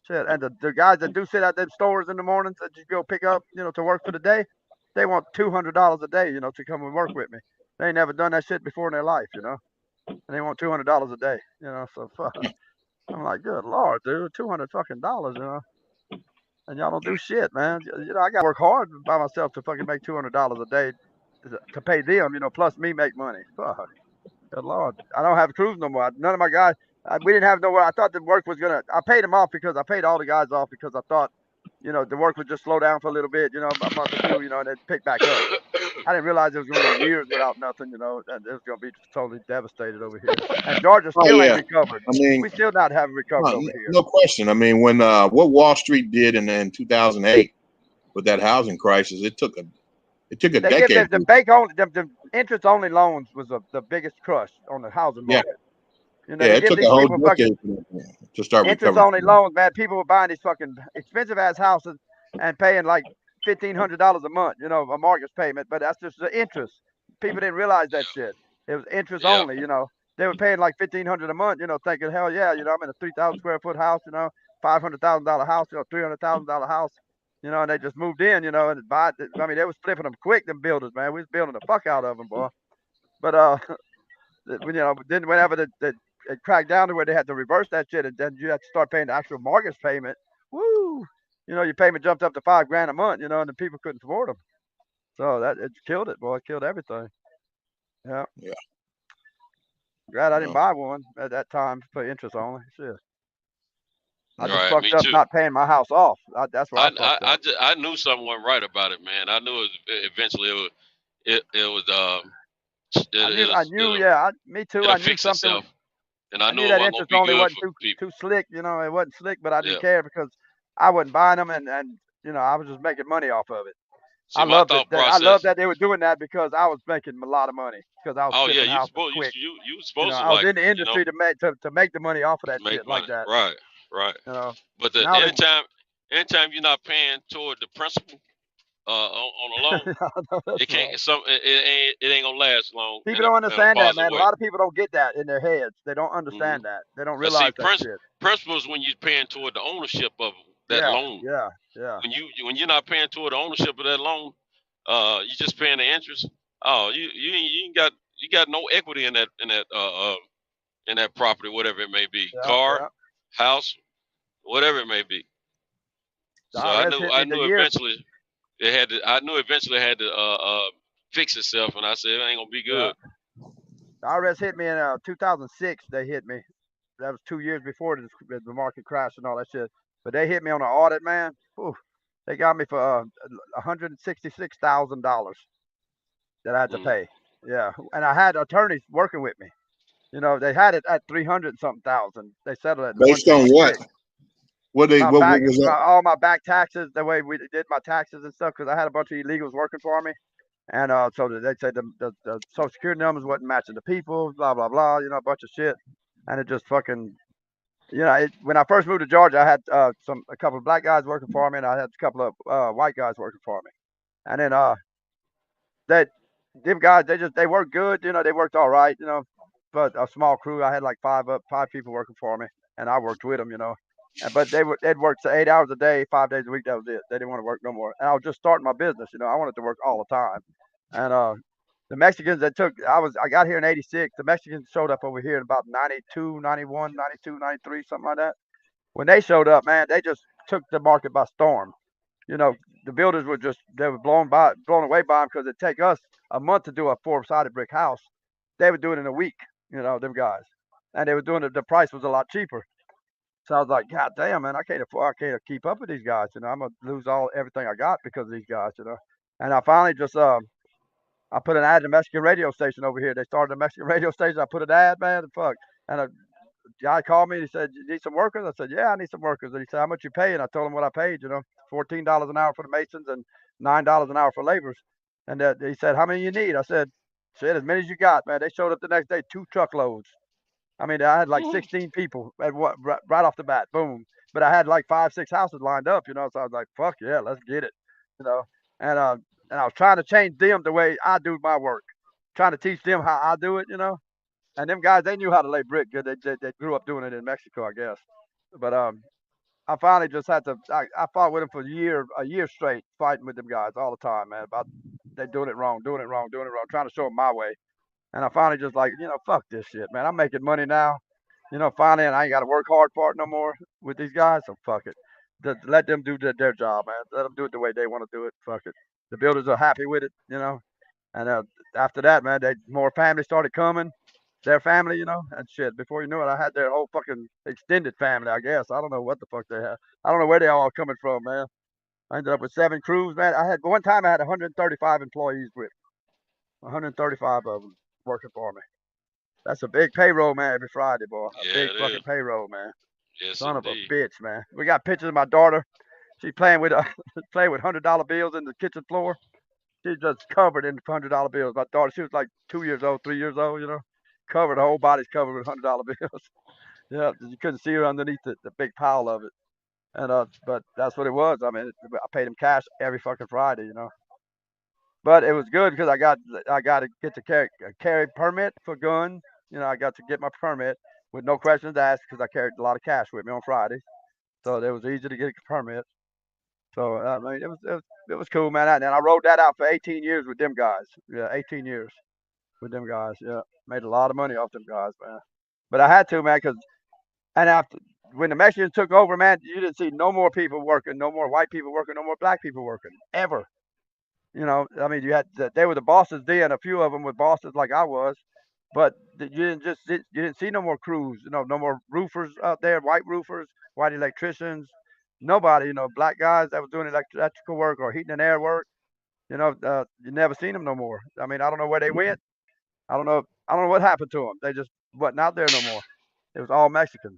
Shit, and the guys that do sit at them stores in the mornings that you go pick up, to work for the day, they want $200 a day, to come and work with me. They ain't never done that shit before in their life. And they want $200 a day. So fuck. I'm like, good lord, dude, $200 fucking dollars. And y'all don't do shit, man. I gotta work hard by myself to fucking make $200 a day to pay them, plus me make money. Fuck, good lord, I don't have crews no more. None of my guys, we didn't have nowhere. I thought the work was gonna. I paid them off because I paid all the guys off because I thought, the work would just slow down for a little bit, a month or two, and then pick back up. I didn't realize it was going to go years without nothing, and it was going to be totally devastated over here. And Georgia Oh still ain't yeah. recovered. I mean, We still not having recovered over here. no question. I mean, when what Wall Street did in 2008 with that housing crisis, it took a They give decade. the bank only, the interest only loans was the biggest crush on the housing Yeah. market. Yeah, They it give took these a whole people fucking decade to start interest recovering. only loans, man. People were buying these fucking expensive ass houses and paying like $1,500 a month, a mortgage payment. But that's just the interest. People didn't realize that shit. It was interest Yeah. only, you know. They were paying like $1,500 a month, you know, thinking, hell yeah, you know, I'm in a 3,000 square foot house, you know, $500,000 house, you know, $300,000 house, you know, and they just moved in, you know, and buy. I mean, they was flipping them quick, them builders, man. We was building the fuck out of them, boy. But you know, then whenever it cracked down to where they had to reverse that shit, and then you had to start paying the actual mortgage payment. Woo! You know, your payment jumped up to $5,000 a month, you know, and the people couldn't afford them. So that it killed it, boy. It killed everything. Yeah. Yeah. Glad I didn't buy one at that time for interest only. Shit. I just Right. fucked Me up too. not paying my house off. That's where I fucked up. I knew something wasn't right about it, man. I knew eventually it was I knew, yeah. Me too. it'll I knew fix something. itself, and I I knew knew it that wasn't gonna interest be only good wasn't for too people. slick. You know, it wasn't slick, but I Yeah. didn't care because I wasn't buying them, and you know, I was just making money off of it. See, I my loved it. thought I loved process. that they were doing that because I was making a lot of money because I was Oh yeah, flipping you houses supposed quick. you You know, supposed to I was like in the you know industry to make the money off of that make shit like money. that. Right. Right. You know, But now they anytime you're not paying toward the principal on a loan, I know that's it can't right. it ain't gonna last long People in don't a understand that, positive man. A way. lot of people don't get that in their heads. They don't Hmm. understand that. They don't Cause see, realize that shit. principals when you're paying toward the ownership of that Yeah, loan. yeah, yeah. When you're not paying toward the ownership of that loan, you're just paying the interest. Oh, you got no equity in that property, whatever it may be, Yeah, car, yeah. house, whatever it may be. The So IRS hit I me the knew year. eventually it had to fix itself, and I said it ain't gonna be Yeah, good. the IRS hit me in 2006. They hit me. That was 2 years before the market crashed and all that shit. But they hit me on an audit, man. Whew. They got me for $166,000 that I had to Mm. pay. Yeah, and I had attorneys working with me. You know, they had it at 300 something thousand. They settled it at Based on what? 166. What they what was that? All my back taxes, the way we did my taxes and stuff, because I had a bunch of illegals working for me, and so they said the social security numbers wasn't matching the people, blah blah blah, you know, a bunch of shit, and it just fucking, you know, when I first moved to Georgia, I had a couple of black guys working for me, and I had a couple of white guys working for me, and then they them guys they worked good, you know, they worked all right, you know, but a small crew. I had like five people working for me, and I worked with them, you know. But they'd work 8 hours a day, 5 days a week. That was it. They didn't want to work no more. And I was just starting my business, you know. I wanted to work all the time. And the Mexicans that I got here in '86. The Mexicans showed up over here in about 92, 91, 92, 93, something like that. When they showed up, man, they just took the market by storm. You know, the builders they were blown away by them because it'd take us a month to do a four-sided brick house. They would do it in a week, you know, them guys. And they were doing it, the price was a lot cheaper. So I was like, God damn, man, I can't keep up with these guys. You know, I'm gonna lose everything I got because of these guys. You know, and I finally just I put an ad in a Mexican radio station over here. They started a Mexican radio station. I put an ad, man, and fuck. And a guy called me and he said, "You need some workers?" I said, "Yeah, I need some workers." And he said, "How much you pay?" And I told him what I paid. You know, $14 an hour for the masons and $9 an hour for laborers. And he said, "How many you need?" I said, "Shit, as many as you got, man." They showed up the next day, 2 truckloads. I mean, I had like 16 people at right off the bat, boom. But I had like 5, 6 houses lined up, you know. So I was like, "Fuck yeah, let's get it," you know. And I was trying to change them the way I do my work, trying to teach them how I do it, you know. And them guys, they knew how to lay brick good. They grew up doing it in Mexico, I guess. But I finally just had to. I fought with them for a year straight, fighting with them guys all the time, man. About they doing it wrong, doing it wrong, doing it wrong, trying to show them my way. And I finally just like, you know, fuck this shit, man. I'm making money now, you know, finally, and I ain't got to work hard for it no more with these guys. So fuck it. Let them do their job, man. Let them do it the way they want to do it. Fuck it. The builders are happy with it, you know. And after that, man, more families started coming. Their family, you know, and shit. Before you knew it, I had their whole fucking extended family. I guess I don't know what the fuck they had. I don't know where they all coming from, man. I ended up with 7 crews, man. One time I had 135 employees with 135 of them working for me. That's a big payroll, man, every Friday, boy. A Yeah, big it fucking is. payroll, man. Yes, Son of a indeed. bitch, man. We got pictures of my daughter. She's playing with playing with $100 bills in the kitchen floor. She's just covered in $100 bills. My daughter, she was like 2 years old, 3 years old, you know. Covered, her whole body's covered with $100 bills. Yeah, you couldn't see her underneath the big pile of it. And but that's what it was. I mean, I paid him cash every fucking Friday, you know. But it was good because I got to get to carry permit for guns. You know, I got to get my permit with no questions asked because I carried a lot of cash with me on Fridays, so it was easy to get a permit. So I mean, it was cool, man. And I rode that out for 18 years with them guys. Yeah, 18 years with them guys. Yeah, made a lot of money off them guys, man. But I had to, man, because and after when the Mexicans took over, man, you didn't see no more people working, no more white people working, no more black people working ever. You know, I mean, they were the bosses then. A few of them were bosses like I was, but you didn't see no more crews. You know, no more roofers out there, white roofers, white electricians, nobody. You know, black guys that was doing electrical work or heating and air work. You know, you never seen them no more. I mean, I don't know where they went. I don't know. I don't know what happened to them. They just wasn't out there no more. It was all Mexicans.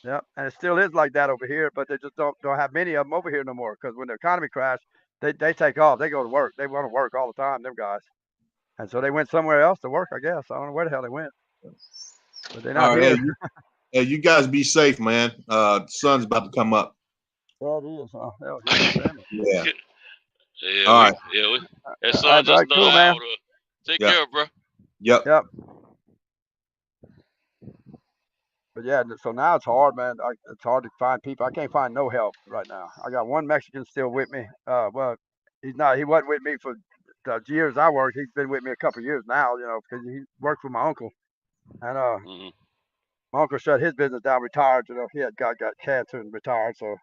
Yeah, and it still is like that over here, but they just don't have many of them over here no more. Because when the economy crashed, they take off. They go to work. They want to work all the time. Them guys. And so they went somewhere else to work, I guess. I don't know where the hell they went, but they're not All right, here. hey, you guys be safe, man. Sun's about to come up. Well, it is. Hell, yeah. Yeah. Yeah. All right. That sun just cool, man. out. Take care, bro. Yep. But yeah, so now it's hard, man. It's hard to find people. I can't find no help right now. I got one Mexican still with me. Well, he wasn't with me for the years I worked. He's been with me a couple of years now, you know, because he worked for my uncle. And my uncle shut his business down, retired. You know, he had got cancer and retired. So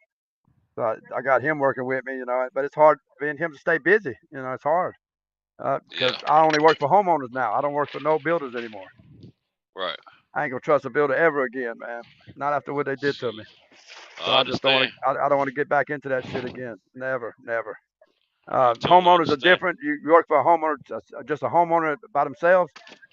I got him working with me, you know. But it's hard being him to stay busy. You know, it's hard because I only work for homeowners now. I don't work for no builders anymore. Right. I ain't gonna trust a builder ever again, man. Not after what they did to me. So I just don't want to. I don't want to get back into that shit again. Never, never. Homeowners are different. You work for a homeowner, just a homeowner by themselves.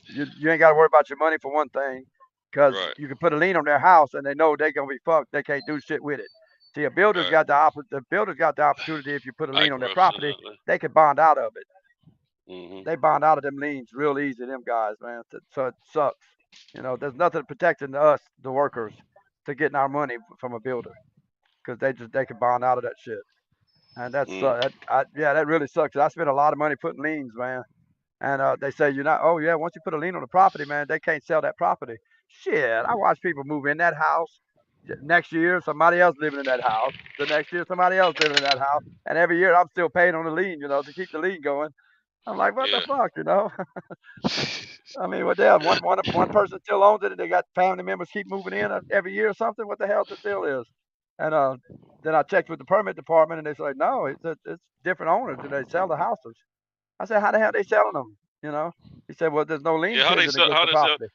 You ain't got to worry about your money for one thing, because you can put a lien on their house and they know they're gonna be fucked. They can't do shit with it. See, a builder's got the builder's got the opportunity. If you put a lien on their property, they can bond out of it. They bond out of them liens real easy. Them guys, man. So it sucks. You know, there's nothing protecting us, the workers, to getting our money from a builder, because they can bond out of that shit. And that really sucks. I spent a lot of money putting liens, man. And they say once you put a lien on the property, man, they can't sell that property. Shit, I watch people move in that house. Next year, somebody else living in that house. The next year, somebody else living in that house. And every year, I'm still paying on the lien, you know, to keep the lien going. I'm like, what the fuck, you know? I mean, what the hell? One person still owns it, and they got family members keep moving in every year or something. What the hell the deal is? And then I checked with the permit department, and they said, no, it's different owners, and they sell the houses. I said, how the hell they selling them? You know? He said, well, there's no lien against the property.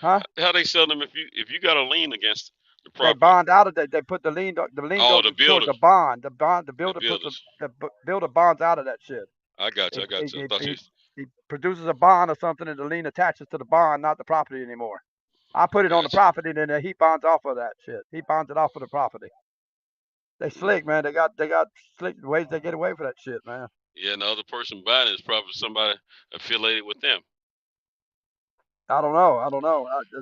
How they sell them if you got a lien against the property? They bond out of that. They put the lien goes towards the bond. The builder the builder bonds out of that shit. I got you. He produces a bond or something, and the lien attaches to the bond, not the property anymore. I put it on the property, and then he bonds off of that shit. He bonds it off of the property. They slick, man. They got slick ways they get away with that shit, man. Yeah, and the other person buying it is probably somebody affiliated with them. I don't know.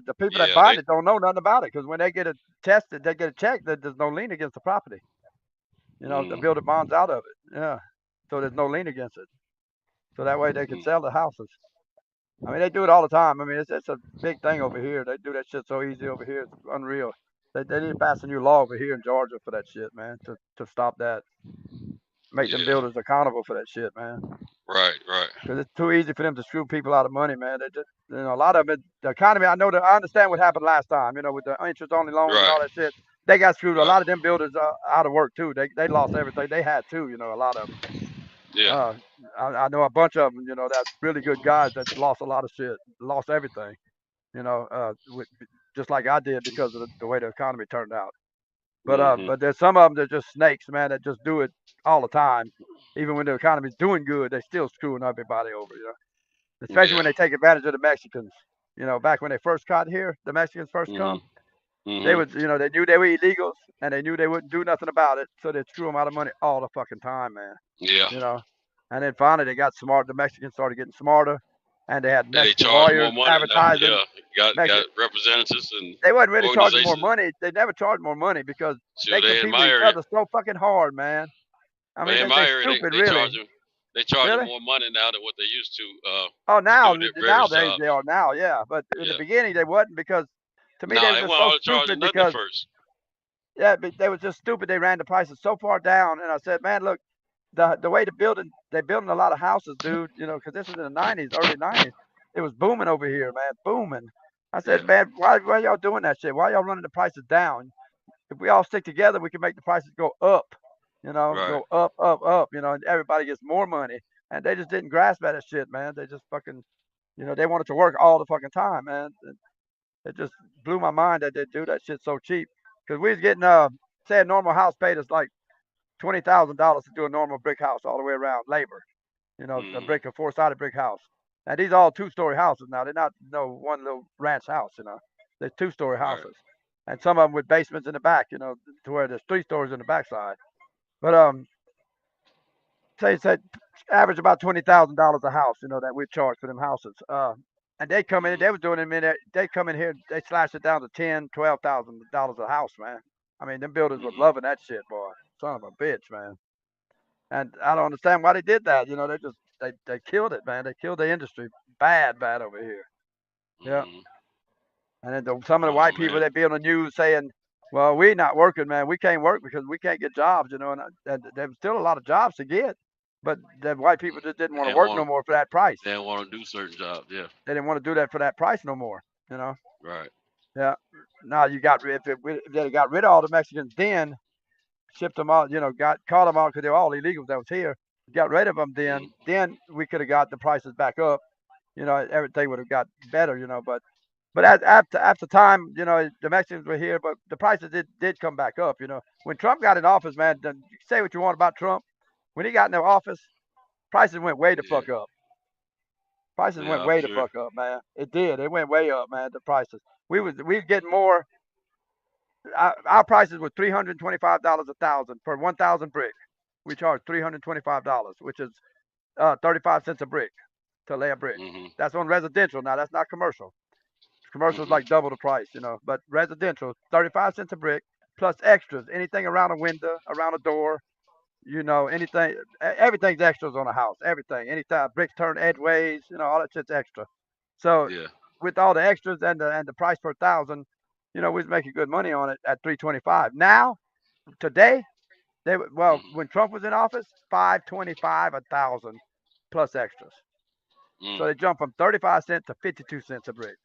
The people that buy it don't know nothing about it, because when they get it tested, they get it checked, that there's no lien against the property. You know, the builder bonds out of it. Yeah. So there's no lien against it. So that way they can sell the houses. I mean, they do it all the time. I mean, it's a big thing over here. They do that shit so easy over here. It's unreal. They need to pass a new law over here in Georgia for that shit, man, to stop that. Make them builders accountable for that shit, man. Right. Because it's too easy for them to screw people out of money, man. They just, you know, a lot of it, the economy, I understand what happened last time, you know, with the interest-only loans and all that shit. They got screwed. A lot of them builders out of work, too. They lost everything they had, too, you know, a lot of them. Yeah. I know a bunch of them, you know, that's really good guys that lost a lot of shit, lost everything, you know, just like I did because of the way the economy turned out. But there's some of them that just snakes, man, that just do it all the time. Even when the economy's doing good, they still screwing everybody over, you know. Especially when they take advantage of the Mexicans. You know, back when they first got here, the Mexicans first come, they would, you know, they knew they were illegals, and they knew they wouldn't do nothing about it, so they'd screw them out of money all the fucking time, man. Yeah. You know, and then finally they got smart. The Mexicans started getting smarter, and they had Mexican lawyers advertising. Got representatives, and they wasn't really charging more money. They never charged more money because they compete with each other so fucking hard, man. I mean, they're stupid, really. They charging Really? more money now than what they used to Oh, do their various nowadays jobs. they are now, yeah. But in the Yeah. beginning they wasn't because to me they No, was they just weren't so all charging stupid nothing at because first. yeah, but they was just stupid. They ran the prices so far down, and I said, man, look, the way they building a lot of houses, dude. You know, because this is in the '90s, early '90s. It was booming over here, man, booming. I said, Yeah. man, why y'all doing that shit? Why y'all running the prices down? If we all stick together, we can make the prices go up. You know, Right. go up, up, up. You know, and everybody gets more money. And they just didn't grasp that shit, man. They just fucking, you know, they wanted to work all the fucking time, man. It just blew my mind that they do that shit so cheap. Because we was getting, say a normal house paid us like $20,000 to do a normal brick house all the way around, labor. You know, a 4-sided brick house. And these all 2-story houses now. They're not no one little ranch house. You know, they're 2-story Right. houses, and some of them with basements in the back. You know, to where there's 3 stories in the backside. But say average about $20,000 a house. You know that we charge for them houses. And they come in. They was doing them in there. They come in here. They slashed it down to $10,000, $12,000 a house, man. I mean, them builders was loving that shit, boy. Son of a bitch, man. And I don't understand why they did that. You know, they killed it, man. They killed the industry bad over here. Yeah. And then some of the Oh white people man. that be on the news saying, "Well, we not working, man. We can't work because we can't get jobs." You know, and there's still a lot of jobs to get, but the white people just didn't want to And work want no more for that price. they don't want to do certain jobs. Yeah. They didn't want to do that for that price no more. You know. Right. Yeah. Now you got if they got rid of all the Mexicans, then shipped them all. You know, caught them all because they were all illegals that was here. Got rid of them, then we could have got the prices back up. You know, everything would have got better. You know, but after time, you know, the Mexicans were here, but the prices did come back up. You know, when Trump got in office, man, say what you want about Trump, when he got in the office, prices went way the fuck up. Prices went Yeah, I'm way the sure. fuck up, man. It did. It went way up, man. The prices. We getting more. Our prices were $325 a thousand for 1,000 brick. We charge $325, which is 35 cents a brick to lay a brick. That's on residential. Now that's not commercial. Commercial is like double the price, you know. But residential, 35 cents a brick plus extras. Anything around a window, around a door, you know, anything, everything's extras on a house. Everything, anytime bricks turn edgeways, you know, all that shit's extra. So Yeah. with all the extras and the price per thousand, you know, we was making good money on it at 325. Now, today, when Trump was in office, 525 a thousand plus extras. So they jumped from 35 cents to 52 cents a brick.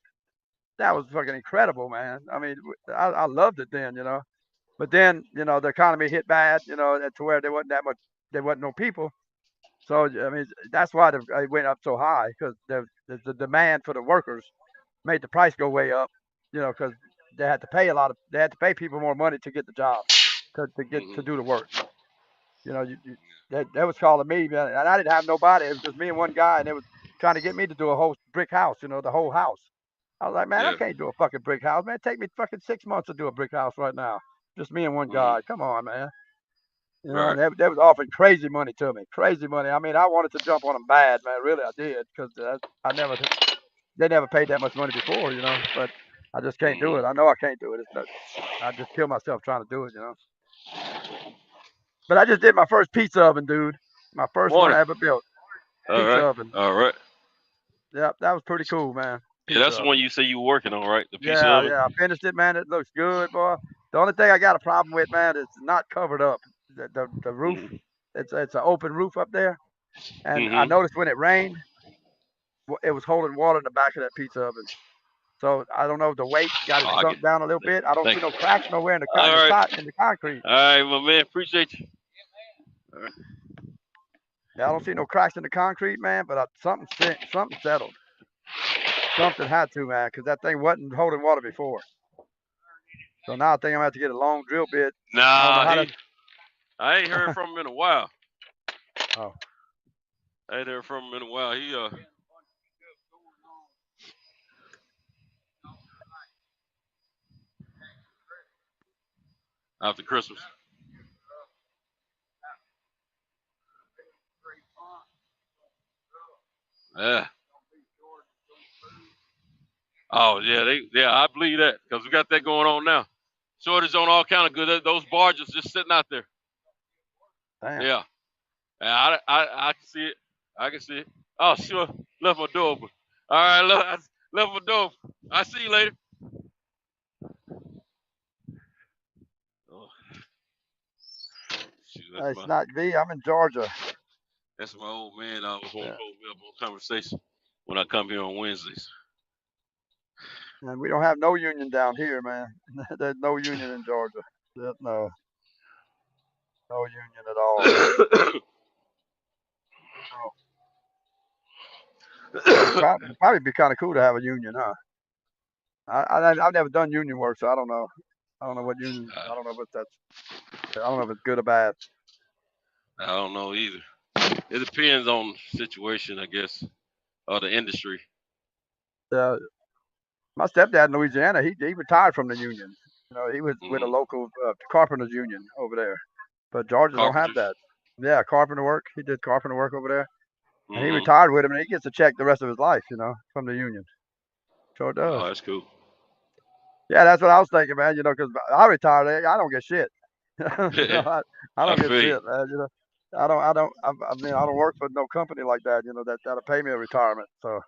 That was fucking incredible, man. I mean, I loved it then, you know. But then, you know, the economy hit bad, you know, to where there wasn't no people. So I mean, that's why it went up so high because the demand for the workers made the price go way up, you know, because they had to pay people more money to get the job, to do the work. You know, they was calling me, man, and I didn't have nobody. It was just me and one guy, and they was trying to get me to do a whole brick house, you know, the whole house. I was like, man, I Yeah. can't do a fucking brick house, man. Take me fucking 6 months to do a brick house right now. Just me and one guy. Come on, man. You know, Right. and they was offering crazy money to me, crazy money. I mean, I wanted to jump on them bad, man. Really, I did, because they never paid that much money before, you know. But I just can't do it. I know I can't do it. It's not, I just kill myself trying to do it, you know. But I just did my first pizza oven, dude. My first one Morning. I ever built. All Pizza right. oven. All right. Yep, that was pretty cool, man. Yeah, Pizza that's the one oven. you say you were working on, right? The pizza Yeah, oven. yeah. I finished it, man. It looks good, boy. The only thing I got a problem with, man, is it's not covered up. The roof, it's an open roof up there, and I noticed when it rained, it was holding water in the back of that pizza oven. So I don't know if the weight got it Oh, I get. sunk down a little bit. I don't see Thank no you. cracks nowhere in the All right. in the concrete. All right, my man. Appreciate you. All right. Yeah, I don't see no cracks in the concrete, man. But something settled. Something had to, man, because that thing wasn't holding water before. So now I think I'm gonna have to get a long drill bit. I don't know Nah, how to. I ain't heard from him in a while. Oh. I ain't heard from him in a while. He after Christmas. Yeah. Oh yeah, I believe that because we got that going on now. Shortage on all kind of good. Those barges just sitting out there. Damn. Yeah. I can see it. I can see it. Oh, sure. Left my door open. All right, I left my door open. I see you later. Oh, shoot, Hey, it's not V. I'm in Georgia. that's my old man. I was going to hold me up on conversation when I come here on Wednesdays. And we don't have no union down here, man. There's no union in Georgia. No union at all. Probably be kind of cool to have a union, huh? I've never done union work, so I don't know. I don't know what union. I don't know what that's. I don't know if it's good or bad. I don't know either. It depends on the situation, I guess, or the industry. My stepdad in Louisiana, he retired from the union. You know, he was with a local carpenters union over there. But Georgia don't have that. Yeah, carpenter work. He did carpenter work over there, and he retired with him, and he gets a check the rest of his life. You know, from the union. Sure does. Oh, that's cool. Yeah, that's what I was thinking, man. You know, because I retired, I don't get shit. You know, I don't get shit, man. You know, I mean, I don't work for no company like that. You know, that'll pay me a retirement. So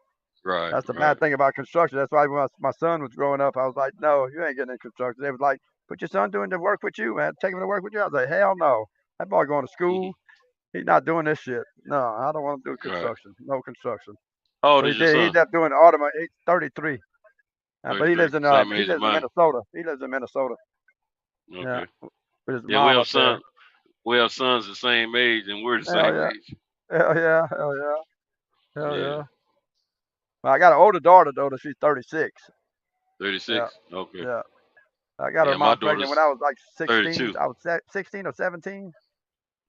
that's the bad thing about construction. That's why when my son was growing up, I was like, no, you ain't getting in construction. They was like, put your son doing the work with you, man. Take him to work with you. I was like, hell no. That boy going to school. He's not doing this shit. No, I don't want to do construction. No construction. How old is your son? He ended up doing automotive. He's 33. But he lives in Minnesota. He lives in Minnesota. Okay. Yeah. With his Yeah, mom up there. we have sons the same age, and we're the same age. Hell yeah. Well, I got an older daughter though. She's 36. 36. Yeah. Okay. Yeah. I got her mom pregnant when I was like 16. 32. I was 16 or 17.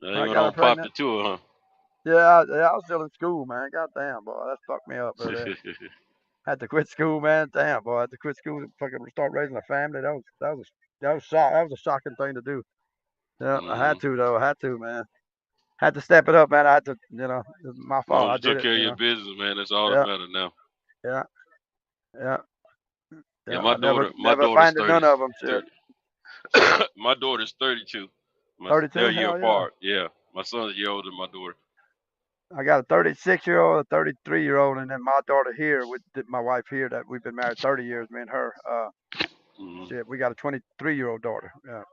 Now you don't pop the tour, huh? Yeah, I was still in school, man. God damn, boy, that fucked me up, brother. Had to quit school, man. Damn, boy, I had to quit school and fucking start raising a family. That was a shocking thing to do. Yeah, I had to though. I had to, man. Had to step it up, man. I had to, you know, it's my fault. Long I as you did took it. care of your business, man. That's all that matters now. Yeah. Yeah, my daughter's daughter's none of them. Shit. My daughter's 32. 32? They're a year Hell apart. Yeah. My son's a year older than my daughter. I got a 36-year-old, a 33-year-old, and then my daughter here with my wife here that we've been married 30 years. Me and her. Shit, we got a 23-year-old daughter. Yeah.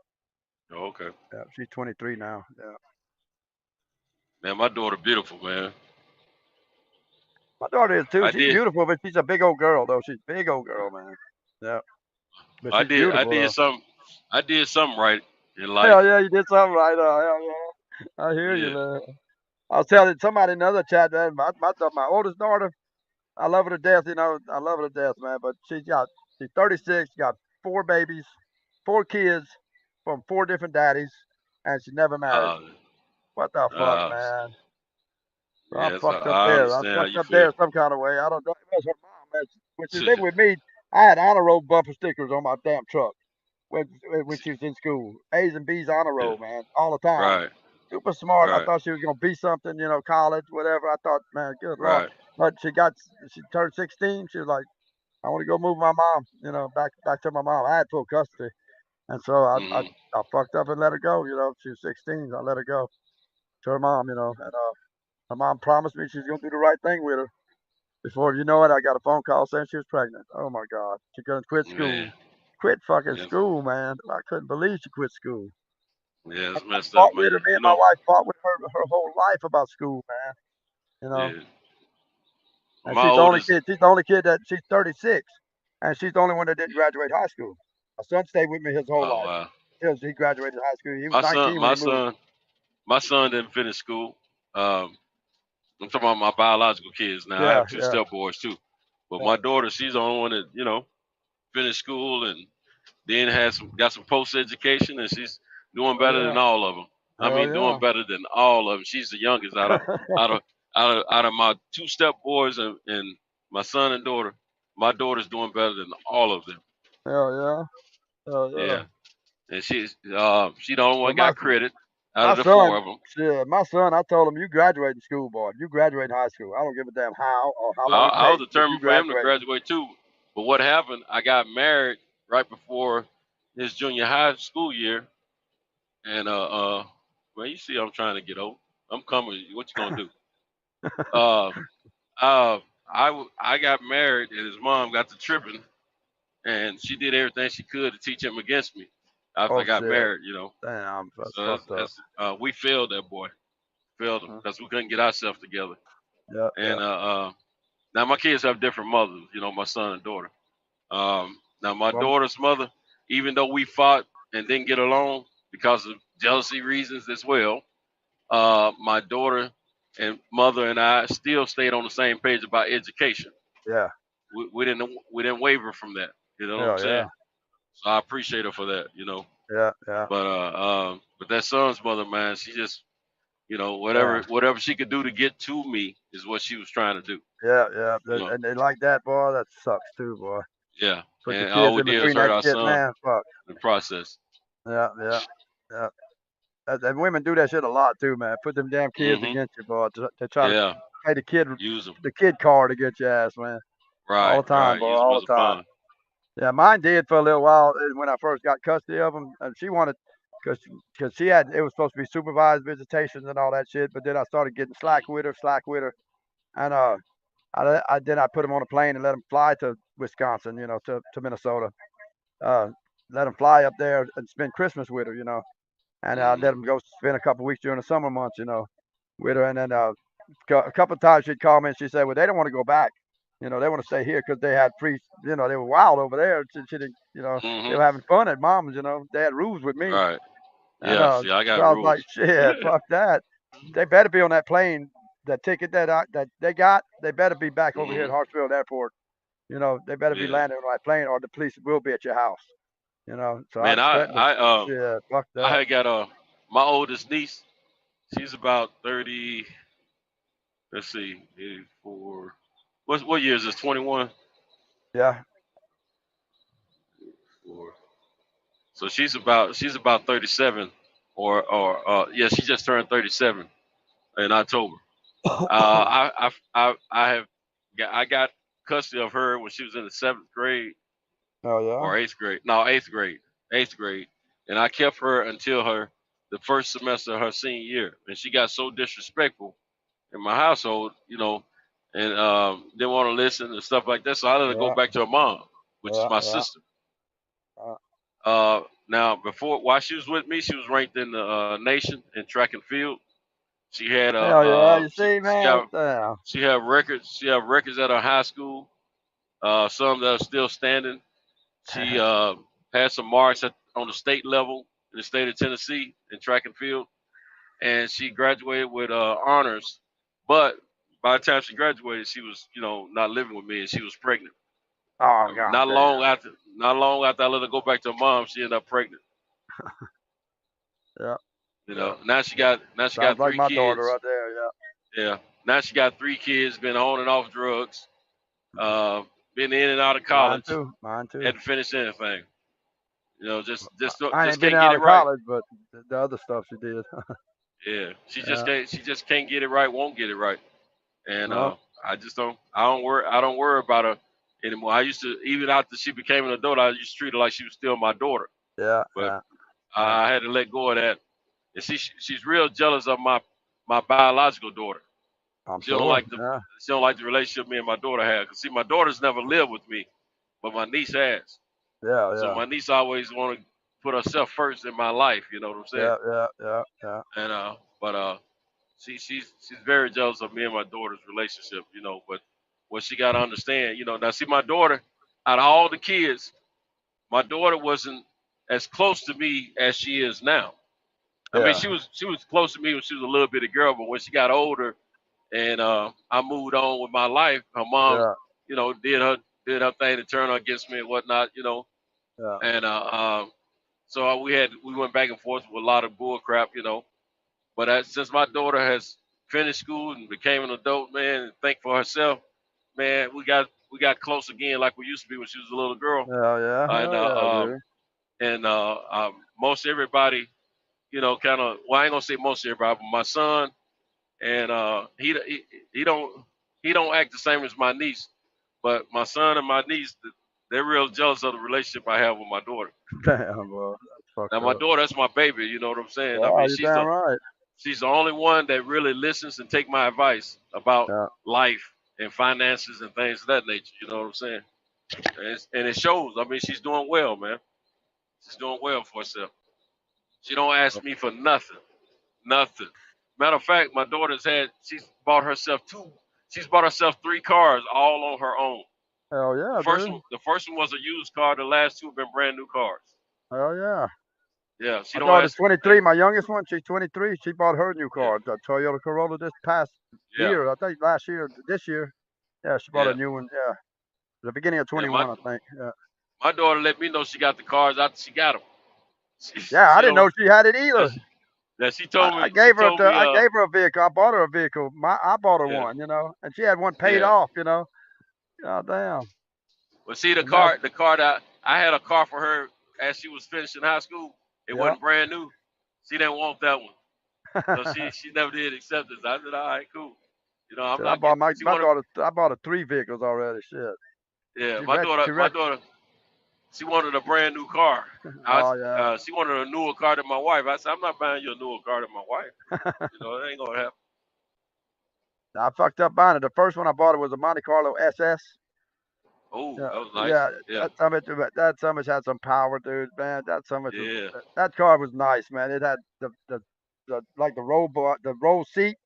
Oh, okay. Yeah, she's 23 now. Yeah. Man, my daughter beautiful, man. My daughter is too. She's beautiful, but she's a big old girl though. She's a big old girl, man. Yeah. But she's beautiful. I did something right in life. Hell yeah, you did something right. Hell yeah. I hear you, man. I was telling somebody in another chat, man. My oldest daughter, I love her to death. You know, I love her to death, man. But she's 36. Got 4 babies, 4 kids from 4 different daddies, and she never married. What the fuck, man? I'm fucked up there. I'm fucked up there some kind of way. I don't know. It was her mom, man. When she lived with me, I had honor roll bumper stickers on my damn truck when she was in school. A's and B's honor roll, man, all the time. Right. Super smart. I thought she was gonna be something, you know, college, whatever. I thought, man, good Lord. But she turned 16. She was like, I want to go move my mom, you know, back to my mom. I had full custody, and so I fucked up and let her go. You know, she was 16. I let her go to her mom, you know, and my mom promised me she was gonna do the right thing with her. Before you know it, I got a phone call saying she was pregnant. Oh my God, she gonna quit school. Man. Quit fucking school, man. I couldn't believe she quit school. Yeah, it's messed up, man. With her. Me and my wife fought with her whole life about school, man. You know. Yeah. And she's the only kid. She's the only kid that she's 36, and she's the only one that didn't graduate high school. My son stayed with me his whole life. Wow. He graduated high school. He was 19 when he moved. My son didn't finish school. I'm talking about my biological kids now. I have 2 step boys too. But my daughter, she's the only one that, you know, finished school and then got some post education, and she's doing better than all of them. Doing better than all of them. She's the youngest out of my 2 step boys and my son and daughter. My daughter's doing better than all of them. Yeah. And she's she the only one got credit out of the 4 of them. Yeah, my son, I told him, you graduate in school, boy. You graduate high school. I don't give a damn how or how long it takes. I was determined for him to graduate too. But what happened, I got married right before his junior high school year. And well, you see I'm trying to get old. I'm coming. What you gonna do? uh, I got married, and his mom got to tripping, and she did everything she could to teach him against me after I Oh got shit! married. You know, Damn, that's so fucked up. we failed that boy, failed him because we couldn't get ourselves together. Yeah, And now my kids have different mothers. You know, my son and daughter. Now my Well, daughter's mother, even though we fought and didn't get along because of jealousy reasons as well, my daughter and mother and I still stayed on the same page about education. yeah, We didn't waver from that. You know what I'm yeah, yeah, saying? So I appreciate her for that. You know, yeah, yeah. but that son's mother, man, she just, you know, Damn. whatever she could do to get to me is what she was trying to do. Yeah, yeah. You know, And they like that, boy. That sucks too, boy. yeah. Put the And all kids we in did was between hurt that our shit, son man. Fuck. in the process. Yeah, yeah, yeah. And women do that shit a lot too, man. Put them damn kids Hmm. against you, boy. To try to Yeah. play Use them. the kid card against your ass, man. All Right. the time, Right. boy. Use them All as a the time. pawn. Yeah, mine did for a little while when I first got custody of them. And she wanted, because she had, it was supposed to be supervised visitations and all that shit. But then I started getting slack with her. And then I put them on a plane and let them fly to Wisconsin, to Minnesota. Uh, let them fly up there and spend Christmas with her, and I let them go spend a couple of weeks during the summer months, with her. And then a couple of times she'd call me and she said, well, they don't want to go back. They want to stay here because they had they were wild over there. She didn't, they Hmm. were having fun at mom's, they had rules with me. Right. And Yeah. See, I so got I was like, rules. shit, fuck that. They better be on that plane. That ticket that they got, they better be back over here at Hmm. Hartsfield Airport. They better be Yeah. landing on that plane or the police will be at your house. So I Man, threatened them. Shit, fuck I that. had got my oldest niece. She's about 30. Let's see, 84. What year is this? 21. Yeah. Or so she's about 37, or yeah, she just turned 37 in October. I got custody of her when she was in the 7th grade Oh yeah. or 8th grade. No, 8th grade. 8th grade, and I kept her until the first semester of her senior year, and she got so disrespectful in my household, and didn't want to listen and stuff like that. So I let her go Yeah. back to her mom, which is Yeah. my Yeah. sister. Uh, Now, while she was with me, she was ranked in the nation in track and field. She had hell yeah. You see, man. got Damn. she had records. She had records at her high school. Some that are still standing. She had some marks on the state level in the state of Tennessee in track and field, and she graduated with honors. But by the time she graduated, she was, not living with me, and she was pregnant. Oh god Not damn. long after, not long after I let her go back to her mom, she ended up pregnant. Yeah. Yeah. Now she got Sounds like three my daughter kids. right there. Yeah. Yeah, now she got 3 kids. Been on and off drugs. Uh, been in and out of Mine college. too. Mine too. Hadn't finished anything. I Just ain't been can't get out it of right. college, but the other stuff she did. Yeah, she just Yeah. can't. She just can't get it right. Won't get it right. And No. I just don't. I don't worry. I don't worry about her anymore. I used to, even after she became an adult, I used to treat her like she was still my daughter. Yeah. But Yeah. Yeah. I had to let go of that. And she's real jealous of my biological daughter. I'm She don't sure. like the Yeah. she don't like the relationship me and my daughter have. 'Cause see, my daughter's never lived with me, but my niece has. Yeah. So Yeah. my niece always want to put herself first in my life. You know what I'm saying? Yeah. Yeah. Yeah. Yeah. And but she's very jealous of me and my daughter's relationship. But what she got to understand, now see my daughter, out of all the kids, my daughter wasn't as close to me as she is now. I mean, Yeah. she was close to me when she was a little bitty girl, but when she got older and I moved on with my life, her mom, Yeah. did her thing to turn her against me and whatnot. Yeah. And so we went back and forth with a lot of bull crap. But since my daughter has finished school and became an adult, man, and think for herself, man, we got close again like we used to be when she was a little girl. Hell yeah. And Hell yeah, dude. most everybody, kind of. Well, I ain't gonna say most everybody, but my son and he don't act the same as my niece, but my son and my niece, they're real jealous of the relationship I have with my daughter. Damn, bro. That's Now fucked my up. daughter, that's my baby. You know what I'm saying? I Yeah, mean, you damn right. She's the only one that really listens and take my advice about life and finances and things of that nature. You know what I'm saying? And it shows. I mean, she's doing well, man. She's doing well for herself. She don't ask me for nothing. Nothing. Matter of fact, my she's bought herself she's bought herself 3 cars all on her own. Hell yeah, dude. The first one was a used car. The last 2 have been brand new cars. Hell yeah. Yeah, she My don't daughter's ask. 23. My youngest one, she's 23. She bought her new Yeah, car, the Toyota Corolla, this past yeah, year. I think last year, this year. Yeah, she bought yeah, a new one. Yeah, the beginning of yeah. 21, I think. Yeah. My daughter let me know she got the cars after she got them. Yeah, I She didn't don't. know she had it either. Yeah, she I, told I me. She gave her told me. I gave her a vehicle. I bought her a vehicle. I bought her Yeah, one, and she had one paid yeah. off. God damn. But see, And now, the car that I had a car for her as she was finishing high school. It yeah. wasn't brand new. She didn't want that one, so she never did accept it. So I said, all right, cool. You know, I'm Shit, I not bought getting. my, She my wanted. daughter. I bought her 3 vehicles already. Shit. Yeah, She wrecked. She my wrecked. daughter. She wanted a brand new car. Oh yeah. She wanted a newer car than my wife. I said, I'm not buying you a newer car than my wife. You know, it ain't gonna happen. I fucked up buying it. The first one I bought it was a Monte Carlo SS. Oh, Yeah, that was nice. yeah. Yeah, That Summit had some power, dude. Man, yeah, that car was nice, man. It had the like the roll seat,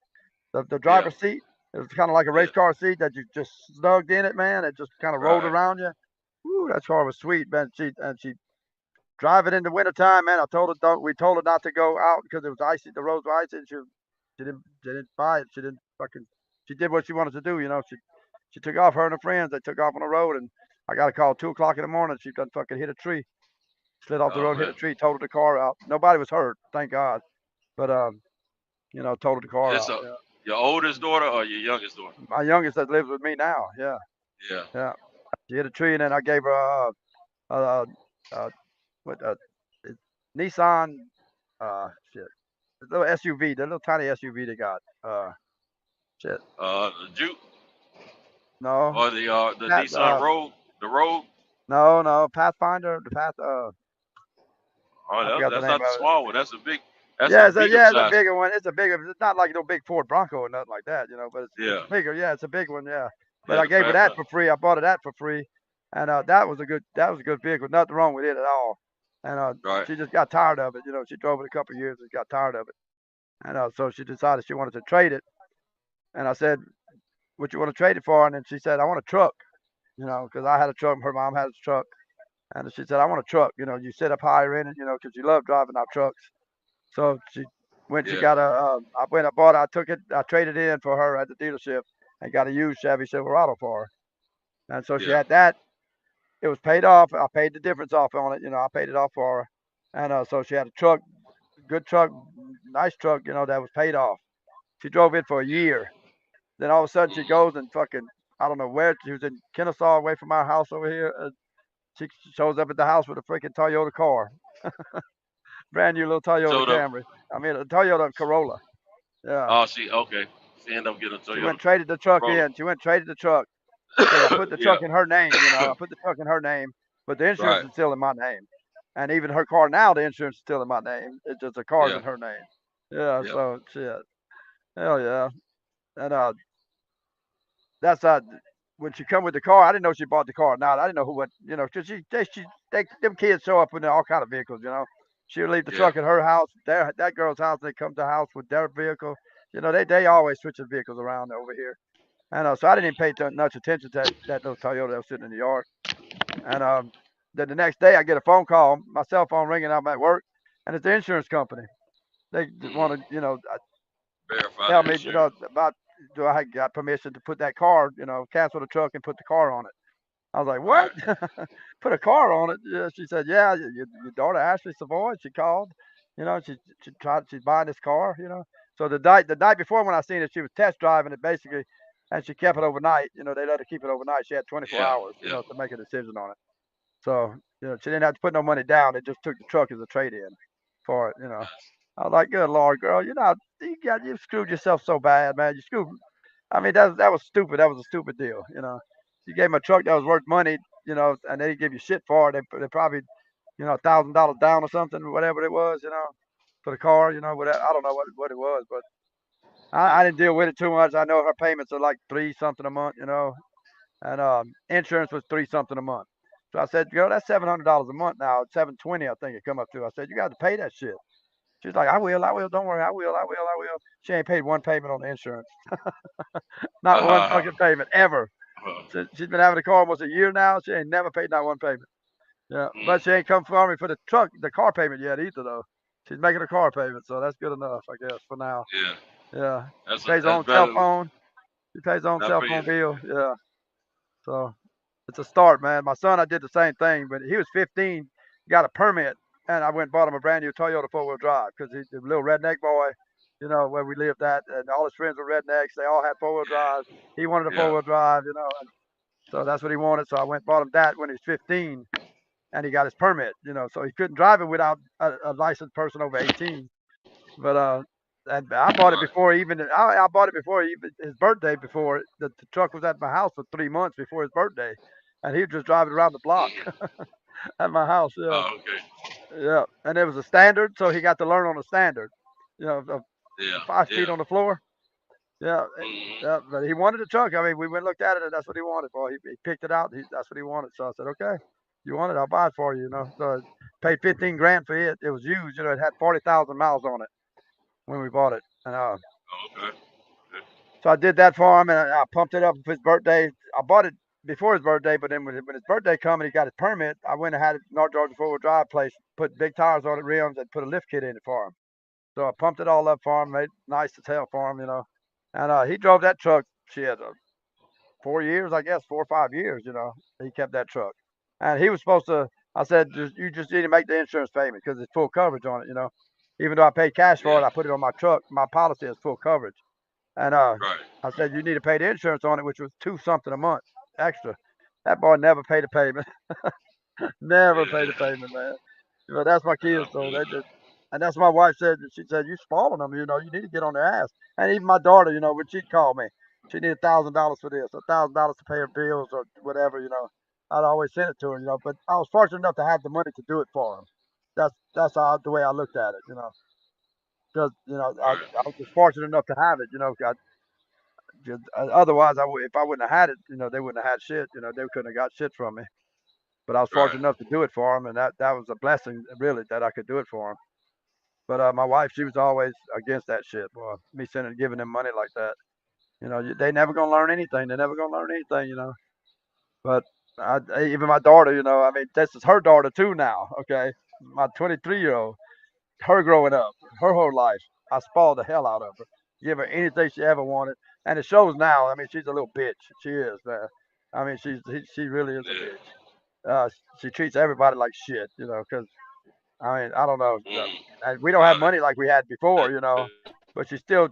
the yeah. driver's seat. It was kind of like a race Yeah. car seat that you just snugged in it, man. It just kind of rolled Right. around you. Woo, that car was sweet, man. She drive it in the wintertime, man. We told her not to go out because it was icy. The roads were icy. And she didn't buy it. She did what she wanted to do. She took off. Her and her friends. They took off on the road, and I got a call 2 o'clock in the morning. She done fucking hit a tree, slid off the Oh road, hit man. a tree, totaled the car out. Nobody was hurt, thank God. But totaled the car This out. Yeah. your oldest daughter or your youngest daughter? My youngest that lives with me now. Yeah, Yeah. yeah. She hit a tree, and then I gave her a what it's Nissan shit, the little SUV, the little tiny SUV they got. Shit. The Juke No, or the Pat. Nissan Rogue. The Rogue. No, Pathfinder. Oh, I forgot the that's name not the of it. small one. That's a big. That's a bigger It's a size. bigger one. It's a bigger. It's not like no big Ford Bronco or nothing like that, but it's Yeah. bigger. Yeah, it's a big one. Yeah, but Yeah. I The gave her that Pathfinder. for free. I bought her that for free, and that was a good vehicle. Nothing wrong with it at all. And Right. she just got tired of it. She drove it a couple of years and got tired of it, and so she decided she wanted to trade it. And I said, "What you want to trade it for?" And then she said, "I want a truck." Because I had a truck, her mom had a truck, and she said, "I want a truck." You sit up higher in it, because you love driving our trucks. So she Yeah. got I went, I bought, I took it, I traded it in for her at the dealership and got a used Chevy Silverado for her. And so she Yeah. had that. It was paid off. I paid the difference off on it. I paid it off for her. And so she had a truck, good truck, nice truck, that was paid off. She drove it for a year. Then all of a sudden she Mm-hmm. goes and fucking, I don't know where, she was in Kennesaw away from our house over here. She shows up at the house with a freaking Toyota car, brand new little Toyota So the Camry. I mean, a Toyota Corolla. Yeah. she okay. She ended up getting a She went Toyota and traded the truck Corolla. in. She went and traded the truck because I put the Yeah. truck in her name. I put the truck in her name, but the insurance Right. is still in my name. And even her car now, the insurance is still in my name. It's just the car's Yeah. in her name. Yeah. Yeah. So shit. Hell yeah. And that's when she come with the car. I didn't know she bought the car. Now I didn't know who what. Cause them kids show up in all kind of vehicles. She'll leave the Yeah. truck at her house, that girl's house. They come to the house with their vehicle. They always switching vehicles around over here. And so I didn't even pay much attention to that little Toyota that was sitting in the yard. And then the next day I get a phone call, my cell phone ringing. I'm at work, and it's the insurance company. They Mm-hmm. want to, Verify tell the me, insurance. about do I got permission to put that car, cancel the truck and put the car on it. I was like, what? Right. Put a car on it? Yeah, she said, yeah. Your daughter Ashley Savoy. She called. She's buying this car. So the night before when I seen it, she was test driving it basically, and she kept it overnight. They let her keep it overnight. She had 24 Yeah. hours, Yeah. to make a decision on it. So she didn't have to put no money down. They just took the truck as a trade in for it. I was like, good Lord, girl, you screwed yourself so bad, man. You screwed. I mean, that was stupid. That was a stupid deal. You gave them a truck that was worth money, and they give you shit for it. They probably, $1,000 down or something, whatever it was. for the car. You know, whatever. I don't know what it was, but I didn't deal with it too much. I know her payments are like $3 something a month. You know, and insurance was $3 something a month. So I said, girl, that's $700 a month now. $720, I think it come up to. I said, you got to pay that shit. She's like, I will. Don't worry. I will. She ain't paid one payment on the insurance. Not one fucking payment ever. She's been having the car almost a year now. She ain't never paid not one payment. Yeah, but she ain't come for me for the car payment yet either though. She's making a car payment, so that's good enough, I guess, for now. Yeah. Yeah. That's Pays her that's own cell better. phone. She pays her own Not cell for you. phone bill. Yeah. So it's a start, man. My son, I did the same thing, but he was 15, got a permit, and I went and bought him a brand new Toyota 4-wheel drive because he's a little redneck boy, you know, where we lived at, and all his friends were rednecks. They all had 4-wheel drives. He wanted a Yeah. 4-wheel drive, you know, and so that's what he wanted. So I went and bought him that when he was 15, and he got his permit, you know, so he couldn't drive it without a licensed person over 18. But and I bought it Right. before even I bought it before even his birthday. Before the truck was at my house for 3 months before his birthday, and he was just driving around the block at my house. Yeah, Oh, okay. yeah, and it was a standard, so he got to learn on a standard. You know, of Yeah. 5 feet Yeah. on the floor. Yeah, Hmm. yeah, but he wanted a truck. I mean, we went and looked at it, and that's what he wanted. Boy, he picked it out. That's what he wanted. So I said, okay, you want it, I'll buy it for you. You know, so I paid 15 grand for it. It was used. You know, it had 40,000 miles on it when we bought it, and Oh, okay. so I did that for him, and I pumped it up for his birthday. I bought it before his birthday, but then when his birthday come and he got his permit, I went and had it North Georgia 4-wheel drive place, put big tires on it, rims, and put a lift kit in it for him. So I pumped it all up for him, made it nice as hell for him, you know. And he drove that truck. She had 4 years, I guess, 4 or 5 years. You know, he kept that truck, and he was supposed to. I said, you just need to make the insurance payment because it's full coverage on it. You know, even though I paid cash for Yeah. it, I put it on my truck. My policy is full coverage. And Right. I said, you need to pay the insurance on it, which was 2 something a month extra. That boy never paid a payment. Never paid a Yeah. payment, man. But that's my I kids, though. feel They you. just, and that's my wife said. She said, you spoiling them. You know, you need to get on their ass. And even my daughter, you know, when she'd call me, she needed $1,000 for this, $1,000 to pay her bills or whatever, you know. I'd always send it to her, you know. But I was fortunate enough to have the money to do it for them. That's how the way I looked at it, you know. Because you know, Right. I was just fortunate enough to have it, you know. Otherwise, if I wouldn't have had it, you know, they wouldn't have had shit. You know, they couldn't have got shit from me. But I was Right. fortunate enough to do it for them, and that was a blessing, really, that I could do it for them. But my wife, she was always against that shit, boy. Me giving them money like that. You know, they never gonna learn anything. They're never gonna learn anything, you know. But even my daughter, you know, I mean, this is her daughter too now. Okay, my 23-year-old, her growing up, her whole life, I spoiled the hell out of her. Give her anything she ever wanted, and it shows now. I mean, she's a little bitch. She is, man. I mean, she really is a Yeah. bitch. Uh, she treats everybody like shit, you know. Because I mean, I don't know. Hmm. And we don't have money like we had before, you know. But she still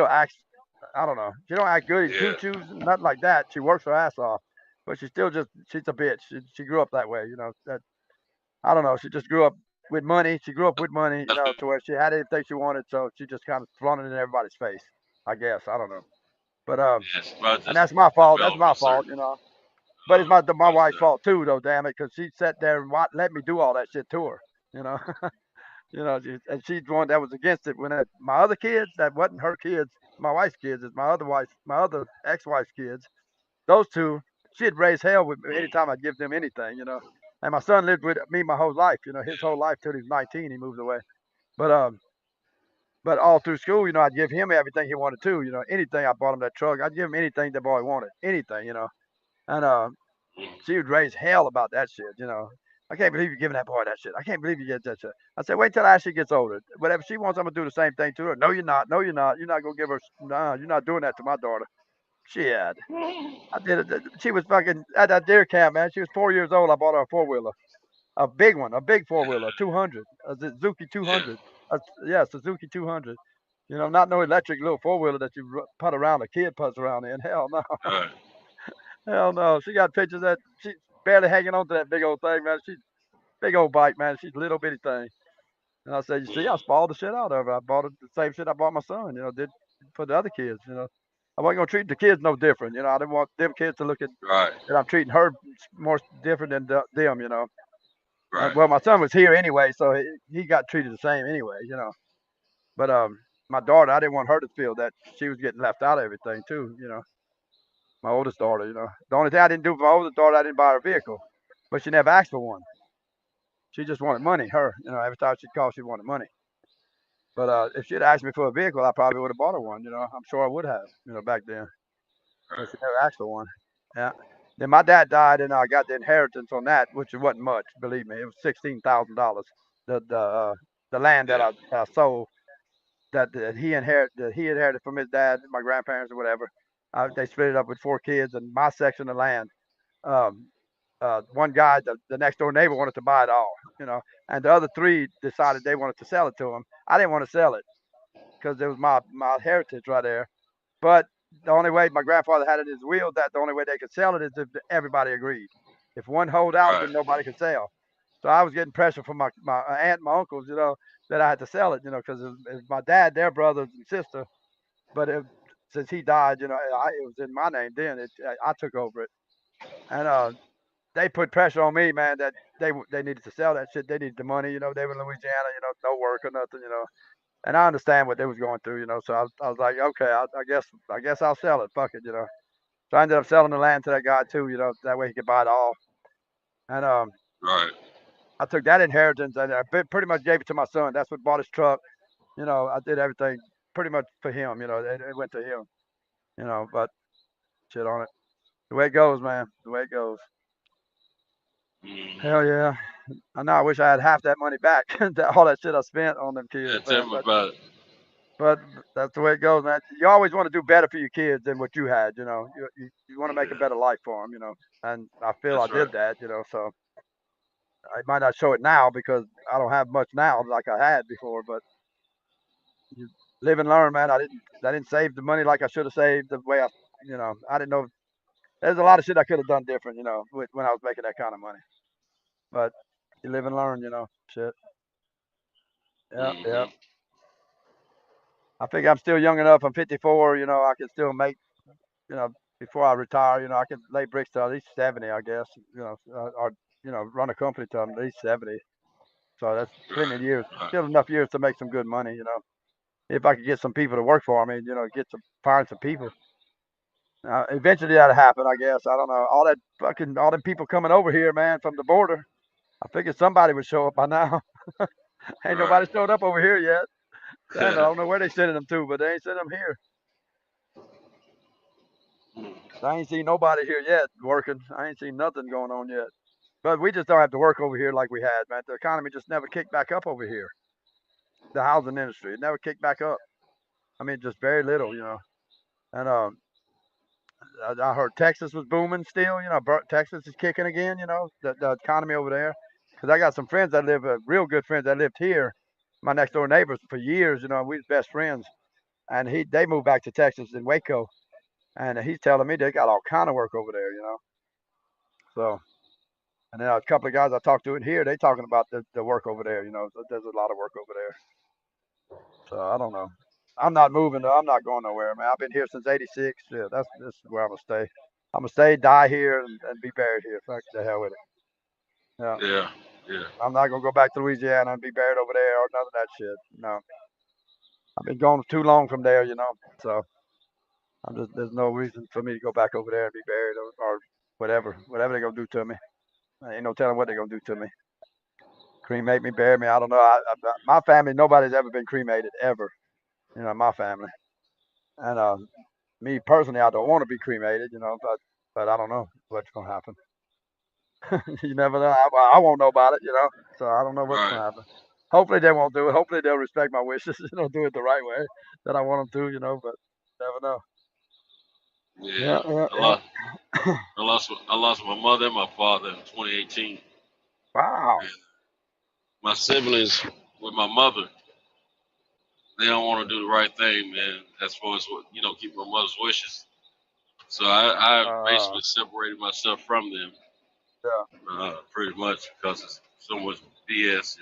acts. I don't know. She don't act goody two Yeah. shoes, nothing like that. She works her ass off, but she's a bitch. She grew up that way, you know. That I don't know. She just grew up with money. She grew up with money, you know, to where she had anything she wanted, so she just kind of flaunted it in everybody's face. I guess I don't know, but Yes. Well, and just that's my fault. That's develop my a fault, certain. you know. But it's my But wife's fault too, though. Damn it, because she sat there and let me do all that shit to her, you know. You know, and she's the one that was against it. When my other kids, that wasn't her kids, my wife's kids, is my other ex-wife's kids. Those two, she'd raise hell with me anytime I'd give them anything, you know. And my son lived with me my whole life, you know, his whole life till he was 19. He moved away. But but all through school, you know, I'd give him everything he wanted too. You know, anything I bought him that truck, I'd give him anything the boy wanted, anything, you know. And she would raise hell about that shit, you know. I can't believe you're giving that boy that shit. I can't believe you get that shit. I said, wait till Ashley gets older. Whatever she wants, I'm gonna do the same thing to her. No, you're not. No, you're not. You're not gonna give her. Nah, you're not doing that to my daughter. Shit. I did it. She was fucking at that deer camp, man. She was 4 years old. I bought her a 4-wheeler, a big one, a big 4-wheeler, 200, a Suzuki yeah. 200. Yeah, Suzuki 200. You know, not no electric little 4-wheeler that you put around, a kid puts around in. Hell no. Right. Hell no. She got pictures that she's barely hanging on to that big old thing, man. She's big old bike, man. She's a little bitty thing. And I said, you see, I spoiled the shit out of her. I bought her the same shit I bought my son, you know, did for the other kids, you know. I wasn't gonna treat the kids no different, you know. I didn't want them kids to look at Right. that I'm treating her more different than them, you know. Right. Well, my son was here anyway, so he got treated the same anyway, you know. But my daughter, I didn't want her to feel that she was getting left out of everything too. My oldest daughter. The only thing I didn't do for my oldest daughter, I didn't buy her a vehicle, but she never asked for one. She just wanted money. Every time she'd call, she wanted money. But if she'd asked me for a vehicle, I probably would have bought her one. I'm sure I would have. Back then. But she never asked for one. Yeah. Then my dad died, and I got the inheritance on that, which wasn't much. Believe me, it was $16,000. The land that I sold that he inherited from his dad, my grandparents, or whatever. They split it up with 4 kids, and my section of land. Um, one guy, the next door neighbor, wanted to buy it all, and the other 3 decided they wanted to sell it to him. I didn't want to sell it because it was my heritage right there. But the only way my grandfather had it in his will that the only way they could sell it is if everybody agreed. If one hold out, then nobody could sell. So I was getting pressure from my aunt and my uncles, that I had to sell it, because it was my dad, their brothers and sister. But since he died, it was in my name then. I took over it. And they put pressure on me, man, that they needed to sell that shit. They needed the money, they were in Louisiana, no work or nothing. And I understand what they was going through, So I was like, okay, I guess I'll sell it. Fuck it. So I ended up selling the land to that guy too, that way he could buy it all. And I took that inheritance and I pretty much gave it to my son. That's what bought his truck. I did everything pretty much for him. It went to him. But shit on it. The way it goes, man. The way it goes. Hell yeah. I know. I wish I had half that money back. All that shit I spent on them kids, Yeah, man. tell me about it. But that's the way it goes, man. You always want to do better for your kids than what you had. You want to make a better life for them. And I feel I did that. So I might not show it now because I don't have much now like I had before. But you live and learn, man. I didn't save the money like I should have saved the way I didn't know. There's a lot of shit I could have done different. When I was making that kind of money. But you live and learn. Shit. Yeah, yeah. I think I'm still young enough. I'm 54. I can still make, before I retire, I can lay bricks till at least 70, I guess. Or run a company till I'm at least 70. So that's plenty of years. Still enough years to make some good money. If I could get some people to work for me, find some people. Eventually that'll happen, I guess. I don't know. All them people coming over here, man, from the border. I figured somebody would show up by now. Ain't nobody showed up over here yet. I don't know where they sending them to, but they ain't sending them here. I ain't seen nobody here yet working. I ain't seen nothing going on yet. But we just don't have to work over here like we had, man. The economy just never kicked back up over here. The housing industry, it never kicked back up. I mean, just very little. And I heard Texas was booming still. Texas is kicking again. The economy over there. Because I got some friends that live, real good friends that lived here. My next door neighbors for years. We was best friends. And they moved back to Texas in Waco. And he's telling me they got all kind of work over there. So. And then a couple of guys I talked to in here, they talking about the work over there. There's a lot of work over there. So I don't know. I'm not moving though. I'm not going nowhere, man. I've been here since '86. Yeah, this is where I'm gonna stay. I'm gonna stay, die here, and be buried here. Fuck the hell with it. Yeah. Yeah, yeah. I'm not gonna go back to Louisiana and be buried over there or none of that shit. No. I've been gone too long from there. So there's no reason for me to go back over there and be buried or whatever they're gonna do to me. Ain't no telling what they're gonna do to me. Cremate me, bury me. I don't know. My family, nobody's ever been cremated ever. My family. And me personally, I don't want to be cremated. But I don't know what's gonna happen. You never know. I won't know about it. So I don't know what's gonna happen. Hopefully they won't do it. Hopefully they'll respect my wishes. Do it the right way that I want them to. But never know. Yeah. I lost my mother and my father in 2018. Wow. And my siblings with my mother, they don't want to do the right thing, man. As far as keep my mother's wishes. So I basically separated myself from them. Yeah. Pretty much because it's so much BS.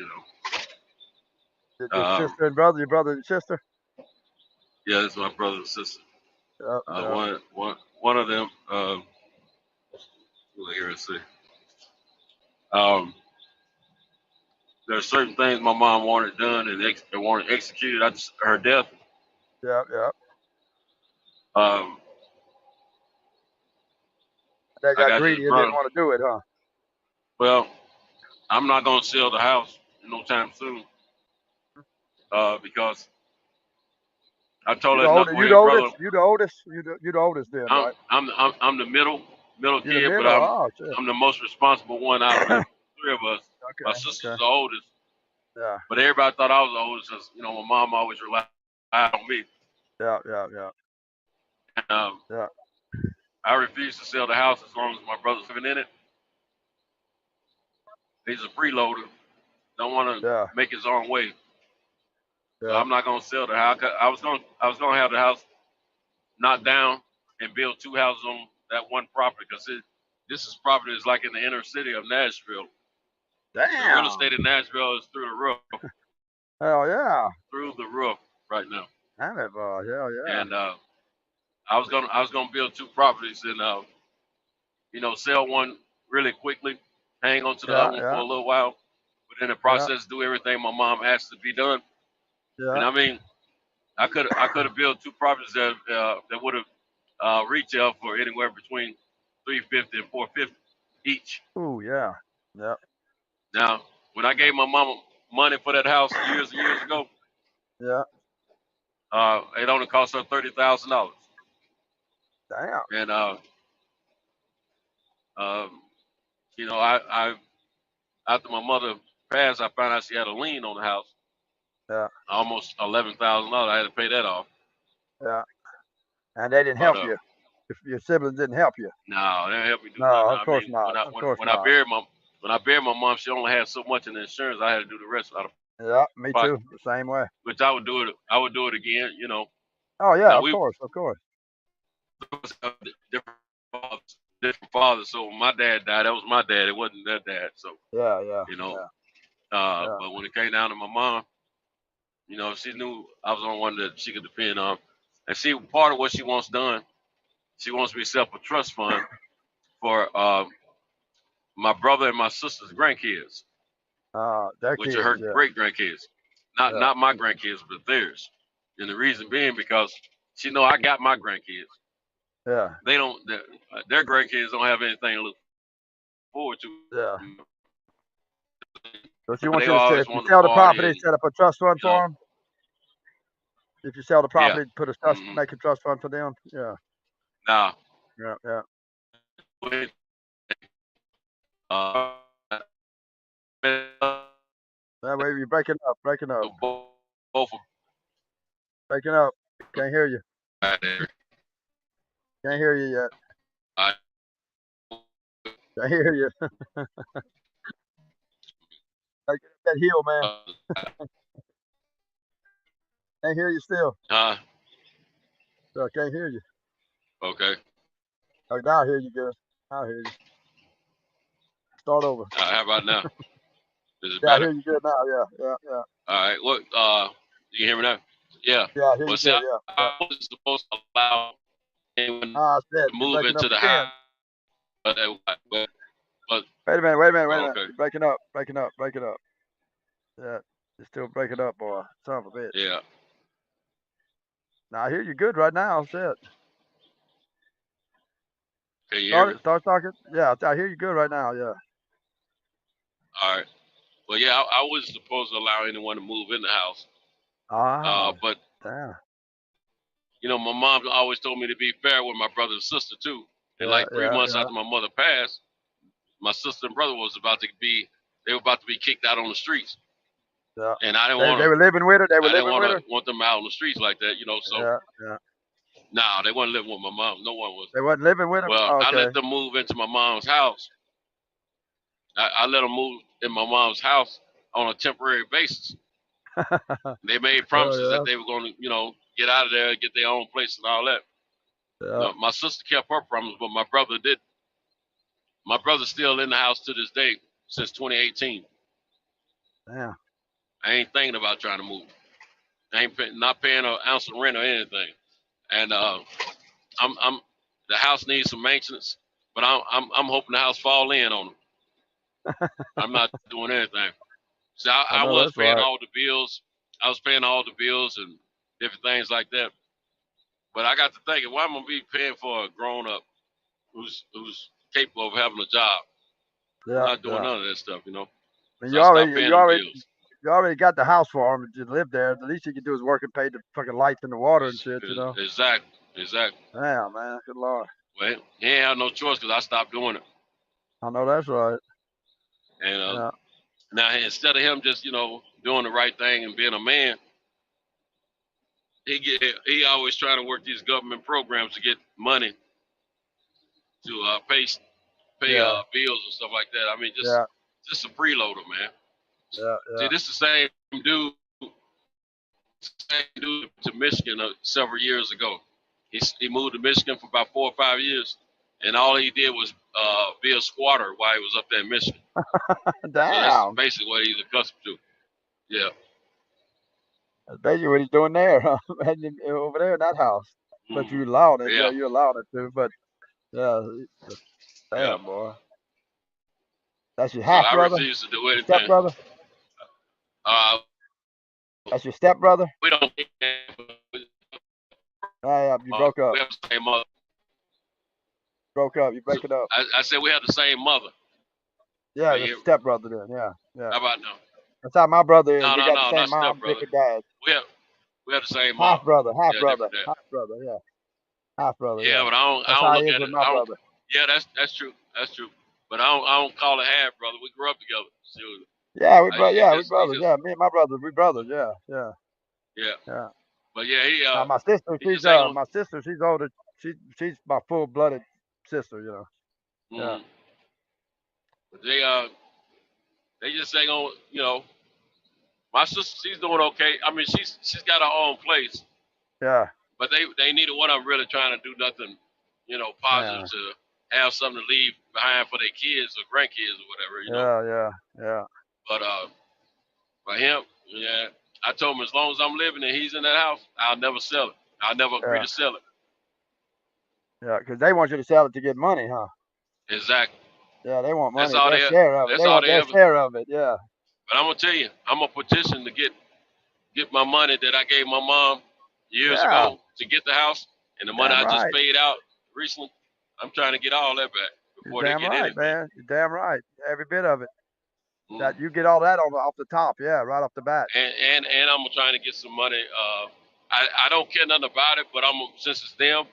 Your sister and brother, your brother and sister. Yeah, that's my brother and sister. Yeah. One of them. Here, let's see. There are certain things my mom wanted done and they wanted executed at her death. Yeah. Um, They I got got this greedy and didn't brother. want to do it, huh? Well, I'm not gonna sell the house no time soon because I told You the that oldest. knucklehead brother. You the oldest. You the oldest then, right? I'm the middle You the kid, but middle. Oh shit. I'm the most responsible one out of the three of us. My sister's Okay. the oldest, Yeah. but everybody thought I was the oldest because my mom always relied on me. Yeah. And, Yeah. I refuse to sell the house as long as my brother's living in it. He's a freeloader, don't want to Yeah. make his own way, so Yeah. I'm not gonna sell the house. I was gonna have the house knocked down and build two houses on that one property because this is property is like in the inner city of Nashville. The real Damn. estate in Nashville is through the roof, Hell yeah. right now. Damn it, boy. Hell yeah. And I was gonna build two properties and sell one really quickly, hang on to the other one for Yeah. a little while, but in the Yeah. process do everything my mom asked to be done. Yeah. And I mean, I could have built two properties that would have retail for anywhere between $350 and $450 each. Ooh yeah. Yeah. Now, when I gave my mama money for that house years and years ago, Yeah. it only cost her $30,000. Damn. And um, I after my mother passed, I found out she had a lien on the house, Yeah. almost $11,000. I had to pay that off. Yeah. And they didn't But help you. If your siblings didn't help you. no, they didn't help me do No, nothing. of I course mean, not. Of course not. when I buried my mom, she only had so much in the insurance. I had to do the rest out of Yeah, me pocket, too. The same way. which I would do it. I would do it again. Oh yeah, Now of we course. have different fathers. So when my dad died, that was my dad. It wasn't their dad. So Yeah. you know, Yeah. but when it came down to my mom, she knew I was the only one that she could depend on. And see, part of what she wants done, she wants me to set up a trust fund for my brother and my sister's grandkids, Their which are kids. her Yeah. great grandkids, not Yeah. not my grandkids, but theirs. And the reason being because she know I got my grandkids. Yeah. They don't. Their grandkids don't have anything to look forward to. Yeah. So she They wants you to say, always if you want to sell the party property, and set up a trust fund you know, for them. If you sell the yeah. property, put a trust, make a trust fund for them. Yeah. Now, Yeah. uh, That way you're breaking up. both Breaking up. Can't hear you. there. Can't hear you yet. Can't hear you. That heel, man. Can't hear you still. Huh? So I can't hear you. Okay. Oh, now I hear you good. Now I hear you. Start over. How about now? Is it Yeah, I better? hear you good now. Yeah. All right. What? You hear me now? Yeah. Yeah, I hear Well, you see, good. I wasn't supposed to allow anyone I said, to move into the again. house, but Wait a minute. okay. You're breaking up. Yeah, you're still breaking up, boy. Son of a bitch. Yeah. Now I hear you good right now. I said. Can you hear me? Start talking. Yeah, I hear you good right now. Yeah. All right. Well, yeah, I wasn't supposed to allow anyone to move in the house. But damn. My mom always told me to be fair with my brother and sister too. And like 3 months after my mother passed, my sister and brother was about to be kicked out on the streets. Yeah. And I didn't want They were living with her. They were I didn't living with her. want them out on the streets like that, So Yeah. no, they wasn't living with my mom. No one was. They wasn't living with her. Well, okay. I let them move into my mom's house. I let them move in my mom's house on a temporary basis. They made promises that they were going to, get out of there, get their own place and all that. Yeah. My sister kept her promise, but my brother did. My brother's still in the house to this day since 2018. Damn. I ain't thinking about trying to move. I ain't not paying an ounce of rent or anything. And I'm the house needs some maintenance, but I'm hoping the house fall in on them. I'm not doing anything. So I was paying all the bills. I was paying all the bills and different things like that. But I got to thinking, why am I gonna be paying for a grown up who's capable of having a job? Yeah, I'm not doing yeah. none of that stuff, you know. And So I stopped paying them bills. you already got the house for him. You live there. The least you can do is work and pay the fucking lights and the water and shit, you know. Exactly. Damn, man. Good Lord. Well, he ain't have no choice because I stopped doing it. I know that's right. And Yeah. now instead of him just doing the right thing and being a man, he always trying to work these government programs to get money to pay bills and stuff like that. I mean, just a freeloader, man. Yeah. See, this is the same dude to Michigan several years ago. He moved to Michigan for about 4 or 5 years, and all he did was be a squatter while he was up there in Michigan. Damn. So that's basically what he's accustomed to. Yeah. That's basically what he's doing there, huh? Over there in that house. But you allowed it. Yeah, you allowed it to. But yeah, damn, boy. That's your half brother. I refuse to do anything. Step brother. That's your step brother. We don't. Yeah, you broke up. We have the same mother. Broke up. You break it up. I said we have the same mother. Yeah, the step brother then. Yeah. How about now? That's how my brother is. No, we got the same mom, different dad. We have the same mom. Half brother. Yeah. Half brother. Yeah, but I don't look at it. My brother. Yeah, that's true. That's true. But I don't call it half brother. We grew up together. Yeah, we brothers. Yeah, me and my brother, we brothers. Yeah. But yeah, my sister, she's older. She's my full blooded sister. You know. Yeah. But they just ain't gonna. My sister, she's doing okay. I mean, she's got her own place. Yeah. But they neither one of them really trying to do nothing, positive to have something to leave behind for their kids or grandkids or whatever, you know. Yeah. But for him, I told him as long as I'm living and he's in that house, I'll never sell it. I'll never agree to sell it. Yeah, because they want you to sell it to get money, huh? Exactly. Yeah, they want money. That's all their share of it. They want their share of it. Yeah. But I'm gonna tell you, I'm gonna petition to get my money that I gave my mom years ago to get the house, and the money I just paid out recently. I'm trying to get all that back before they get anything. Man. You're damn right. Every bit of it. That you get all that off the top, right off the bat. And I'm trying to get some money. I don't care nothing about it, but since it's them,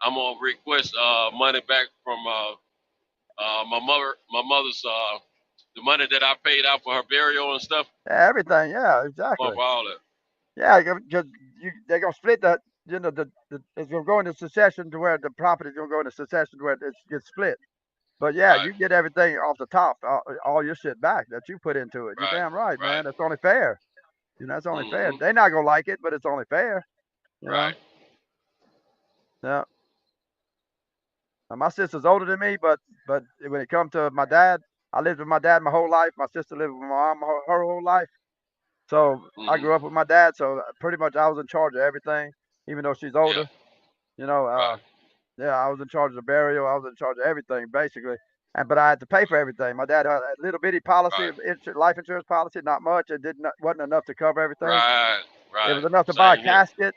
I'm gonna request money back from my mother's the money that I paid out for her burial and stuff. Yeah, everything. Yeah, exactly. For all that. Yeah, because they're gonna split that. You know, it's gonna go into succession to where the property's gonna go into succession to where it gets split. But you get everything off the top, all your shit back that you put into it. You're damn right, man. That's only fair. You know, that's only fair. They're not gonna like it, but it's only fair. You know? Yeah. Now, my sister's older than me, but when it comes to my dad, I lived with my dad my whole life. My sister lived with my mom her whole life. So I grew up with my dad. So pretty much I was in charge of everything, even though she's older. You know, I was in charge of the burial. I was in charge of everything, basically. But I had to pay for everything. My dad had a little bitty policy, life insurance policy, not much. It wasn't enough to cover everything. Right. It was enough to buy a casket,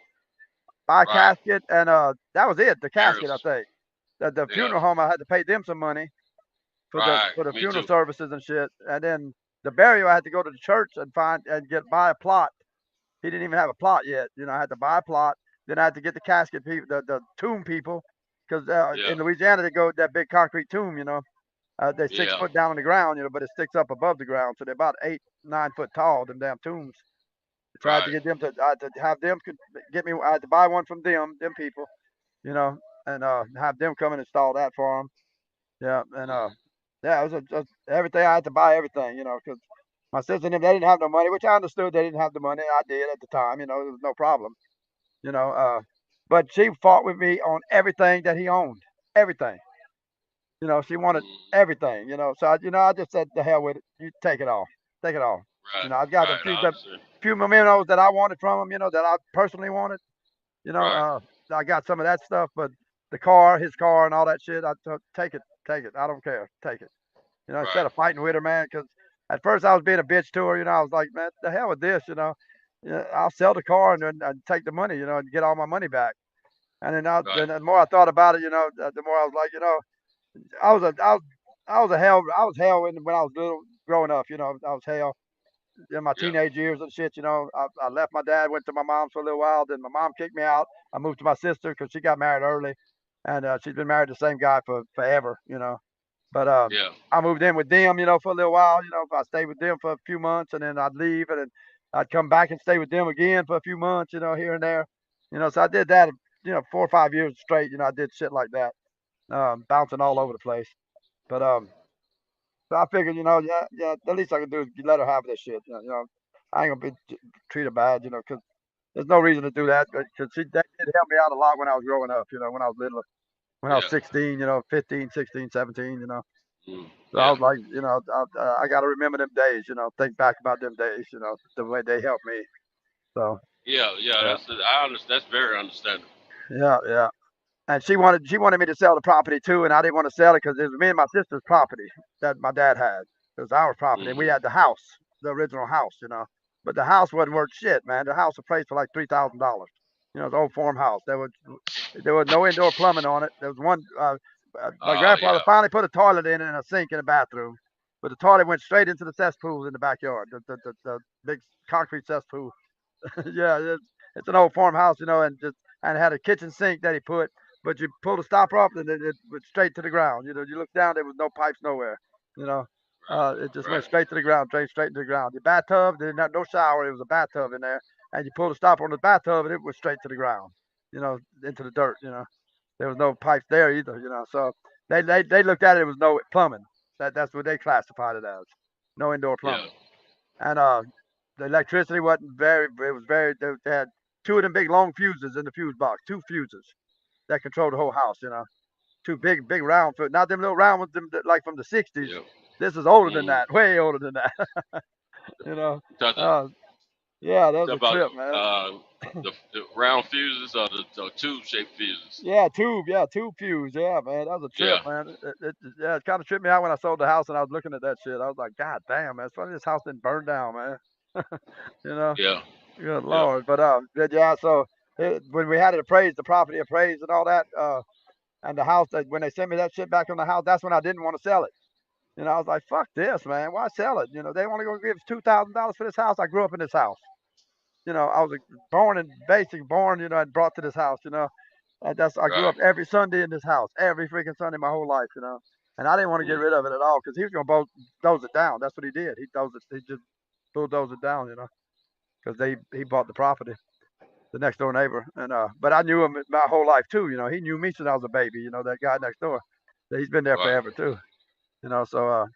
and that was it. The casket, I think. The funeral home, I had to pay them some money for the funeral services and shit. And then the burial, I had to go to the church and buy a plot. He didn't even have a plot yet. You know, I had to buy a plot. Then I had to get the casket people, the tomb people, because in Louisiana they go that big concrete tomb. You know, they're 6 foot down on the ground. You know, but it sticks up above the ground, so they're about 8, 9 foot tall. Them damn tombs. I tried to get them to have them get me. I had to buy one from them people. You know, and have them come and install that for them. Yeah, and it was just everything. I had to buy everything. You know, because my sister and them, they didn't have no money, which I understood. They didn't have the money. I did at the time. You know, there was no problem. You know, but she fought with me on everything that he owned. Everything. You know, she wanted everything. You know, so I just said the hell with it. You take it all. Take it all. You know, I got a few mementos that I wanted from him. You know, that I personally wanted. You know, I got some of that stuff, but the car, his car, and all that shit, take it. I don't care. Take it. You know, instead of fighting with her, man, because at first I was being a bitch to her. I was like, man, the hell with this. Yeah, I'll sell the car and then I'd take the money, and get all my money back. And then the more I thought about it, the more I was like, I was a I was I was hell when I was little growing up. I was hell in my teenage years and shit. I left my dad, went to my mom's for a little while. Then my mom kicked me out. I moved to my sister because she got married early, and she's been married to the same guy for forever. But I moved in with them, for a little while. I stayed with them for a few months, and then I'd leave, and then I'd come back and stay with them again for a few months, here and there. So I did that, 4 or 5 years straight. I did shit like that, bouncing all over the place. But so I figured, yeah, the least I could do is let her have this shit. I ain't gonna be treated bad, because there's no reason to do that. Because that did help me out a lot when I was growing up. When I was little, when I was 16, 15, 16, 17. So I was like, I got to remember them days. Think back about them days. The way they helped me. So Yeah. yeah, I understand. That's very understandable. yeah. And she wanted me to sell the property too, and I didn't want to sell it because it was me and my sister's property that my dad had. It was our property, and we had the house, the original house. But the house wasn't worth shit, man. The house was priced for like $3,000. It's an old farmhouse. There was no indoor plumbing on it. There was one. My grandfather finally put a toilet in and a sink in the bathroom, but the toilet went straight into the cesspool in the backyard, the big concrete cesspool. Yeah, it's an old farmhouse, and it had a kitchen sink that he put, but you pull the stopper up and it went straight to the ground. You look down, there was no pipes nowhere. You know, it just went straight to the ground, straight into the ground. The bathtub, there not no shower. It was a bathtub in there, and you pull the stopper on the bathtub and it went straight to the ground. Into the dirt. There was no pipes there either. So they looked at it. It was no plumbing. That's what they classified it as. No indoor Yeah. plumbing. And the electricity wasn't very. It was very. They had two of them big long fuses in the fuse box. Two fuses that controlled the whole house. Two big round. Not them little round ones, them like from the '60s. Yeah. This is older than that. Way older than that. you know. Talk, Uh, yeah, that was talk a about trip, man. the round fuses or the tube shaped fuses. Yeah, tube fuse. Yeah, man, that was a trip, Yeah. man. Yeah, it kind of tripped me out when I sold the house and I was looking at that shit. I was like, God damn, man, it's funny this house didn't burn down, man. you know. Yeah. Good Yeah. lord. But yeah. So when we had it appraised, the property appraised and all that, and the house that when they sent me that shit back on the house, that's when I didn't want to sell it. I was like, fuck this, man. Why sell it? They want to go give us $2,000 for this house. I grew up in this house. I was born and basically born, and brought to this house. And I grew Right. up every Sunday in this house, every freaking Sunday my whole life. And I didn't want to get rid of it at all because he was gonna bulldoze it down. That's what he did. He just bulldozed it down. Because he bought the property, the next door neighbor. And but I knew him my whole life too. He knew me since I was a baby. That guy next door. He's been there Right. forever too. So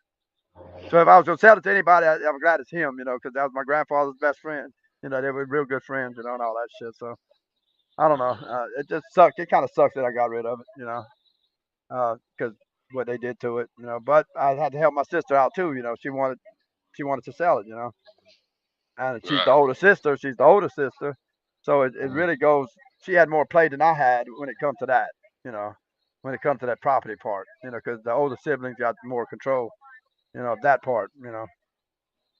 if I was gonna sell it to anybody, I'm glad it's him. Because that was my grandfather's best friend. They were real good friends. And all that shit. So I don't know. It just sucked. It kind of sucks that I got rid of it. Because what they did to it. But I had to help my sister out too. She wanted to sell it. And she's the Right. older sister. She's the older sister. So it really goes. She had more play than I had when it comes to that. When it comes to that property part. Because the older siblings got more control. Of that part.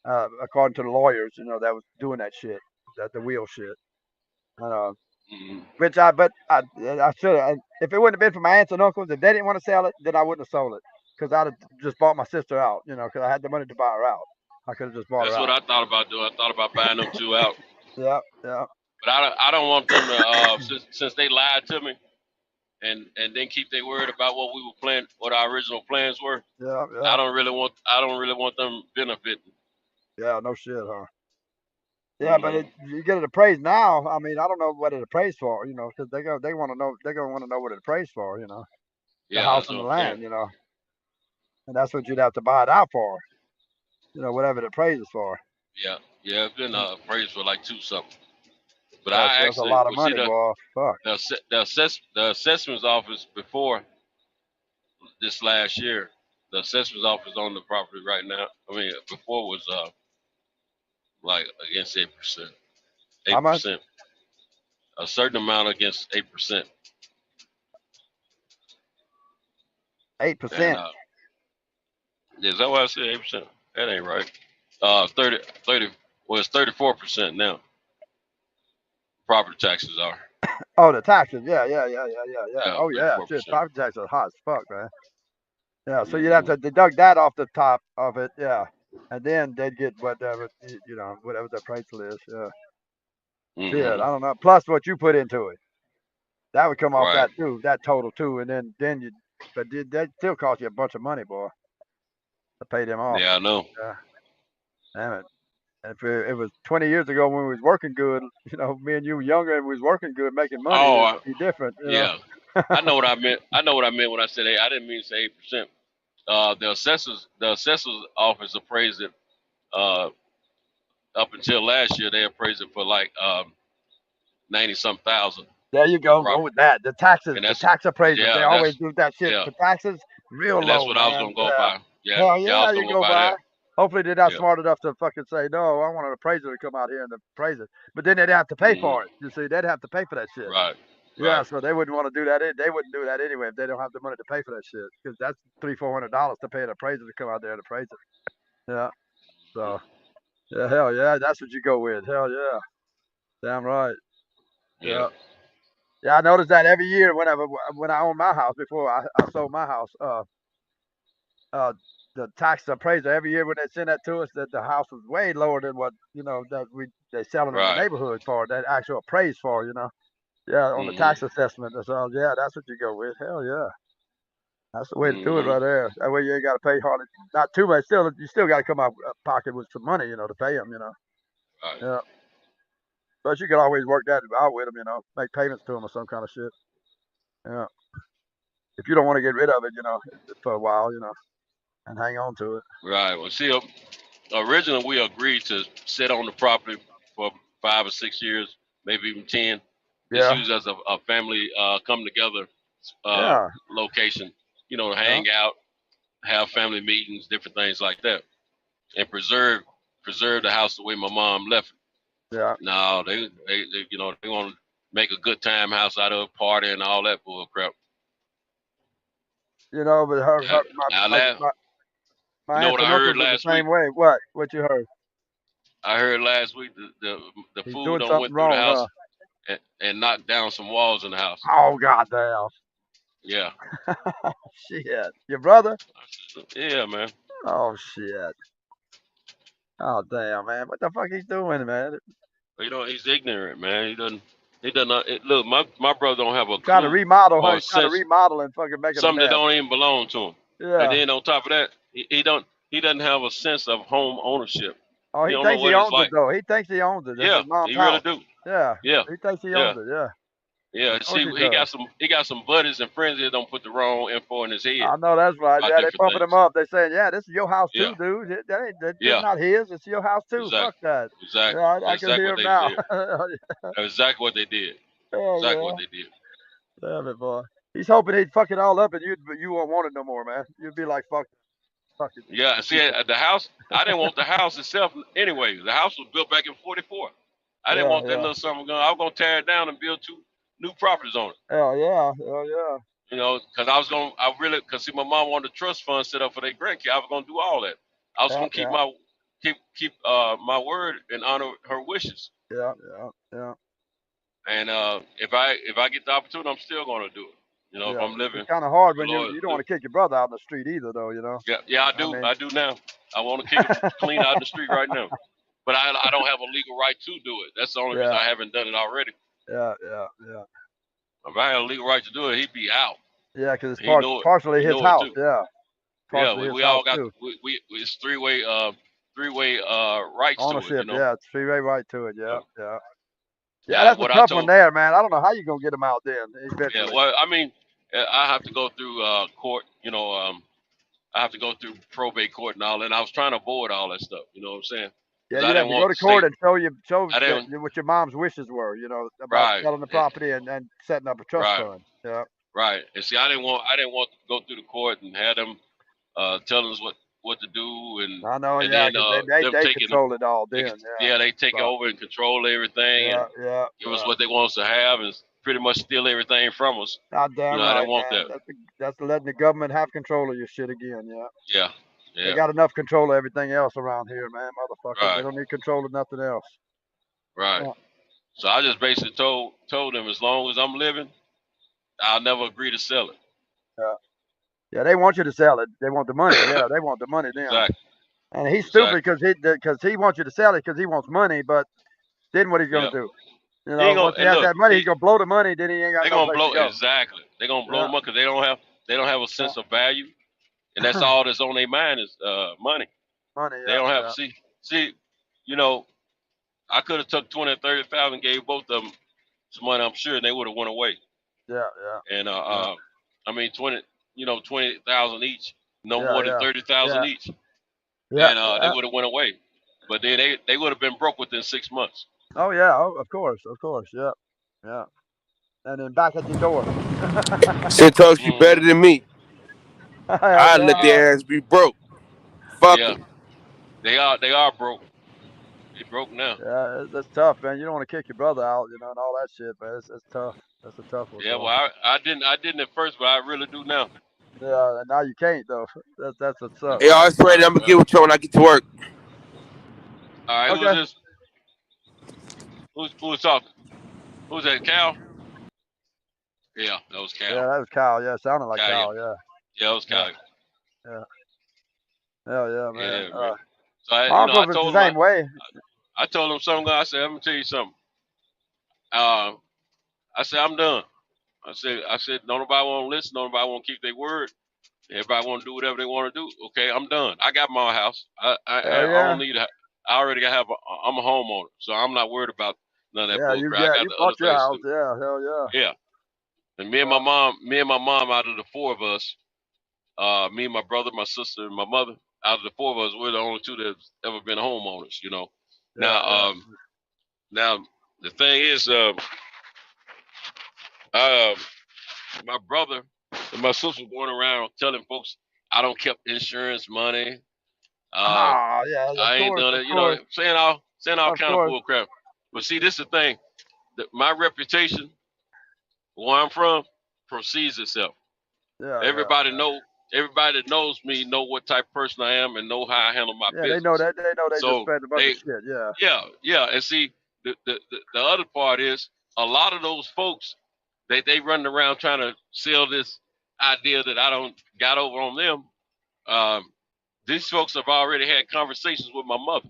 According to the lawyers. That was doing that shit. The wheel shit. And Mm-hmm. but I should have. If it wouldn't have been for my aunts and uncles, if they didn't want to sell it, then I wouldn't have sold it. Because I'd have just bought my sister out. Because I had the money to buy her out. I could have just bought her That's what out. I thought about doing. I thought about buying them two out. Yeah. But I don't want them to since they lied to me and then keep their word about what we were planning, what our original plans were. Yeah. I don't really want them benefiting. Yeah. No shit, huh? Yeah, but Mm-hmm. you get it appraised now. I mean, I don't know what it appraised for. Because they want to know. They're gonna want to know what it appraised for. The Yeah, house that's and what the I'm saying. land. And that's what you'd have to buy it out for. Whatever it appraises for. Yeah, it's been appraised for like two something. But I That's a actually, lot of well, see money, boy. Fuck. the assessment's office before this last year, the assessment's office on the property right now. I mean, before was like against 8%, How much? 8%, a certain amount against 8%, 8%. and is that what I said? 8%? That ain't right. 30. Well, it's 34% now. Property taxes are. Oh, the taxes. Yeah. Yeah, Oh yeah, shit. 34%. Property taxes are hot as fuck, man. Yeah. So you'd have Mm-hmm. to deduct that off the top of it. Yeah. And then they'd get whatever whatever the appraisal is. Yeah. Shit. I Mm-hmm. don't know. Plus what you put into it. That would come off Right. that too. That total too. And then you. But that still cost you a bunch of money, boy, to pay them off. Yeah, I know. Yeah. Damn it. If it was 20 years ago when we was working good, me and you were younger and we was working good, making money, Oh, it'd be different, yeah. I know what I meant. I know what I meant when I said 8. I didn't mean to say 8%. The assessor's office appraised it. Up until last year, they appraised it for like 90-some thousand There you for the go. Go property, with that. The taxes, and the that's tax appraisers, they yeah, always that's do that shit yeah, for taxes real and that's low, what I was man. gonna go Yeah. by. Yeah, Hell yeah, I yeah, was you gonna go go by by. that. Hopefully they're not Yeah. smart enough to fucking say, no, I want an appraiser to come out here and appraise it. But then they'd have to pay Hmm. for it. You see, they'd have to pay for that shit. Right. Yeah, Right. so they wouldn't want to do that. They wouldn't do that anyway if they don't have the money to pay for that shit. Because that's $300-400 to pay an appraiser to come out there and appraise it. Yeah. So yeah, hell yeah, that's what you go with. Hell yeah. Damn right. Yeah. Yeah. Yeah, I noticed that every year when I owned my house before I sold my house, uh, the tax appraiser every year when they send that to us, that the house was way lower than what that they selling in the Right. neighborhood for, that actual appraised for, Yeah, on the Hmm. tax assessment. So yeah, that's what you go with. Hell yeah, that's the way to do it Hmm. right there. That way you ain't got to pay hardly not too much. Still, you still got to come out of pocket with some money, to pay them. Right. Yeah, but you can always work that out with them. Make payments to them or some kind of shit. Yeah, if you don't want to get rid of it, for a while, and hang on to it. Right. Well, see, originally we agreed to sit on the property for 5 or 6 years, maybe even 10. Just Yeah, use as a family come together yeah, location. To yeah, hang out, have family meetings, different things like that, and preserve the house the way my mom left it. yeah. No, they want to make a good time house out of it, party and all that bull crap. But Yeah. Now that my you know what aunts I and heard uncles are the last week. same way. What you heard? I heard last week the He's food doing done something went through the wrong, house huh? and knocked down some walls in the house. Oh goddamn! Yeah. Shit, your brother? Yeah, man. Oh shit! Oh damn, man! What the fuck he's doing, man? He's ignorant, man. He does not look. My brother don't have a Trying to clue remodel, huh? or He's trying to sense. remodel and fucking making a Something that mess. don't even belong to him. And Yeah. then on top of that, he doesn't have a sense of home ownership. Oh, He he don't know thinks he what it's owns it like. though. He thinks he owns it. That's Yeah, his mom's he really house. do. Yeah. Yeah, He thinks he yeah, owns it. Yeah. yeah. Of course See, he he does. got some buddies and friends that don't put the wrong info in his head I know that's right. about Yeah, they different pumping him things. up. They saying, yeah, this is your house Yeah, too, dude. This yeah. not his. It's your house too. Exactly. Fuck that. Exactly. Yeah, I That's can exactly hear what him they now. did. That's exactly what they did. Hell Exactly yeah. what they did. Damn it, boy. He's hoping he'd fuck it all up and you won't want it no more, man. You'd be like, fuck it. Yeah. See, at the house, I didn't want the house itself anyway. The house was built back in '44. I didn't Yeah, want that yeah. little something going. I was gonna tear it down and build 2 new properties on it. Hell yeah. Hell yeah. Because because see, my mom wanted a trust fund set up for their grandkids. I was gonna do all that. I was Yeah, gonna yeah. keep my word and honor her wishes. Yeah, yeah, yeah. And if I get the opportunity, I'm still gonna do it. If Yeah. I'm It's living, kind of hard the when you Lord don't do. want to kick your brother out in the street either, though. Yeah, yeah, I I do. mean, I do now. I want to kick him clean out in the street right now. But I don't have a legal right to do it. That's the only reason yeah, I haven't done it already. yeah, yeah, yeah. If I had a legal right to do it, he'd be out. Yeah, because it's He know it. partially He his know it house. too. Yeah, Yeah, partially his we house all got too. it's three-way rights to it. Ownership. Yeah, it's freeway right to it. Yeah, Uh, yeah. Yeah, yeah, that's a what I tough one told. there, man. I don't know how you gonna get him out then Yeah, eventually. well, I mean, I have to go through court. I have to go through probate court and all that. And I was trying to avoid all that stuff. You know what I'm saying? Yeah, Because I you'd have didn't to go want to the court state. and show I didn't. what your mom's wishes were, about Right. selling the property and setting up a trust Right. fund. Yeah. Right. And see, I didn't want to go through the court and have them telling us what to do I know, and yeah, then because them they taking control it all they then. could, Yeah. yeah, they take So, over and control everything yeah, and yeah, give us yeah. what they want us to have and pretty much steal everything from us. God damn I right, didn't want man. that. That's letting the government have control of your shit again. Yeah. Yeah. They got enough control of everything else around here, man. Motherfuckers. Right. They don't need control of nothing else. Right. So I just basically told them, as long as I'm living, I'll never agree to sell it. Yeah. Yeah, they want you to sell it. They want the money. Yeah, they want the money then. Exactly. And he's stupid because he wants you to sell it because he wants money. But then what he's gonna do? You know, once he has that money, he's gonna blow the money. Then he ain't got no place to go. Exactly. They're gonna blow the money because they don't have a sense of value, and that's all that's on their mind is money. Money. They don't have see. You know, I could have took 20 or 30,000, gave both of them some money. I'm sure they would have went away. Yeah. And I mean 20,000 each, no more than 30,000 each. Yeah. And they would have went away, but then they would have been broke within 6 months. Oh yeah, of course, yeah. And then back at your door. Santos, you better than me. I'd let their ass be broke. Fuck them. They are broke. They broke now. Yeah, that's tough, man. You don't want to kick your brother out, you know, and all that shit, man. It's tough. That's a tough one. Yeah, well, I didn't at first, but I really do now. Yeah, and now you can't though. That's what's up. Hey, all right, I'm gonna get with you when I get to work. All right, okay. Who's this? Who's talking? Who's that? Cal? Yeah, that was Cal. Yeah, that was Kyle. Yeah, sounded like Kyle. Yeah, that was Cal. Yeah. Hell yeah, man. Yeah, man. So I told him the same way. I told him something. I said, I'm gonna tell you something. I said, I'm done. I said, don't nobody want to listen. Don't nobody want to keep their word. Everybody want to do whatever they want to do. Okay, I'm done. I got my house. I don't need. I already have. I'm a homeowner, so I'm not worried about none of that bullcrap. You bought your house. Yeah, hell yeah. Yeah. And me and my mom, out of the four of us, me and my brother, my sister, and my mother, out of the four of us, we're the only two that's ever been homeowners. You know. Yeah, now the thing is, my brother and my sister going around telling folks I don't keep insurance money. I ain't done it. You know, saying all kind of bull crap. But see, this is the thing. My reputation, where I'm from, precedes itself. Yeah. Everybody that knows me know what type of person I am and know how I handle my business. They know that. They know they just spend a bunch of shit. Yeah. And see, the other part is a lot of those folks, they run around trying to sell this idea that I don't got over on them. These folks have already had conversations with my mother.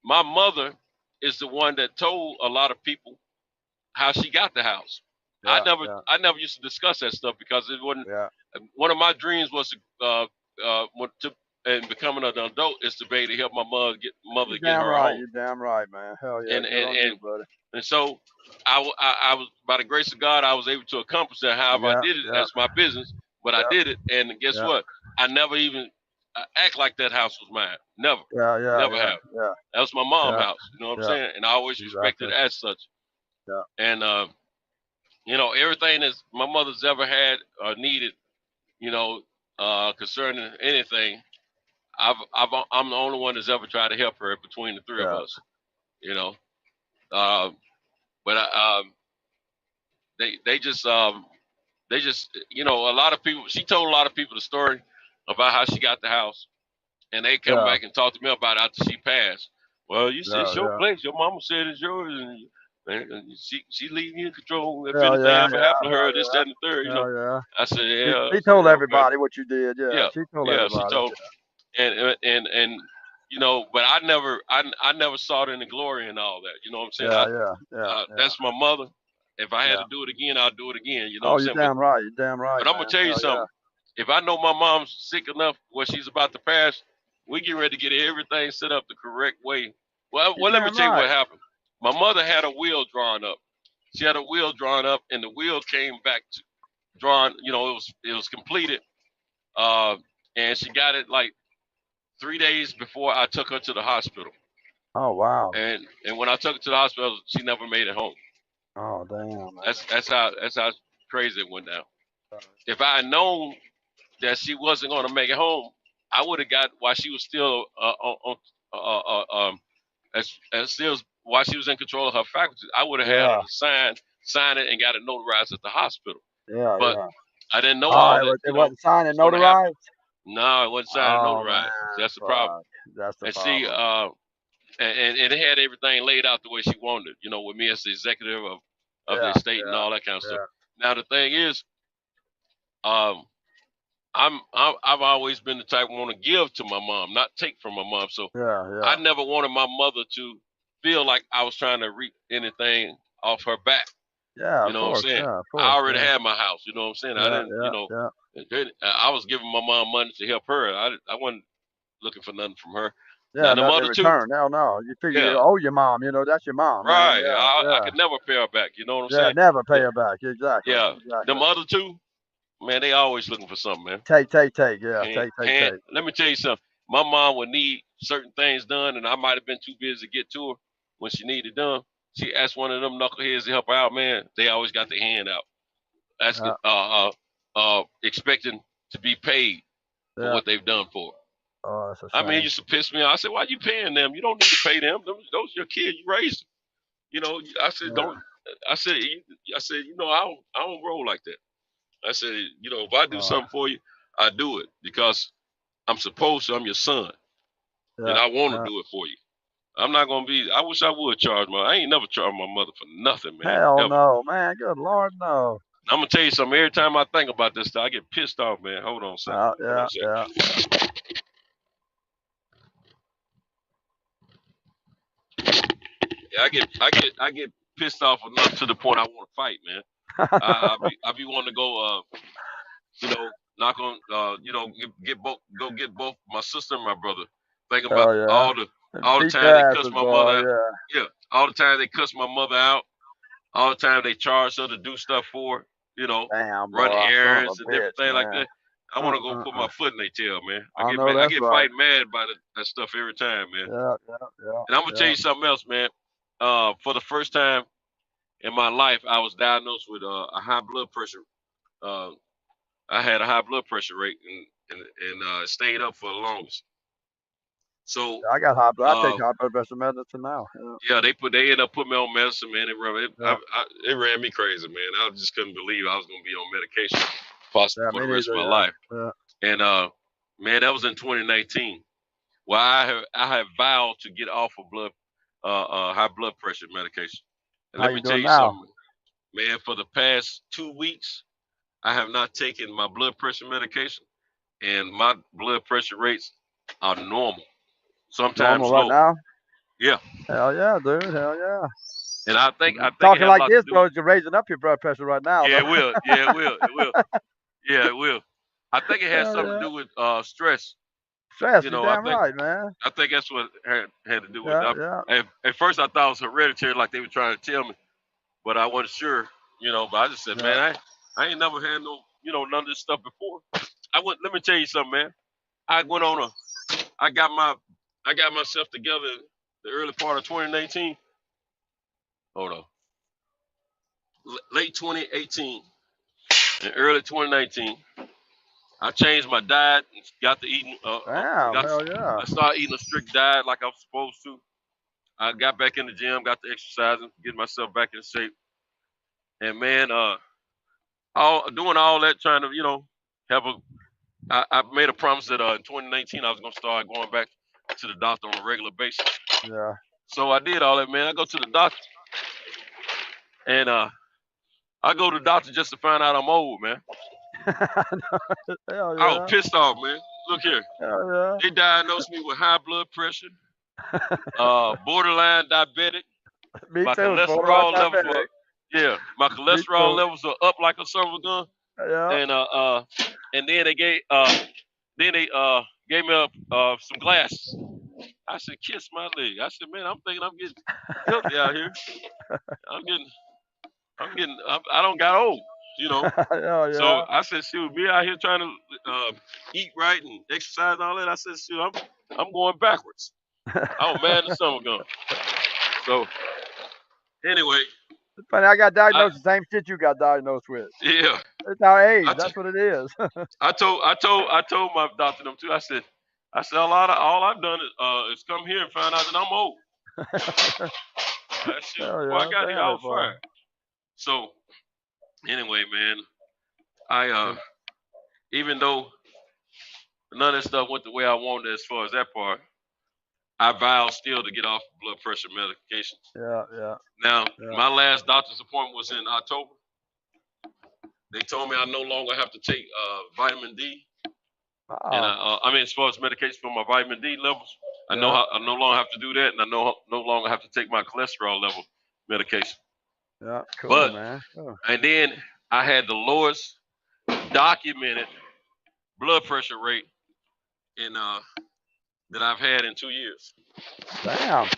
My mother is the one that told a lot of people how she got the house. I never used to discuss that stuff because it wasn't. One of my dreams was to and becoming an adult is to be able to help my mother get her home. You're damn right, man. Hell yeah. And so I was, by the grace of God, I was able to accomplish that. However, I did it. That's my business, but I did it. And guess what? I never even act like that house was mine. Never. Never have. Yeah. That was my mom's house. You know what I'm saying? And I always respected it as such. Yeah. And you know, everything that my mother's ever had or needed, you know, concerning anything, I'm the only one that's ever tried to help her between the three of us. You know, but they just you know, a lot of people. She told a lot of people the story about how she got the house, and they come back and talk to me about it after she passed. Well, you said it's your place. Your mama said it's yours, and she leaving you in control. If anything ever happened to her, this, that, and the third, you know. I said, yeah. She told everybody what you did. Yeah. She told everybody. She told, and you know, but I never saw it in the glory and all that. You know what I'm saying? That's my mother. If I had to do it again, I'll do it again. You know what I'm saying? You're damn right. You're damn right. But I'm gonna tell you something. If I know my mom's sick enough where she's about to pass, we get ready to get everything set up the correct way. Well, let me tell you what happened. My mother had a will drawn up. She had a will drawn up, and the will came back to drawn. You know, it was completed, and she got it like 3 days before I took her to the hospital. Oh wow! And when I took her to the hospital, she never made it home. Oh damn! That's how crazy it went down. If I had known that she wasn't going to make it home, I would have got while she was still while she was in control of her faculties. I would have had her sign it and got it notarized at the hospital. But I didn't know all that. It wasn't signed and notarized. No, it wasn't signed and Oh man, notarized. That's the problem. that's the And see, problem. and it had everything laid out the way she wanted, with me as the executive of the Yeah, estate and yeah, all that kind of stuff. yeah, Now the thing is, um, I've always been the type want to give to my mom, not take from my mom. So yeah. I never wanted my mother to feel like I was trying to reap anything off her back. Yeah, You of know what I'm course. saying? Yeah, of I course. already Yeah, had my house. You know what I'm saying? I yeah, didn't, yeah, yeah. I was giving my mom money to help her. I wasn't looking for nothing from her. Now Yeah, the nothing in other two, return. Hell no. You figure you yeah, owe your mom. That's your mom, man. right. Yeah, I yeah, could never pay her back. You know what I'm yeah. saying? Never pay But her back. Exactly, yeah, exactly. them other two, man, they always looking for something, man. Take. Yeah, take. Let me tell you something. My mom would need certain things done, and I might have been too busy to get to her when she needed done. She asked one of them knuckleheads to help her out, man. They always got their hand out, asking, Yeah, expecting to be paid for yeah. what they've done for her. Oh, that's a I mean, it shame. used to piss me off. I said, "Why you paying them? You don't need to pay them. Those are your kids. You raised them." I said, Yeah. "Don't." I said, I don't roll like that. I said, if I do Oh, something for you, I do it because I'm supposed to. I'm your son, and yeah, I want to yeah. do it for you. I'm not gonna be. I wish I would charge my. I ain't never charged my mother for nothing, man. Hell Ever. no, man. Good Lord, no. I'm gonna tell you something. Every time I think about this stuff, I get pissed off, man. Hold on a second. Hold on Yeah, a second. yeah. Yeah, I get pissed off enough to the point I want to fight, man. I be wanting to go, knock on, get both my sister and my brother. Thinking about Oh yeah. all the Beat time they their cuss asses, my mother boy. out. Yeah, Yeah, all the time they cuss my mother out. All the time they charge her to do stuff for her, damn, run boy. Son of a errands and bitch, everything like man. that. I want to go put my foot in their tail, man. I know I that's get right. fight mad by that stuff every time, man. Yeah, And I'm gonna tell yeah. you something else, man. For the first time in my life, I was diagnosed with a high blood pressure. Uh, I had a high blood pressure rate and stayed up for the longest. So, I got high blood. I take uh, high blood pressure medicine now. Yeah, yeah, they ended up putting me on medicine, man. yeah, It ran me crazy, man. I just couldn't believe I was gonna be on medication possibly yeah. for Me the rest of neither. my Yeah, life. yeah. And man, that was in 2019. Well, I have vowed to get off of high blood pressure medication. And How let you me tell doing you now? something, man. For the past 2 weeks, I have not taken my blood pressure medication, and my blood pressure rates are normal. Normal Sometimes right low. now? Yeah. Hell yeah, dude. Hell yeah. And I think it Talking had a like lot to this, do with. bro, you're raising up your blood pressure right now, Yeah, though. it will. Yeah, it will. It will. Yeah, it will. I think it has Hell something to yeah. do with stress. Stress, You you know, damn right, man. I think that's what had to do with Yeah, it. yeah. At first, I thought it was hereditary, like they were trying to tell me, but I wasn't sure. But I just said, Yeah. man, I ain't never had no, none of this stuff before. Let me tell you something, man. I went on I got myself together in the early part of 2019. Hold on, late 2018 and early 2019. I changed my diet and got to eating. Damn, hell yeah. I started eating a strict diet like I was supposed to. I got back in the gym, got to exercising, getting myself back in shape, and man, doing all that, trying to have a. I made a promise that in 2019 I was gonna start going back to the doctor on a regular basis. Yeah. So I did all that, man. I go to the doctor, and I go to the doctor just to find out I'm old, man. Hell I was yeah. pissed off, man. Look here, Hell yeah. they diagnosed me with high blood pressure, borderline diabetic. Me My too, borderline cholesterol levels diabetic. were, yeah, my Me cholesterol too. levels are up like a silver gun, Yeah. and then they gave me some glasses. I said, kiss my leg. I said, man, I'm thinking I'm getting healthy out here. I don't got old, you know. Hell So yeah. I said, shoot, me out here trying to eat right and exercise and all that. I said, shoot, I'm going backwards. I was mad the summer gun. So anyway, It's funny, I got I diagnosed the same shit you got diagnosed with. yeah, It's our age. I, t- That's what it is. I told my doctor them too. I said all I've done is come here and find out that I'm old. Shoot, Hell before I yeah. got here, Damn I it, was boy. fired. So anyway, man, I even though none of that stuff went the way I wanted as far as that part. I vow still to get off blood pressure medications. Yeah. Now, my last doctor's appointment was in October. They told me I no longer have to take vitamin D, and as far as medication for my vitamin D levels, I no longer have to do that, and I no longer have to take my cholesterol level medication. Yeah, cool, but, man. Cool. And then I had the lowest documented blood pressure rate in that I've had in 2 years. Damn.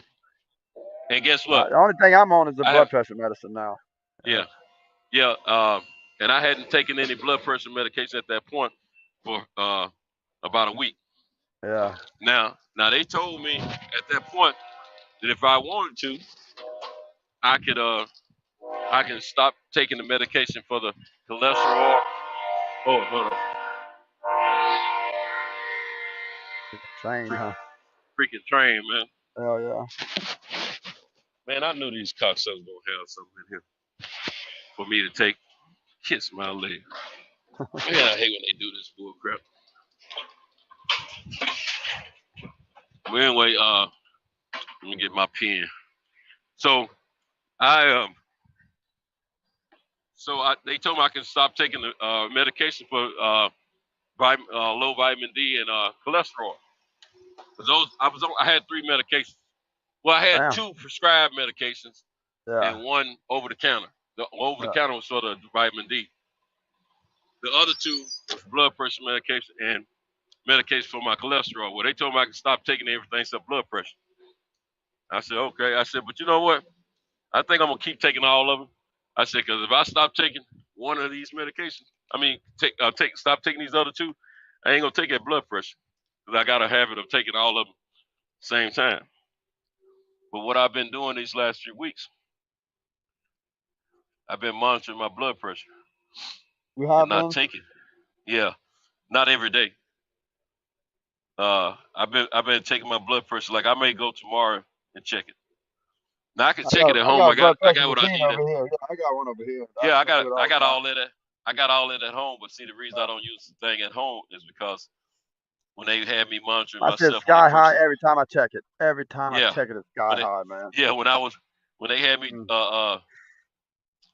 And guess what? The only thing I'm on is the blood pressure medicine now. Yeah. And I hadn't taken any blood pressure medication at that point for about a week. Yeah. Now they told me at that point that if I wanted to, I can stop taking the medication for the cholesterol. Oh, hold on. Train, huh? Freaking train, man. Oh yeah. Man, I knew these cocksuckers gonna have something in here for me to take. Kiss my leg. Man, I hate when they do this bull crap. But anyway, let me get my pen. So they told me I can stop taking the medication for low vitamin D and cholesterol. Those I had 3 medications. Well, I had 2 prescribed medications and 1 over the counter. The over the counter was for the vitamin D. The other 2 was blood pressure medication and medication for my cholesterol. Well, they told me I could stop taking everything except blood pressure. I said, okay. I said, but you know what? I think I'm gonna keep taking all of them. I said, because if I stop taking one of these medications, stop taking these other 2, I ain't gonna take that blood pressure because I got a habit of taking all of them same time. But what I've been doing these last 3 weeks, I've been monitoring my blood pressure. You have not taking. Yeah, not every day. I've been taking my blood pressure. Like I may go tomorrow and check it. Now I can check it at home. I got what I need. Over here. Yeah, I got one over here. Yeah, I got all that. I got all that at home. But see, the reason I don't use the thing at home is because when they had me monitoring myself, sky high every time I check it. Every time I check it, it's sky high, man. Yeah, when they had me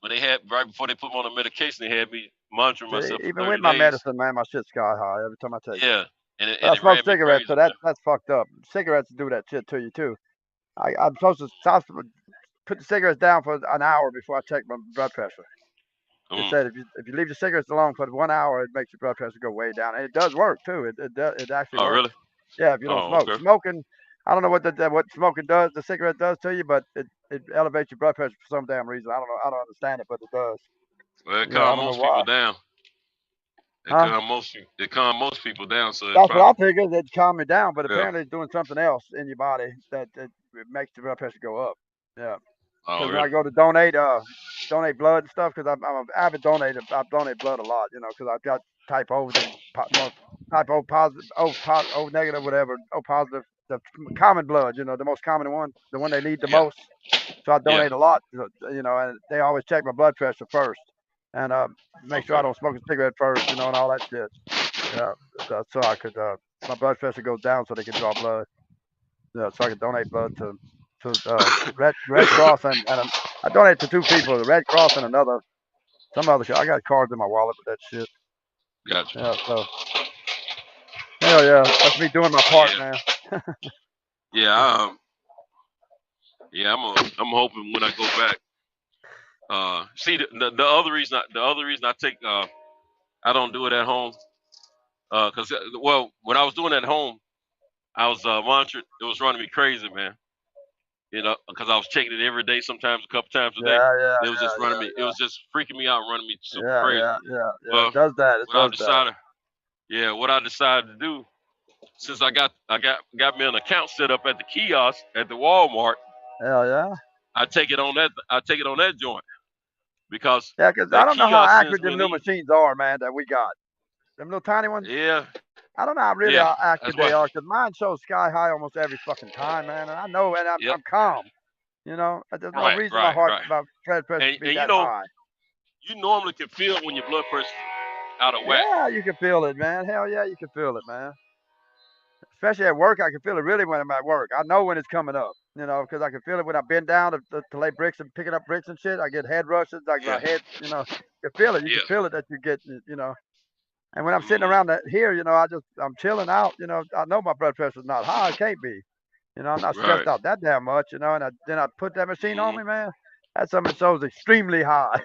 when they had right before they put me on the medication, they had me monitoring myself. Even with my medicine, man, my shit's sky high every time I take it. Yeah, and I smoke cigarettes, so that's fucked up. Cigarettes do that shit to you too. I'm supposed to put the cigarettes down for an hour before I check my blood pressure. It said if you leave the cigarettes alone for 1 hour, it makes your blood pressure go way down, and it does work too. It actually works. Oh, really? Yeah, if you don't smoke. Okay. Smoking, I don't know what smoking does. The cigarette does to you, but it elevates your blood pressure for some damn reason. I don't know. I don't understand it, but it does. Well, it calms most people down. It calms most people down. So that's what I figured. It calmed me down, but apparently it's doing something else in your body that it makes the blood pressure go up. Yeah. Because when I go to donate blood and stuff, because I'm an avid donator. I donate blood a lot, because I've got type O, type O positive, O negative, whatever, O positive, the common blood, the most common one, the one they need the most. So I donate a lot, and they always check my blood pressure first and make sure I don't smoke a cigarette first, and all that shit. Yeah, so I could my blood pressure goes down so they can draw blood. Yeah, so I can donate blood to Red Cross and I donate to 2 people, the Red Cross and some other shit. I got cards in my wallet with that shit. Gotcha. Yeah, so hell yeah, that's me doing my part, man. Yeah, I'm hoping when I go back. See, the other reason I take I don't do it at home, because when I was doing it at home, I was monitored. It was running me crazy, man. Because I was checking it every day, sometimes a couple times a day. It was just running me. It was just freaking me out, running me super crazy. Yeah. It does that. What I decided to do, since I got me an account set up at the kiosk at the Walmart. Hell yeah. I take it on that joint because because I don't know how accurate them little machines are, man, that we got. Them little tiny ones. Yeah. I don't know how accurate they are, because mine shows sky high almost every fucking time, man. And I know, and I'm calm. There's no reason my blood pressure to be that high. You normally can feel when your blood pressure out of whack. Yeah, you can feel it, man. Hell yeah, you can feel it, man. especially at work, I can feel it really when I'm at work. I know when it's coming up, because I can feel it when I bend down to lay bricks and picking up bricks and shit. I get head rushes, like my head, you can feel it. You can feel it that you get, And when I'm sitting around here, I'm chilling out. I know my blood pressure's not high. It can't be. I'm not stressed out that damn much. And then I put that machine on me, man. That something shows extremely high.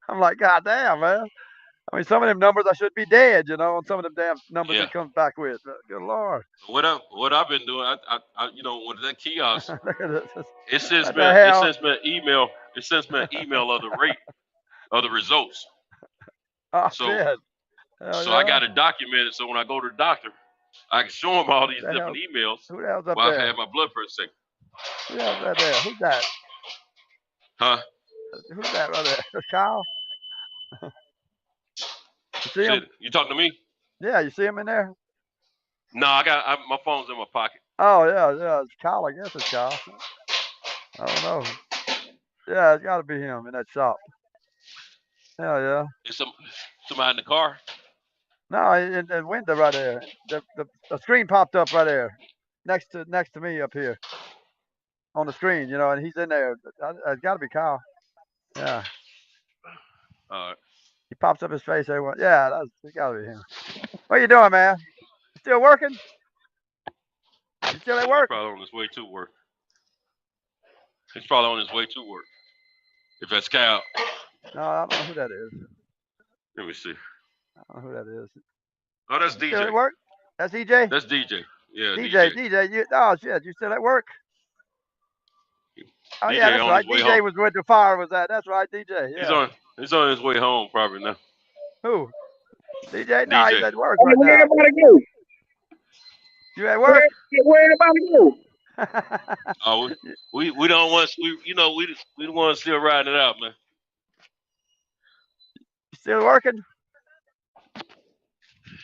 I'm like, God damn, man. I mean, some of them numbers I should be dead, on some of them damn numbers it comes back with. Good Lord. What I've been doing, I with that kiosk, it sends What me the a, it hell? sends me an email. It sends me an email of the rate of the results. Oh, So shit. Hell so I yeah. got it documented. So when I go to the doctor, I can show him all these The hell? different emails Who the hell's up while I've there? had my blood pressure taken. Who the hell's right there? Who's that? Huh? Who's that right there? Kyle? You see him? Shit, you talking to me? Yeah, you see him in there? No, my phone's in my pocket. Oh, yeah. It's Kyle. I guess it's Kyle. I don't know. Yeah, it's got to be him in that shop. Hell yeah. Is somebody in the car? No, in the window right there. The screen popped up right there, next to me up here on the screen. And he's in there. It's got to be Kyle. Yeah. He pops up his face everywhere. Yeah, it's got to be him. What you doing, man? You still working? You still at He's work? probably on his way to work. He's probably on his way to work. If that's Cal. No, I don't know who that is. Let me see. I don't know who that is. Oh, that's You DJ. still at work? That's DJ? That's DJ. Yeah, DJ. Oh, shit. You still at work? Oh, DJ yeah, that's on right. his way DJ home. was where the fire was at. That's right, DJ. Yeah. He's on his way home probably now. Who? DJ? No, DJ. he's at work Hey, right where now. everybody go? You at work? Where everybody go? Oh, we don't want we don't want to still riding it out, man. You still working?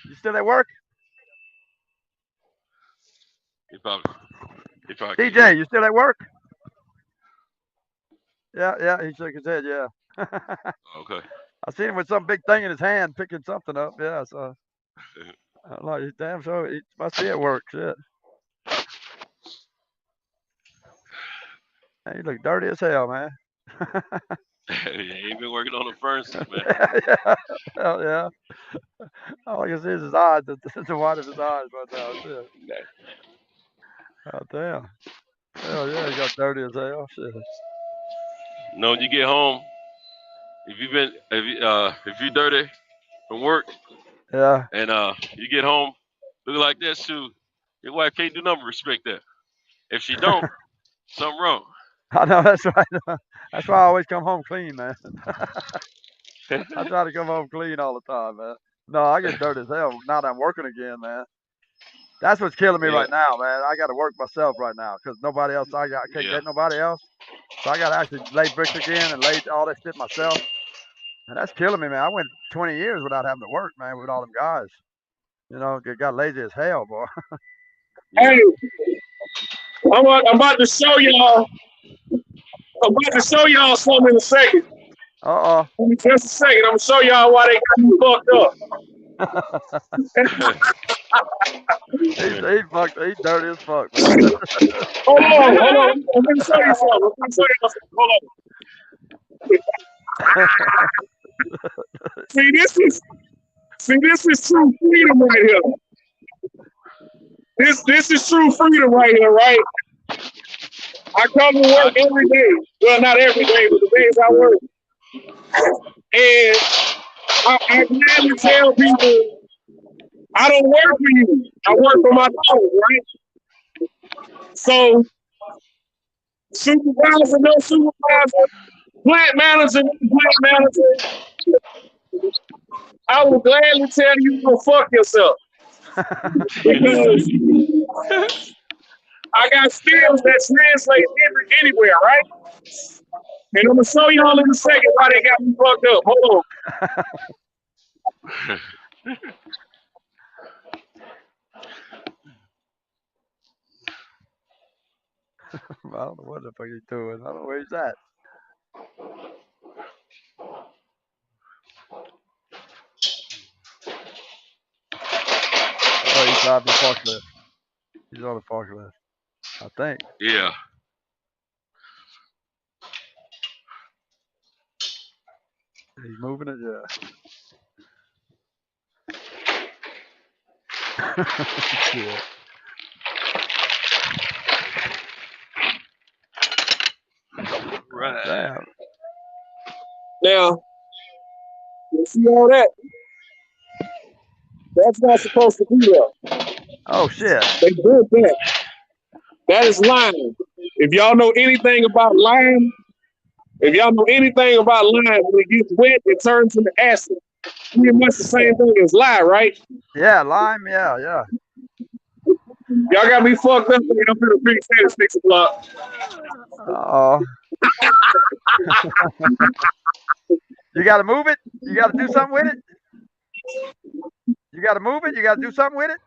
You still at work? He probably DJ, you still at work? Yeah, he shook his head, yeah. Okay. I seen him with some big thing in his hand picking something up, yeah, so I'm like, damn, so he must be at work, shit. Man, you look dirty as hell, man. He ain't been working on the furnaces, man. Yeah, hell yeah. All I can see is his eyes, the white of his eyes right now, shit. Oh, damn. Hell yeah, he got dirty as hell, shit. No, when you get home, if you dirty from work, Yeah. and you get home looking like that, shoot, your wife can't do nothing but respect that. If she don't, something wrong. I know, that's right. That's why I always come home clean, man. I try to come home clean all the time, man. No, I get dirty as hell now that I'm working again, man. That's what's killing me right now, man. I got to work myself right now because nobody else. I can't get nobody else, so I got to actually lay bricks again and lay all that shit myself. And that's killing me, man. I went 20 years without having to work, man, with all them guys. It got lazy as hell, boy. Hey, I'm about to show y'all. I'm about to show y'all something in a second. Just a second. I'm gonna show y'all why they got me fucked up. He fucked. He dirty as fuck, man. Hold on. I'm gonna show you something. Hold on. See, this is true freedom right here. This is true freedom right here, right? I come to work every day. Well, not every day, but the days I work. And I gladly tell people, I don't work for you. I work for my dog, right? So, supervisor, no supervisor, plant manager, no plant manager, I will gladly tell you to go fuck yourself. Because I got skills that translate anywhere, right? And I'm gonna show y'all in a second why they got me fucked up. Hold on. I don't know what the fuck he's doing. I don't know where he's at. Oh, he's driving the forklift. He's on the forklift, I think. Yeah. He's moving it, yeah. Shit. Right. Damn. Now, you see all that? That's not supposed to be there. Oh shit. They built that. That is lime. If y'all know anything about lime, when it gets wet, it turns into acid. Pretty much the same thing as lye, right? Yeah, lime. Yeah. Y'all got me fucked up. I'm finna fix that at 6 o'clock. Oh. You got to move it. You got to do something with it. You got to move it. You got to do something with it.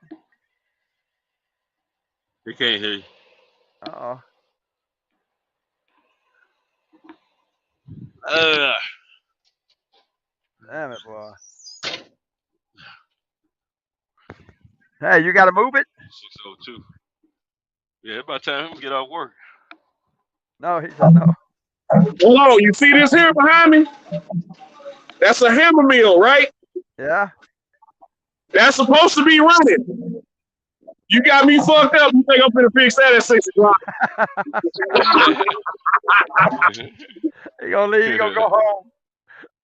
He can't hear you. Oh. Damn it, boy. Hey, you got to move it. 6:02. Yeah, about time him get off work. No, he said no. Hello, you see this here behind me? That's a hammer mill, right? Yeah. That's supposed to be running. You got me fucked up. You think I'm finna fix that at 6 o'clock? He gonna leave. He gonna go home.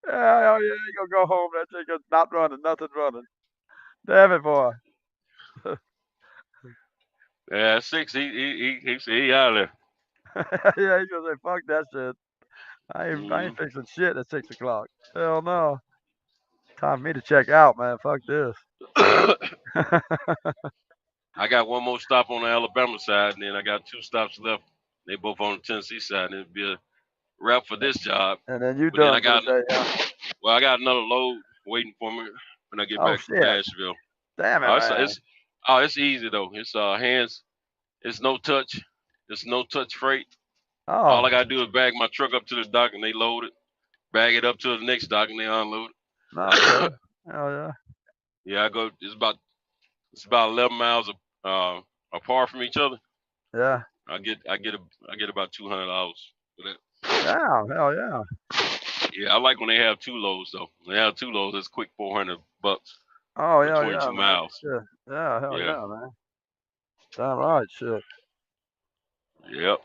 Yeah, he gonna go home. That thing is not running. Nothing running. Damn it, boy. Yeah, 6. He out of there. Yeah, he's gonna say, "Fuck that shit. I ain't fixing shit at 6 o'clock. Hell no. Time for me to check out, man. Fuck this." I got one more stop on the Alabama side, and then I got 2 stops left. They both on the Tennessee side, and it'll be a wrap for this job. And then you But then done for the day, huh? Well, I got another load waiting for me when I get back shit. from Nashville. Damn it, man. It's easy though. It's hands. It's no touch. It's no touch freight. Oh. All I gotta do is bag my truck up to the dock and they load it. Bag it up to the next dock and they unload it. Okay. Hell yeah. Yeah, I go. It's about 11 miles apart from each other. Yeah. I get about $200 for that. Damn, hell yeah. Yeah, I like when they have 2 loads though. When they have 2 loads, it's quick $400 Oh for yeah, 22 miles. Shit. Yeah, hell yeah, man. Damn right, shit. Yep.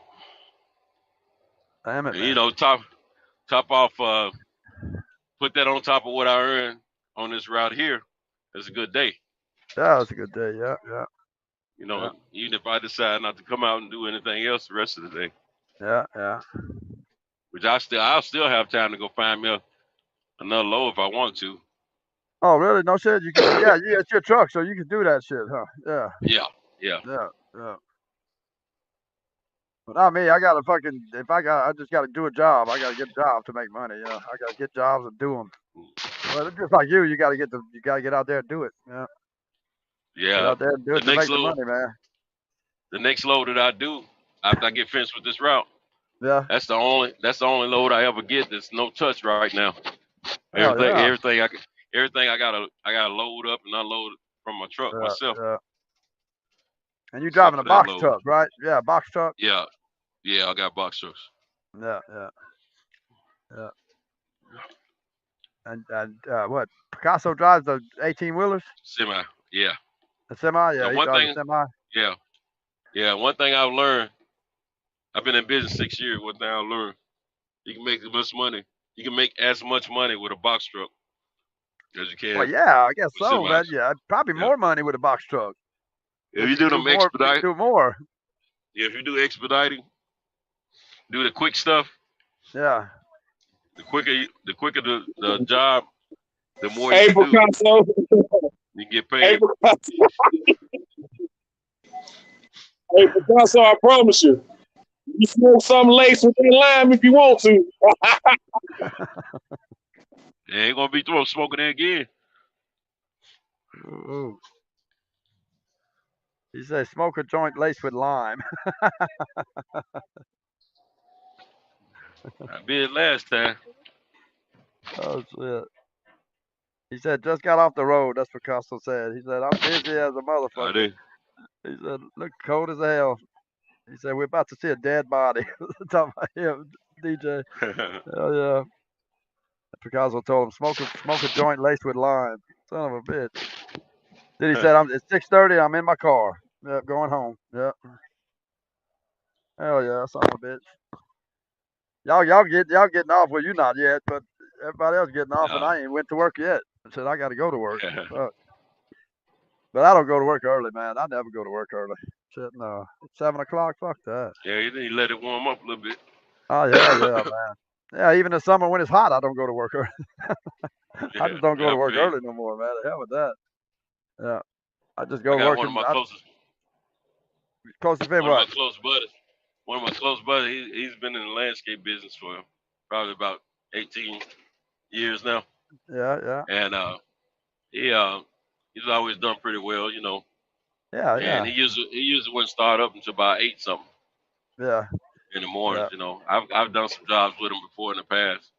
Damn it, And, man. you know, top off, put that on top of what I earn on this route here. It's a good day. Yeah, it's a good day. Yeah. You know, even if I decide not to come out and do anything else the rest of the day. Yeah. Which I'll still have time to go find me another load if I want to. Oh really? No shit. You can. Yeah, it's your truck, so you can do that shit, huh? Yeah. Yeah. But not me. I gotta fucking. I just gotta do a job. I gotta get a job to make money. I gotta get jobs and do them. Well, it's just like you. You gotta get out there and do it. Yeah. Yeah. Get out there and do it to make the money, man. The next load that I do after I get finished with this route. Yeah. That's the only load I ever get that's no touch right now. Everything I gotta load up and unload from my truck myself. Yeah. And you driving a box truck, right? Yeah, box truck. Yeah, I got box trucks. Yeah. And what? Picasso drives the 18-wheelers? Semi, yeah. The semi, yeah. He drives a semi. Yeah. One thing I've learned, I've been in business 6 years. One thing I've learned, you can make as much money. You can make as much money with a box truck as you can. Well, yeah, I guess so, man. Yeah, probably more money with a box truck. If you do them expedite, do more. Yeah, if you do expediting, do the quick stuff. Yeah. The quicker the job, the more you do. Picasso. You get paid. Hey, Picasso, I promise you. You smoke some lace with that lime if you want to. Ain't gonna be throwing smoking there again. Ooh. He said smoke a joint laced with lime. I did last time. Oh shit. He said just got off the road. That's what Picasso said. He said I'm busy as a motherfucker. He said, look cold as hell. He said, we're about to see a dead body. Talking about him, DJ. Hell yeah. Picasso told him, smoke a joint laced with lime. Son of a bitch. Then he said, it's 6:30. I'm in my car. Yep, going home. Yep. Hell yeah, son of a bitch. Y'all getting off. Well, you not yet, but everybody else getting off, and I ain't went to work yet. I said I got to go to work. But I don't go to work early, man. I never go to work early. Shit, no. 7 o'clock. Fuck that. Yeah, you need to let it warm up a little bit. Oh yeah, yeah, man. Yeah, even in summer when it's hot, I don't go to work early. I just don't go to work early no more, man. The hell with that. Yeah, I just go I to got work. one of my closest. Closest friend, one what? of my close buddies. One of my close buddies. He's been in the landscape business for probably about 18 years now. Yeah, yeah. And he's always done pretty well, you know. Yeah, yeah. And he usually wouldn't start up until about 8 something. Yeah. In the mornings, you know. I've done some jobs with him before in the past.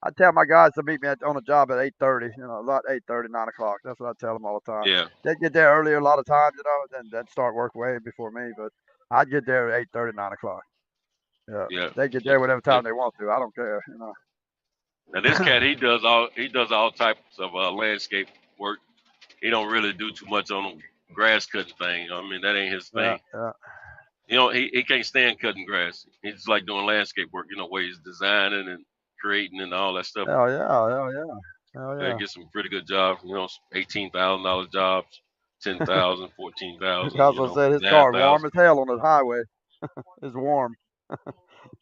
I tell my guys to meet me on a job at 8:30. You know, about 8:30, 9 o'clock. That's what I tell them all the time. Yeah. They get there earlier a lot of times, you know, then they'd start work way before me. But I'd get there at 8:30, 9 o'clock. Yeah. Yeah. They get there whatever time they want to. I don't care, you know. Now this cat, he does all types of landscape work. He don't really do too much on the grass cutting thing. I mean, that ain't his thing. Yeah. You know, he can't stand cutting grass. He's just like doing landscape work. You know, where he's designing and creating and all that stuff. Hell yeah, hell yeah. Hell yeah. Get some pretty good jobs. You know, $18,000 jobs, 10,000, 14,000. Picasso said his car warm as hell on the highway. It's warm.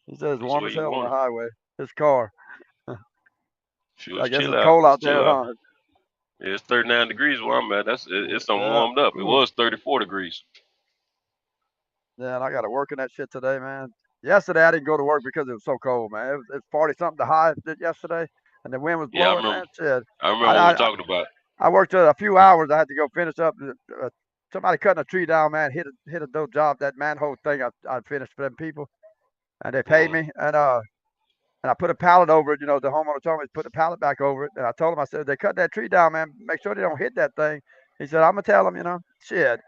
He said it's warm as hell on the highway. His car. I guess it's cold out there, huh? Yeah, it's 39 degrees where I'm at. It's warmed up. It was 34 degrees. Yeah, and I got to work in that shit today, man. Yesterday I didn't go to work because it was so cold, man. It was 40 something the high yesterday, and the wind was blowing. Yeah, man. Shit. I remember what we were talking about. I worked a few hours. I had to go finish up. Somebody cutting a tree down, man. Hit a dope job. That manhole thing I finished for them people, and they paid me. And I put a pallet over it. You know, the homeowner told me to put the pallet back over it. And I told him, I said, they cut that tree down, man. Make sure they don't hit that thing. He said, I'm gonna tell them. You know, shit.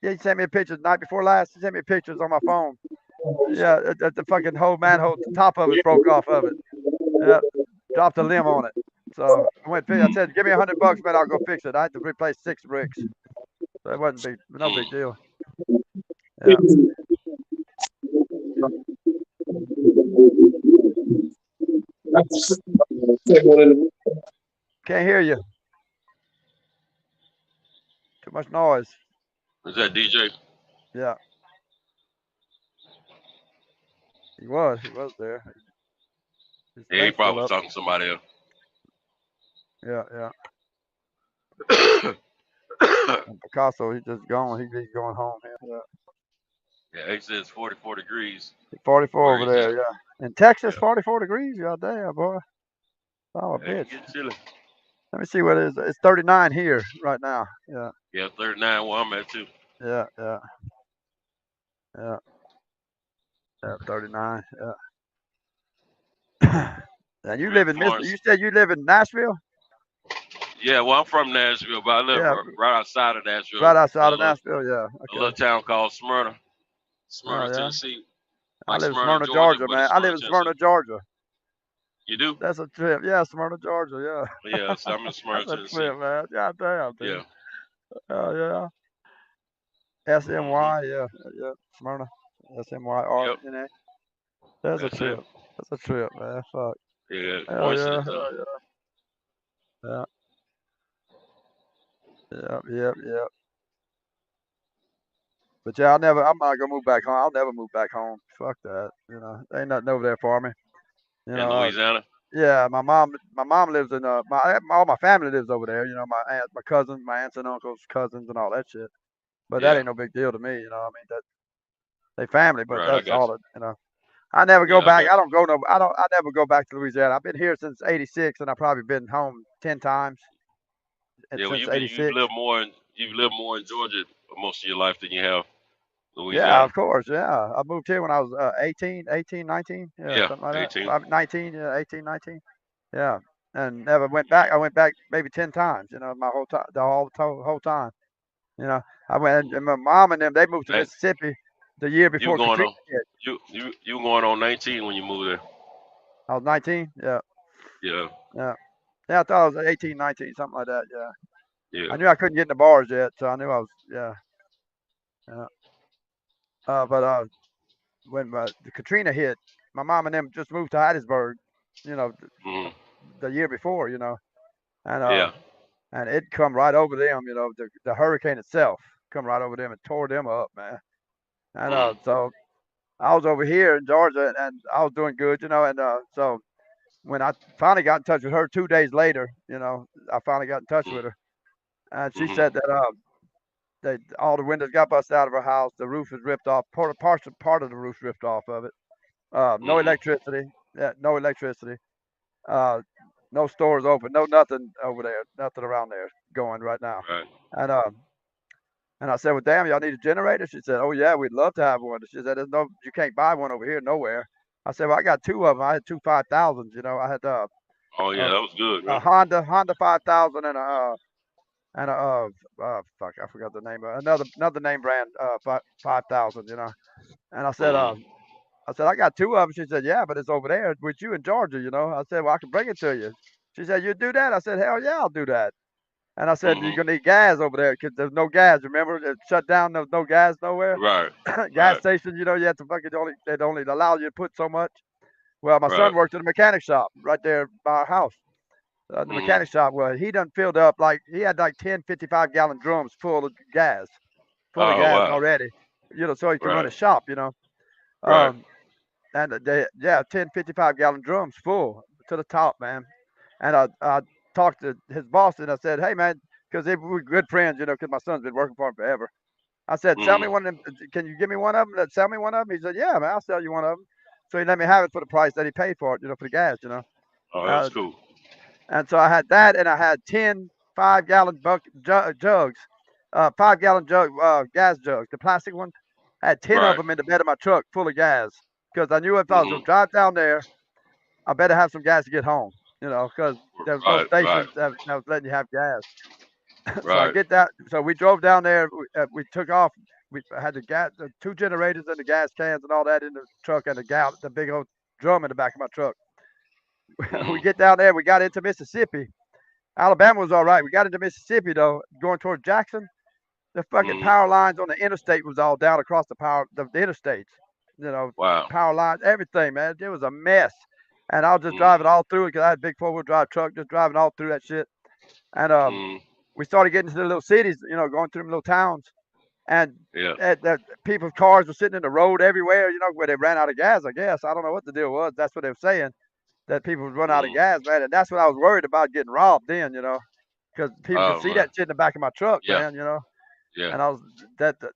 Yeah, he sent me a picture the night before last. He sent me pictures on my phone. Yeah, the fucking whole manhole, the top of it broke off of it. Yeah, dropped a limb on it. So I said, give me $100, man. I'll go fix it. I had to replace 6 bricks. So it wasn't no big deal. Yeah. Can't hear you. Too much noise. Is that DJ? Yeah. He was there. Yeah, he probably was talking to somebody else. Yeah, yeah. And Picasso, he's just gone. He's going home. Yeah. Yeah, it says 44 degrees. 44 over there, yeah. In Texas, 44 degrees. God damn, boy. Oh, a bitch. Getting chilly. Let me see what it is. It's 39 here right now. Yeah. Yeah, 39 where I'm at too. Yeah, yeah. Yeah. Yeah, 39. Yeah. And you live in You said you live in Nashville? Yeah, well, I'm from Nashville, but I live right outside of Nashville. Right outside of Nashville, yeah. Okay. A little town called Smyrna, Tennessee. Like I live in Smyrna, Georgia, man. I live in Smyrna, Georgia. You do? That's a trip. Yeah, Smyrna, Georgia, yeah. Yeah, so I'm in Smyrna, That's a trip, man. God damn, dude. Yeah. Oh, yeah. SMY, yeah. Smyrna. SMYR. Yep. That's a trip. That's a trip, man. Fuck. Yeah, coincidence. Yeah. Yep. But yeah, I'm not gonna move back home. I'll never move back home. Fuck that. You know, there ain't nothing over there for me. You know, Louisiana. Yeah, my mom lives in all my family lives over there. You know, my cousins, my aunts and uncles, cousins, and all that shit. But that ain't no big deal to me. You know, I mean they family, but that's all it. You know, I never go back. I never go back to Louisiana. I've been here since '86, and I've probably been home 10 times. Yeah, well, you've lived more in Georgia most of your life than you have Louisiana. Yeah, of course. Yeah, I moved here when I was 18, 19. Yeah, something like 18. that. 19. Yeah, 18, 19. Yeah, and never went back. I went back maybe 10 times. You know, my whole time, the whole time. You know, I went and my mom and them they moved to Hey, Mississippi the year you before going Katrina on hit. you going on 19 when you moved there? I was 19. Yeah, Yeah, yeah, yeah. I thought I was 18, 19, something like that. Yeah, I yeah. knew I couldn't get in the bars yet, so I knew I was. Yeah, yeah. But when the Katrina hit, my mom and them just moved to Hattiesburg. You know, Mm, the year before. And yeah. and it come right over them. The hurricane itself come right over them and tore them up, man. And Mm, so I was over here in Georgia, and I was doing good. And so when I finally got in touch with her 2 days later, I finally got in touch mm, with her, and she mm, said that all the windows got busted out of her house, the roof is ripped off, part of the roof ripped off of it. No mm. electricity, yeah, no electricity. Uh, no stores open, no nothing over there, nothing around there going right now. Right. And and I said, well, damn, y'all need a generator? She said, oh yeah, we'd love to have one. She said, you can't buy one over here nowhere. I said, well, I got two of them. I had two 5,000s. I had Oh yeah, a, that was good, a man. Honda 5,000 and a fuck, I forgot the name of another name brand 5,000. And Mm, I said, I got two of them. She said, yeah, but it's over there with you in Georgia. I said, well, I can bring it to you. She said, you do that? I said, hell yeah, I'll do that. And I said, you're mm-hmm. gonna need gas over there because there's no gas. Remember, it shut down. There was no gas nowhere. Right. Gas Right. stations, you had to fucking they'd only allow you to put so much. Well, my Right. son worked in a mechanic shop right there by our house. The Mm. mechanic shop, well, he done filled up like he had like 10 55-gallon drums full of Oh gas wow. already. So he could run Right. his shop. Right. Um, and they, yeah, 10 55-gallon drums full to the top, man. And I talked to his boss and I said, hey man, because we're good friends, because my son's been working for him forever. I said, sell me Mm. one of them. Can you give me one of them? Sell me one of them. He said, yeah, man, I'll sell you one of them. So he let me have it for the price that he paid for it, for the gas. Oh, that's Uh, cool. and so I had that, and I had 10 5-gallon jugs, 5-gallon gas jugs, the plastic ones. I had 10 of Right. them in the bed of my truck full of gas because I knew if I was going Mm-hmm. to drive down there, I better have some gas to get home, because there was no Right. Right. stations that was letting you have gas. So I Right. get that. So we drove down there. We took off. We had the two generators and the gas cans and all that in the truck and the big old drum in the back of my truck. We Mm-hmm. get down there. We got into Mississippi. Alabama was all right. We got into Mississippi though, going towards Jackson. The fucking Mm-hmm. power lines on the interstate was all down across the interstates. Wow. Power lines, everything, man. It was a mess. And I was just Mm. driving all through it because I had a big 4-wheel drive truck, just driving all through that shit. And Mm. we started getting to the little cities, going through them little towns, and Yeah. that people's cars were sitting in the road everywhere, where they ran out of gas. I guess I don't know what the deal was. That's what they were saying, that people would run out of Mm. gas, man, and that's what I was worried about getting robbed then, because people could Oh see man. that shit in the back of my truck, Yeah. man, Yeah. and I was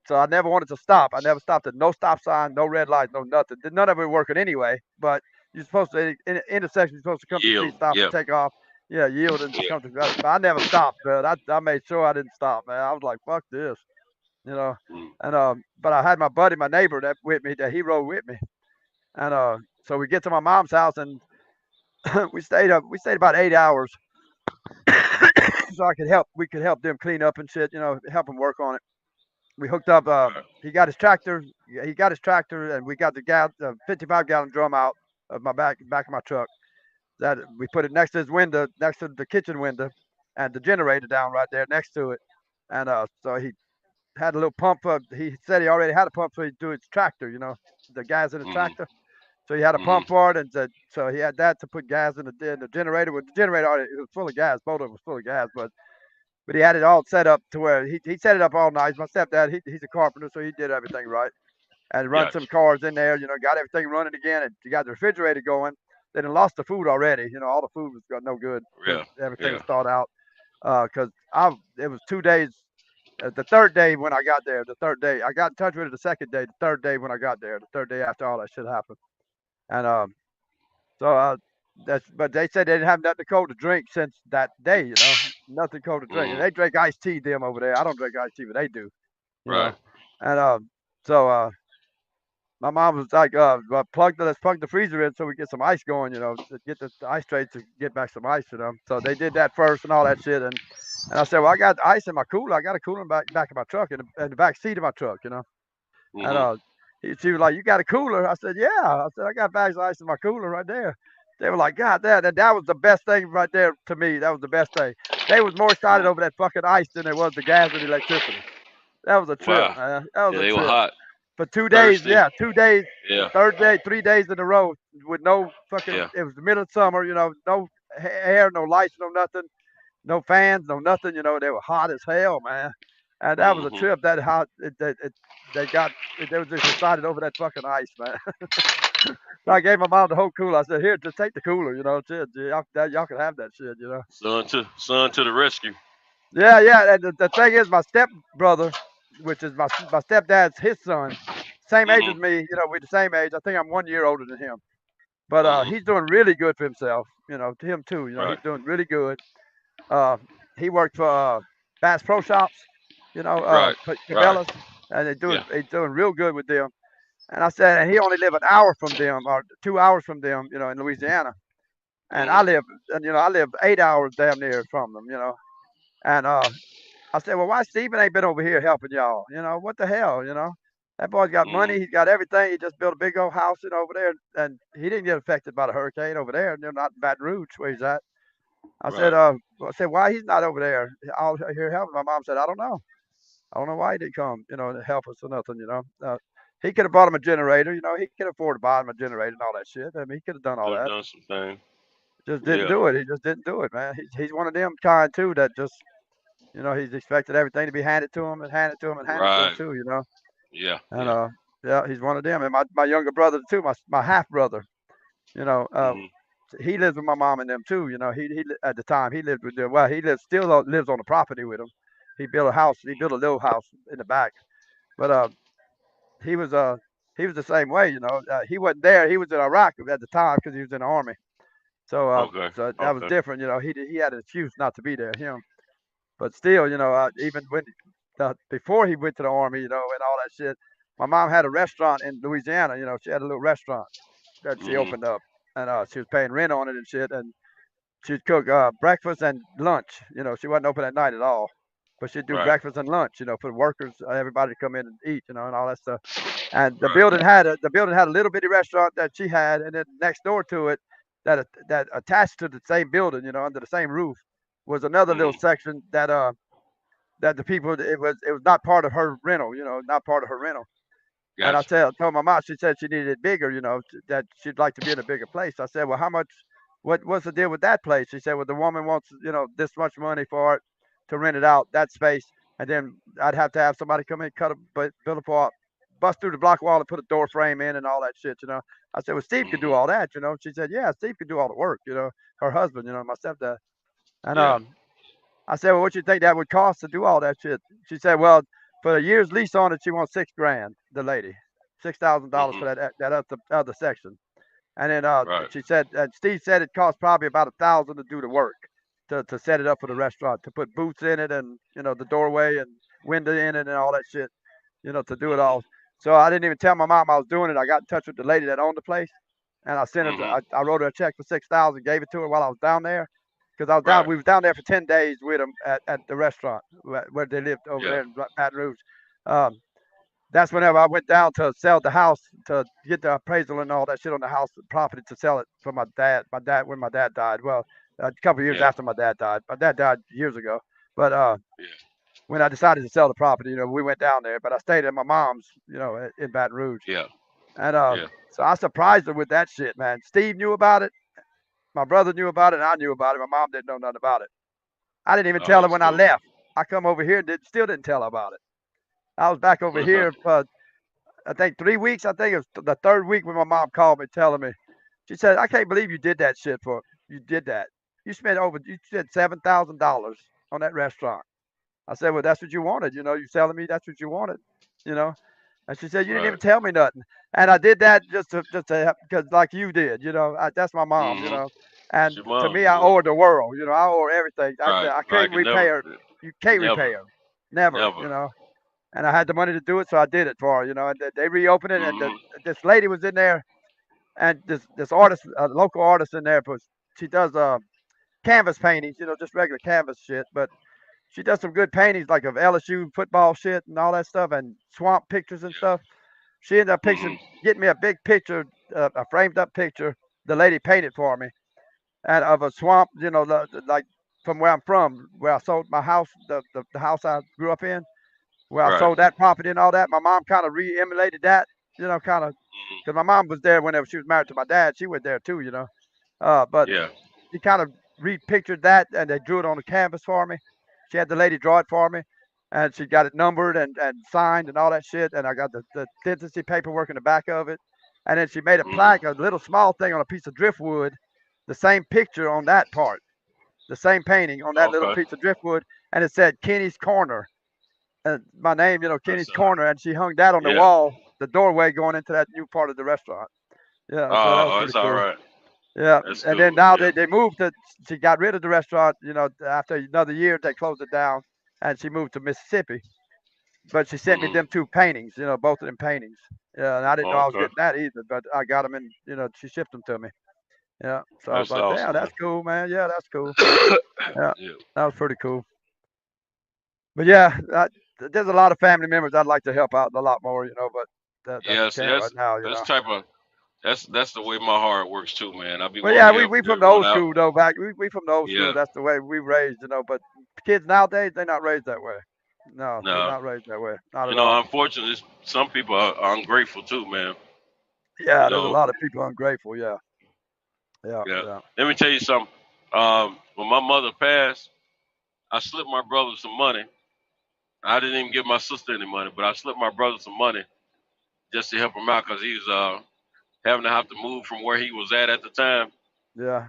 so I never wanted to stop. I never stopped at no stop sign, no red lights, no nothing. None of it working anyway. But you're supposed to in intersection. You're supposed to come to Yield. speed, stop, and Yeah. take off. Yeah, yield and Yeah. come to. But I never stopped, man. I made sure I didn't stop, man. I was like, fuck this, you know. Mm. And but I had my buddy, my neighbor, that with me, that he rode with me, and so we get to my mom's house and we stayed up. We stayed about 8 hours, so I could help. We could help them clean up and shit, help them work on it. We hooked up. Right. He got his tractor. He got his tractor, and we got the 55-gallon drum out of my back of my truck. That we put it next to his window, next to the kitchen window, and the generator down right there next to it. And so he had a little pump. He said he already had a pump, so he'd do his tractor. The gas in his Mm-hmm. tractor. So he had a Mm-hmm. pump for it, and so he had that to put gas in the generator. With the generator already, it was full of gas. Both of them was full of gas, but he had it all set up to where he set it up all nice. My stepdad, he's a carpenter, so he did everything right. And run some Gotcha. cars in there, got everything running again, and you got the refrigerator going. They done lost the food already. All the food was got no good because Yeah. everything Yeah. was thawed out. Because it was 2 days. The third day when I got there, the third day I got in touch with it. The second day, the third day when I got there, the third day after all that shit happened. And so but they said they didn't have nothing cold to drink since that day. Nothing cold to drink. And Mm-hmm. they drink iced tea them over there. I don't drink iced tea, but they do. You Right. know. And so my mom was like, well, let's plug the freezer in so we get some ice going. To get the ice trays to get back some ice. So they did that first and all that shit. And I said, well, I got ice in my cooler. I got a cooler in back of my truck, in the back seat of my truck, you know. And she was like, you got a cooler? I said, yeah. I said, I got bags of ice in my cooler right there. They were like, God, that was the best thing right there to me. That was the best thing. They was more excited over that fucking ice than they was the gas and electricity. That was a trip, Wow. man. That was Yeah, a they were trip. hot, For 2 days, thirsty. yeah, 2 days, Yeah. third day, 3 days in a row with no fucking. Yeah. It was the middle of summer, you know, no air, no lights, no nothing, no fans, no nothing. You know, they were hot as hell, man. And that was a Mhm. trip. That hot. They got. They were just excited over that fucking ice, man. So I gave my mom the whole cooler. I said, "Here, just take the cooler. You know, y'all can have that shit. You know." Son to the rescue. Yeah, yeah. And the thing is, my step brother, which is my stepdad's his son, same age as Mhm. me. You know, we're the same age. I think I'm 1 year older than him. But Mhm. he's doing really good for himself. You know, to him too. You know, Right. he's doing really good. Uh, he worked for Bass Pro Shops. You know, Right. Right. Cabela's, and Yeah. he's doing real good with them. And I said, and he only live an hour from them or 2 hours from them. You know, in Louisiana. And Mhm. I live 8 hours damn near from them. You know, and I said, well, why Steven ain't been over here helping y'all? You know, what the hell? You know, that boy's got Mhm. money. He's got everything. He just built a big old house over there, and he didn't get affected by the hurricane over there. They're not in Baton Rouge where he's at. Right. I said, why he's not over there out here helping? My mom said, I don't know. I don't know why he didn't come, you know, to help us or nothing, you know. He could have bought him a generator, you know. He could afford to buy him a generator and all that shit. I mean, he could have done all Could have that. done some things. Just didn't Yeah. do it. He just didn't do it, man. He's one of them kind too that just, you know, he's expected everything to be handed to him and handed to him and handed to him Right. too, you know. Yeah. And Yeah. yeah, he's one of them. And my younger brother too, my half brother, you know, Mhm. he lives with my mom and them too. You know, at the time he lived with them. Well, he lives on the property with them. He built a house. He built a little house in the back. But he was uh he was the same way. You know, he wasn't there. He was in Iraq at the time because he was in the army. So Okay. that was Okay. different. You know, he had an excuse not to be there. Him, but still, you know, even when before he went to the army, you know, and all that shit. My mom had a restaurant in Louisiana. You know, she had a little restaurant that she Mhm. opened up, and she was paying rent on it and shit. And she'd cook breakfast and lunch. You know, she wasn't open at night at all, but she'd do Right. breakfast and lunch. You know, for the workers, everybody to come in and eat. You know, and all that stuff. And Right. the building had a little bitty restaurant that she had, and then next door to it, that attached to the same building, you know, under the same roof, was another little Mhm. section that the people it was not part of her rental, you know, not part of her rental. And Gotcha. told my mom, she said she needed it bigger, you know, that she'd like to be in a bigger place. I said, well, how much? What's the deal with that place? She said, well, the woman wants, you know, this much money for it to rent it out, that space, and then I'd have to have somebody come in, cut a build apart, bust through the block wall and put a door frame in and all that shit, you know. I said, well, Steve could do Mhm. all that, you know. She said, yeah, Steve could do all the work, you know. Her husband, you know, my stepdad. And Yeah. I said, well, what you think that would cost to do all that shit? She said, well, for a year's lease on it, she wants 6 grand. The lady, $6,000 for Mhm. that other section. And then Right. she said, Steve said it cost probably about 1,000 to do the work to set it up for the restaurant, to put booths in it and you know the doorway and window in it and all that shit, you know, to do it Mhm. all. So I didn't even tell my mom I was doing it. I got in touch with the lady that owned the place, and I sent her. Mhm. I wrote her a check for 6,000, gave it to her while I was down there, because I was down. Right. We was down there for 10 days with them at the restaurant where they lived over Yeah. there in Baton Rouge. Um, that's whenever I went down to sell the house to get the appraisal and all that shit on the house property to sell it for my dad. When my dad died, well, a couple of years Yeah. after my dad died. My dad died years ago, but Yeah. when I decided to sell the property, you know, we went down there. But I stayed at my mom's, you know, in Baton Rouge, Yeah. and Yeah. so I surprised her with that shit, man. Steve knew about it, my brother knew about it, and I knew about it. My mom didn't know nothing about it. I didn't even Oh, tell her that's when I cool. left. I come over here and still didn't tell her about it. I was back over here for I think 3 weeks. I think it was the third week when my mom called me telling me. She said, "I can't believe you did that shit for you did that. You spent $7,000 on that restaurant." I said, "Well, that's what you wanted. You know, you telling me that's what you wanted. You know." And she said, "You didn't even Right. tell me nothing." And I did that just to because like you did. You know, that's my mom. You Mhm. know, and It's your to mom. me, I Yeah. owe her the world. You know, I owe her everything. Right. I I can't can repay never. her. You can't Never. repay her. Never. Never. You know, and I had the money to do it, so I did it for her. You know, and they reopened it, and Mhm. this lady was in there, and this artist, a local artist in there, she does canvas paintings, you know, just regular canvas shit. But she does some good paintings like of LSU football shit and all that stuff and swamp pictures and stuff. She ended up getting me a big picture, a framed up picture. The lady painted for me, and of a swamp, like from where I'm from, where I sold my house, the house I grew up in, where I sold that property and all that. My mom kind of re-emulated that, kind of, because my mom was there whenever she was married to my dad. She was there too, but she kind of repictured that, and they drew it on the canvas for me. She had the lady draw it for me, and she got it numbered and signed and all that shit. And I got the authenticity paperwork in the back of it. And then she made a plaque, a little small thing on a piece of driftwood, the same picture on that part, the same painting on that little piece of driftwood, and it said Kenny's Corner. And my name, Kenny's Corner, and she hung that on the wall, the doorway going into that new part of the restaurant. Yeah, so that was pretty cool. All right. Yeah, That's and cool. then now they moved to. She got rid of the restaurant. After another year, they closed it down, and she moved to Mississippi. But she sent me them two paintings. Both of them paintings. Yeah, and I didn't know I was getting that either, but I got them, and she shipped them to me. Yeah, so I was like, awesome, damn, that's cool, man. Yeah, that's cool. Yeah, that was pretty cool. But yeah, there's a lot of family members I'd like to help out a lot more, but that's can't right now, That's the way my heart works too, man. I be Well, yeah, wanting to we help from the everyone old out. school though. We from the old school. That's the way we raised, But kids nowadays, they're not raised that way. No, they're not raised that way. Not at all. Unfortunately, some people are ungrateful too, man. Yeah, there's a lot of people ungrateful. Yeah. Let me tell you something. When my mother passed, I slipped my brother some money. I didn't even give my sister any money, but I slipped my brother some money just to help him out because he was having to have to move from where he was at the time. Yeah.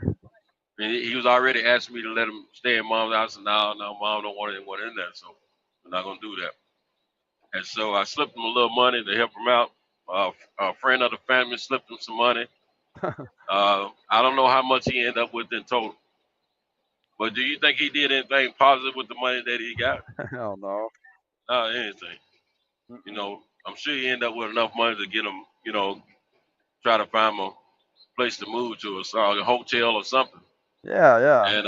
And he was already asking me to let him stay in mom's house. I said, no, mom don't want anyone in there, so I'm not gonna do that. And so I slipped him a little money to help him out. A friend of the family slipped him some money. I don't know how much he ended up with in total. But do you think he did anything positive with the money that he got? Hell no. Not anything. I'm sure he ended up with enough money to get him, try to find him a place to move to, or a hotel or something. Yeah. And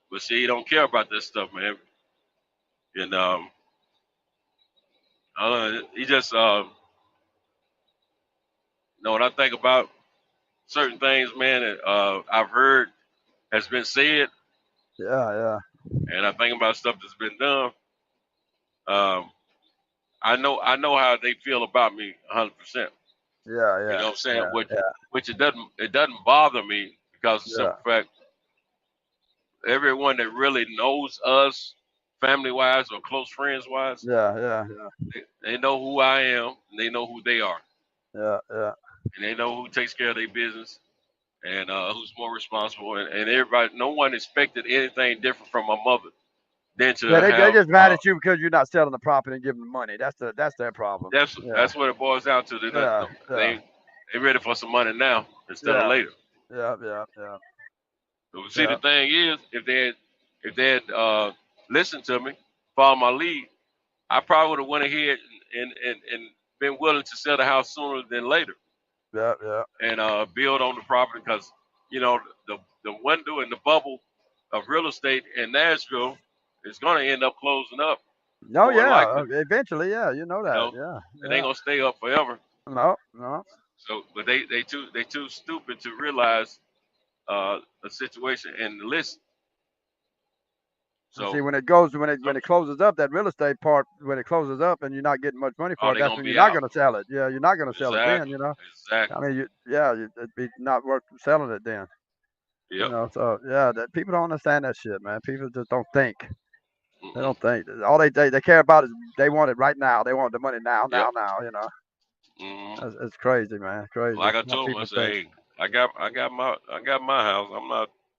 but see, he don't care about this stuff, man. And he just when I think about certain things, man, that I've heard has been said. Yeah. And I think about stuff that's been done. I know how they feel about me 100%. Yeah. You know what I'm saying? Which it doesn't bother me because of the simple fact everyone that really knows us, family wise or close friends wise, Yeah. they know who I am and they know who they are. Yeah. And they know who takes care of their business and who's more responsible. And everybody, no one expected anything different from my mother than to they just mad at you because you're not selling the property and giving them money. That's their problem. That's what it boils down to. They ready for some money now instead of later. Yeah. So see, the thing is, if they had listened to me, followed my lead, I probably would have went ahead and been willing to sell the house sooner than later. Yeah. And build on the property because the window and the bubble of real estate in Nashville is going to end up closing up. No, eventually, yeah, you know that. It ain't gonna stay up forever. No. So, but they too stupid to realize the situation and the list. So see, when it closes up, that real estate part, when it closes up and you're not getting much money for it, that's when you're not going to sell it. Yeah, you're not going to sell it then. Exactly. I mean, it'd be not worth selling it then. Yep. So that people don't understand that shit, man. People just don't think. They don't think. All they care about is they want it right now. They want the money now. It's crazy, man. Crazy. Like I told him, I said, hey, I got my house.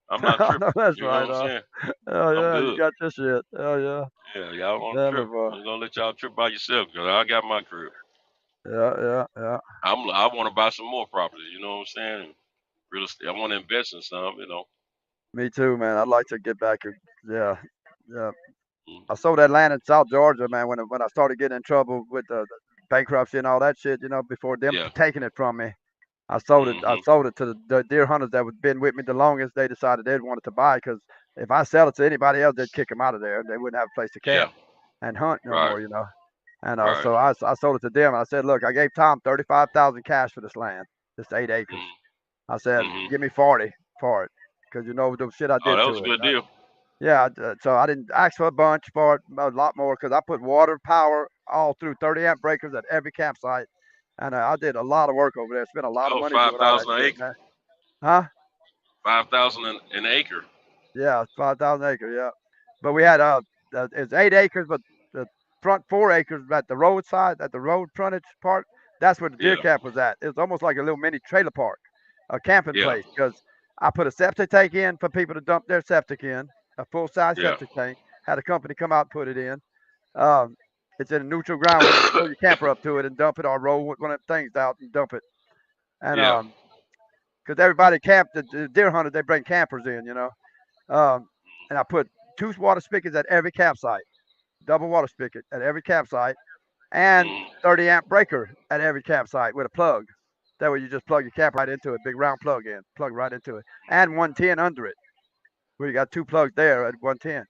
I'm not tripping. That's you right. Know what I'm saying? Oh yeah, you got your shit. Oh yeah. Yeah, y'all want to trip? I'm gonna let y'all trip by yourself because I got my crib. Yeah. I want to buy some more properties. You know what I'm saying? Real estate. I want to invest in some. Me too, man. I'd like to get back. Yeah. I sold that land in South Georgia, man. When I started getting in trouble with the bankruptcy and all that shit, before them taking it from me, I sold it. I sold it to the deer hunters that had been with me the longest. They decided they wanted to buy because if I sell it to anybody else, they'd kick them out of there. They wouldn't have a place to camp and hunt no Right. more, you know. And Right. so I sold it to them. I said, look, I gave Tom 35,000 cash for this land, this 8 acres. I said, give me 40 for it, because you know the shit I Oh, did that to was a it. good deal. Yeah, so I didn't ask for a bunch for it, a lot more, because I put water, power all through 30 amp breakers at every campsite, and I did a lot of work over there. Spent a lot of Oh, money doing all that 5,000 an shit, acre. man. Huh? 5,000 an acre. Yeah, 5,000 acres. Yeah, but we had it's 8 acres, but the front 4 acres at the roadside, at the road frontage part. That's where the deer Yeah. camp was at. It was almost like a little mini trailer park, a camping Yeah. place, because I put a septic tank in for people to dump their septic in, a full size Yeah. septic tank. Had a company come out and put it in. Um, it's in a neutral ground where you can pull your camper up to it and dump it, or roll one of the things out and dump it. And Yeah. because everybody camped, the deer hunters, they bring campers in, you know. And I put 2 water spigots at every campsite, double water spigot at every campsite, and 30 amp breaker at every campsite with a plug. That way you just plug your camper right into it, big round plug in, plug right into it, and 110 under it. We got 2 plugs there at 110.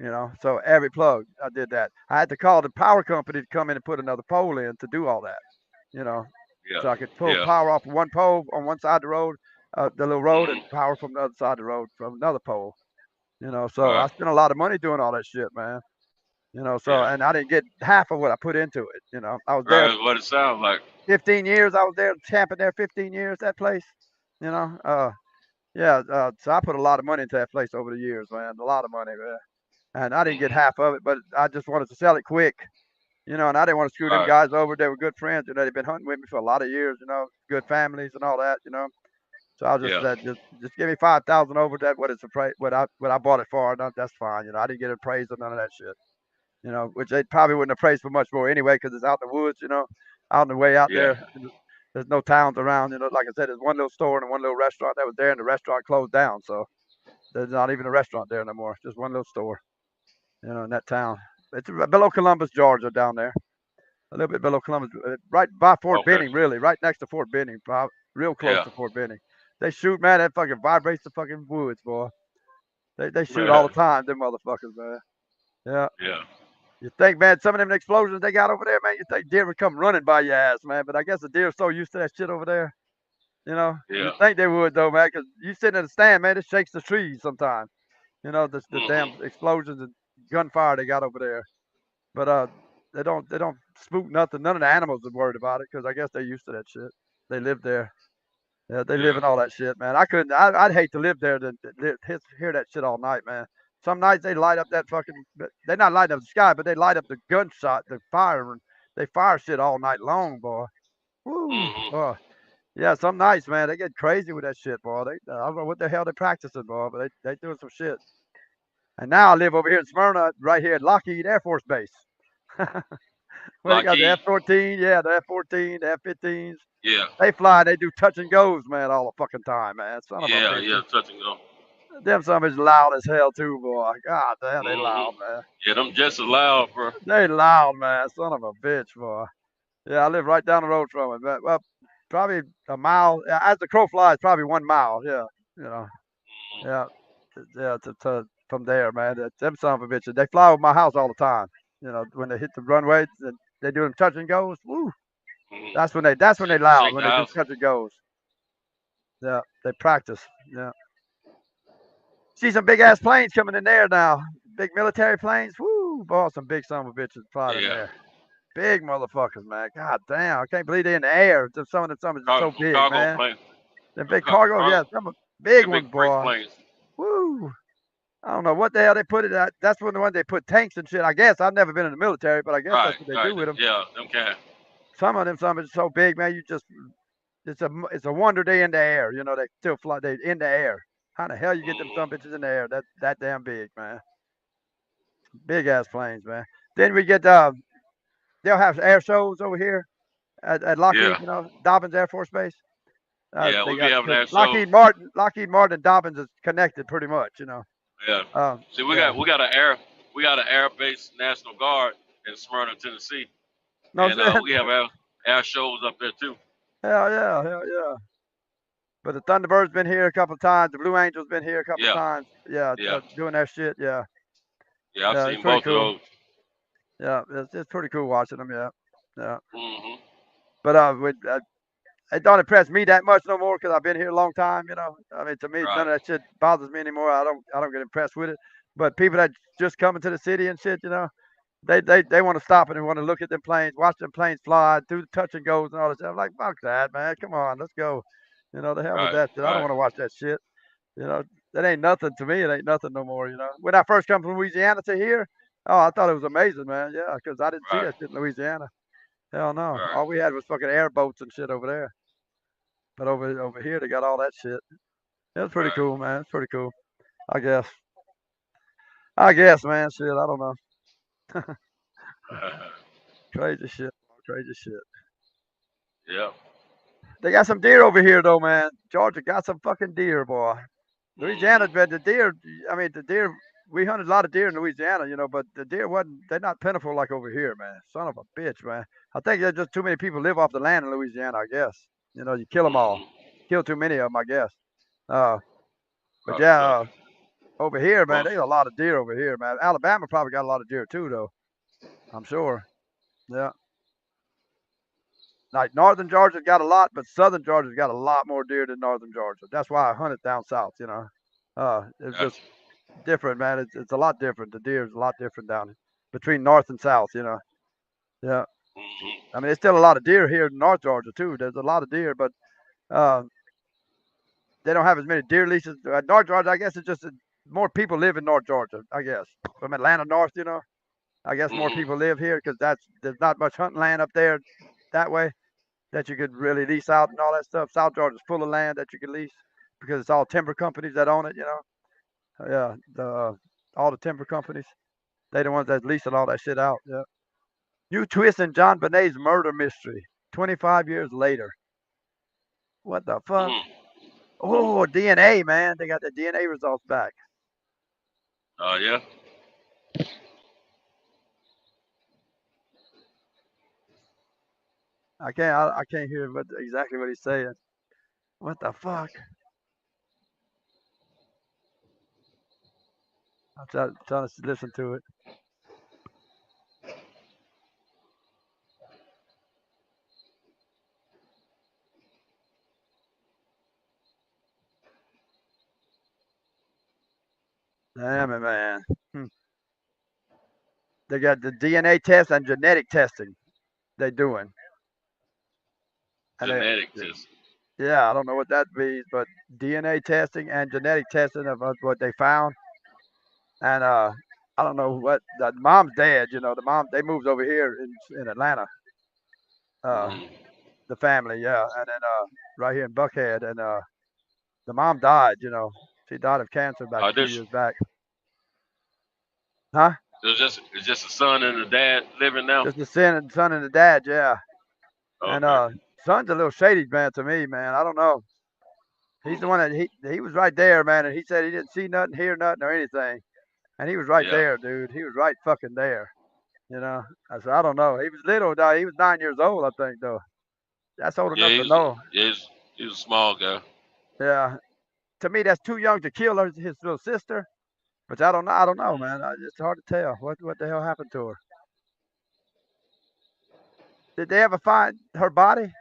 You know, so every plug I did that. I had to call the power company to come in and put another pole in to do all that. You know, Yeah. so I could pull Yeah. power off one pole on one side of the road, the little road, and power from the other side of the road from another pole. You know, so I Right. spent a lot of money doing all that shit, man. You know, so Yeah. and I didn't get half of what I put into it. You know, I was Right. there That's what it sounds like. 15 years. I was there camping there 15 years. That place. You know, yeah. So I put a lot of money into that place over the years, man. A lot of money, man. And I didn't get half of it, but I just wanted to sell it quick. You know, and I didn't want to screw them Right. guys over. They were good friends. You know, they've been hunting with me for a lot of years. You know, good families and all that. You know, so I just Yeah. said, just give me 5,000 over that. What it's what I bought it for. No, that's fine. You know, I didn't get appraised or none of that shit. You know, which they probably wouldn't have praised for much more anyway, because it's out in the woods. You know, out in the way out Yeah. there. There's no towns around. You know, like I said, there's one little store and one little restaurant that was there, and the restaurant closed down. So there's not even a restaurant there no more. Just one little store. You know, in that town. It's below Columbus, Georgia, down there. A little bit below Columbus, right by Fort Okay. Benning, really, right next to Fort Benning, real close Yeah. to Fort Benning. They shoot, man. That fucking vibrates the fucking woods, boy. They shoot all Yeah. the time, them motherfuckers, man. Yeah. Yeah. You think, man, some of them explosions they got over there, man, you think deer would come running by your ass, man. But I guess the deer are so used to that shit over there, you know. You Yeah. think they would, though, man, because you sitting in the stand, man, it shakes the trees sometimes. You know, the damn explosions and gunfire they got over there. But they don't spook nothing. None of the animals are worried about it, because I guess they're used to that shit. They live there. Yeah, they live Yeah. in all that shit, man. I couldn't. I'd hate to live there to hear that shit all night, man. Some nights they light up that fucking. They not lighting up the sky, but they light up the gunshot, the fire, and they fire shit all night long, boy. Woo, boy. Yeah, some nights, man, they get crazy with that shit, boy. I don't know what the hell they're practicing, boy, but they doing some shit. And now I live over here in Smyrna, right here at Lockheed Air Force Base. Well, they got the Lockheed. F-14, yeah, the F-14, the F-15s. Yeah. They fly, they do touch and goes, man, all the fucking time, man. Son of a Yeah. Yeah. bitches. Touch and go. Them some is loud as hell too, boy. God damn, they loud, man. Yeah. Them jets are loud, bro. They loud, man. Son of a bitch, boy. Yeah, I live right down the road from it. But, well, probably a mile. As the crow flies, probably 1 mile. Yeah, you know. Yeah, yeah. From there, man. Them son of a bitches. They fly over my house all the time. You know, when they hit the runway, they do them touch and goes. Woo. That's when they loud, Shake when the they do house. touch and goes. Yeah, they practice. Yeah. See some big ass planes coming in there now. Big military planes. Woo, boy, some big son of a bitches flying in Yeah. there. Big motherfuckers, man. God damn, I can't believe they're in the air. Some of them are so big, Cargo man. plane. Them big cargo, yeah, some big The big ones, freight boy. planes. Woo. I don't know what the hell they put it at. That's one of the ones they put tanks and shit. I guess I've never been in the military, but I guess Right. that's what they Right. do with them. Yeah. Them kind. Some of them are so big, man. It's a wonder they in the air. You know, they still fly. They in the air. How the hell you get them some bitches in the air? That damn big, man. Big ass planes, man. Then we get they'll have air shows over here at Yeah. Lockheed, you know, Dobbins Air Force Base. Yeah. They We be got having that shows. Lockheed Martin and Dobbins is connected pretty much, you know. Yeah. See, we Yeah. got an air base National Guard in Smyrna, Tennessee, No and saying? we have air shows up there too. Hell yeah, hell yeah. But the Thunderbird's been here a couple of times. The Blue Angels been here a couple of Yeah. times. Yeah, Yeah. doing their shit. Yeah, Yeah. I've yeah, it's seen pretty both of cool. those. Yeah, it's pretty cool watching them. Yeah, yeah. Mm-hmm. But it don't impress me that much no more because I've been here a long time. You know, I mean, to me, Right. none of that shit bothers me anymore. I don't get impressed with it. But people that just coming to the city and shit, you know, they want to stop and want to look at them planes, watch them planes fly, do the touch and goes and all this stuff. I'm like, fuck that, man. Come on, let's go. You know, the hell with Right. that shit. I don't Right. want to watch that shit. You know, that ain't nothing to me. It ain't nothing no more. You know, when I first come from Louisiana to here, oh, I thought it was amazing, man. Yeah, because I didn't see Right. that shit in Louisiana. Hell no. Right. All we had was fucking airboats and shit over there. But over here, they got all that shit. It's pretty Right. cool, man. It's pretty cool. I guess. I guess, man. Shit, I don't know. Crazy shit. Crazy shit. Yep. They got some deer over here, though, man. Georgia got some fucking deer, boy. Mm-hmm. Louisiana, but the deer. I mean, the deer. We hunted a lot of deer in Louisiana, you know, but the deer wasn't. They're not plentiful like over here, man. Son of a bitch, man. I think there's just too many people live off the land in Louisiana. I guess. You know, you kill them all. Mm-hmm. Kill too many of them, I guess. Uh, but Probably yeah, so. over here, man, Most. there's a lot of deer over here, man. Alabama probably got a lot of deer too, though. I'm sure. Yeah. Like northern Georgia's got a lot, but southern Georgia's got a lot more deer than northern Georgia. That's why I hunt it down south. You know, it's just Gotcha. different, man. It's a lot different. The deer is a lot different down between north and south. You know, yeah. Mm-hmm. I mean, there's still a lot of deer here in North Georgia too. There's a lot of deer, but uh, they don't have as many deer leases. North Georgia, I guess it's just more people live in North Georgia. I guess from Atlanta north, you know. I guess more Mm-hmm. people live here because there's not much hunting land up there that way that you could really lease out and all that stuff. South Georgia's full of land that you can lease because it's all timber companies that own it. You know, yeah, all the timber companies. They the ones that leasing all that shit out. Yeah. New twist in John Bonet's murder mystery. 25 years later. What the fuck? Mm-hmm. Oh, DNA, man. They got the DNA results back. Oh yeah. I can't hear exactly what he's saying. What the fuck? Trying to listen to it. Damn it, man. Hmm. They got the DNA test and genetic testing they doing. And Genetic test. yeah, I don't know what that means, but DNA testing and genetic testing of what they found. And I don't know what the mom's dead. You know, the mom they moved over here in Atlanta. Uh, Mm-hmm. the family, yeah, and then right here in Buckhead, and the mom died. You know, she died of cancer back a few This years back. Huh? it's just a son and a dad living now. Just the son and the dad, yeah. And Okay. son's a little shady man to me, man. I don't know. He's the Mm-hmm. one that he was right there, man, and he said he didn't see nothing, hear nothing, or anything, and he was right Yeah. there, dude. He was right fucking there. You know. I said I don't know. He was little, though. He was 9 years old, I think, though. That's old Yeah. enough to know. He's a small guy. Yeah. To me, that's too young to kill his little sister. But I don't know. I don't know, man. It's hard to tell what the hell happened to her. Did they ever find her body?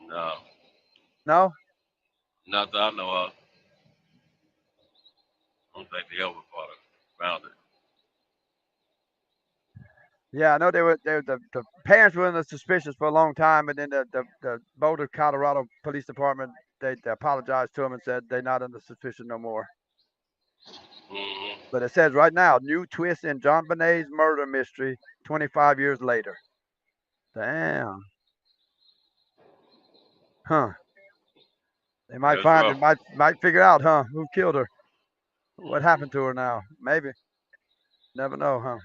No, No. not that I know of. I don't think they ever found it. Yeah, I know the parents were in the suspicious for a long time, and then the Boulder, Colorado Police Department they apologized to them and said they're not under suspicion no more. Mm-hmm. But it says right now, new twist in John Bonet's murder mystery 25 years later. Damn. Huh. They might That's find it, rough. might figure out, huh, who killed her. What happened to her now? Maybe. Never know, huh?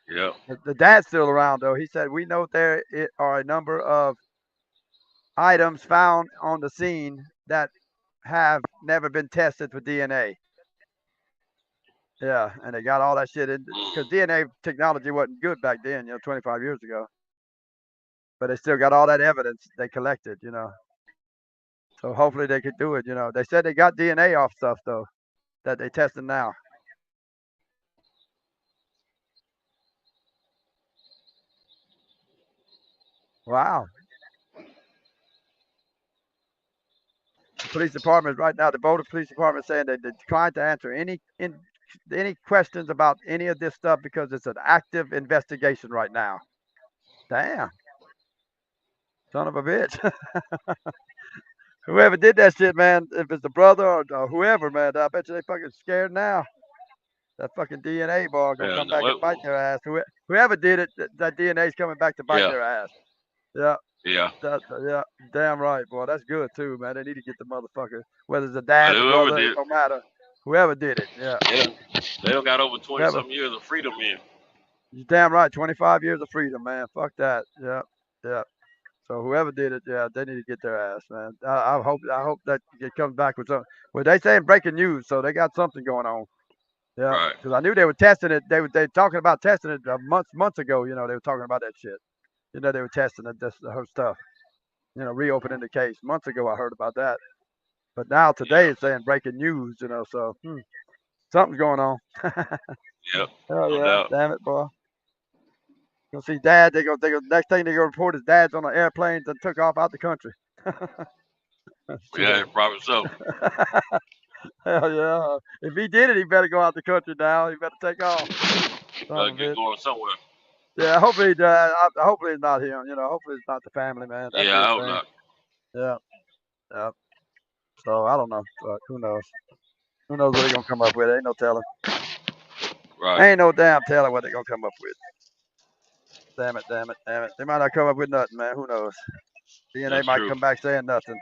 Yep. The dad's still around though. He said we know there are a number of items found on the scene that have never been tested for DNA. Yeah, and they got all that shit in because Mm-hmm. DNA technology wasn't good back then, 25 years ago. But they still got all that evidence they collected. So hopefully they could do it. You know, they said they got DNA off stuff though that they testing now. Wow. The police department right now, the Boulder Police Department saying they declined to answer any questions about any of this stuff because it's an active investigation right now. Damn. Son of a bitch. Whoever did that shit, man, if it's the brother or whoever, man, I bet you they fucking scared now. That fucking DNA ball gonna come back and bite their ass. Whoever did it, that DNA's coming back to bite their ass. Yeah. Yeah. Yeah. Damn right, boy. That's good too, man. They need to get the motherfucker. Whether it's the dad, the brother, it don't matter. Whoever did it, yeah. They don't got over 20-something years of freedom in. You're damn right. 25 years of freedom, man. Fuck that. Yeah. Yeah. So whoever did it, yeah, they need to get their ass, man. I hope that it comes back with something. Well, they saying breaking news, so they got something going on. Yeah, because I knew they were testing it. They were talking about testing it months ago. You know, they were talking about that shit. You know, they were testing it, this the whole stuff. You know, reopening the case months ago. I heard about that, but now today it's saying breaking news. You know, so something's going on. Yep. Oh yeah, damn it, boy. You'll see dad. They go. Next thing they go report is dad's on an airplane that took off out the country. Yeah, probably so. Hell yeah. If he did it, he better go out the country now. He better take off. Better get going somewhere. Yeah, hopefully, hopefully it's not him. You know, hopefully it's not the family, man. That'd yeah, be I hope not. Yeah, yeah. So I don't know. Who knows? Who knows what they're gonna come up with? Ain't no telling. Right. Ain't no damn telling what they're gonna come up with. Damn it, damn it, damn it. They might not come up with nothing, man. Who knows? DNA might come back saying nothing.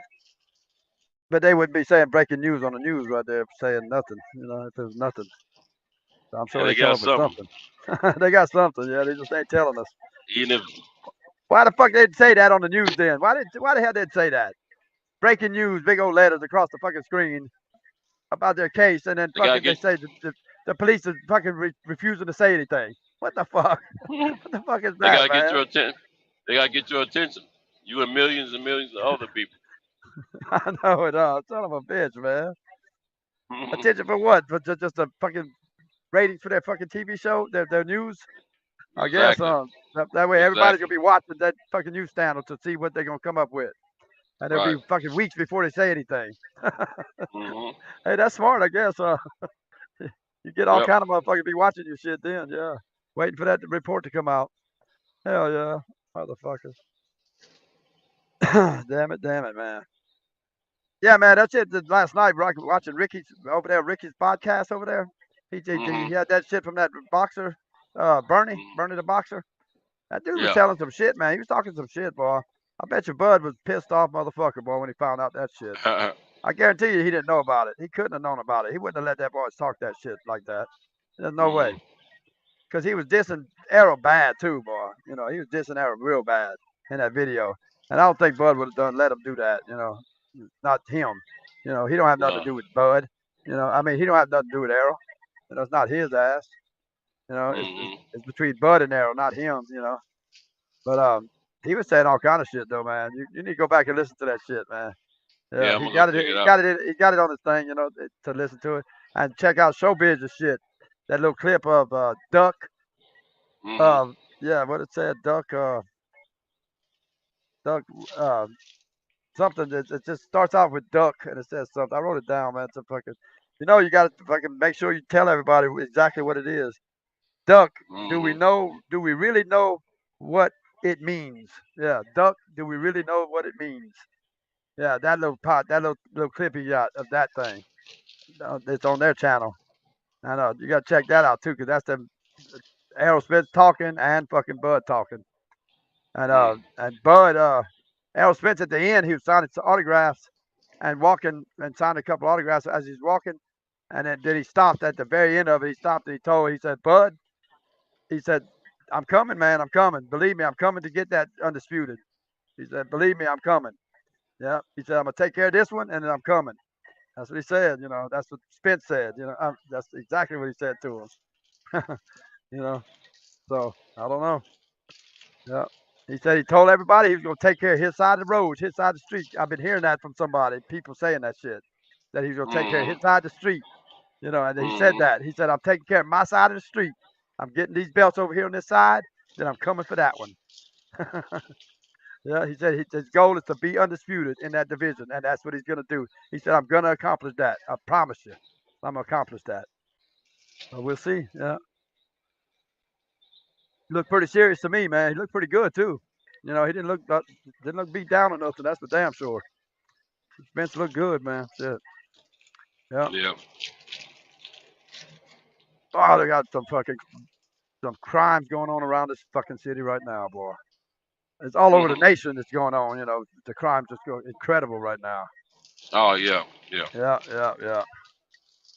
But they wouldn't be saying breaking news on the news right there, saying nothing. You know, if there's nothing. So I'm sure they come up with something. They got something. Yeah, they just ain't telling us. Even if. Why the fuck they'd say that on the news then? Why the hell they'd say that? Breaking news, big old letters across the fucking screen about their case, and then fucking they say the police is fucking refusing to say anything. What the fuck? What the fuck is that, They gotta man? get your attention. They gotta get your attention. You and millions of other people. I know it. Son of a bitch, man. Attention for what? For just a fucking ratings for their fucking TV show, their news. I guess. That way everybody's gonna be watching that fucking news channel to see what they're gonna come up with, and it'll be fucking weeks before they say anything. Hey, that's smart, I guess. You get all kind of motherfuckers be watching your shit then, yeah. Waiting for that report to come out. Hell yeah, motherfuckers. Damn it, man. Yeah, man, that's it. Last night, watching Ricky's podcast over there. He had that shit from that boxer, Bernie the boxer. That dude was telling some shit, man. He was talking some shit, boy. I bet you Bud was pissed off, motherfucker, boy, when he found out that shit. I guarantee you he didn't know about it. He couldn't have known about it. He wouldn't have let that boy talk that shit like that. There's no way. Because he was dissing Arrow bad, too, boy. You know, he was dissing Arrow real bad in that video. And I don't think Bud would have let him do that, you know. Not him. You know, he don't have nothing to do with Bud. You know, I mean, he don't have nothing to do with Arrow. You know, it's not his ass. You know, it's between Bud and Arrow, not him, you know. But he was saying all kind of shit, though, man. You need to go back and listen to that shit, man. Yeah, he got it on his thing, you know, to listen to it. And check out Showbiz's shit. That little clip of Duck. Yeah, what it said, Duck, something that it just starts off with Duck and it says something. I wrote it down, man. It's a fucking, you know, you got to fucking make sure you tell everybody exactly what it is. Duck, do we really know what it means? Yeah, Duck, do we really know what it means? Yeah, that little clip he got of that thing. It's on their channel. I know you got to check that out too, because that's them Aerosmith talking and fucking Bud talking. And Bud, Aerosmith at the end, he was signing some autographs and walking and signed a couple autographs as he's walking. And then he stopped at the very end of it. He stopped and he said, Bud, he said, I'm coming, man. I'm coming. Believe me, I'm coming to get that undisputed. He said, believe me, I'm coming. Yeah. He said, I'm going to take care of this one and then I'm coming. That's what he said. You know, that's what Spence said. You know, that's exactly what he said to him. You know, so I don't know. Yeah. He said he told everybody he was going to take care of his side of the road, his side of the street. I've been hearing that from somebody, people saying that shit, that he was going to take care of his side of the street. You know, and he said that. He said, I'm taking care of my side of the street. I'm getting these belts over here on this side, then I'm coming for that one. Yeah, he said his goal is to be undisputed in that division, and that's what he's going to do. He said, I'm going to accomplish that. I promise you. I'm going to accomplish that. But we'll see. Yeah. He looked pretty serious to me, man. He looked pretty good, too. You know, he didn't look beat down or nothing. That's for damn sure. Spence looked good, man. Shit. Yeah. Yeah. Oh, they got some crimes going on around this fucking city right now, boy. It's all over the nation that's going on, you know. The crimes just go incredible right now. Oh yeah, yeah. Yeah.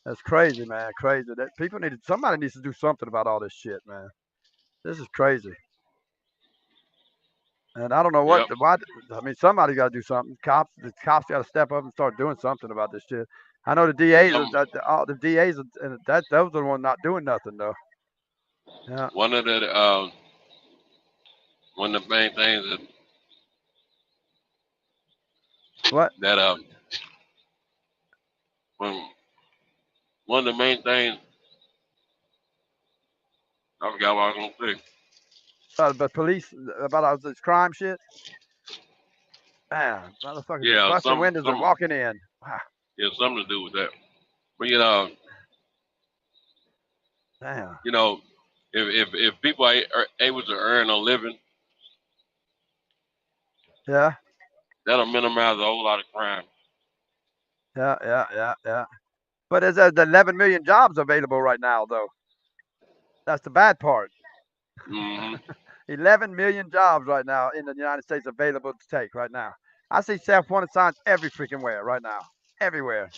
That's crazy, man. Crazy. That somebody needs to do something about all this shit, man. This is crazy. And I don't know why. I mean, somebody got to do something. The cops got to step up and start doing something about this shit. I know the DAs, all the DAs, and those are the ones not doing nothing though. Yeah. One of the main things that one of the main things I forgot what I was gonna say. But police about all this crime shit. Man, motherfuckers are busting windows and walking in. Wow. Yeah, something to do with that. But you know, damn. You know, if people are able to earn a living, yeah, that'll minimize a whole lot of crime. Yeah. But there's 11 million jobs available right now, though. That's the bad part. Mm-hmm. 11 million jobs right now in the United States available to take right now. I see self-wanted signs every freaking where right now. Everywhere.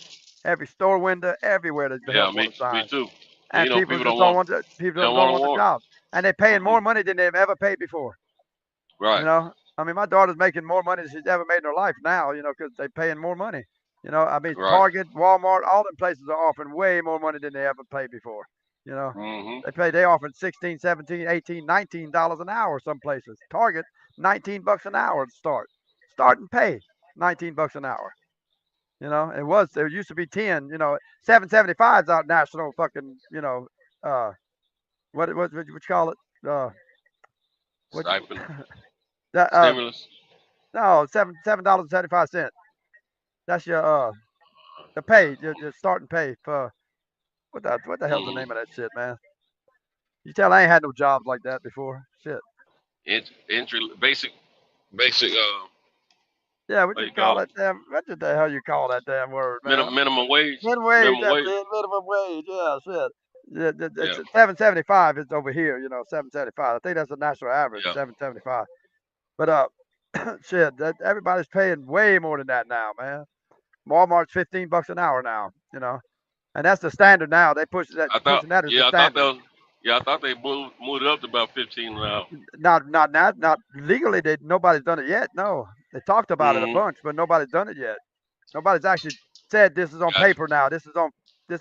Every store window, everywhere there's self-wanted signs. Me too. And you know, people just don't want the jobs. And they're paying more money than they've ever paid before. Right. You know, I mean, my daughter's making more money than she's ever made in her life now, you know, because they're paying more money. You know, I mean, Target, Walmart, all them places are offering way more money than they ever paid before. You know, they offering $16, $17, $18, $19 an hour some places. Target, $19 an hour to start. Start and pay $19 an hour. You know, there used to be 10, you know, 775's out national fucking, you know, what you call it? Stipend. Stimulus. No, $7.75. That's your the pay, your starting pay for what the hell's the name of that shit, man? You tell I ain't had no jobs like that before. Shit. Entry basic. Yeah, what you call that damn? What the hell you call that damn word, man? Minimum wage. Minimum wage. That's it. Minimum wage. Yeah, shit. It's 775 is over here. You know, 775. I think that's the national average. 775. But shit, everybody's paying way more than that now, man. Walmart's $15 an hour now. You know, and that's the standard now. They pushing that as the standard. I thought they moved it up to about 15 now. Not legally. Nobody's done it yet. No, they talked about it a bunch, but nobody's done it yet. Nobody's actually said this is on paper now. This is a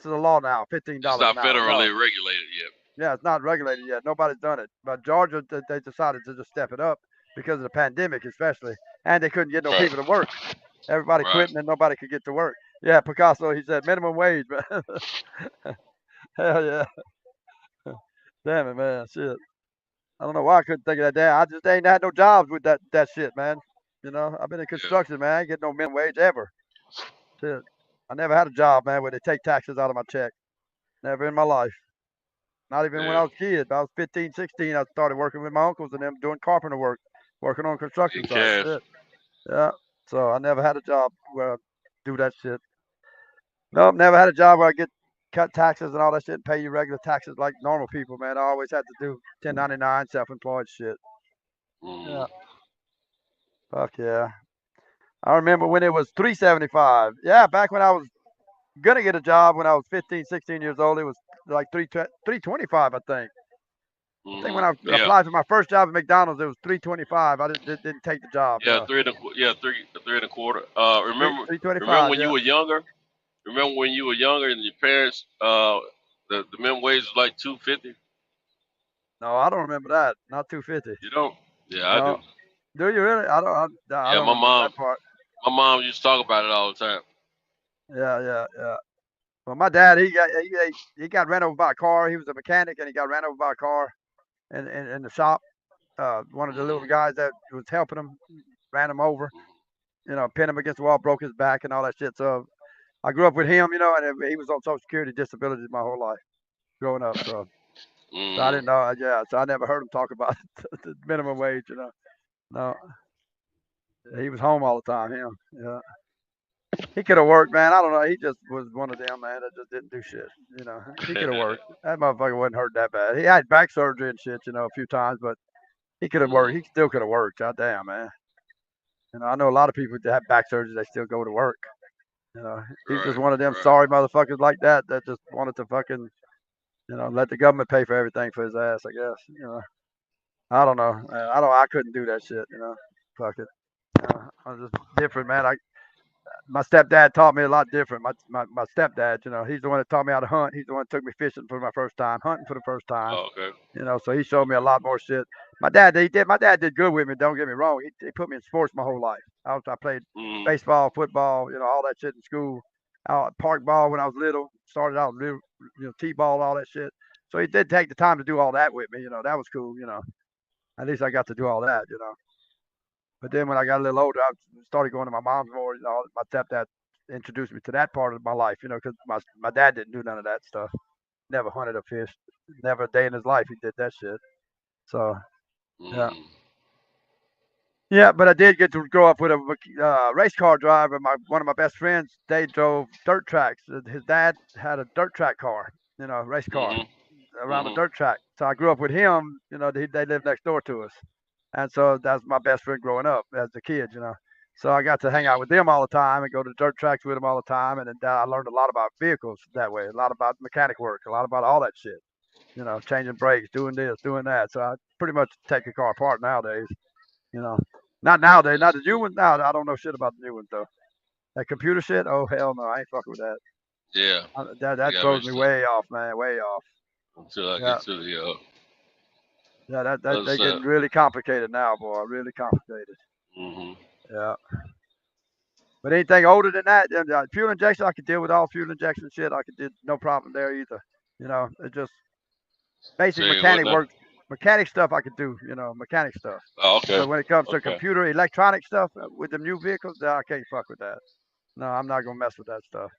law now. $15 an hour. It's not federally regulated yet. Yeah, it's not regulated yet. Nobody's done it. But Georgia, they decided to just step it up because of the pandemic, especially, and they couldn't get no people to work. Everybody quitting and nobody could get to work. Yeah, Picasso, he said minimum wage, man. Hell yeah. Damn it, man. Shit. I don't know why I couldn't think of that. Damn, I just ain't had no jobs with that shit, man. You know, I've been in construction, man. I ain't getting no minimum wage ever. Shit. I never had a job, man, where they take taxes out of my check. Never in my life. Not even when I was a kid. I was 15, 16. I started working with my uncles and them doing carpenter work, working on construction sites. Shit. Yeah. So I never had a job where I do that shit. Nope, never had a job where I get cut taxes and all that shit and pay you regular taxes like normal people, man. I always had to do 1099, self-employed shit. Yeah. Fuck yeah. I remember when it was $3.75. Yeah, back when I was gonna get a job when I was 15, 16 years old, it was like $3.25, I think. I think when I applied for my first job at McDonald's, it was $3.25. I didn't take the job. Yeah, three and a quarter. Remember when you were younger? Remember when you were younger and your parents, the minimum wage was like $2.50? No, I don't remember that. Not $2.50. You don't? Yeah, I do. Do you really? I don't Yeah, my remember mom. that part. My mom used to talk about it all the time. Yeah. Well, my dad, he got ran over by a car. He was a mechanic, and he got ran over by a car in the shop. One of the little guys that was helping him ran him over. Pinned him against the wall, broke his back, and all that shit. So I grew up with him, and he was on Social Security disability my whole life growing up. So I didn't know. Yeah, so I never heard him talk about the minimum wage. No, he was home all the time. Him, yeah. He could have worked, man. I don't know. He just was one of them, man, that just didn't do shit. He could have worked. That motherfucker wasn't hurt that bad. He had back surgery and shit, a few times, but he could have worked. He still could have worked. God damn, man. I know a lot of people that have back surgery, they still go to work. He's just one of them sorry motherfuckers like that just wanted to fucking, let the government pay for everything for his ass, I guess. I don't know. I couldn't do that shit, Fuck it. I'm just different, man. My stepdad taught me a lot different. My stepdad, he's the one that taught me how to hunt. He's the one that took me fishing for my first time, hunting for the first time. Oh, okay. So he showed me a lot more shit. My dad did good with me. Don't get me wrong. He put me in sports my whole life. I played baseball, football, all that shit in school. Park ball when I was little. Started out little, t-ball, all that shit. So he did take the time to do all that with me. That was cool. At least I got to do all that. But then when I got a little older, I started going to my mom's more. My stepdad introduced me to that part of my life, because my dad didn't do none of that stuff. Never hunted a fish. Never a day in his life he did that shit. So, yeah. Yeah, but I did get to grow up with a race car driver. One of my best friends, they drove dirt tracks. His dad had a dirt track car, race car around a dirt track. So I grew up with him. They lived next door to us. And so that's my best friend growing up as a kid, So I got to hang out with them all the time and go to dirt tracks with them all the time. And then I learned a lot about vehicles that way, a lot about mechanic work, a lot about all that shit, changing brakes, doing this, doing that. So I pretty much take a car apart nowadays, Not nowadays, not the new ones. Now I don't know shit about the new ones though. That computer shit, oh hell no, I ain't fucking with that. Yeah. That throws me way off, man, way off. Until I get to the Yeah, they're getting really complicated now, boy. Really complicated. Yeah. But anything older than that, fuel injection, I could deal with all fuel injection shit. I could do no problem there either. It's just basic mechanic work, mechanic stuff I could do. Mechanic stuff. Oh, okay. But when it comes to computer, electronic stuff with the new vehicles, I can't fuck with that. No, I'm not gonna mess with that stuff.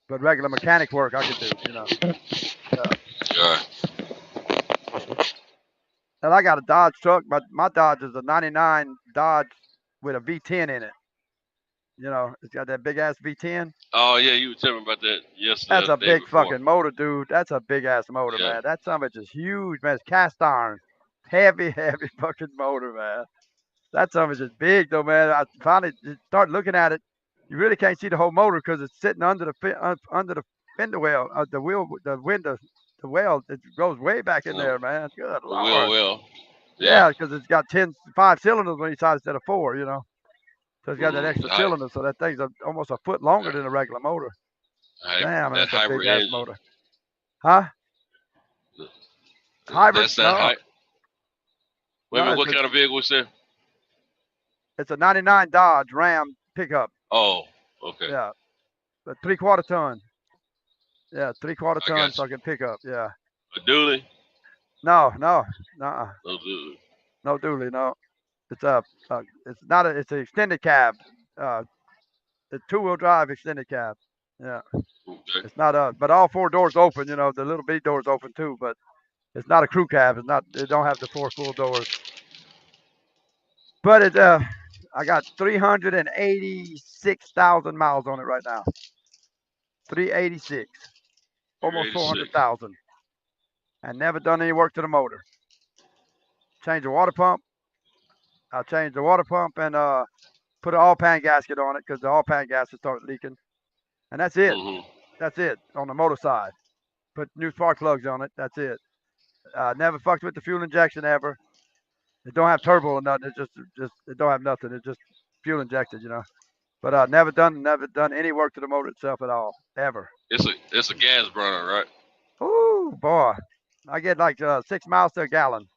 But regular mechanic work I could do. Yeah. And I got a Dodge truck, but my Dodge is a '99 Dodge with a V10 in it. It's got that big ass V10. Oh yeah, you were telling me about that yesterday. That's a big fucking motor, dude. That's a big ass motor, man. That son of a bitch is huge, man. It's cast iron, heavy fucking motor, man. That son of a bitch is big though, man. I finally started looking at it. You really can't see the whole motor because it's sitting under the fender well, the window, the well. It goes way back in there, man. Good lord. Well. Yeah, because it's got 5 cylinders on each side instead of 4. So it's got that extra cylinder, so that thing's almost a foot longer than a regular motor. Damn, that's a big ass motor. Huh? Hybrid? That's that high. Wait a minute, what kind of vehicle is that? It's a '99 Dodge Ram pickup. Oh, okay. Yeah, a 3/4 ton. Yeah, 3/4 ton fucking pickup. Yeah. A dually? No. No dually. No dually. No. It's it's an extended cab. It's 2-wheel drive extended cab. Yeah. Okay. It's not but all 4 doors open. The little B doors open too, but it's not a crew cab. It don't have the 4 full doors. But I got 386,000 miles on it right now. 386, almost 400,000, and never done any work to the motor. Change the water pump. I changed the water pump and put an all pan gasket on it because the all pan gasket started leaking, and that's it. That's it on the motor side. Put new spark plugs on it. That's it. Never fucked with the fuel injection ever. It don't have turbo or nothing. It's just it don't have nothing. It's just fuel injected, But never done any work to the motor itself at all, ever. It's a gas burner, right? Ooh, boy, I get like 6 miles to a gallon.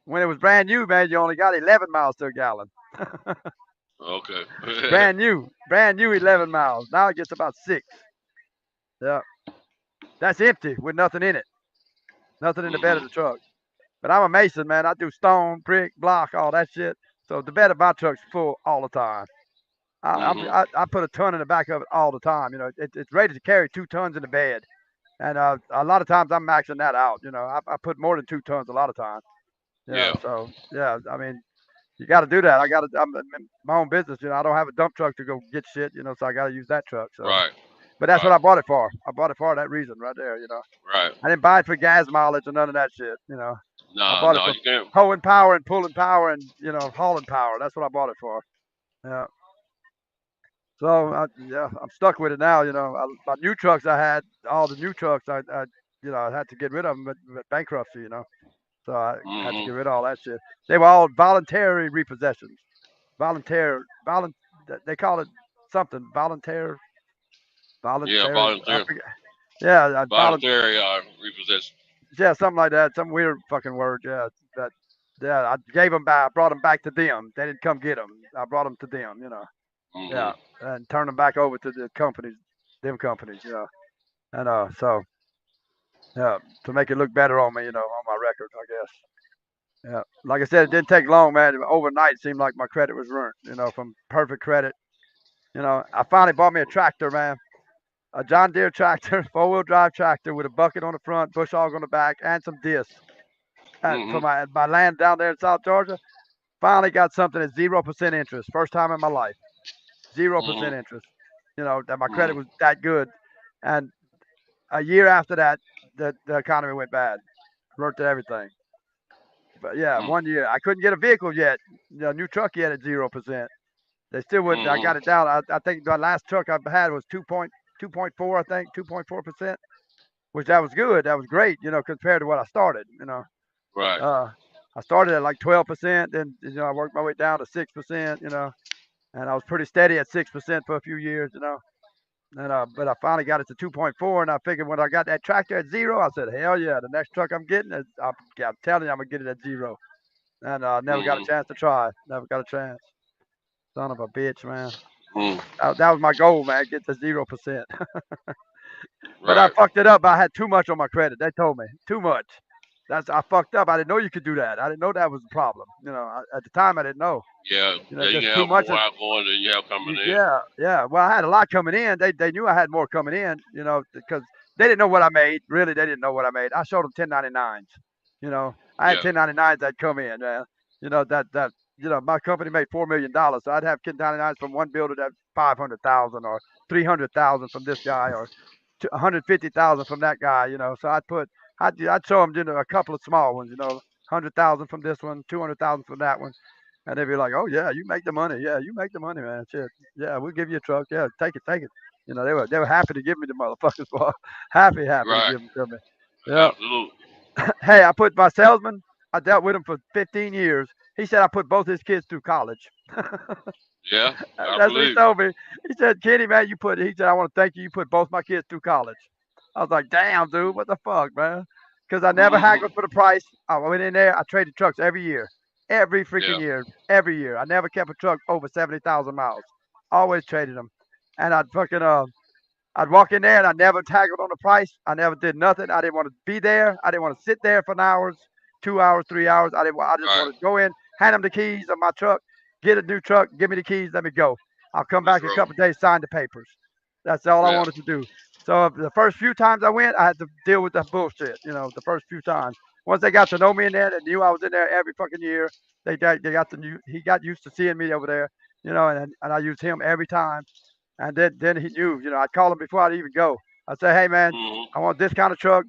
When it was brand new, man, you only got 11 miles to a gallon. Okay. brand new 11 miles. Now it gets about 6. Yeah, that's empty with nothing in it, nothing in the bed of the truck. But I'm a mason, man. I do stone, brick, block, all that shit. So the bed of my truck's full all the time. I put a ton in the back of it all the time. You know, it's rated to carry 2 tons in the bed, and a lot of times I'm maxing that out. You know, I put more than 2 tons a lot of times. Yeah. So yeah, I mean, you got to do that. I'm in my own business. You know, I don't have a dump truck to go get shit. You know, so I got to use that truck. So. Right. But that's what I bought it for. I bought it for that reason right there. You know. Right. I didn't buy it for gas mileage or none of that shit. You know. I bought it for you can't. towing power and pulling power and hauling power. That's what I bought it for. Yeah. So yeah, I'm stuck with it now. You know, my new trucks I had, all the new trucks I had to get rid of them with bankruptcy. You know, so I had to get rid of all that shit. They were all voluntary repossessions. They call it something. Volunteer. Yeah, volunteer. Yeah, voluntary repossession. Yeah, something like that. Some weird fucking word. Yeah, that. Yeah, I gave them back. I brought them back to them. They didn't come get them. I brought them to them. You know. Yeah, and turn them back over to the companies, them companies. You know, and so yeah, to make it look better on me. You know, on my record, I guess. Yeah, like I said, it didn't take long, man. Overnight, it seemed like my credit was ruined. You know, from perfect credit. You know, I finally bought me a tractor, man. A John Deere tractor, 4-wheel drive tractor with a bucket on the front, bush hog on the back, and some discs. For my land down there in South Georgia, finally got something at 0% interest. First time in my life, 0% interest. You know that my credit was that good, and a year after that, the economy went bad, hurt everything. But yeah, 1 year I couldn't get a vehicle yet. The new truck yet at 0%. They still wouldn't. I got it down. I think the last truck I had was 2.4. I think 2.4%, which that was good. That was great. You know, compared to what I started. You know. Right. I started at like 12%, then I worked my way down to 6%, and I was pretty steady at 6% for a few years, and but I finally got it to 2.4, and I figured when I got that tractor at 0, I said, hell yeah, the next truck I'm getting, I'm telling you, I'm gonna get it at 0, and I never got a chance to try, never got a chance. Son of a bitch, man. That was my goal, man, get to 0%. But I fucked it up. I had too much on my credit. They told me too much. I fucked up. I didn't know you could do that. I didn't know that was a problem. At the time I didn't know. Yeah, you just can too have much. more outgoing than you have coming in. Yeah. Well, I had a lot coming in. They knew I had more coming in. Because they didn't know what I made. Really, they didn't know what I made. I showed them 1099s. I had 1099s that come in, man. My company made $4 million, so I'd have 1099s from one builder that's 500,000 or 300,000 from this guy or 150,000 from that guy. So I'd show them a couple of small ones. 100,000 from this one, 200,000 from that one, and they'd be like, "Oh yeah, you make the money. Yeah, you make the money, man. Shit. Yeah, we'll give you a truck. Yeah, take it, take it." They were happy to give me the motherfuckers, boy. Happy to give them to me. Yeah. Absolutely. Hey, I put my salesman. I dealt with him for 15 years. He said I put both his kids through college. Yeah, That's what he told me. He said, Kenny, man, he said, I want to thank you. You put both my kids through college. I was like, damn, dude, what the fuck, man? Because I never haggled for the price. I went in there. I traded trucks every year. Every freaking year. Every year. I never kept a truck over 70,000 miles. Always traded them. And I'd walk in there and I never tackled on the price. I never did nothing. I didn't want to be there. I didn't want to sit there for an hour, 2 hours, 3 hours. I just wanted to go in, hand them the keys of my truck, get a new truck, give me the keys, let me go. I'll come back in a couple of days, sign the papers. That's all I wanted to do. So the first few times I went, I had to deal with that bullshit. The first few times. Once they got to know me in there, they knew I was in there every fucking year. He got used to seeing me over there. And I used him every time. And then he knew, I'd call him before I'd even go. I'd say, hey, man, I want this kind of truck,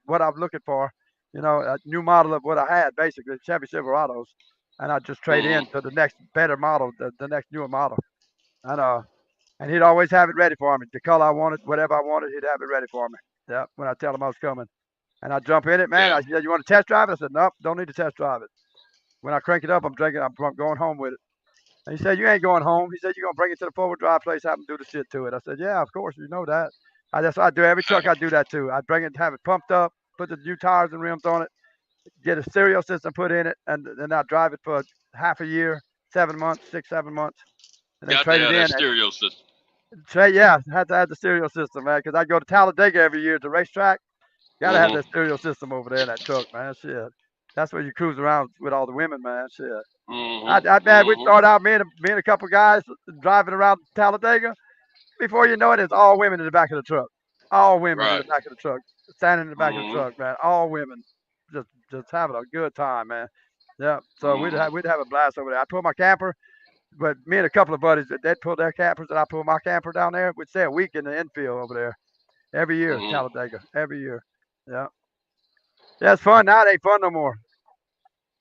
what I'm looking for, a new model of what I had, basically, Chevy Silverados. And I'd just trade in to the next better model, the next newer model. And he'd always have it ready for me. The color I wanted, whatever I wanted, he'd have it ready for me. Yeah, when I tell him I was coming. And I'd jump in it, man. I said, you want to test drive it? I said, nope, don't need to test drive it. When I crank it up, I'm going home with it. And he said, you ain't going home. He said, you're going to bring it to the forward drive place, have them do the shit to it. I said, yeah, of course, you know that. I do every truck I do that too. I bring it, have it pumped up, put the new tires and rims on it, get a stereo system put in it, and then I drive it for half a year, 7 months, 6, 7 months, and then Got to trade it have in. that And stereo system. yeah, had to have the stereo system, man, because I go to Talladega every year at the racetrack. Got to have that stereo system over there in that truck, man. Shit. That's where you cruise around with all the women, man. Shit. Man, we start out, me and a couple guys driving around Talladega. Before you know it, it's all women in the back of the truck. All women in Right. the back of the truck, standing in the back of the truck, man. All women, just having a good time, man. Yeah. So we'd have a blast over there. I pull my camper, but me and a couple of buddies, they'd pull their campers, and I pull my camper down there. We'd stay a week in the infield over there every year, Talladega, every year. Yeah. Yeah, it's fun now. It ain't fun no more.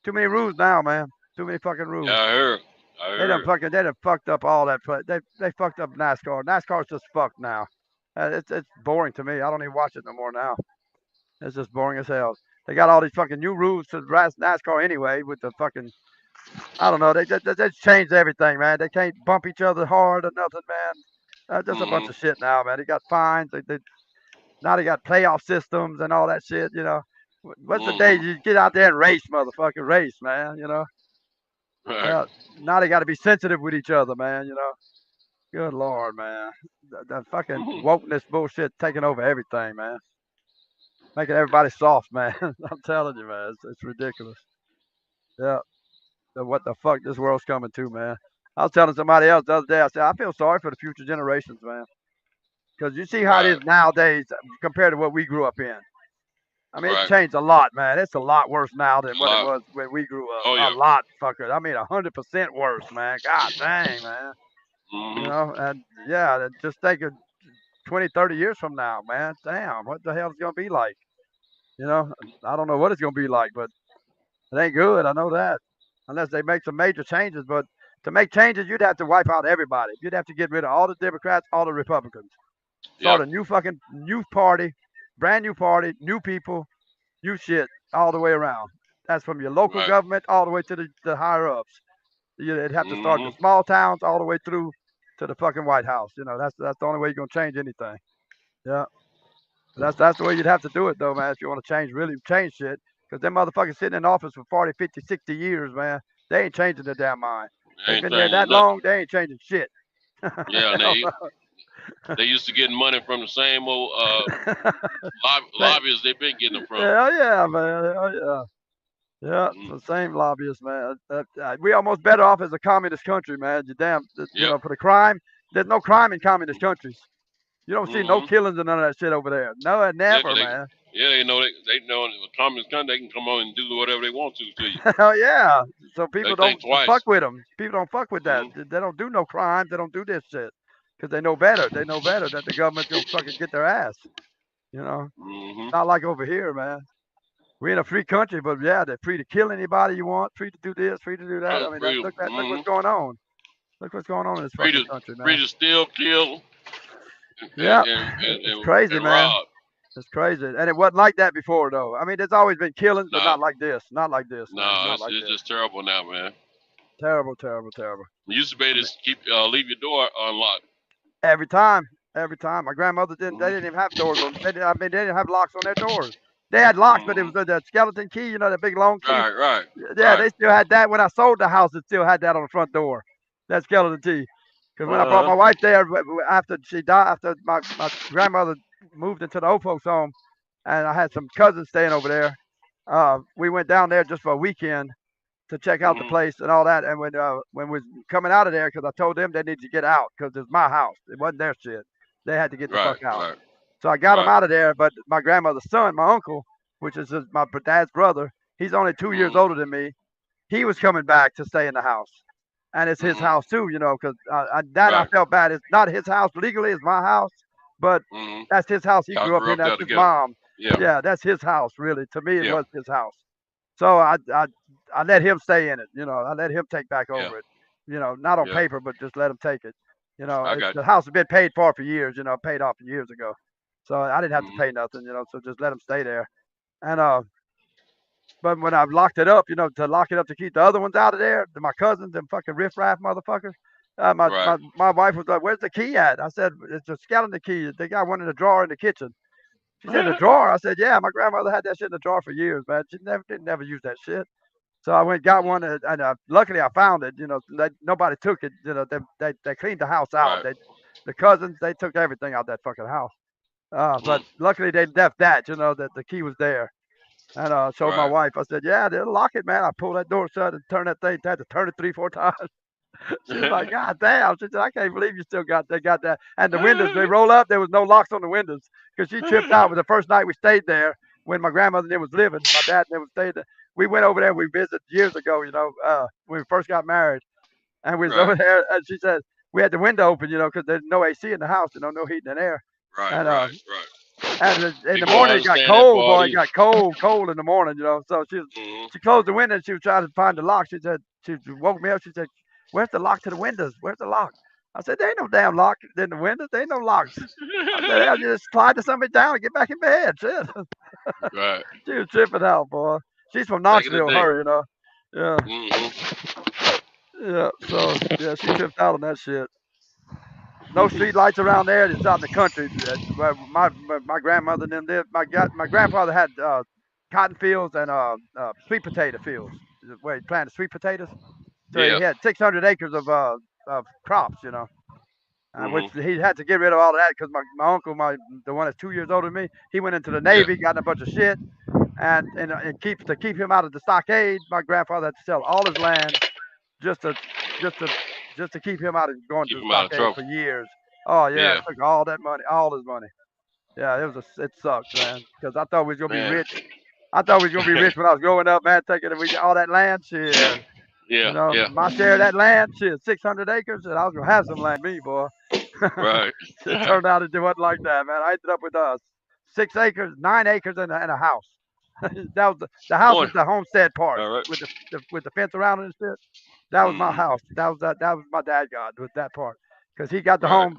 Too many rules now, man. Too many fucking rules. Yeah, I heard. They done fucked up all that. They fucked up NASCAR. NASCAR's just fucked now. It's boring to me. I don't even watch it no more now. It's just boring as hell. They got all these fucking new rules to NASCAR anyway with the fucking, I don't know. They just changed everything, man. They can't bump each other hard or nothing, man. Just a bunch of shit now, man. They got fines. Now they got playoff systems and all that shit. What's the day you get out there and race, motherfucker, race, man? Right. Now they got to be sensitive with each other, man. Good lord, man. The fucking wokeness bullshit taking over everything, man. Making everybody soft, man. I'm telling you, man. It's ridiculous. Yeah. What the fuck this world's coming to, man. I was telling somebody else the other day, I said, I feel sorry for the future generations, man. Because you see how it is nowadays compared to what we grew up in. I mean, it's changed a lot, man. It's a lot worse now than what it was when we grew up. Oh, yeah. A lot, fucker. I mean, 100% worse, man. God dang, man. And yeah, just think of 20, 30 years from now, man. Damn, what the hell is going to be like? I don't know what it's going to be like, but it ain't good. I know that. Unless they make some major changes. But to make changes, you'd have to wipe out everybody. You'd have to get rid of all the Democrats, all the Republicans. Start a new party, brand new party, new people, new shit all the way around. That's from your local government all the way to the higher ups. You'd have to start the small towns all the way through to the fucking White House. That's the only way you're gonna change anything. Yeah, that's the way you'd have to do it though, man. If you want to really change shit, because them motherfuckers sitting in office for 40, 50, 60 years, man, they ain't changing their damn mind. They've been there that long, they ain't changing shit. Yeah, they used to getting money from the same old lobbyists they've been getting them from. Hell yeah, man. Hell yeah. Yeah, it's the same lobbyists, man. We almost better off as a communist country, man. For the crime, there's no crime in communist countries. You don't see no killings and none of that shit over there. No, never, man. Yeah, they know in the communist country they can come on and do whatever they want to you. Hell yeah. So people don't fuck with them. People don't fuck with that. They don't do no crimes. They don't do this shit because they know better. They know better that the government's gonna fucking get their ass. Not like over here, man. We're in a free country, but yeah, they're free to kill anybody you want, free to do this, free to do that. I mean, look what's going on. Look what's going on in this fucking country, man. Free to steal, kill. It's crazy, and man. rob. It's crazy, and it wasn't like that before, though. I mean, there's always been killings, but not like this. Not like this. No, it's just terrible now, man. Terrible, terrible, terrible. You used to be able to leave your door unlocked. Every time. My grandmother didn't. They didn't even have doors on. They didn't have locks on their doors. They had locks, but it was the skeleton key, that big long key. Right. Yeah, they still had that. When I sold the house, it still had that on the front door, that skeleton key. Because when I brought my wife there, after she died, after my grandmother moved into the old folks home, and I had some cousins staying over there, we went down there just for a weekend to check out the place and all that. And when we was coming out of there, because I told them they needed to get out because it's my house. It wasn't their shit. They had to get the fuck out. Right. So I got them out of there, but my grandmother's son, my uncle, which is my dad's brother, he's only 2 years older than me. He was coming back to stay in the house. And it's his house too, because I felt bad. It's not his house legally, it's my house, but that's his house. He grew up in. That's his mom. Yeah, that's his house, really. To me, it was his house. So I let him stay in it. I let him take back over it. Not on paper, but just let him take it. The house has been paid for years. Paid off years ago. So I didn't have to pay nothing. So just let him stay there. And but when I locked it up, to lock it up to keep the other ones out of there, my cousins, them fucking riffraff motherfuckers. My wife was like, "Where's the key at?" I said, "It's a skeleton key. They got one in the drawer in the kitchen." She said, the drawer. I said, yeah, my grandmother had that shit in the drawer for years, man. She never used that shit. So I went and got one, and luckily I found it. Nobody took it. They cleaned the house out. Right. The cousins, they took everything out that fucking house. But Mm. luckily they left that, that the key was there. And showed my Right. wife. I said, yeah, they'll lock it, man. I pulled that door shut and turned that thing. Had to turn it 3-4 times. She was like, God damn. She said, I can't believe you still got that. And the windows, they roll up. There was no locks on the windows because she tripped out. It was the first night we stayed there when my grandmother and them was living. My dad never stayed there. We went over there and we visited years ago, when we first got married. And we was Right. over there. And she said, we had the window open, because there's no AC in the house, no heating and air. Right. And Right. Right. in the People don't morning it got understand that cold, part boy. It either. got cold in the morning, So Hmm. she closed the window and she was trying to find the lock. She woke me up. She said, where's the lock to the windows? Where's the lock? I said, there ain't no damn lock in the windows. There ain't no locks. I said, I'll just slide to somebody down and get back in bed. Shit. Right. She was tripping out, boy. She's from Back in the Knoxville, day. her. Yeah. Hmm. Yeah. So yeah, she tripped out on that shit. No street lights around there. It's out in the country. Where my grandmother and them lived. My grandfather had cotton fields and sweet potato fields where he planted sweet potatoes. So he Yeah. had 600 acres of crops, which Hmm. he had to get rid of all of that because my uncle, the one that's 2 years older than me, he went into the Yeah. Navy, got in a bunch of shit, and to keep him out of the stockade, my grandfather had to sell all his land just to just to just to keep him out of going to Keep the them out of stockade trouble. for years. Oh yeah, it Yeah. took all that money, all his money. Yeah, it sucks, man. Because I thought we was gonna be Man. rich. I thought we was gonna be rich when I was growing up, man. Taking all that land, shit. Yeah. Yeah. My share of that land, shit, 600 acres, and I was gonna have some land, me boy. Right. It turned out it wasn't like that, man. I ended up with 6 acres, 9 acres, and a house. That was the house One. was the homestead part All right. with the fence around it and shit. That was my Hmm. house. That was my dad got with that part because he got the Right. home.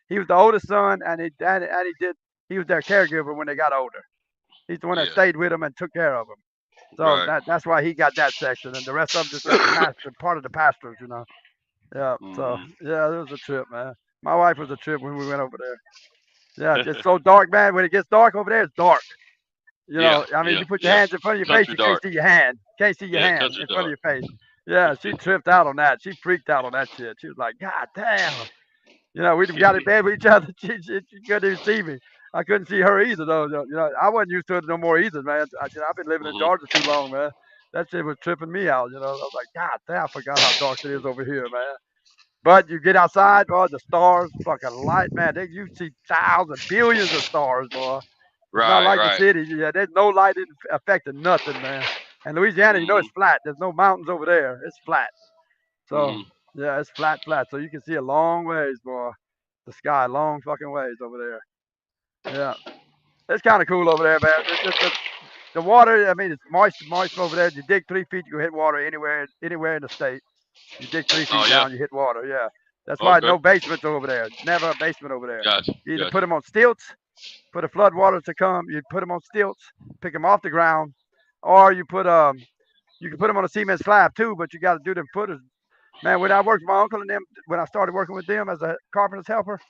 He was the oldest son, and he was their caregiver when they got older. He's the one that Yeah. stayed with them and took care of them. So Right. that's why he got that section, and the rest of them just got the pastor, part of the pastors. Yeah. So Hmm. yeah, it was a trip, man. My wife was a trip when we went over there. Yeah, it's so dark, man. When it gets dark over there, it's dark. Yeah. I mean, Yeah. you put your Yeah. hands in front of your face, Country you can't dark. see your hand. Can't see your Yeah. hand Country in front of dark. your face. Yeah, she tripped out on that. She freaked out on that shit. She was like, God damn. We got in bed with each other. She couldn't even see me. I couldn't see her either, though. I wasn't used to it no more either, man. I've been living in Hmm. Georgia too long, man. That shit was tripping me out. I was like, God damn, I forgot how dark it is over here, man. But you get outside, boy, the stars, fucking light, man. You see thousands, billions of stars, boy. It's not Right. like the Right. city. Yeah, there's no light affecting nothing, man. And Louisiana, Hmm. it's flat. There's no mountains over there. It's flat. So Hmm. yeah, it's flat. So you can see a long ways, boy. The sky, long fucking ways over there. Yeah, it's kind of cool over there, man. The water, I mean, it's moist over there. You dig 3 feet, you can hit water anywhere in the state. You dig three Oh feet yeah. down, you hit water. Yeah, that's why Okay. no basements over there. Never a basement over there. Gotcha. You either put Gotcha. them on stilts, for the flood waters to come. You put them on stilts, pick them off the ground, or you can put them on a cement slab too. But you got to do them footers. Man, when I worked with my uncle and them, when I started working with them as a carpenter's helper,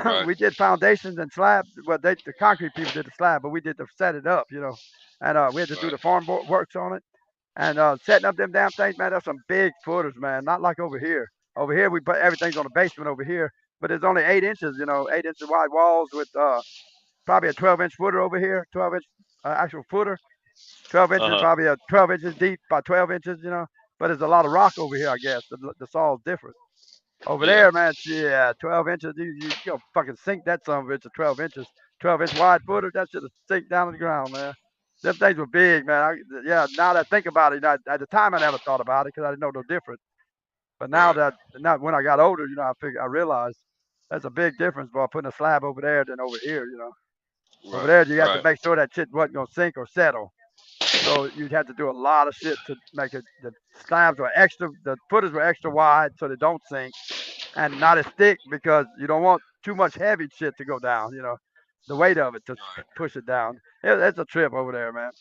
Right. we did foundations and slabs. Well, the concrete people did the slab, but we did to set it up. And we had to do Right. the farm works on it. And setting up them damn things, man, that's some big footers, man. Not like over here. Over here, we put everything's on the basement over here, but it's only 8 inches, 8 inches wide walls with probably a 12-inch footer over here, 12-inch actual footer. 12 Uh inches, huh. probably a 12 inches deep by 12 inches. But there's a lot of rock over here, I guess. The saw's different. Over Yeah. there, man, yeah, 12 inches. You gonna fucking sink that son of a bitch to 12 inches. 12-inch wide footer, that should have sink down to the ground, man. Them things were big, man. Yeah, now that I think about it, at the time I never thought about it because I didn't know no different. But Right. now when I got older, I realized that's a big difference by putting a slab over there than over here. Over Right. there, you have to Right. make sure that shit wasn't gonna sink or settle. So you'd have to do a lot of shit to make it. The slabs were extra, the footers were extra wide so they don't sink and not as thick because you don't want too much heavy shit to go down. The weight of it to push it down. It's a trip over there, man.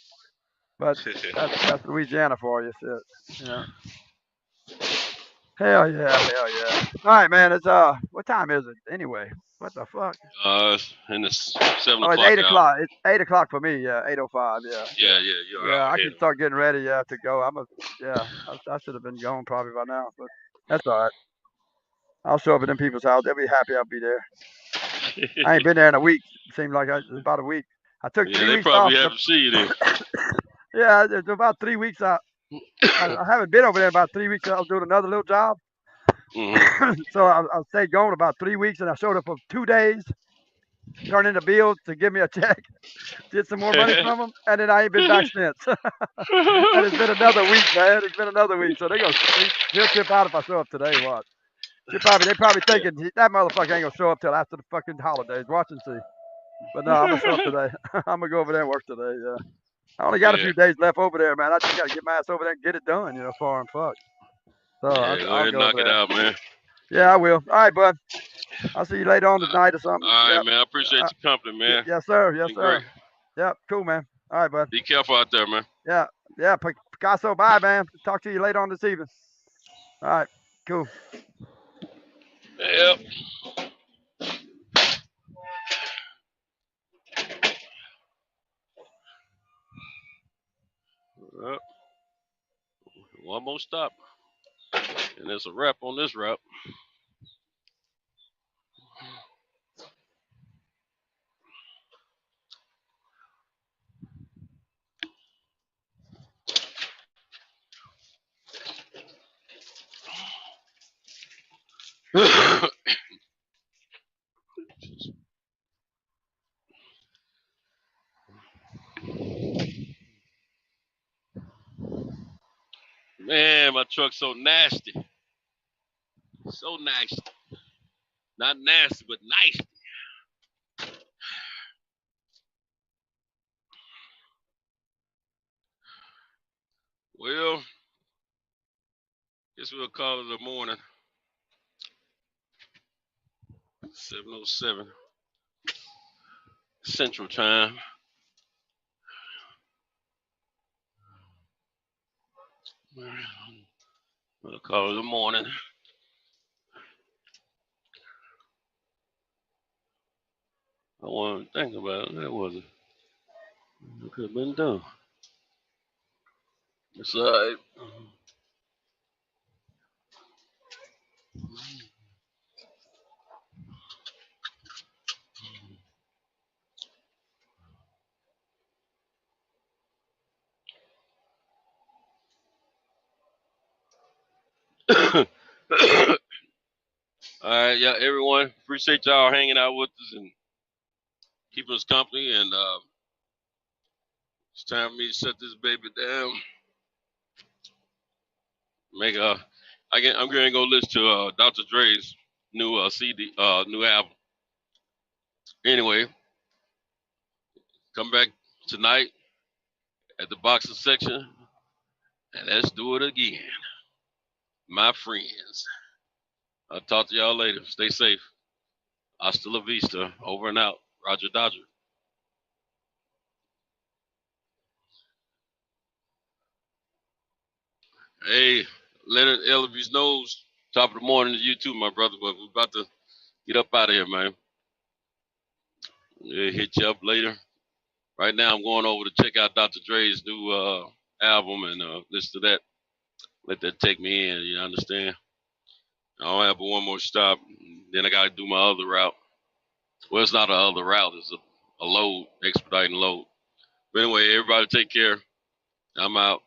But Right. that's Louisiana for you. Shit. Yeah. Hell yeah, hell yeah. All right, man. It's what time is it anyway? What the fuck? In the 7 Oh, it's o'clock 8 o'clock. hour. It's 8 o'clock for me. Yeah, 8:05. Yeah, Yeah, you're an yeah. hour I ahead can of me. start getting ready. Yeah, to go. I should have been gone probably by now, but that's all right. I'll show up at them people's house. They'll be happy I'll be there. I ain't been there in a week. Seems like about a week. I took Yeah, 3 weeks they off. probably happy to see you then. Yeah, it's about 3 weeks out. I haven't been over there about 3 weeks. I was doing another little job. So I stayed gone about 3 weeks, and I showed up for 2 days, turned in the bills to give me a check, did some more money from them, and then I ain't been back since. And it's been another week, man. It's been another week. So he'll trip out if I show up today. What? They probably thinking that motherfucker ain't gonna show up till after the fucking holidays. Watch and see. But no, I'm gonna show up today. I'm gonna go over there and work today. Yeah. I only got a Yeah. few days left over there, man. I just gotta get my ass over there and get it done, for and fuck. So Yeah, go I'll ahead and go over knock it there. out, man. Yeah, I will. All right, bud. I'll see you later on tonight or something. All right, Yep. man. I appreciate your company, man. Yes, sir. Yes, Been sir. great. Yep. Cool, man. All right, bud. Be careful out there, man. Yeah. Yeah. Picasso, bye, man. Talk to you later on this evening. All right. Cool. Yep. Yep. One more stop. And there's a wrap on this route. Man, my truck's so nasty. So nasty. Not nasty, but nasty. Well, guess we'll call it a morning. 7:07 Central Time. We'll call it a morning. I wasn't thinking about it. That wasn't. It could have been done. It's all right. All right, yeah, everyone. Appreciate y'all hanging out with us and keeping us company. And it's time for me to shut this baby down. I'm going to go listen to Dr. Dre's new CD, new album. Anyway, come back tonight at the boxing section, and let's do it again, my friends. I'll talk to y'all later. Stay safe. Hasta la vista. Over and out. Roger Dodger. Hey, Leonard Ellerby's nose. Top of the morning to you too, my brother. But we're about to get up out of here, man. Yeah, hit you up later. Right now, I'm going over to check out Dr. Dre's new album and listen to that. Let that take me in. You understand? I don't have but one more stop. Then I got to do my other route. Well, it's not another route. It's a load, expediting load. But anyway, everybody take care. I'm out.